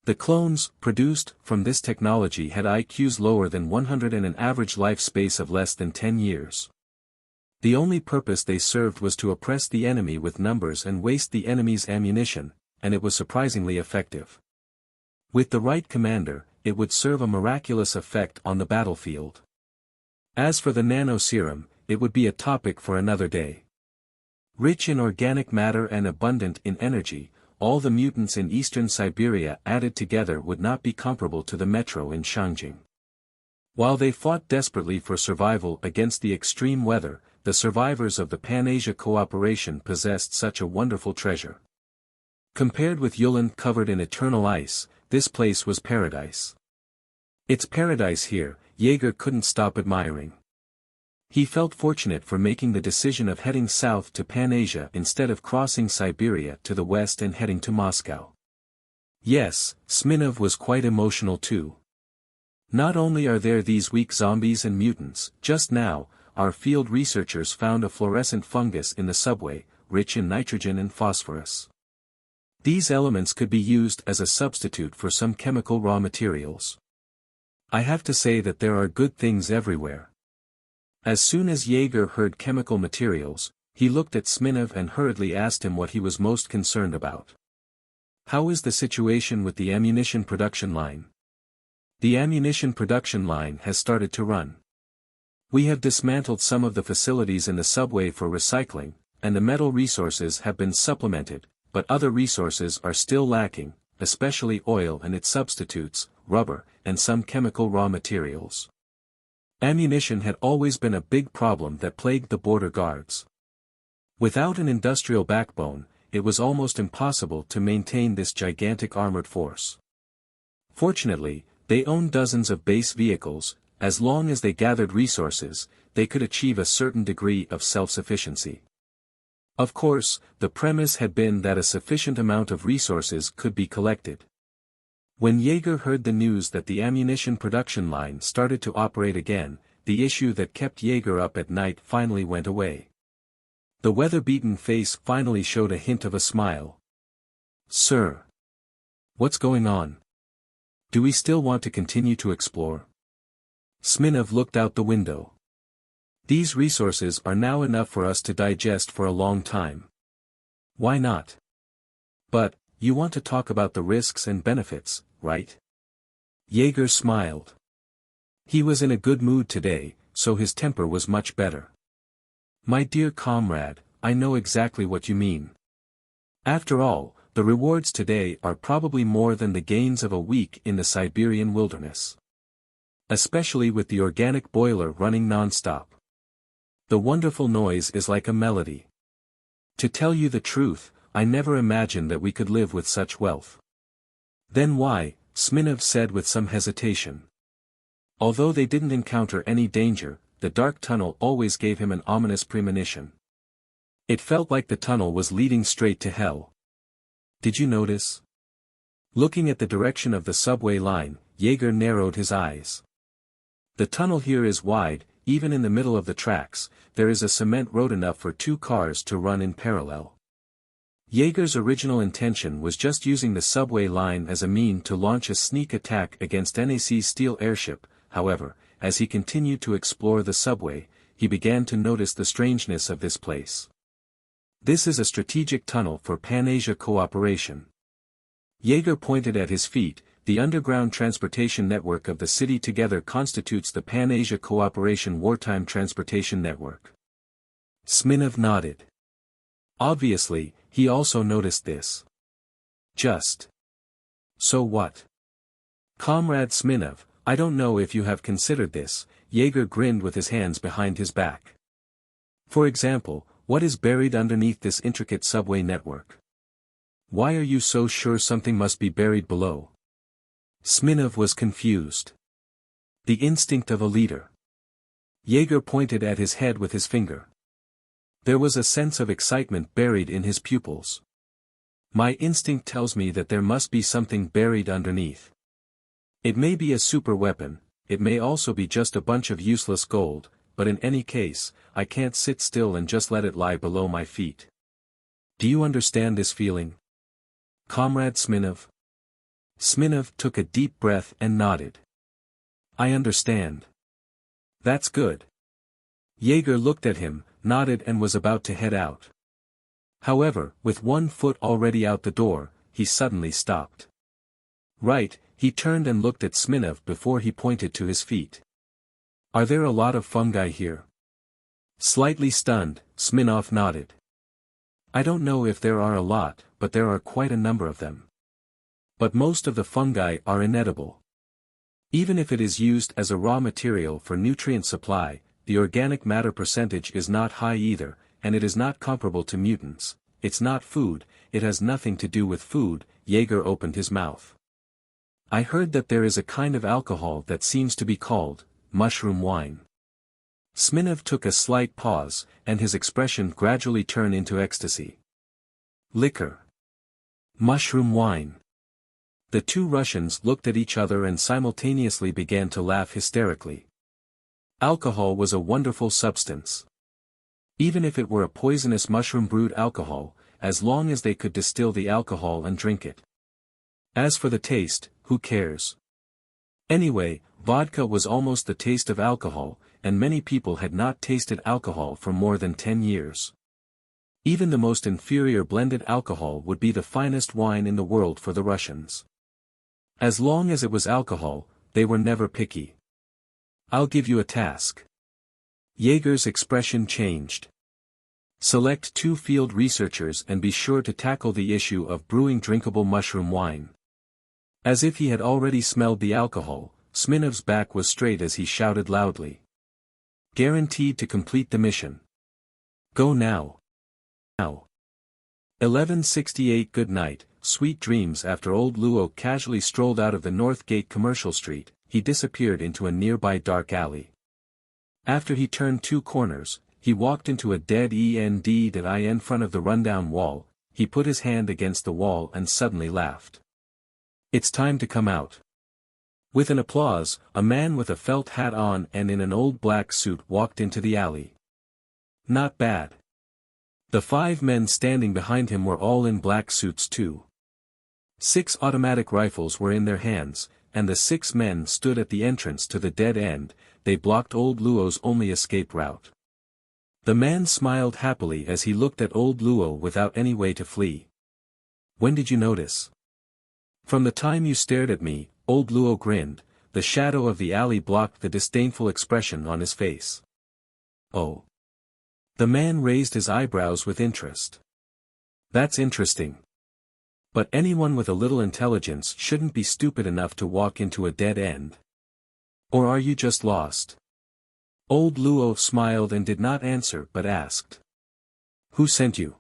The clones, produced from this technology, had IQs lower than 100 and an average life space of less than 10 years. The only purpose they served was to oppress the enemy with numbers and waste the enemy's ammunition, and it was surprisingly effective. With the right commander, it would serve a miraculous effect on the battlefield. As for the nano serum, it would be a topic for another day. Rich in organic matter and abundant in energy, all the mutants in eastern Siberia added together would not be comparable to the metro in Shangjing. While they fought desperately for survival against the extreme weather, the survivors of the Pan-Asia cooperation possessed such a wonderful treasure. Compared with Yulin covered in eternal ice, this place was paradise. It's paradise here, Jaeger couldn't stop admiring. He felt fortunate for making the decision of heading south to Pan-Asia instead of crossing Siberia to the west and heading to Moscow. Yes, Smirnov was quite emotional too. Not only are there these weak zombies and mutants, just now, our field researchers found a fluorescent fungus in the subway, rich in nitrogen and phosphorus. These elements could be used as a substitute for some chemical raw materials. I have to say that there are good things everywhere. As soon as Jaeger heard chemical materials, he looked at Smirnov and hurriedly asked him what he was most concerned about. "How is the situation with the ammunition production line?" "The ammunition production line has started to run. We have dismantled some of the facilities in the subway for recycling, and the metal resources have been supplemented, but other resources are still lacking, especially oil and its substitutes, rubber, and some chemical raw materials. Ammunition had always been a big problem that plagued the border guards. Without an industrial backbone, it was almost impossible to maintain this gigantic armored force. Fortunately, they owned dozens of base vehicles. As long as they gathered resources, they could achieve a certain degree of self-sufficiency. Of course, the premise had been that a sufficient amount of resources could be collected. When Jaeger heard the news that the ammunition production line started to operate again, the issue that kept Jaeger up at night finally went away. The weather-beaten face finally showed a hint of a smile. "Sir. What's going on? Do we still want to continue to explore?" Smirnov looked out the window. These resources are now enough for us to digest for a long time. Why not? But, you want to talk about the risks and benefits, right? Jaeger smiled. He was in a good mood today, so his temper was much better. My dear comrade, I know exactly what you mean. After all, the rewards today are probably more than the gains of a week in the Siberian wilderness. Especially with the organic boiler running non-stop. The wonderful noise is like a melody. To tell you the truth, I never imagined that we could live with such wealth. Then why, Smirnov said with some hesitation. Although they didn't encounter any danger, the dark tunnel always gave him an ominous premonition. It felt like the tunnel was leading straight to hell. Did you notice? Looking at the direction of the subway line, Jaeger narrowed his eyes. The tunnel here is wide, even in the middle of the tracks, there is a cement road enough for 2 cars to run in parallel. Jaeger's original intention was just using the subway line as a means to launch a sneak attack against NAC's steel airship. However, as he continued to explore the subway, he began to notice the strangeness of this place. This is a strategic tunnel for Pan-Asia cooperation. Jaeger pointed at his feet. The underground transportation network of the city together constitutes the Pan-Asia Cooperation Wartime Transportation Network. Smirnov nodded. Obviously, he also noticed this. Just. So what? Comrade Smirnov, I don't know if you have considered this, Jaeger grinned with his hands behind his back. For example, what is buried underneath this intricate subway network? Why are you so sure something must be buried below? Smirnov was confused. The instinct of a leader. Jaeger pointed at his head with his finger. There was a sense of excitement buried in his pupils. My instinct tells me that there must be something buried underneath. It may be a super weapon, it may also be just a bunch of useless gold, but in any case, I can't sit still and just let it lie below my feet. Do you understand this feeling? Comrade Smirnov? Smirnov took a deep breath and nodded. I understand. That's good. Jaeger looked at him, nodded and was about to head out. However, with one foot already out the door, he suddenly stopped. Right, he turned and looked at Smirnov before he pointed to his feet. Are there a lot of fungi here? Slightly stunned, Smirnov nodded. I don't know if there are a lot, but there are quite a number of them. But most of the fungi are inedible. Even if it is used as a raw material for nutrient supply, the organic matter percentage is not high either, and it is not comparable to mutants. It's not food, it has nothing to do with food. Jaeger opened his mouth. I heard that there is a kind of alcohol that seems to be called mushroom wine. Smirnov took a slight pause, and his expression gradually turned into ecstasy. Liquor. Mushroom wine. The 2 Russians looked at each other and simultaneously began to laugh hysterically. Alcohol was a wonderful substance. Even if it were a poisonous mushroom-brewed alcohol, as long as they could distill the alcohol and drink it. As for the taste, who cares? Anyway, vodka was almost the taste of alcohol, and many people had not tasted alcohol for more than 10 years. Even the most inferior blended alcohol would be the finest wine in the world for the Russians. As long as it was alcohol, they were never picky. I'll give you a task. Jaeger's expression changed. Select 2 field researchers and be sure to tackle the issue of brewing drinkable mushroom wine. As if he had already smelled the alcohol, Smirnov's back was straight as he shouted loudly. Guaranteed to complete the mission. Go now. Now. 1168 Good night, sweet dreams. After old Luo casually strolled out of the North Gate Commercial Street, he disappeared into a nearby dark alley. After he turned 2 corners, he walked into a dead end in front of the rundown wall. He put his hand against the wall and suddenly laughed. It's time to come out. With an applause, a man with a felt hat on and in an old black suit walked into the alley. Not bad. The 5 men standing behind him were all in black suits too. 6 automatic rifles were in their hands, and the 6 men stood at the entrance to the dead end. They blocked old Luo's only escape route. The man smiled happily as he looked at old Luo without any way to flee. "When did you notice?" "From the time you stared at me," old Luo grinned. The shadow of the alley blocked the disdainful expression on his face. "Oh." The man raised his eyebrows with interest. "That's interesting. But anyone with a little intelligence shouldn't be stupid enough to walk into a dead end. Or are you just lost?" Old Luo smiled and did not answer but asked. "Who sent you?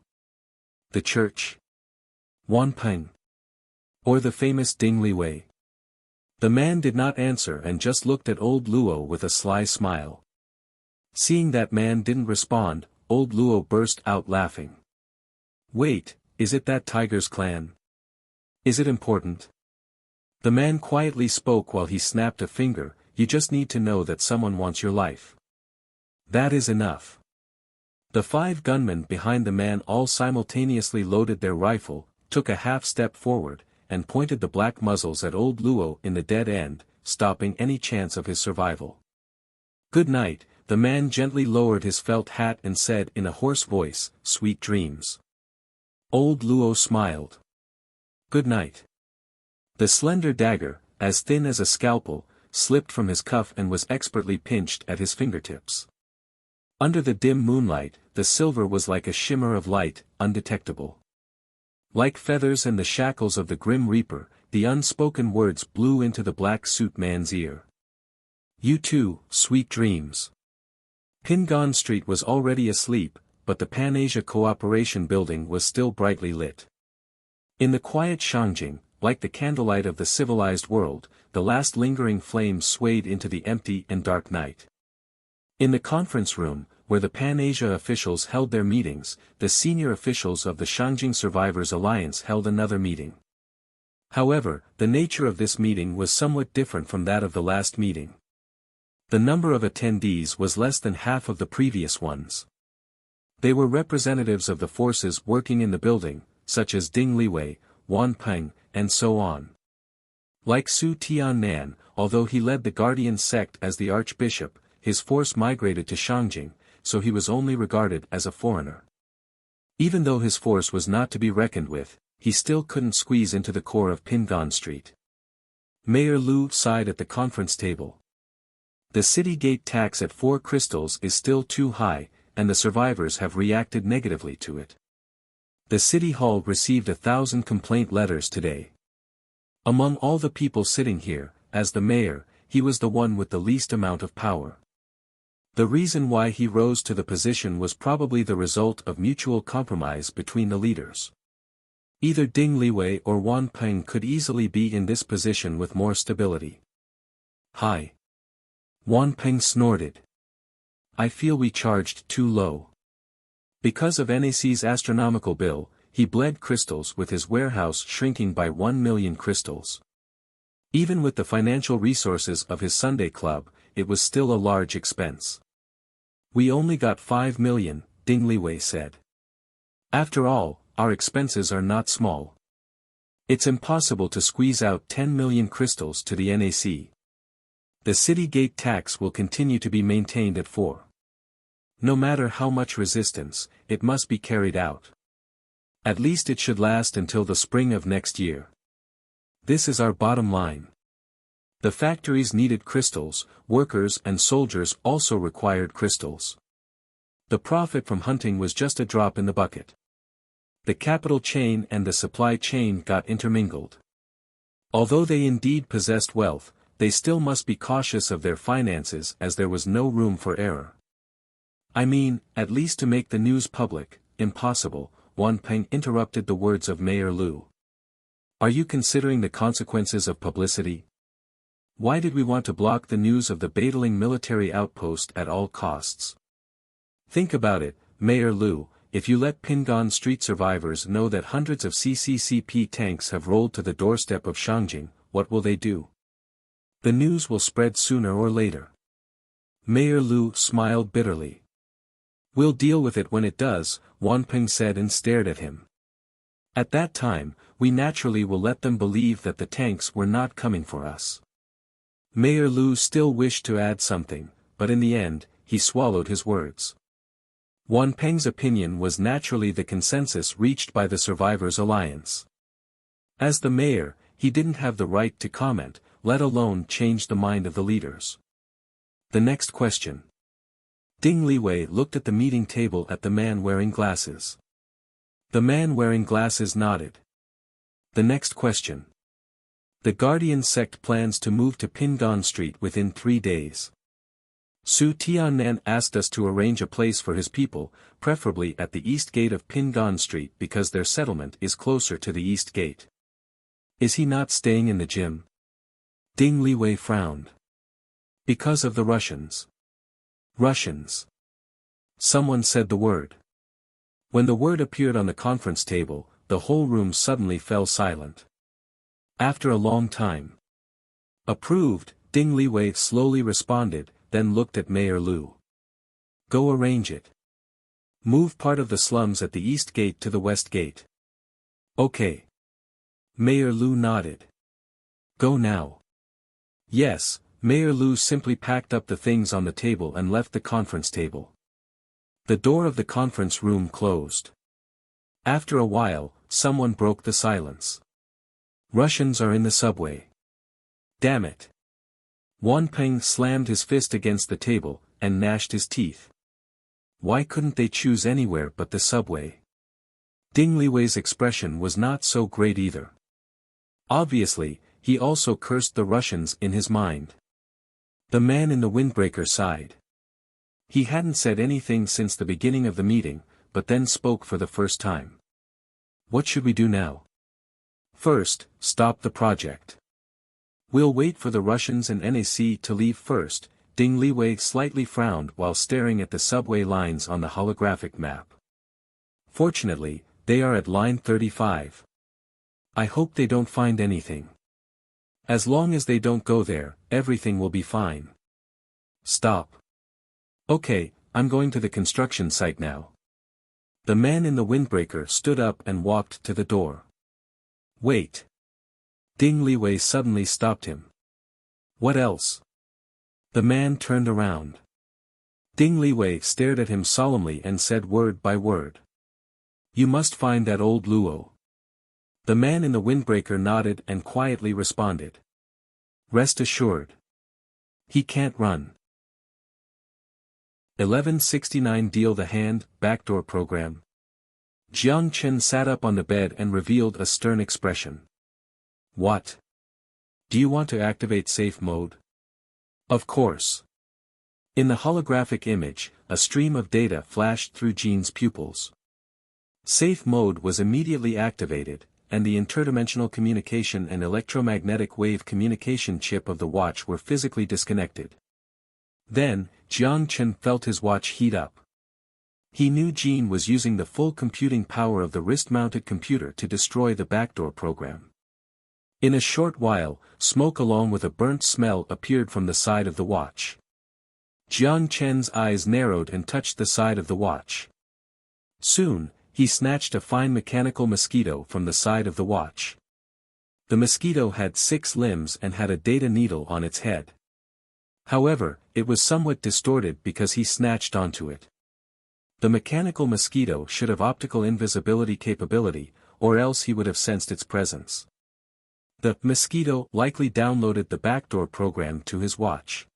The church? Wanpeng? Or the famous Ding Liwei?" The man did not answer and just looked at old Luo with a sly smile. Seeing that man didn't respond, old Luo burst out laughing. "Wait, is it that tiger's clan? Is it important?" The man quietly spoke while he snapped a finger. "You just need to know that someone wants your life. That is enough." The 5 gunmen behind the man all simultaneously loaded their rifle, took a half step forward, and pointed the black muzzles at old Luo in the dead end, stopping any chance of his survival. "Good night," the man gently lowered his felt hat and said in a hoarse voice, "Sweet dreams." Old Luo smiled. "Good night." The slender dagger, as thin as a scalpel, slipped from his cuff and was expertly pinched at his fingertips. Under the dim moonlight, the silver was like a shimmer of light, undetectable. Like feathers and the shackles of the Grim Reaper, the unspoken words blew into the black suit man's ear. "You too, sweet dreams." Pingon Street was already asleep, but the Pan-Asia Cooperation Building was still brightly lit. In the quiet Shangjing, like the candlelight of the civilized world, the last lingering flames swayed into the empty and dark night. In the conference room, where the Pan-Asia officials held their meetings, the senior officials of the Shangjing Survivors Alliance held another meeting. However, the nature of this meeting was somewhat different from that of the last meeting. The number of attendees was less than half of the previous ones. They were representatives of the forces working in the building, such as Ding Liwei, Wanpeng, and so on. Like Su Tiannan, although he led the Guardian sect as the archbishop, his force migrated to Shangjing, so he was only regarded as a foreigner. Even though his force was not to be reckoned with, he still couldn't squeeze into the core of Pingon Street. Mayor Lu sighed at the conference table. The city gate tax at 4 crystals is still too high, and the survivors have reacted negatively to it. The city hall received 1,000 complaint letters today. Among all the people sitting here, as the mayor, he was the one with the least amount of power. The reason why he rose to the position was probably the result of mutual compromise between the leaders. Either Ding Liwei or Wanpeng could easily be in this position with more stability. "Hi." Wanpeng snorted. "I feel we charged too low." Because of NAC's astronomical bill, he bled crystals with his warehouse shrinking by 1 million crystals. Even with the financial resources of his Sunday club, it was still a large expense. "We only got 5 million, Ding Liwei said. "After all, our expenses are not small. It's impossible to squeeze out 10 million crystals to the NAC. The city gate tax will continue to be maintained at 4. No matter how much resistance, it must be carried out. At least it should last until the spring of next year. This is our bottom line." The factories needed crystals, workers and soldiers also required crystals. The profit from hunting was just a drop in the bucket. The capital chain and the supply chain got intermingled. Although they indeed possessed wealth, they still must be cautious of their finances as there was no room for error. "I mean, at least to make the news public." "Impossible," Wanpeng interrupted the words of Mayor Lu. "Are you considering the consequences of publicity? Why did we want to block the news of the Badaling military outpost at all costs? Think about it, Mayor Lu, if you let Pingon Street survivors know that hundreds of CCCP tanks have rolled to the doorstep of Shangjing, what will they do? The news will spread sooner or later." Mayor Lu smiled bitterly. "We'll deal with it when it does," Wanpeng said and stared at him. At that time, we naturally will let them believe that the tanks were not coming for us. Mayor Lu still wished to add something, but in the end, he swallowed his words. Wan Peng's opinion was naturally the consensus reached by the Survivors Alliance. As the mayor, he didn't have the right to comment, let alone change the mind of the leaders. The next question. Ding Liwei looked at the meeting table at the man wearing glasses. The man wearing glasses nodded. The next question. The Guardian sect plans to move to Pingon Street within 3 days. Su Tiannan asked us to arrange a place for his people, preferably at the east gate of Pingon Street because their settlement is closer to the east gate. Is he not staying in the gym? Ding Liwei frowned. Because of the Russians. Russians. Someone said the word. When the word appeared on the conference table, the whole room suddenly fell silent. After a long time. Approved, Ding Liwei slowly responded, then looked at Mayor Lu. Go arrange it. Move part of the slums at the east gate to the west gate. Okay. Mayor Lu nodded. Go now. Yes, Mayor Lu simply packed up the things on the table and left the conference table. The door of the conference room closed. After a while, someone broke the silence. Russians are in the subway. Damn it. Wan Peng slammed his fist against the table, and gnashed his teeth. Why couldn't they choose anywhere but the subway? Ding Liwei's expression was not so great either. Obviously, he also cursed the Russians in his mind. The man in the windbreaker sighed. He hadn't said anything since the beginning of the meeting, but then spoke for the first time. What should we do now? First, stop the project. We'll wait for the Russians and NAC to leave first. Ding Liwei slightly frowned while staring at the subway lines on the holographic map. Fortunately, they are at line 35. I hope they don't find anything. As long as they don't go there, everything will be fine. Stop. Okay, I'm going to the construction site now. The man in the windbreaker stood up and walked to the door. Wait. Ding Liwei suddenly stopped him. What else? The man turned around. Ding Liwei stared at him solemnly and said word by word. You must find that old Luo. The man in the windbreaker nodded and quietly responded. Rest assured. He can't run. 1169 Deal the Hand, Backdoor Program. Jiang Chen sat up on the bed and revealed a stern expression. What? Do you want to activate safe mode? Of course. In the holographic image, a stream of data flashed through Jean's pupils. Safe mode was immediately activated, and the interdimensional communication and electromagnetic wave communication chip of the watch were physically disconnected. Then, Jiang Chen felt his watch heat up. He knew Jean was using the full computing power of the wrist-mounted computer to destroy the backdoor program. In a short while, smoke along with a burnt smell appeared from the side of the watch. Jiang Chen's eyes narrowed and touched the side of the watch. Soon, he snatched a fine mechanical mosquito from the side of the watch. The mosquito had 6 limbs and had a data needle on its head. However, it was somewhat distorted because he snatched onto it. The mechanical mosquito should have optical invisibility capability, or else he would have sensed its presence. The mosquito likely downloaded the backdoor program to his watch.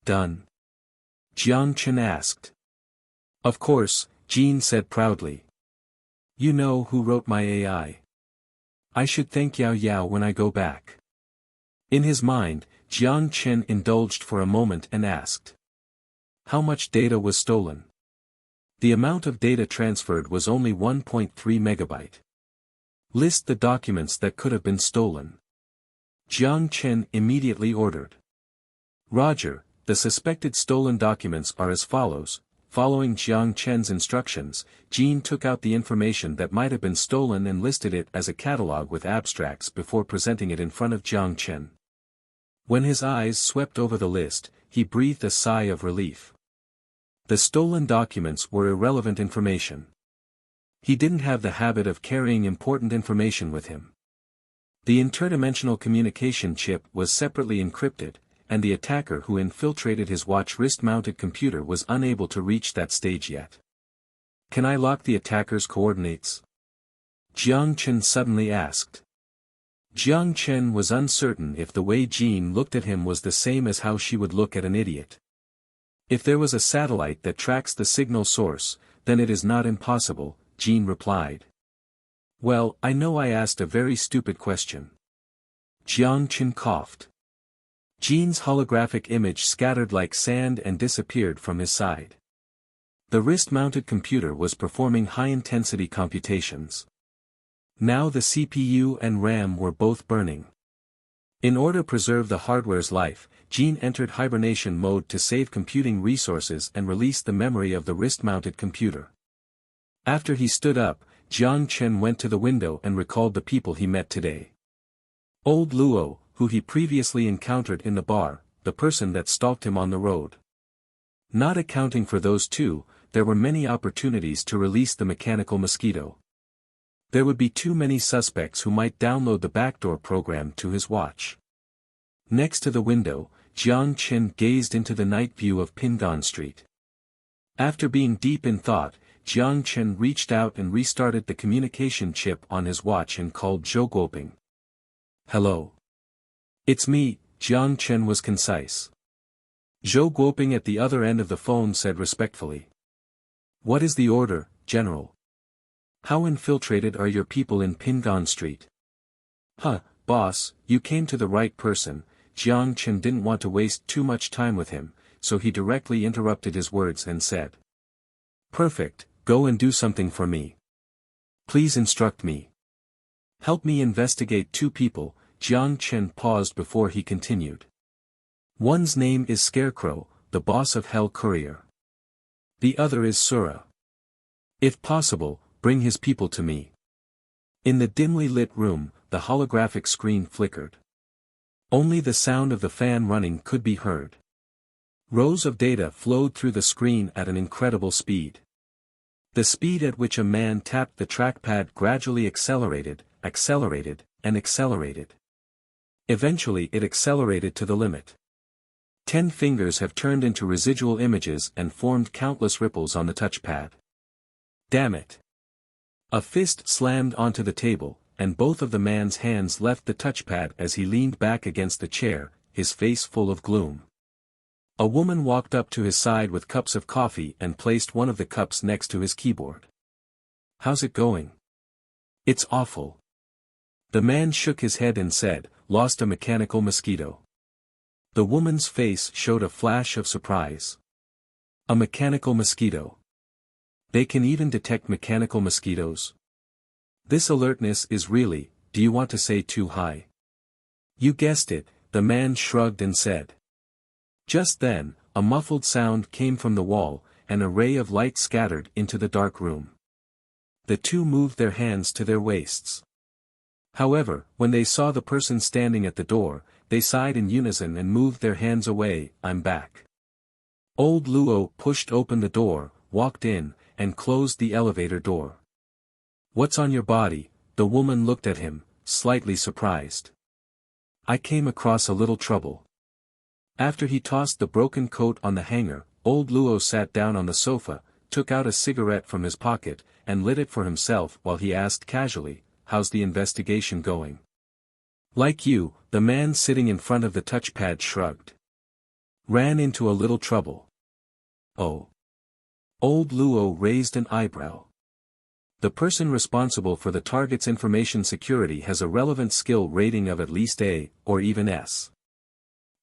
Done? Jiang Chen asked. Of course, Jean said proudly. You know who wrote my AI. I should thank Yao Yao when I go back. In his mind, Jiang Chen indulged for a moment and asked. How much data was stolen? The amount of data transferred was only 1.3 megabyte. List the documents that could have been stolen. Jiang Chen immediately ordered. Roger, the suspected stolen documents are as follows. Following Jiang Chen's instructions, Jean took out the information that might have been stolen and listed it as a catalog with abstracts before presenting it in front of Jiang Chen. When his eyes swept over the list, he breathed a sigh of relief. The stolen documents were irrelevant information. He didn't have the habit of carrying important information with him. The interdimensional communication chip was separately encrypted, and the attacker who infiltrated his watch wrist-mounted computer was unable to reach that stage yet. Can I lock the attacker's coordinates? Jiang Chen suddenly asked. Jiang Chen was uncertain if the way Jean looked at him was the same as how she would look at an idiot. If there was a satellite that tracks the signal source, then it is not impossible, Jean replied. Well, I know I asked a very stupid question. Jiang Chen coughed. Jean's holographic image scattered like sand and disappeared from his side. The wrist-mounted computer was performing high-intensity computations. Now the CPU and RAM were both burning. In order to preserve the hardware's life, Jean entered hibernation mode to save computing resources and release the memory of the wrist-mounted computer. After he stood up, Jiang Chen went to the window and recalled the people he met today. Old Luo, who he previously encountered in the bar, the person that stalked him on the road. Not accounting for those two, there were many opportunities to release the mechanical mosquito. There would be too many suspects who might download the backdoor program to his watch. Next to the window, Jiang Chen gazed into the night view of Pingan Street. After being deep in thought, Jiang Chen reached out and restarted the communication chip on his watch and called Zhou Guoping. Hello. It's me, Jiang Chen was concise. Zhou Guoping at the other end of the phone said respectfully. What is the order, General? How infiltrated are your people in Pingan Street? Boss, you came to the right person. Jiang Chen didn't want to waste too much time with him, so he directly interrupted his words and said. Perfect, go and do something for me. Please instruct me. Help me investigate two people. Jiang Chen paused before he continued. One's name is Scarecrow, the boss of Hell Courier. The other is Sura. If possible, bring his people to me. In the dimly lit room, the holographic screen flickered. Only the sound of the fan running could be heard. Rows of data flowed through the screen at an incredible speed. The speed at which a man tapped the trackpad gradually accelerated, and accelerated. Eventually it accelerated to the limit. 10 fingers have turned into residual images and formed countless ripples on the touchpad. Damn it! A fist slammed onto the table, and both of the man's hands left the touchpad as he leaned back against the chair, his face full of gloom. A woman walked up to his side with cups of coffee and placed one of the cups next to his keyboard. How's it going? It's awful. The man shook his head and said, lost a mechanical mosquito. The woman's face showed a flash of surprise. A mechanical mosquito. They can even detect mechanical mosquitoes. This alertness is really, do you want to say too high? You guessed it, the man shrugged and said. Just then, a muffled sound came from the wall, and a ray of light scattered into the dark room. The two moved their hands to their waists. However, when they saw the person standing at the door, they sighed in unison and moved their hands away. I'm back. Old Luo pushed open the door, walked in, and closed the elevator door. What's on your body? The woman looked at him, slightly surprised. I came across a little trouble. After he tossed the broken coat on the hanger, old Luo sat down on the sofa, took out a cigarette from his pocket, and lit it for himself while he asked casually, how's the investigation going? Like you, the man sitting in front of the touchpad shrugged. Ran into a little trouble. Oh. Old Luo raised an eyebrow. The person responsible for the target's information security has a relevant skill rating of at least A, or even S.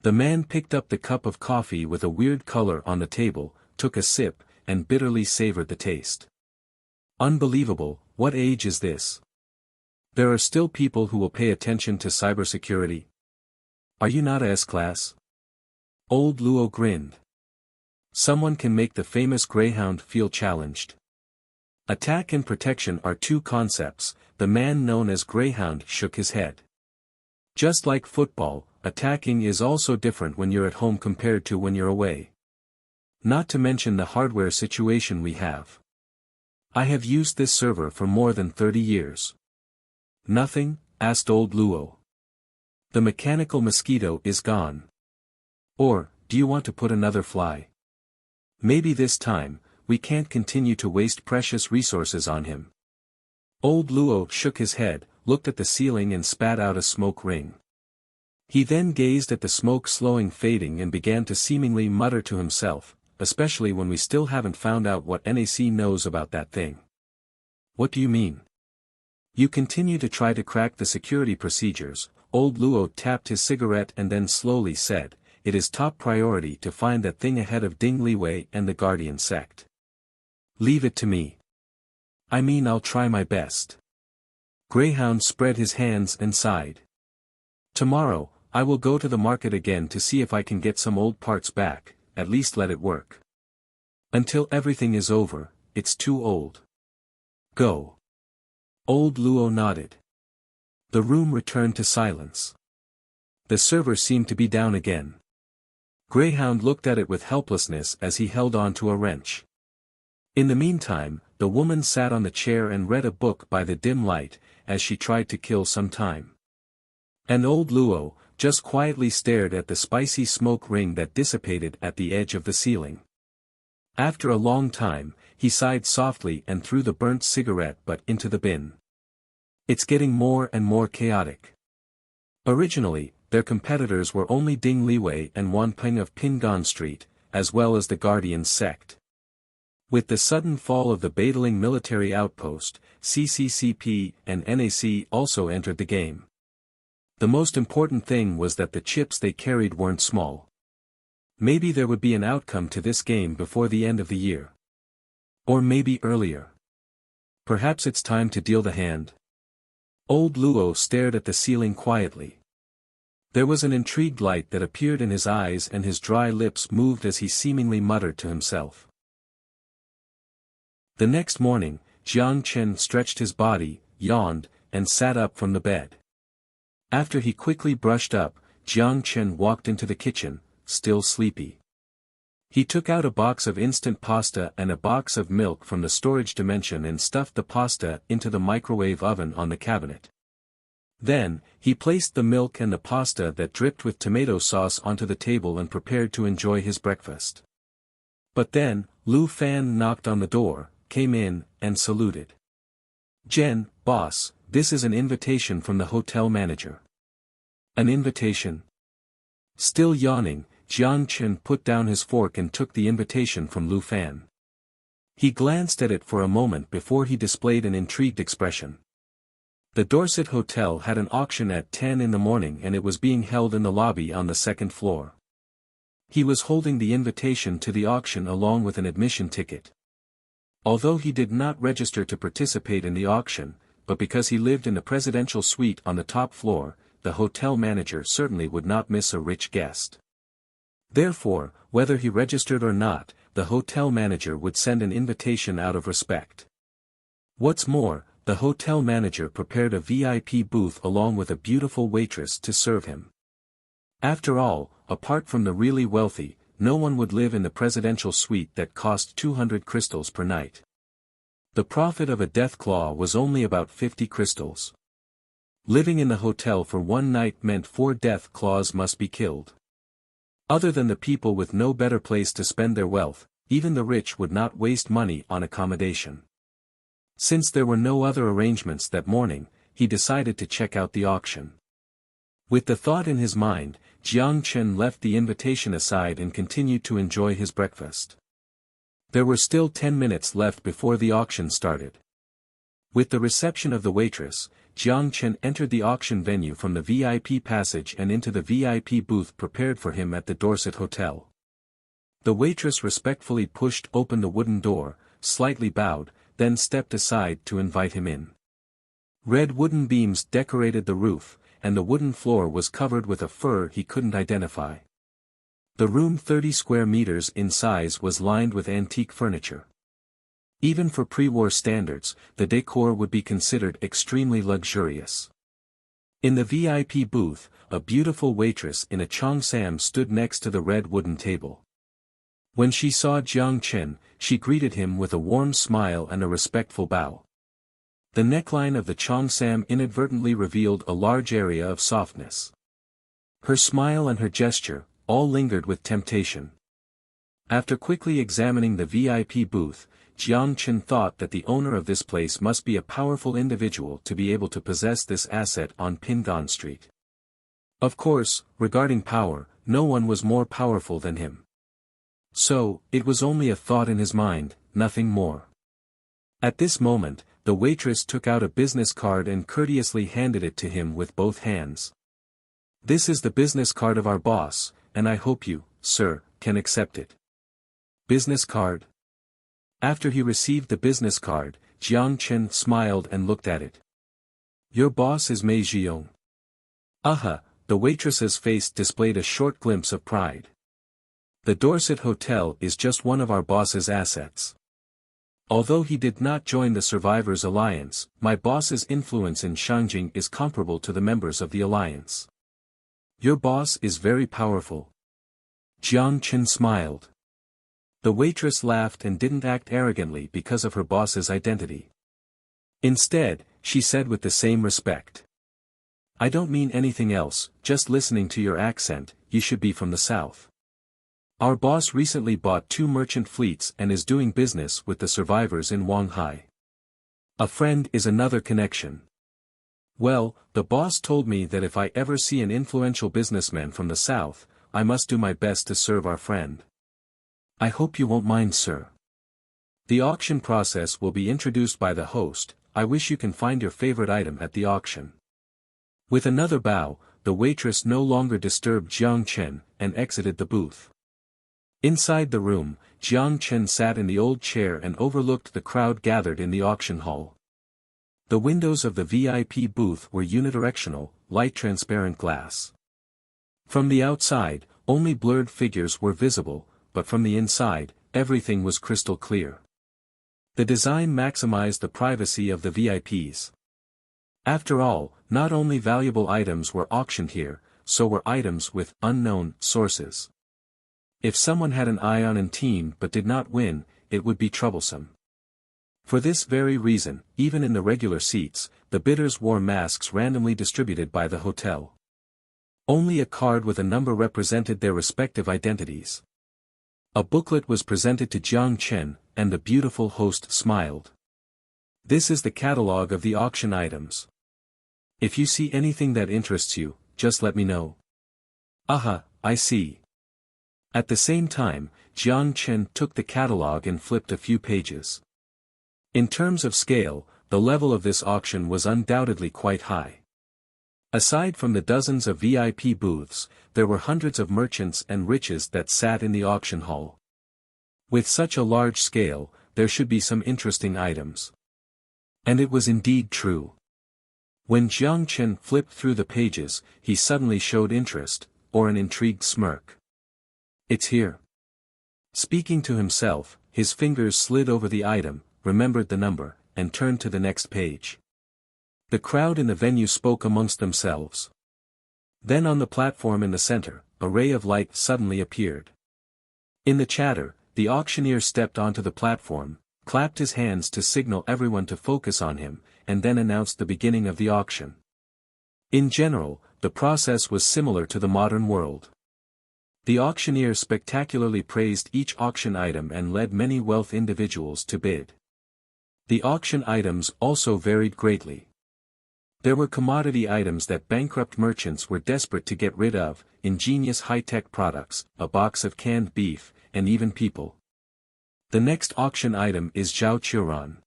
The man picked up the cup of coffee with a weird color on the table, took a sip, and bitterly savored the taste. Unbelievable, what age is this? There are still people who will pay attention to cybersecurity. Are you not a S-class? Old Luo grinned. Someone can make the famous Greyhound feel challenged. Attack and protection are two concepts. The man known as Greyhound shook his head. Just like football, attacking is also different when you're at home compared to when you're away. Not to mention the hardware situation we have. I have used this server for more than 30 years. Nothing? Asked old Luo. The mechanical mosquito is gone. Or, do you want to put another fly? Maybe this time, we can't continue to waste precious resources on him. Old Luo shook his head, looked at the ceiling and spat out a smoke ring. He then gazed at the smoke slowing fading and began to seemingly mutter to himself, especially when we still haven't found out what NAC knows about that thing. What do you mean? You continue to try to crack the security procedures. Old Luo tapped his cigarette and then slowly said, it is top priority to find that thing ahead of Ding Liwei and the Guardian sect. Leave it to me. I mean, I'll try my best. Greyhound spread his hands and sighed. Tomorrow, I will go to the market again to see if I can get some old parts back, at least let it work. Until everything is over, it's too old. Go. Old Luo nodded. The room returned to silence. The server seemed to be down again. Greyhound looked at it with helplessness as he held on to a wrench. In the meantime, the woman sat on the chair and read a book by the dim light, as she tried to kill some time. And old Luo just quietly stared at the spicy smoke ring that dissipated at the edge of the ceiling. After a long time, he sighed softly and threw the burnt cigarette butt into the bin. It's getting more and more chaotic. Originally, their competitors were only Ding Liwei and Wanpeng of Pingan Street, as well as the Guardian sect. With the sudden fall of the Badaling military outpost, CCCP and NAC also entered the game. The most important thing was that the chips they carried weren't small. Maybe there would be an outcome to this game before the end of the year. Or maybe earlier. Perhaps it's time to deal the hand. Old Luo stared at the ceiling quietly. There was an intrigued light that appeared in his eyes and his dry lips moved as he seemingly muttered to himself. The next morning, Jiang Chen stretched his body, yawned, and sat up from the bed. After he quickly brushed up, Jiang Chen walked into the kitchen, still sleepy. He took out a box of instant pasta and a box of milk from the storage dimension and stuffed the pasta into the microwave oven on the cabinet. Then, he placed the milk and the pasta that dripped with tomato sauce onto the table and prepared to enjoy his breakfast. But then, Lu Fan knocked on the door, came in, and saluted. "Jen, boss, this is an invitation from the hotel manager." An invitation? Still yawning, Jiang Chen put down his fork and took the invitation from Lu Fan. He glanced at it for a moment before he displayed an intrigued expression. The Dorset Hotel had an auction at 10 in the morning and it was being held in the lobby on the second floor. He was holding the invitation to the auction along with an admission ticket. Although he did not register to participate in the auction, but because he lived in the presidential suite on the top floor, the hotel manager certainly would not miss a rich guest. Therefore, whether he registered or not, the hotel manager would send an invitation out of respect. What's more, the hotel manager prepared a VIP booth along with a beautiful waitress to serve him. After all, apart from the really wealthy, no one would live in the presidential suite that cost 200 crystals per night. The profit of a death claw was only about 50 crystals. Living in the hotel for one night meant 4 death claws must be killed. Other than the people with no better place to spend their wealth, even the rich would not waste money on accommodation. Since there were no other arrangements that morning, he decided to check out the auction. With the thought in his mind, Jiang Chen left the invitation aside and continued to enjoy his breakfast. There were still 10 minutes left before the auction started. With the reception of the waitress, Jiang Chen entered the auction venue from the VIP passage and into the VIP booth prepared for him at the Dorset Hotel. The waitress respectfully pushed open the wooden door, slightly bowed, then stepped aside to invite him in. Red wooden beams decorated the roof, and the wooden floor was covered with a fur he couldn't identify. The room 30 square meters in size was lined with antique furniture. Even for pre-war standards, the decor would be considered extremely luxurious. In the VIP booth, a beautiful waitress in a cheongsam stood next to the red wooden table. When she saw Jiang Chen, she greeted him with a warm smile and a respectful bow. The neckline of the cheongsam inadvertently revealed a large area of softness. Her smile and her gesture, all lingered with temptation. After quickly examining the VIP booth, Jiang Chen thought that the owner of this place must be a powerful individual to be able to possess this asset on Pingan Street. Of course, regarding power, no one was more powerful than him. So, it was only a thought in his mind, nothing more. At this moment, the waitress took out a business card and courteously handed it to him with both hands. "This is the business card of our boss, and I hope you, sir, can accept it." Business card? After he received the business card, Jiang Chen smiled and looked at it. "Your boss is Mei Zhiyong." "Aha," the waitress's face displayed a short glimpse of pride. "The Dorset Hotel is just one of our boss's assets. Although he did not join the Survivors Alliance, my boss's influence in Shangjing is comparable to the members of the Alliance." "Your boss is very powerful." Jiang Chen smiled. The waitress laughed and didn't act arrogantly because of her boss's identity. Instead, she said with the same respect, "I don't mean anything else, just listening to your accent, you should be from the south. Our boss recently bought 2 merchant fleets and is doing business with the survivors in Wanghai. A friend is another connection. Well, the boss told me that if I ever see an influential businessman from the south, I must do my best to serve our friend. I hope you won't mind, sir. The auction process will be introduced by the host. I wish you can find your favorite item at the auction." With another bow, the waitress no longer disturbed Jiang Chen, and exited the booth. Inside the room, Jiang Chen sat in the old chair and overlooked the crowd gathered in the auction hall. The windows of the VIP booth were unidirectional, light transparent glass. From the outside, only blurred figures were visible, but from the inside, everything was crystal clear. The design maximized the privacy of the VIPs. After all, not only valuable items were auctioned here, so were items with unknown sources. If someone had an eye on a team but did not win, it would be troublesome. For this very reason, even in the regular seats, the bidders wore masks randomly distributed by the hotel. Only a card with a number represented their respective identities. A booklet was presented to Jiang Chen, and the beautiful host smiled. "This is the catalogue of the auction items. If you see anything that interests you, just let me know." "Aha, I see." At the same time, Jiang Chen took the catalogue and flipped a few pages. In terms of scale, the level of this auction was undoubtedly quite high. Aside from the dozens of VIP booths, there were hundreds of merchants and riches that sat in the auction hall. With such a large scale, there should be some interesting items. And it was indeed true. When Jiang Chen flipped through the pages, he suddenly showed interest, or an intrigued smirk. "It's here." Speaking to himself, his fingers slid over the item, remembered the number, and turned to the next page. The crowd in the venue spoke amongst themselves. Then on the platform in the center, a ray of light suddenly appeared. In the chatter, the auctioneer stepped onto the platform, clapped his hands to signal everyone to focus on him, and then announced the beginning of the auction. In general, the process was similar to the modern world. The auctioneer spectacularly praised each auction item and led many wealthy individuals to bid. The auction items also varied greatly. There were commodity items that bankrupt merchants were desperate to get rid of, ingenious high-tech products, a box of canned beef, and even people. The next auction item is Zhao Qiuran.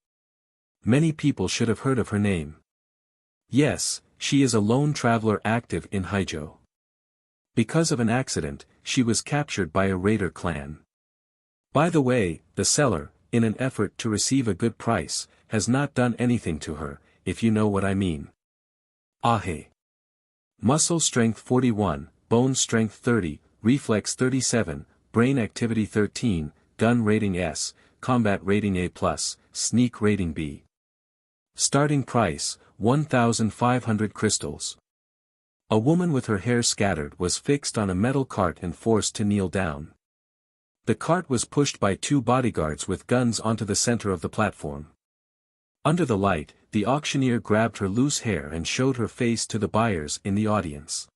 Many people should have heard of her name. Yes, she is a lone traveler active in Haizhou. Because of an accident, she was captured by a raider clan. By the way, the seller, in an effort to receive a good price, has not done anything to her, if you know what I mean. Ahe. Muscle strength 41, bone strength 30, reflex 37, brain activity 13, gun rating S, combat rating A+, sneak rating B. Starting price, 1,500 crystals. A woman with her hair scattered was fixed on a metal cart and forced to kneel down. The cart was pushed by two bodyguards with guns onto the center of the platform. Under the light, the auctioneer grabbed her loose hair and showed her face to the buyers in the audience.